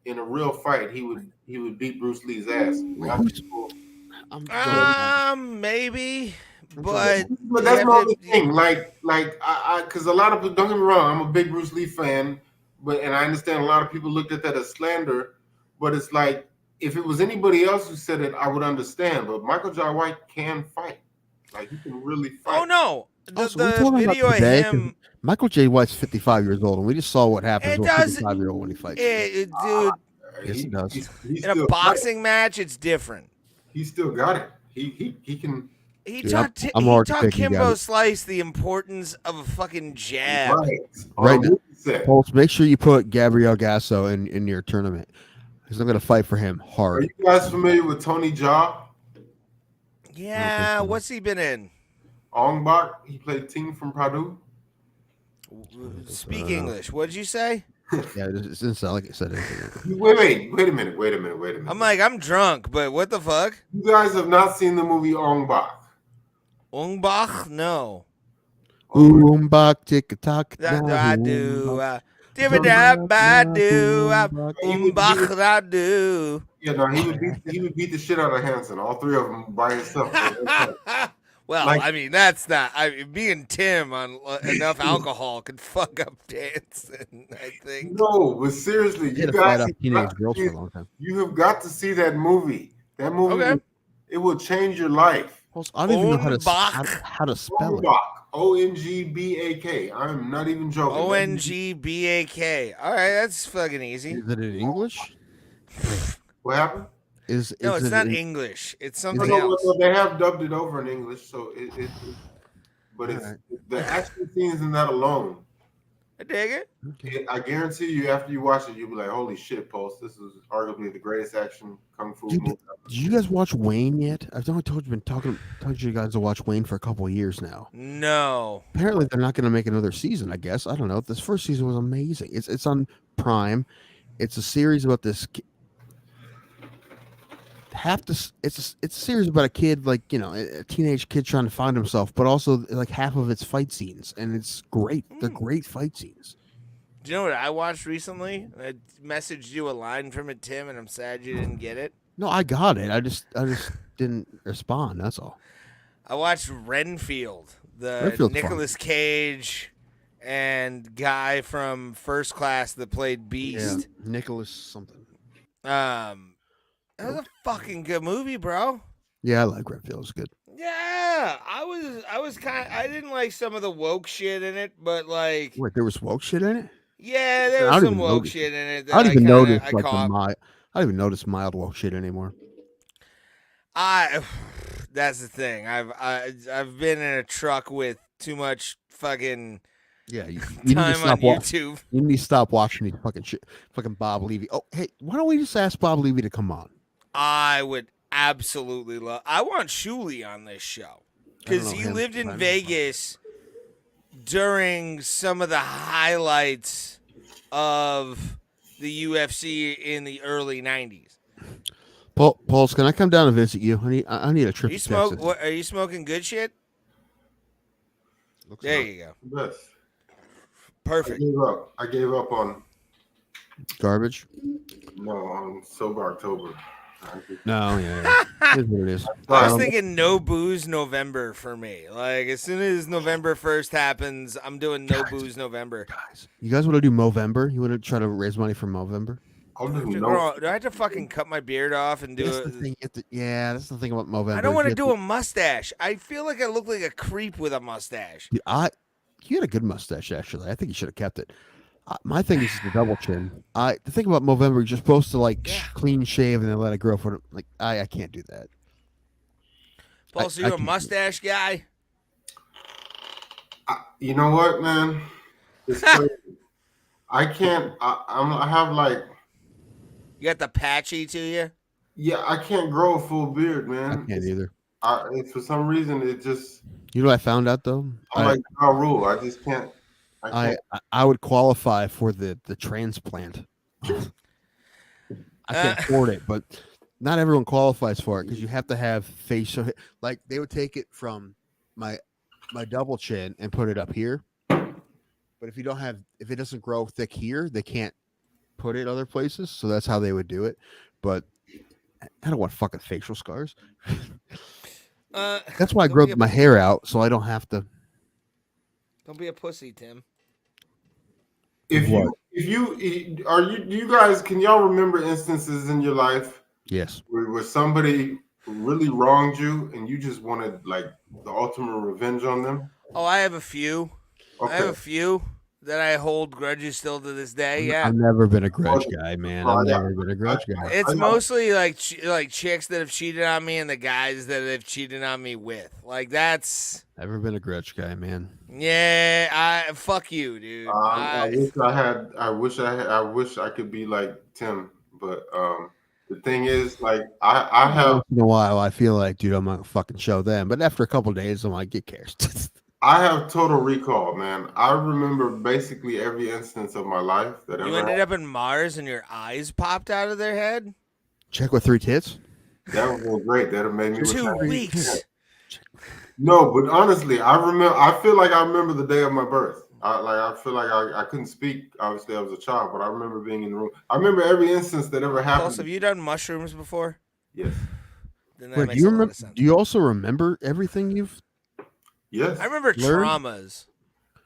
in a real fight he would beat Bruce Lee's ass. Maybe, but that's my other thing. Like I because a lot of people, don't get me wrong, I'm a big Bruce Lee fan, and I understand a lot of people looked at that as slander. But it's like if it was anybody else who said it, I would understand. But Michael Jai White can fight. Like he can really fight. Oh no. Also, The video of him. Michael J. White's 55 years old, and we just saw what happens to a 55-year-old when he fights. Dude, yes, he does. He's in a boxing match, it's different. He still got it. He can. He Dude, taught Kimbo Slice the importance of a fucking jab. Right now, Pulse, make sure you put Gabriel Gasso in your tournament. Because I'm going to fight for him hard. Are you guys familiar with Tony Jaa? Yeah, what's he been in? Ong Bak. He played Ting from Purdue. Speak English. What did you say? Yeah, it didn't sound like it said anything. Wait a minute. I'm like, I'm drunk, but what the fuck? You guys have not seen the movie Ong Bak. Ong Bak? No. Ong Bak, tick tock. I do. I do. Yeah, no, he would beat the shit out of Hanson, all three of them by himself. Well, Like- I mean, that's not. Being Tim on enough alcohol could fuck up dancing, I think. No, but seriously, He had to fight off teenage girls for a long time. You have got to see that movie. That movie, Okay. it will change your life. I don't even know how to spell it. Ongbak. I'm not even joking. Ongbak. All right, that's fucking easy. Is it in English? What happened? No, it's not English. It's something No, else. they have dubbed it over in English, so but it's the action scenes in that alone. I dig it. I guarantee you, after you watch it, you'll be like, "Holy shit, Pulse! This is arguably the greatest action kung fu movie." Did you guys watch Wayne yet? I've only been told you guys to watch Wayne for a couple of years now. No. Apparently, they're not going to make another season. I guess I don't know. This first season was amazing. It's on Prime. It's a series about this. It's a series about a kid, like, you know, a teenage kid trying to find himself, but also like half of it's fight scenes, and it's great. They're great fight scenes. Do you know what I watched recently? I messaged you a line from it, Tim, and I'm sad you didn't get it. No, I got it. I just didn't respond. That's all. I watched Renfield, the Renfield's Nicolas Cage and guy from First Class that played Beast. Yeah, Nicholas something. That was a fucking good movie, bro. Yeah, I like Renfield. It's good. Yeah, I was I didn't like some of the woke shit in it, but like, Wait, there was woke shit in it? yeah, there was some woke shit in it. That I don't even notice I like caught. I don't even notice mild woke shit anymore. That's the thing. I've been in a truck with too much fucking Yeah, you need to time on stop YouTube. You need to stop watching these fucking shit. Fucking Bob Levy. Oh, hey, why don't we just ask Bob Levy to come on? I would absolutely love. I want Shuli on this show because he lived in Vegas during some of the highlights of the UFC in the early '90s. Pauls, can I come down and visit you? I need a trip. You to smoke? Texas. What, are you smoking good shit? There you go. Yes. Perfect. I gave up on Garbage? no on Sober October. No, yeah. It is what it is. I was thinking no booze November for me. Like, as soon as November 1st happens, I'm doing no booze November. Guys, you guys want to do Movember? You want to try to raise money for Movember? I'll do Do I have to fucking cut my beard off and do That's it? the thing. That's the thing about Movember. I don't want to do a mustache. I feel like I look like a creep with a mustache. Dude, you had a good mustache, actually. I think you should have kept it. My thing is the double chin. The thing about Movember, you're supposed to like clean shave and then let it grow for like I can't do that. Paul, so you're a mustache guy? You know what, man? It's crazy. I can't. I have like. You got the patchy to you? Yeah, I can't grow a full beard, man. I can't either. For some reason, it just. You know what I found out though? I'm like Ja Rule. I just can't. I would qualify for the transplant. I can't afford it, but not everyone qualifies for it because you have to have facial. Like they would take it from my double chin and put it up here, But if it doesn't grow thick here, they can't put it other places. So that's how they would do it. But I don't want fucking facial scars. That's why I grow my hair out, so I don't have to. Don't be a pussy, Tim. Do you guys, can y'all remember instances in your life? Yes. Where somebody really wronged you and you just wanted like the ultimate revenge on them? Oh, I have a few. Okay. I have a few that I hold grudges still to this day. Yeah, I've never been a grudge guy, man. I've never been a grudge guy. it's mostly like chicks that have cheated on me and the guys that have cheated on me with. Like that's. Never been a grudge guy, man. Yeah, fuck you, dude. I wish I could be like Tim, but the thing is, like I have once in a while I feel like, dude, I'm gonna fucking show them. But after a couple of days, I'm like, get cares. I have total recall, man. I remember basically every instance of my life that you ended up in Mars and your eyes popped out of their head. Check with 3 tits. That would go great. That'd made me 2 weeks. No, but honestly, I feel like I remember the day of my birth. I feel like I couldn't speak. Obviously, I was a child, but I remember being in the room. I remember every instance that ever happened. Pulse, have you done mushrooms before? Yes. Then that Wait, makes a lot of sense. do you also remember everything you've? Yes. I remember traumas.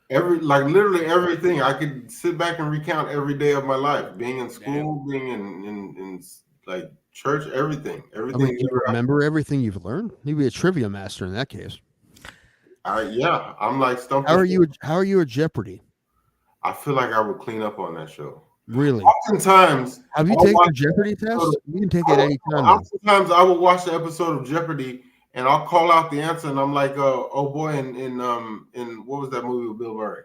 Literally everything. I could sit back and recount every day of my life, being in school, being in like church, everything. I mean, do you remember everything you've learned? Maybe a trivia master in that case. Yeah, I'm like stumped. How are you at Jeopardy? I feel like I would clean up on that show. Really? Oftentimes, have you taken the Jeopardy test? You can take it any time. Oftentimes, I will watch the episode of Jeopardy and I'll call out the answer, and I'm like, oh boy, in what was that movie with Bill Murray?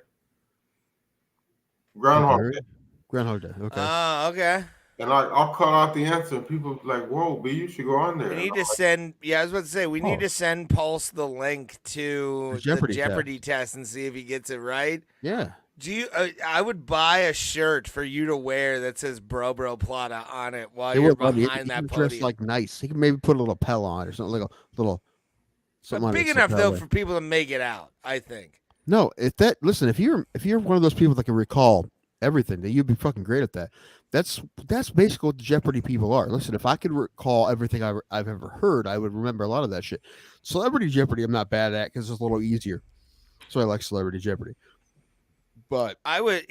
Groundhog Day. Groundhog Day. Okay. Okay. And I'll call out the answer, and people are like, whoa, B, you should go on there. We need to send. Yeah, I was about to say we need to send Pulse the link to the Jeopardy test and see if he gets it right. Yeah. Do you? I would buy a shirt for you to wear that says "Bro Plata" on it while you're behind that podium. Dress like nice. He can maybe put a little lapel on it or something, like a little. Something big enough though for people to make it out. I think. No, if you're one of those people that can recall everything, then you'd be fucking great at that. That's basically what the Jeopardy people are. Listen, if I could recall everything I've ever heard, I would remember a lot of that shit. Celebrity Jeopardy, I'm not bad at because it's a little easier, so I like Celebrity Jeopardy. But I would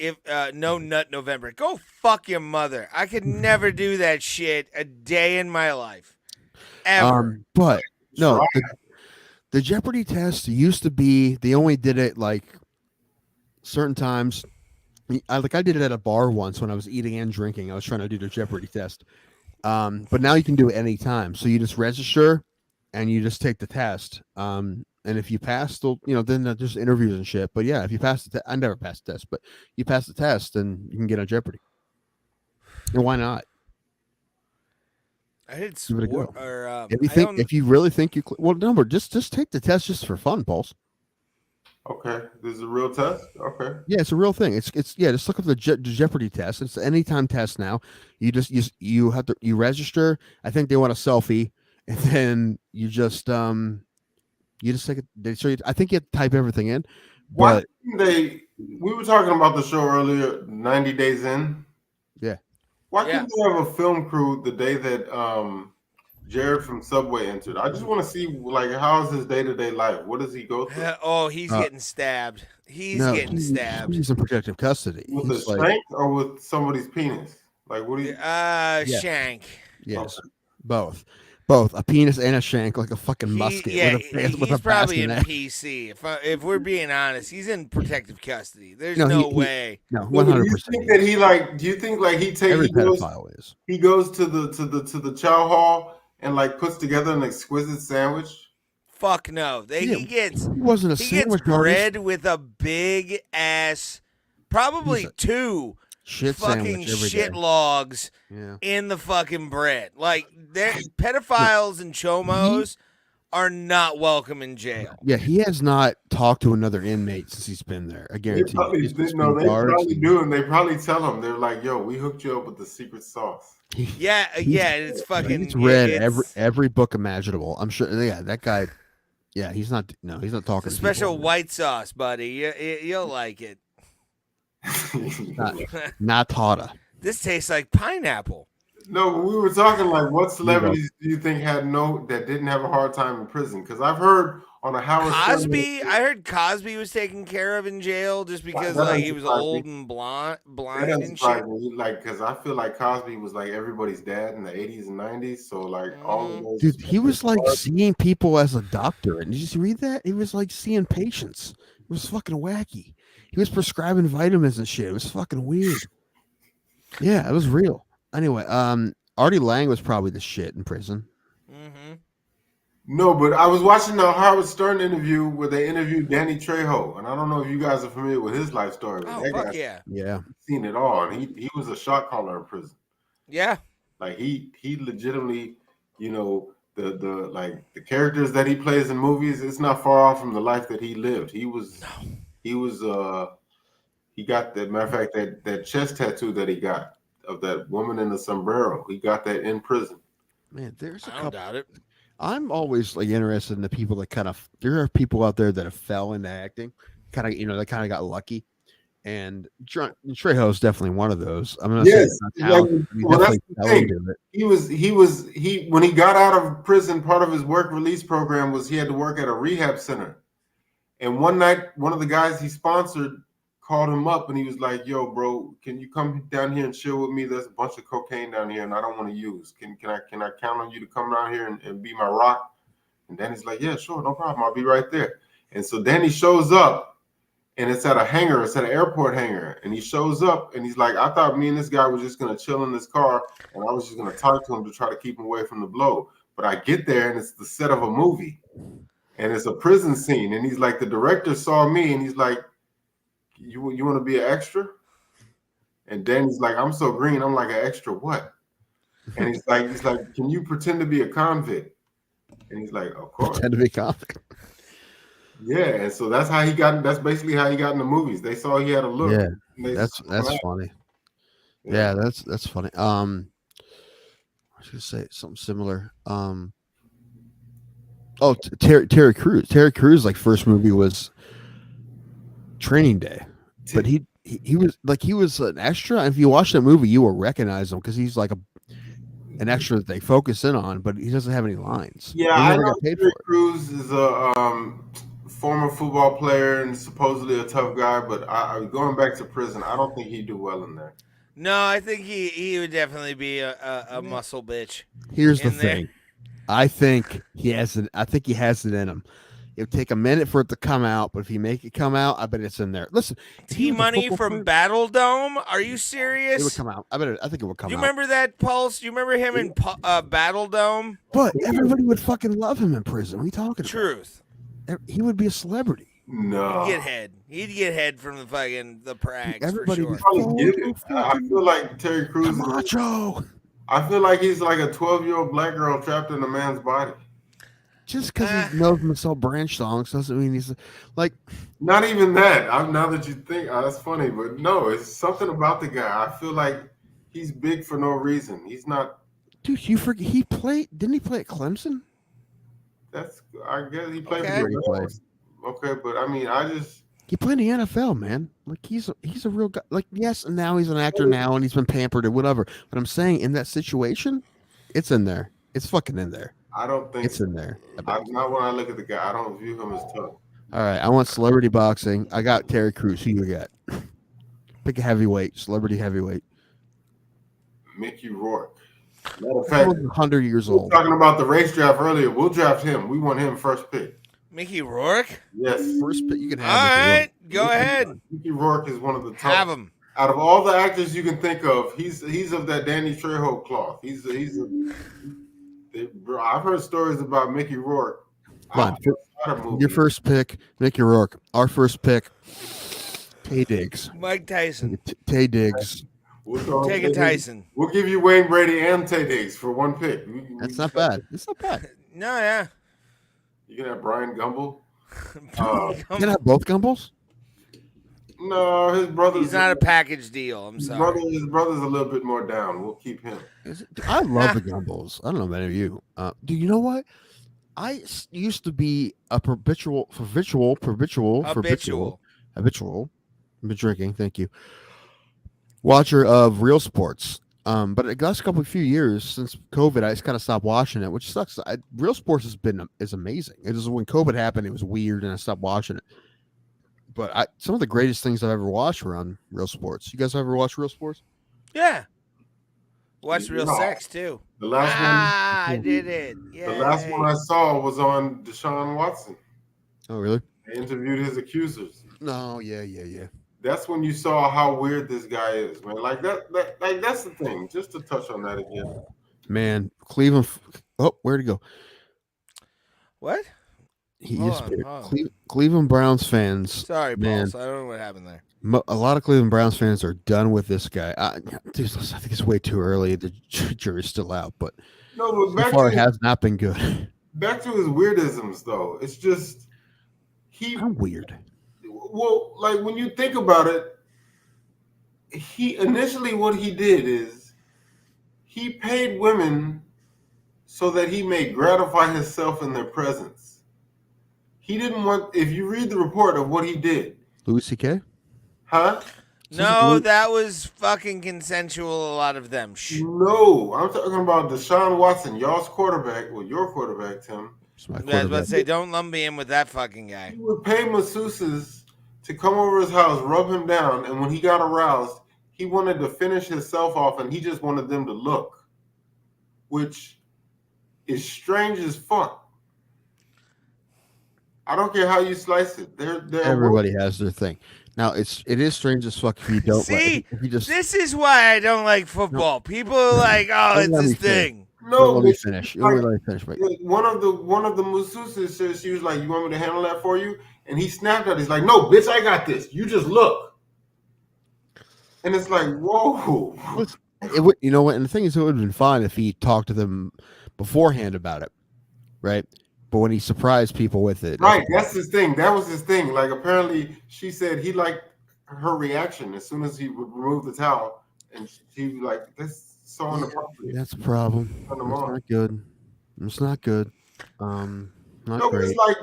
No Nut November. Go fuck your mother. I could never do that shit a day in my life, ever. But no, the Jeopardy test used to be they only did it like certain times. I did it at a bar once when I was eating and drinking. I was trying to do the Jeopardy test. But now you can do it anytime. So you just register and you just take the test. And if you pass, then there's interviews and shit. But yeah, if you pass the test, I never passed the test, but you pass the test and you can get on Jeopardy. And why not? I did give it a go. If you really think just take the test just for fun, Pulse. Okay, this is a real test. Okay, yeah, it's a real thing. It's just look up the Jeopardy test. It's an anytime test now. You register. I think they want a selfie, and then you just take it. They show you. I think you have to type everything in. Why we were talking about the show earlier, 90 Days In. Yeah. Why couldn't they have a film crew the day that Jared from Subway entered? I just want to see how's his day-to-day life. What does he go through? He's getting stabbed. He's getting stabbed. He's in protective custody. With a shank or with somebody's penis? Like what do you? Shank. Yes, both. Both a penis and a shank, like a fucking musket. He's probably in PC. If we're being honest, he's in protective custody. There's no way. No, 100%. Do you think that do you think he takes every pedophile is? He goes to the chow hall and puts together an exquisite sandwich? Fuck no. He wasn't a sandwich bread with a big ass, probably two. Fucking shit logs in the fucking bread. Like, pedophiles and chomos are not welcome in jail. Yeah, he has not talked to another inmate since he's been there. I guarantee you. They probably do, and they probably tell him. They're like, yo, we hooked you up with the secret sauce. Yeah, it's fucking. He's read every book imaginable. I'm sure. Yeah, that guy. Yeah, he's not talking. Special white sauce, buddy. You'll like it. Not Tata. This tastes like pineapple. No, but we were talking like, what celebrities do you think that didn't have a hard time in prison? Because I've heard on a Howard Stern Cosby. I heard Cosby was taken care of in jail just because like he was old and blind and shit. Like, because I feel like Cosby was like everybody's dad in the 80s and 90s. So like all of those. Dude, he was like seeing people as a doctor. And did you read that? He was like seeing patients. It was fucking wacky. He was prescribing vitamins and shit. It was fucking weird. Yeah, it was real. Anyway, Artie Lang was probably the shit in prison. Mm-hmm. No, but I was watching the Howard Stern interview where they interviewed Danny Trejo, and I don't know if you guys are familiar with his life story. But Oh, fuck yeah. Yeah. Seen it all, and he was a shot caller in prison. Yeah. Like he legitimately, you know, the characters that he plays in movies, it's not far off from the life that he lived. He got that, matter of fact, that chest tattoo that he got of that woman in the sombrero. He got that in prison. Man, there's a I don't couple. doubt it. I'm always like interested in the people that there are people out there that have fell into acting, they kind of got lucky. And Trejo is definitely one of those. I'm gonna say it's not talent, that's the thing. He when he got out of prison, part of his work release program was he had to work at a rehab center. And one night, one of the guys he sponsored called him up and he was like, "Yo, bro, can you come down here and chill with me? There's a bunch of cocaine down here and I don't want to use. Can I count on you to come down here and be my rock?" And Danny's like, "Yeah, sure, no problem. I'll be right there." And so Danny shows up and it's at a hangar, it's at an airport hangar. And he shows up and he's like, "I thought me and this guy were just gonna chill in this car and I was just gonna talk to him to try to keep him away from the blow. But I get there and it's the set of a movie and it's a prison scene. And he's like, the director saw me and he's like, You want to be an extra?" And Danny's like, "I'm so green. I'm like, an extra what?" And he's like, "Can you pretend to be a convict?" And he's like, "Of course." Pretend to be a convict. Yeah, and so that's basically how he got in the movies. They saw he had a look. Yeah, that's funny. Yeah, that's funny. I was gonna say something similar. Terry Crews. Terry Crews' like first movie was Training Day, but he was an extra. And if you watch that movie, you will recognize him because he's like an extra that they focus in on, but he doesn't have any lines. Yeah, I know Terry Crews is a former football player and supposedly a tough guy, but going back to prison, I don't think he'd do well in there. No, I think he would definitely be a muscle bitch. Here's the thing. I think he has it in him. It'll take a minute for it to come out, but if you make it come out, I bet it's in there. Listen, T-Money from Battle Dome? Are you serious? It would come out. I think it would come out. You remember that, Pulse? You remember him in Battle Dome? But everybody would fucking love him in prison. What are you talking about? Truth. He would be a celebrity. No. He'd get head from the prags. Everybody for sure. I feel like Terry Crews. Macho. I feel like he's like a 12-year-old black girl trapped in a man's body. Just because he knows him to sell branch songs doesn't mean he's like. Not even that. Now that you think, that's funny, but no, it's something about the guy. I feel like he's big for no reason. He's not. Dude, you forget he played? Didn't he play at Clemson? I guess he played. Okay, but I mean, he played in the NFL, man. Like he's a real guy. Like yes, and now he's an actor now, and he's been pampered or whatever. But I'm saying in that situation, it's in there. It's fucking in there. I don't think it's in there. Not when I look at the guy. I don't view him as tough. All right, I want celebrity boxing. I got Terry Crews. Who you got? Pick a heavyweight, celebrity heavyweight. Mickey Rourke. Matter of fact, 100 years old. Talking about the race draft earlier, we'll draft him. We want him first pick. Mickey Rourke? Yes. First pick. You can have him. All right, go ahead. Mickey Rourke is one of the top. Have him. Out of all the actors you can think of, he's of that Danny Trejo cloth. I've heard stories about Mickey Rourke. Come on, your first pick, Mickey Rourke. Our first pick, Tay Diggs. Mike Tyson. Tay Diggs. Take it, Tyson. We'll give you Wayne Brady and Tay Diggs for one pick. That's not bad. It's not bad. No, yeah. You can have Brian Gumble. You can have both Gumbles? No, his brother's. He's not a package deal. I'm sorry. His brother's a little bit more down. We'll keep him. I love the Gumbles. I don't know about any of you. Do you know what? I used to be a habitual I've been drinking. Thank you. Watcher of real sports. But the last few years since COVID, I just kind of stopped watching it, which sucks. Real sports is amazing. It was when COVID happened, it was weird, and I stopped watching it. But some of the greatest things I've ever watched were on real sports. You guys ever watch real sports? Yeah. Watch Real Sex too. The last one. I did it. Yeah. The last one I saw was on Deshaun Watson. Oh, really? They interviewed his accusers. No, yeah. That's when you saw how weird this guy is, man. Like that's the thing. Just to touch on that again. Man, Cleveland. Oh, where'd he go? What? He Hold disappeared. on. Cleveland Browns fans. Sorry, man. Paul. I don't know what happened there. A lot of Cleveland Browns fans are done with this guy. Dude, I think it's way too early. The jury's still out, but no, so far it has not been good. Back to his weirdisms, though. It's just I'm weird. Well, like when you think about it, what he did is he paid women so that he may gratify himself in their presence. He didn't want. If you read the report of what he did, Louis C.K. Huh? No, that was fucking consensual. A lot of them. No, I'm talking about Deshaun Watson, y'all's quarterback. Well, your quarterback, Tim. I was about to say, don't lump me in with that fucking guy. He would pay masseuses to come over his house, rub him down, and when he got aroused, he wanted to finish himself off, and he just wanted them to look, which is strange as fuck. I don't care how you slice it. Everybody has their thing. Now it is strange as fuck if you don't. See, if you just, this is why I don't like football. No. People are like, "Oh, it's this thing." No, let me finish. Like, one of the masseuses says she was like, "You want me to handle that for you?" And he snapped at her. He's like, "No, bitch, I got this. You just look." And it's like, whoa. You know what? And the thing is, it would have been fine if he talked to them beforehand about it, right? But when he surprised people with it, right? That's his thing. That was his thing. Like apparently, she said he liked her reaction as soon as he would remove the towel, and she was like, "That's so inappropriate." That's a problem. It's not good. It's not good. Not great. It's like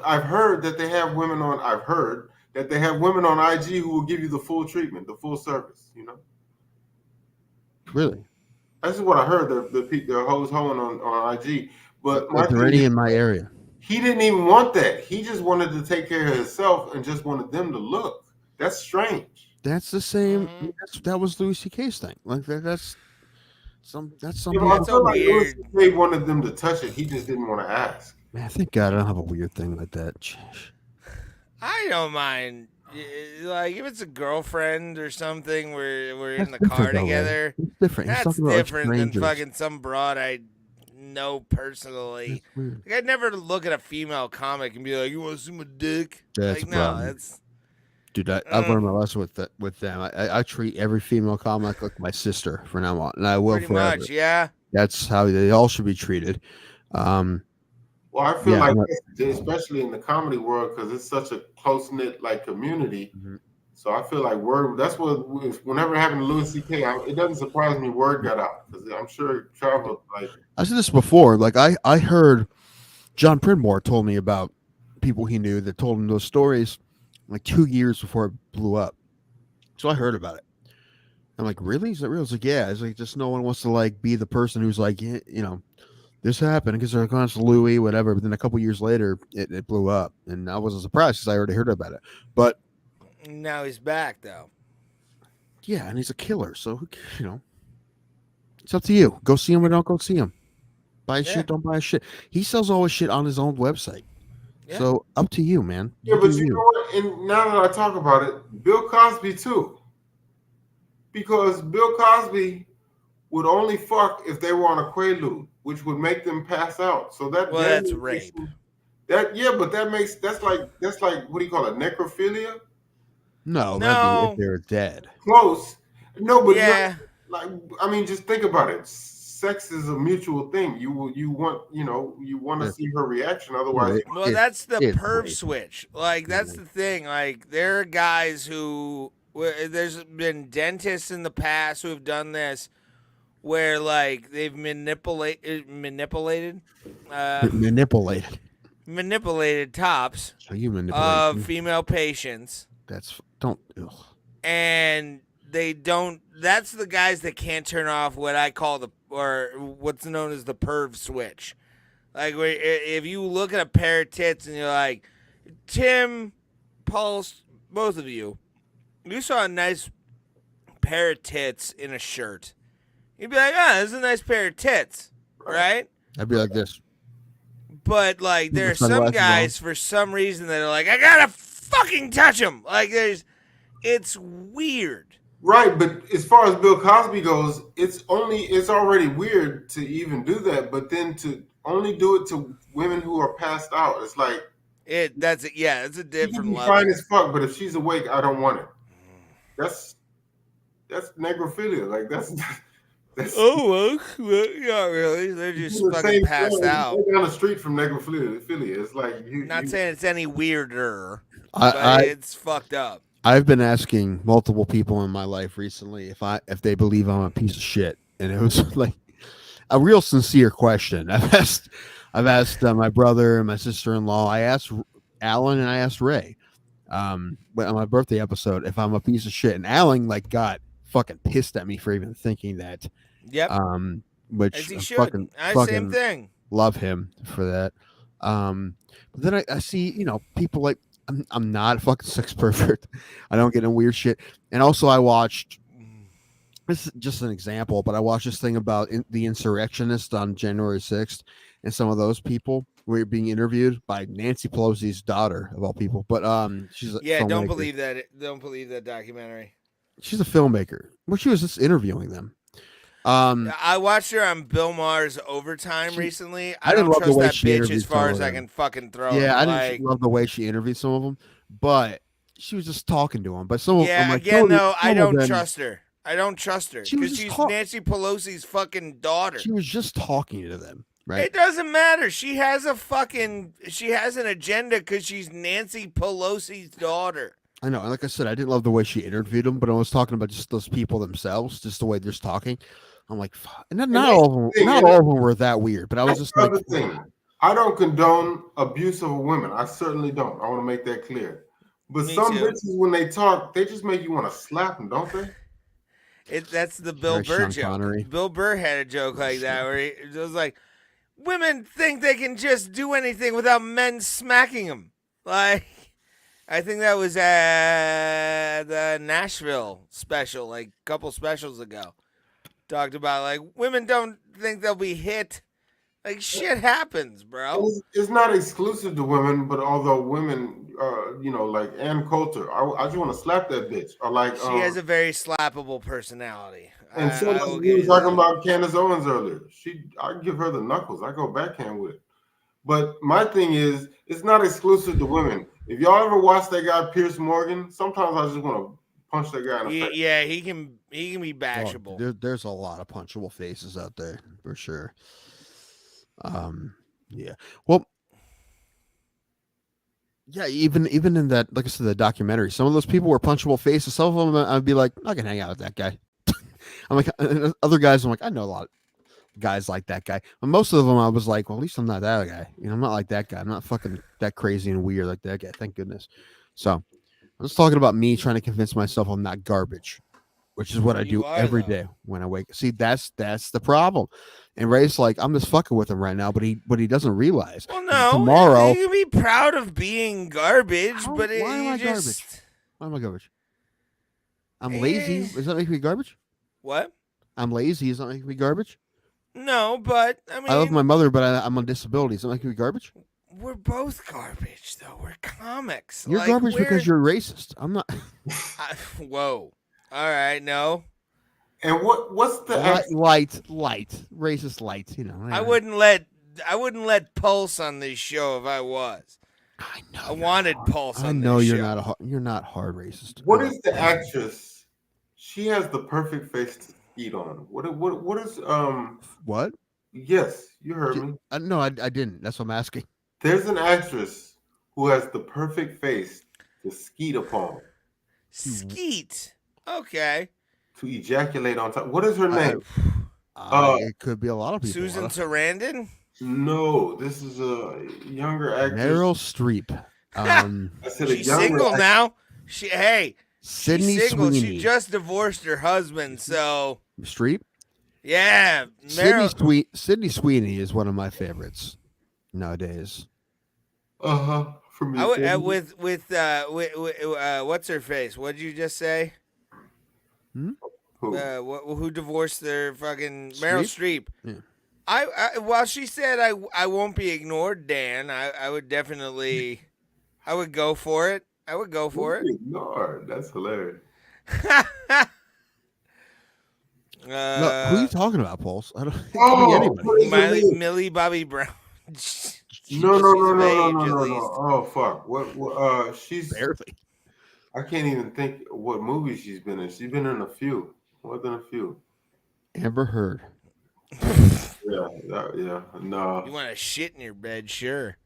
I've heard that they have women on. I've heard that they have women on IG who will give you the full treatment, the full service. You know. Really? This is what I heard. The hoes hoeing on IG. But are there any in my area? He didn't even want that. He just wanted to take care of himself and just wanted them to look. That's strange. That's the same. That was Louis C.K.'s thing. Like that's something. I feel like Louis C.K. wanted them to touch it. He just didn't want to ask. Man, thank God I don't have a weird thing like that. Jeez. I don't mind. Like if it's a girlfriend or something, we're in the car together. It's different. That's different than fucking some broad I know personally. Like, I'd never look at a female comic and be like, "You want to see my dick?" That's like, no, that's. Dude, I've learned my lesson with them. I treat every female comic like my sister from now on, and I will pretty forever. much, yeah. That's how they all should be treated. Well, I feel like, especially in the comedy world, because it's such a close knit like community. Mm-hmm. So I feel like that's what whenever it happened to Louis C.K., it doesn't surprise me word got out because I'm sure it traveled like. I said this before. Like I heard John Pridmore told me about people he knew that told him those stories like 2 years before it blew up. So I heard about it. I'm like, really? Is that real? It's like, yeah. It's like just no one wants to like be the person who's like, you know, this happened because they're constant Louis, whatever. But then a couple years later, it blew up, and I wasn't surprised because I already heard about it. But now he's back though. Yeah, and he's a killer. So you know, it's up to you. Go see him or don't go see him. Buy shit, don't buy shit. He sells all his shit on his own website. Yeah. So up to you, man. Yeah, but you know what? And now that I talk about it, Bill Cosby too. Because Bill Cosby would only fuck if they were on a quaalude, which would make them pass out. So that's rape. But that's like what do you call it? Necrophilia? No, that'd be if they're dead. Close. No, but yeah. Just think about it. Sex is a mutual thing. You want to see her reaction. Otherwise, that's the perv switch. Like that's the thing. Like there are guys who there's been dentists in the past who have done this, where like they've manipulated tops so you of female patients don't. Ugh. And they don't. That's the guys that can't turn off what I call or what's known as the perv switch. Like, if you look at a pair of tits and you're like, Tim, Pulse, both of you saw a nice pair of tits in a shirt, you'd be like, this is a nice pair of tits, right? I'd be like this. But, like, there are some guys, for some reason, that are like, I gotta fucking touch them. Like, it's weird. Right, but as far as Bill Cosby goes, it's already weird to even do that, but then to only do it to women who are passed out, it's like it's a different level. Fine as fuck, but if she's awake, I don't want it. That's necrophilia. Like that's well, not really. They're just fucking passed out. Down the street from necrophilia. It's like not saying it's any weirder, but it's fucked up. I've been asking multiple people in my life recently if they believe I'm a piece of shit, and it was like a real sincere question. I've asked my brother and my sister-in-law. I asked Alan and I asked Ray on my birthday episode if I'm a piece of shit, and Alan got fucking pissed at me for even thinking that. Yep. Which as he should. Fucking same thing. Love him for that. But then I see people like. I'm not a fucking sex pervert. I don't get in weird shit. And also I watched, this is just an example, but I watched this thing about the insurrectionists on January 6th, and some of those people were being interviewed by Nancy Pelosi's daughter, of all people. But she's a filmmaker. Don't believe that documentary. She's a filmmaker. Well, she was just interviewing them. I watched her on Bill Maher's Overtime recently. I didn't don't love the trust way that she bitch interviewed as far some as of I them. can fucking throw. Yeah, I like, didn't love the way she interviewed some of them, but she was just talking to them. But some of them, I don't trust her. I don't trust her because she's Nancy Pelosi's fucking daughter. She was just talking to them, right? It doesn't matter. She has an agenda because she's Nancy Pelosi's daughter. I know. And like I said, I didn't love the way she interviewed them, but I was talking about just those people themselves, just the way they're talking. I'm like, fuck. And not all of them were that weird, but I was just like, I don't condone abuse of women. I certainly don't. I want to make that clear. But some bitches, when they talk, they just make you want to slap them, don't they? That's the Bill Burr joke. Connery. Bill Burr had a joke like that where it was like, women think they can just do anything without men smacking them. Like, I think that was the Nashville special, like a couple specials ago. Talked about, like, women don't think they'll be hit. Like, shit happens, bro. It's not exclusive to women, but although women, like Ann Coulter, I just want to slap that bitch. Or like she has a very slappable personality. And so we were talking about Candace Owens earlier. I give her the knuckles. I go backhand with it. But my thing is, it's not exclusive to women. If y'all ever watch that guy Pierce Morgan, sometimes I just want to punch that guy in the face. Yeah, he can be bashable. There's a lot of punchable faces out there for sure. Yeah. Well, yeah. Even in that, like I said, the documentary, some of those people were punchable faces. Some of them, I'd be like, I can hang out with that guy. I'm like, other guys, I'm like, I know a lot of guys like that guy. But most of them, I was like, well, at least I'm not that guy. I'm not like that guy. I'm not fucking that crazy and weird like that guy. Thank goodness. So I'm just talking about me trying to convince myself I'm not garbage, which is what I do every day when I wake. See, that's the problem. And Ray's like, I'm just fucking with him right now, but he doesn't realize. Well, no, tomorrow you can be proud of being garbage, but why am I garbage? Why am I garbage? I'm lazy. Does that make me garbage? What? I'm lazy. Does that make me garbage? No, but I mean, I love my mother, but I'm on disability. Does that make me garbage? We're both garbage, though. We're comics. You're garbage because you're racist. I'm not. Whoa. All right, no. And what's the light racist light? I wouldn't let Pulse on this show if I was. I know. I wanted Pulse. I on know this you're show. you're not hard racist. What is the actress? She has the perfect face to eat on. What is What? Yes, you heard me. No, I didn't. That's what I'm asking. There's an actress who has the perfect face to skeet upon. Skeet. Okay. To ejaculate on top. What is her name? It could be a lot of people. Susan Sarandon? No, this is a younger actress. Meryl Streep. I said She's single now. She's Sydney single. Sweeney. She just divorced her husband, so Streep. yeah. Sydney Sweeney is one of my favorites nowadays. For me, with what's her face? What did you just say? Who? Who divorced their fucking Meryl Streep? Yeah. While she said I won't be ignored, Dan, I would definitely, I would go for it. I would go for it. Ignored. That's hilarious. No, who are you talking about, Pulse? I don't think anybody. Millie Bobby Brown. No. At least. Oh fuck! What? She's Barely. I can't even think what movie she's been in. She's been in a few, more than a few. Amber Heard. Yeah. No. You want to shit in your bed? Sure.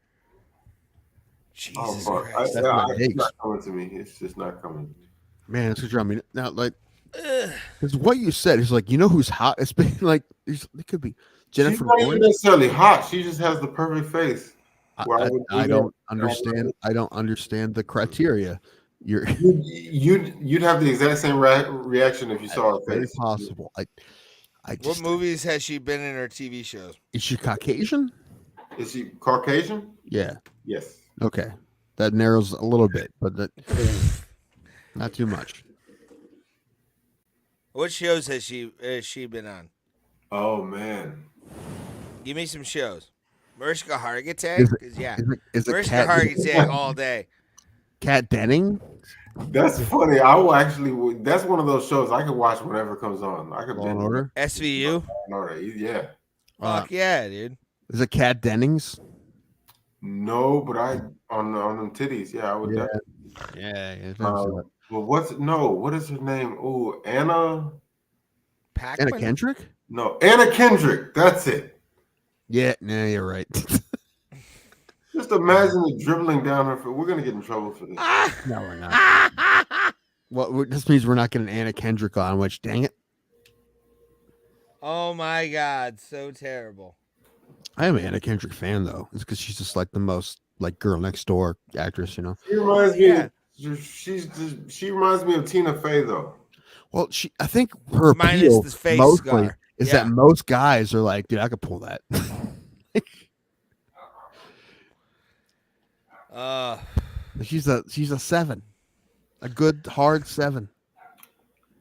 Jesus Oh fuck! Christ. It's not coming to me. It's just not coming. Man, it's I mean, now like, because what you said is like, you know who's hot? It's been like, it could be Jennifer. She's not even necessarily hot. She just has the perfect face. I don't understand. I don't understand the criteria. You'd have the exact same reaction if you saw her very face. possible. What movies has she been in her TV shows? Is she Caucasian? Is she Caucasian? Yeah. Yes. Okay, that narrows a little bit, but not too much. What shows has she been on? Oh man, give me some shows. Mariska Hargitay, is it Mariska Hargitay all day. Kat Denning. That's funny. I will actually. That's one of those shows I could watch whenever it comes on. I could. Law and Order. SVU. Yeah. Fuck yeah, dude. Is it Kat Dennings? No, but on them titties. Yeah, I would. Yeah. Well, what is her name? Oh, Anna. Pac-Man? Anna Kendrick? No, Anna Kendrick. That's it. Yeah, you're right. Just imagine it dribbling down her. We're gonna get in trouble for this. No, we're not. Well, this means we're not getting Anna Kendrick on. Which, dang it! Oh my God, so terrible. I am an Anna Kendrick fan though. It's because she's just like the most like girl next door actress, you know. She reminds me. She reminds me of Tina Fey though. Well, I think her appeal mostly is that most guys are like, dude, I could pull that. She's a 7, a good hard 7.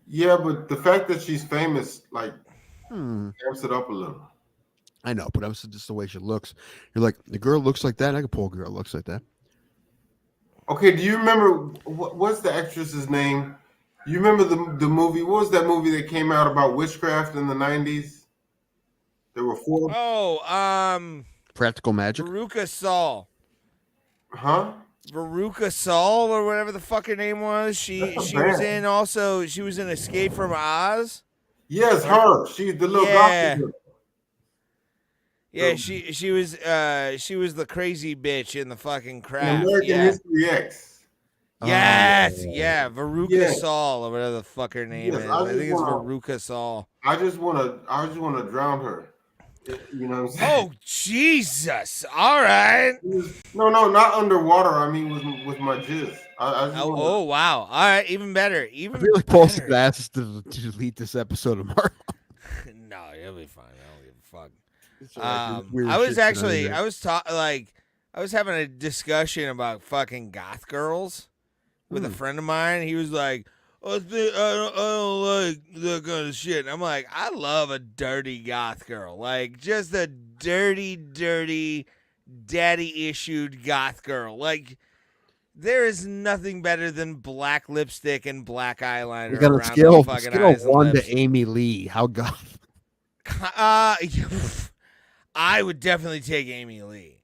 Yeah, but the fact that she's famous like amps it up a little. I know, but that's just the way she looks. You're like, the girl looks like that. I could pull a girl that looks like that. Okay, do you remember what's the actress's name? You remember the movie? What was that movie that came out about witchcraft in the 90s? There were 4. Oh, Practical Magic. Veruca Salt. Huh? Veruca Salt or whatever the fuck her name was. She was in also. She was in Escape from Oz. Yes, her. She's the little doctor. Yeah, she was the crazy bitch in the fucking crap. American History X. Yes, Veruca Salt or whatever the fuck her name is. I think it's Veruca Salt. I just wanna drown her. You know what I'm saying? Oh Jesus! All right. No, not underwater. I mean, with my jizz. Oh wow! All right, even better. I feel like Paul's gonna ask us to delete this episode tomorrow. No, you'll be fine. I don't give a fuck. I was having a discussion about fucking goth girls with a friend of mine. He was like, I don't like that kind of shit. And I'm like, I love a dirty goth girl. Like, just a dirty, daddy-issued goth girl. Like, there is nothing better than black lipstick and black eyeliner. We got a scale of 1 to Amy Lee. How goth? I would definitely take Amy Lee.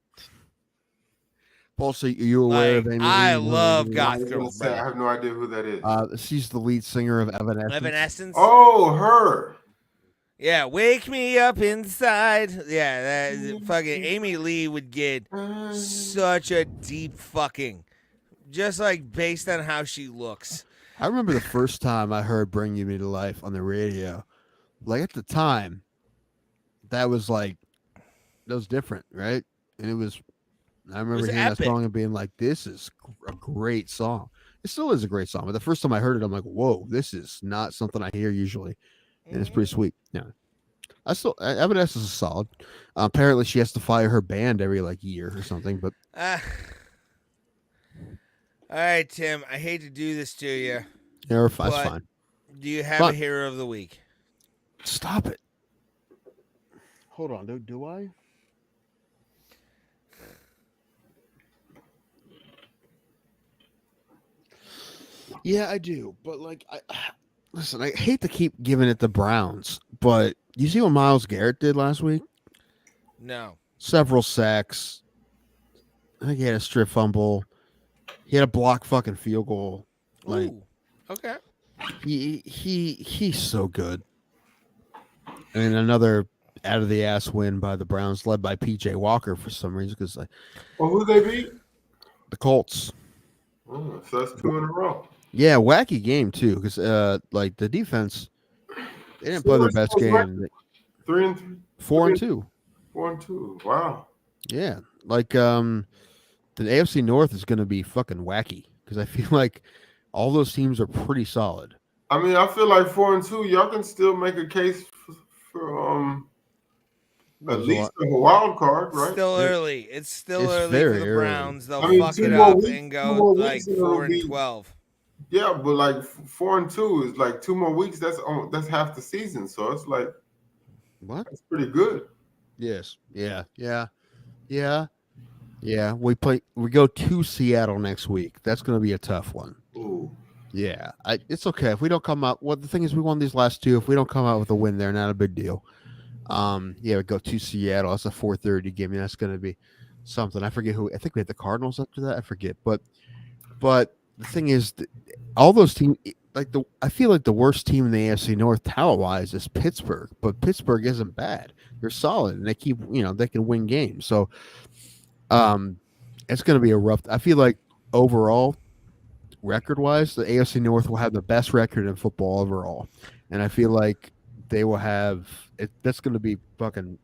Paul, so you aware of Amy Lee? I love goth girls. I have no idea who that is. She's the lead singer of Evanescence. Oh, her. Yeah, wake me up inside. Yeah, that fucking Amy Lee would get such a deep fucking, just like based on how she looks. I remember the first time I heard "Bring You Me to Life" on the radio. Like at the time, that was different, right? And it was. I remember hearing that song and being like, "This is a great song." It still is a great song. But the first time I heard it, I'm like, whoa, this is not something I hear usually, and it's pretty sweet. Yeah, Evanescence is solid. Apparently, she has to fire her band every year or something. But All right, Tim. I hate to do this to you. yeah, that's fine. Do you have a hero of the week? Stop it. Hold on, do I? Yeah, I do. But listen, I hate to keep giving it the Browns, but you see what Myles Garrett did last week? No. Several sacks. I think he had a strip fumble. He had a block fucking field goal. Ooh, okay. He's so good. And another out of the ass win by the Browns, led by PJ Walker for some reason. Because who they beat? The Colts. Oh, so that's 2 in a row. Yeah, wacky game too. Because the defense, they didn't play their best game. 3-3, 4-2. 4-2. Wow. Yeah, the AFC North is going to be fucking wacky because I feel like all those teams are pretty solid. I mean, I feel like 4-2, y'all can still make a case for at least a wild card, right? Still early. It's still early for the Browns. They'll fuck it up and go 4-12. Yeah, but 4-2 is 2 more weeks. That's half the season. So it's what? That's pretty good. Yes. Yeah. We go to Seattle next week. That's going to be a tough one. Ooh. Yeah, it's okay if we don't come out. Well, the thing is, we won these last 2. If we don't come out with a win, there, not a big deal. We go to Seattle. That's a 4:30 game. That's going to be something. I forget who. I think we had the Cardinals after that. I forget, but the thing is, all those teams. I feel like the worst team in the AFC North talent-wise is Pittsburgh, but Pittsburgh isn't bad. They're solid, and they keep, they can win games. So, it's going to be a rough. I feel like overall, record-wise, the AFC North will have the best record in football overall, and I feel like they will have it. That's going to be fucking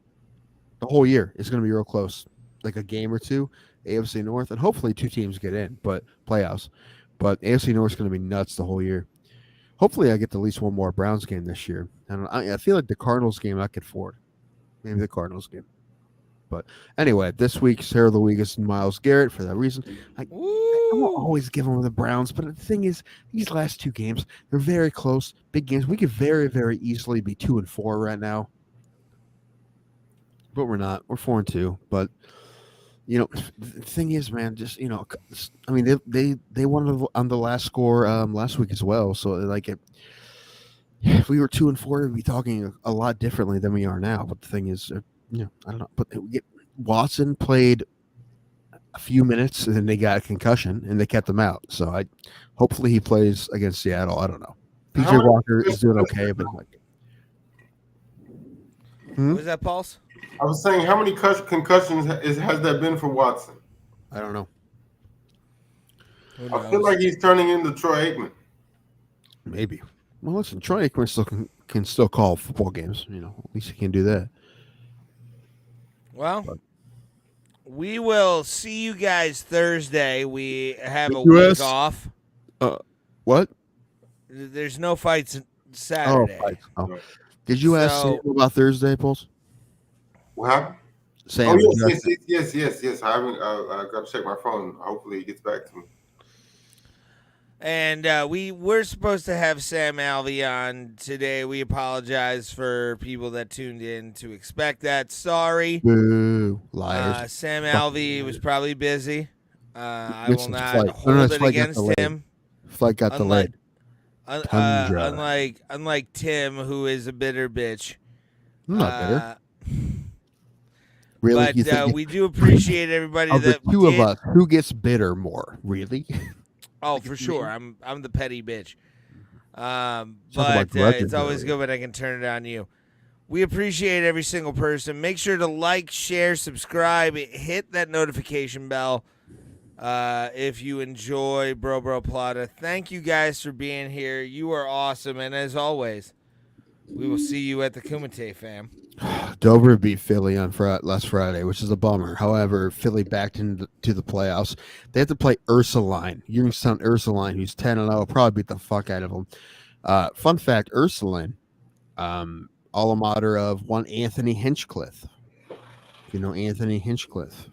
the whole year. It's going to be real close, like a game or two. AFC North, and hopefully 2 teams get in, but playoffs. But AFC North is going to be nuts the whole year. Hopefully, I get at least one more Browns game this year. I feel like the Cardinals game I could afford. Maybe the Cardinals game. But anyway, this week's Hero of the Week is Myles Garrett for that reason. I won't always give him the Browns, but the thing is, these last 2 games, they're very close, big games. We could very, very easily be 2-4 right now. But we're not. We're 4-2. But the thing is, man, just I mean, they won on the last score last week as well. So if we were 2-4, we'd be talking a lot differently than we are now. But the thing is, I don't know. But Watson played a few minutes, and then they got a concussion, and they kept him out. So hopefully he plays against Seattle. I don't know. PJ Walker is doing okay, but What was that, Pulse? I was saying, how many concussions has that been for Watson? I don't know. I feel like he's turning into Troy Aikman. Maybe. Well, listen, Troy Aikman can still call football games. At least he can do that. Well, we will see you guys Thursday. We have a week off. What? There's no fights Saturday. Oh, fights. Oh. Did you ask Sam about Thursday, Pulse? What happened? Sam, yes. I haven't. I got to check my phone. Hopefully, he gets back to me. And we're supposed to have Sam Alvey on today. We apologize for people that tuned in to expect that. Sorry. Boo, liars. Sam Alvey was probably busy. I will not hold it against him. Flight got delayed. Unlike Tim, who is a bitter bitch. I'm not bitter. Really? But we do appreciate everybody of that the two of us. Who gets bitter more? Really? Oh, for sure. I'm the petty bitch. But it's always good when I can turn it on you. We appreciate every single person. Make sure to like, share, subscribe, hit that notification bell if you enjoy Bro Plata. Thank you guys for being here. You are awesome. And as always, We will see you at the Kumite, fam. Dover beat Philly on last Friday, which is a bummer. However, Philly backed into the playoffs. They have to play Ursuline. Youngstown Ursuline, who's 10-0, probably beat the fuck out of them. Fun fact, Ursuline, alma mater of one Anthony Hinchcliffe. If you know Anthony Hinchcliffe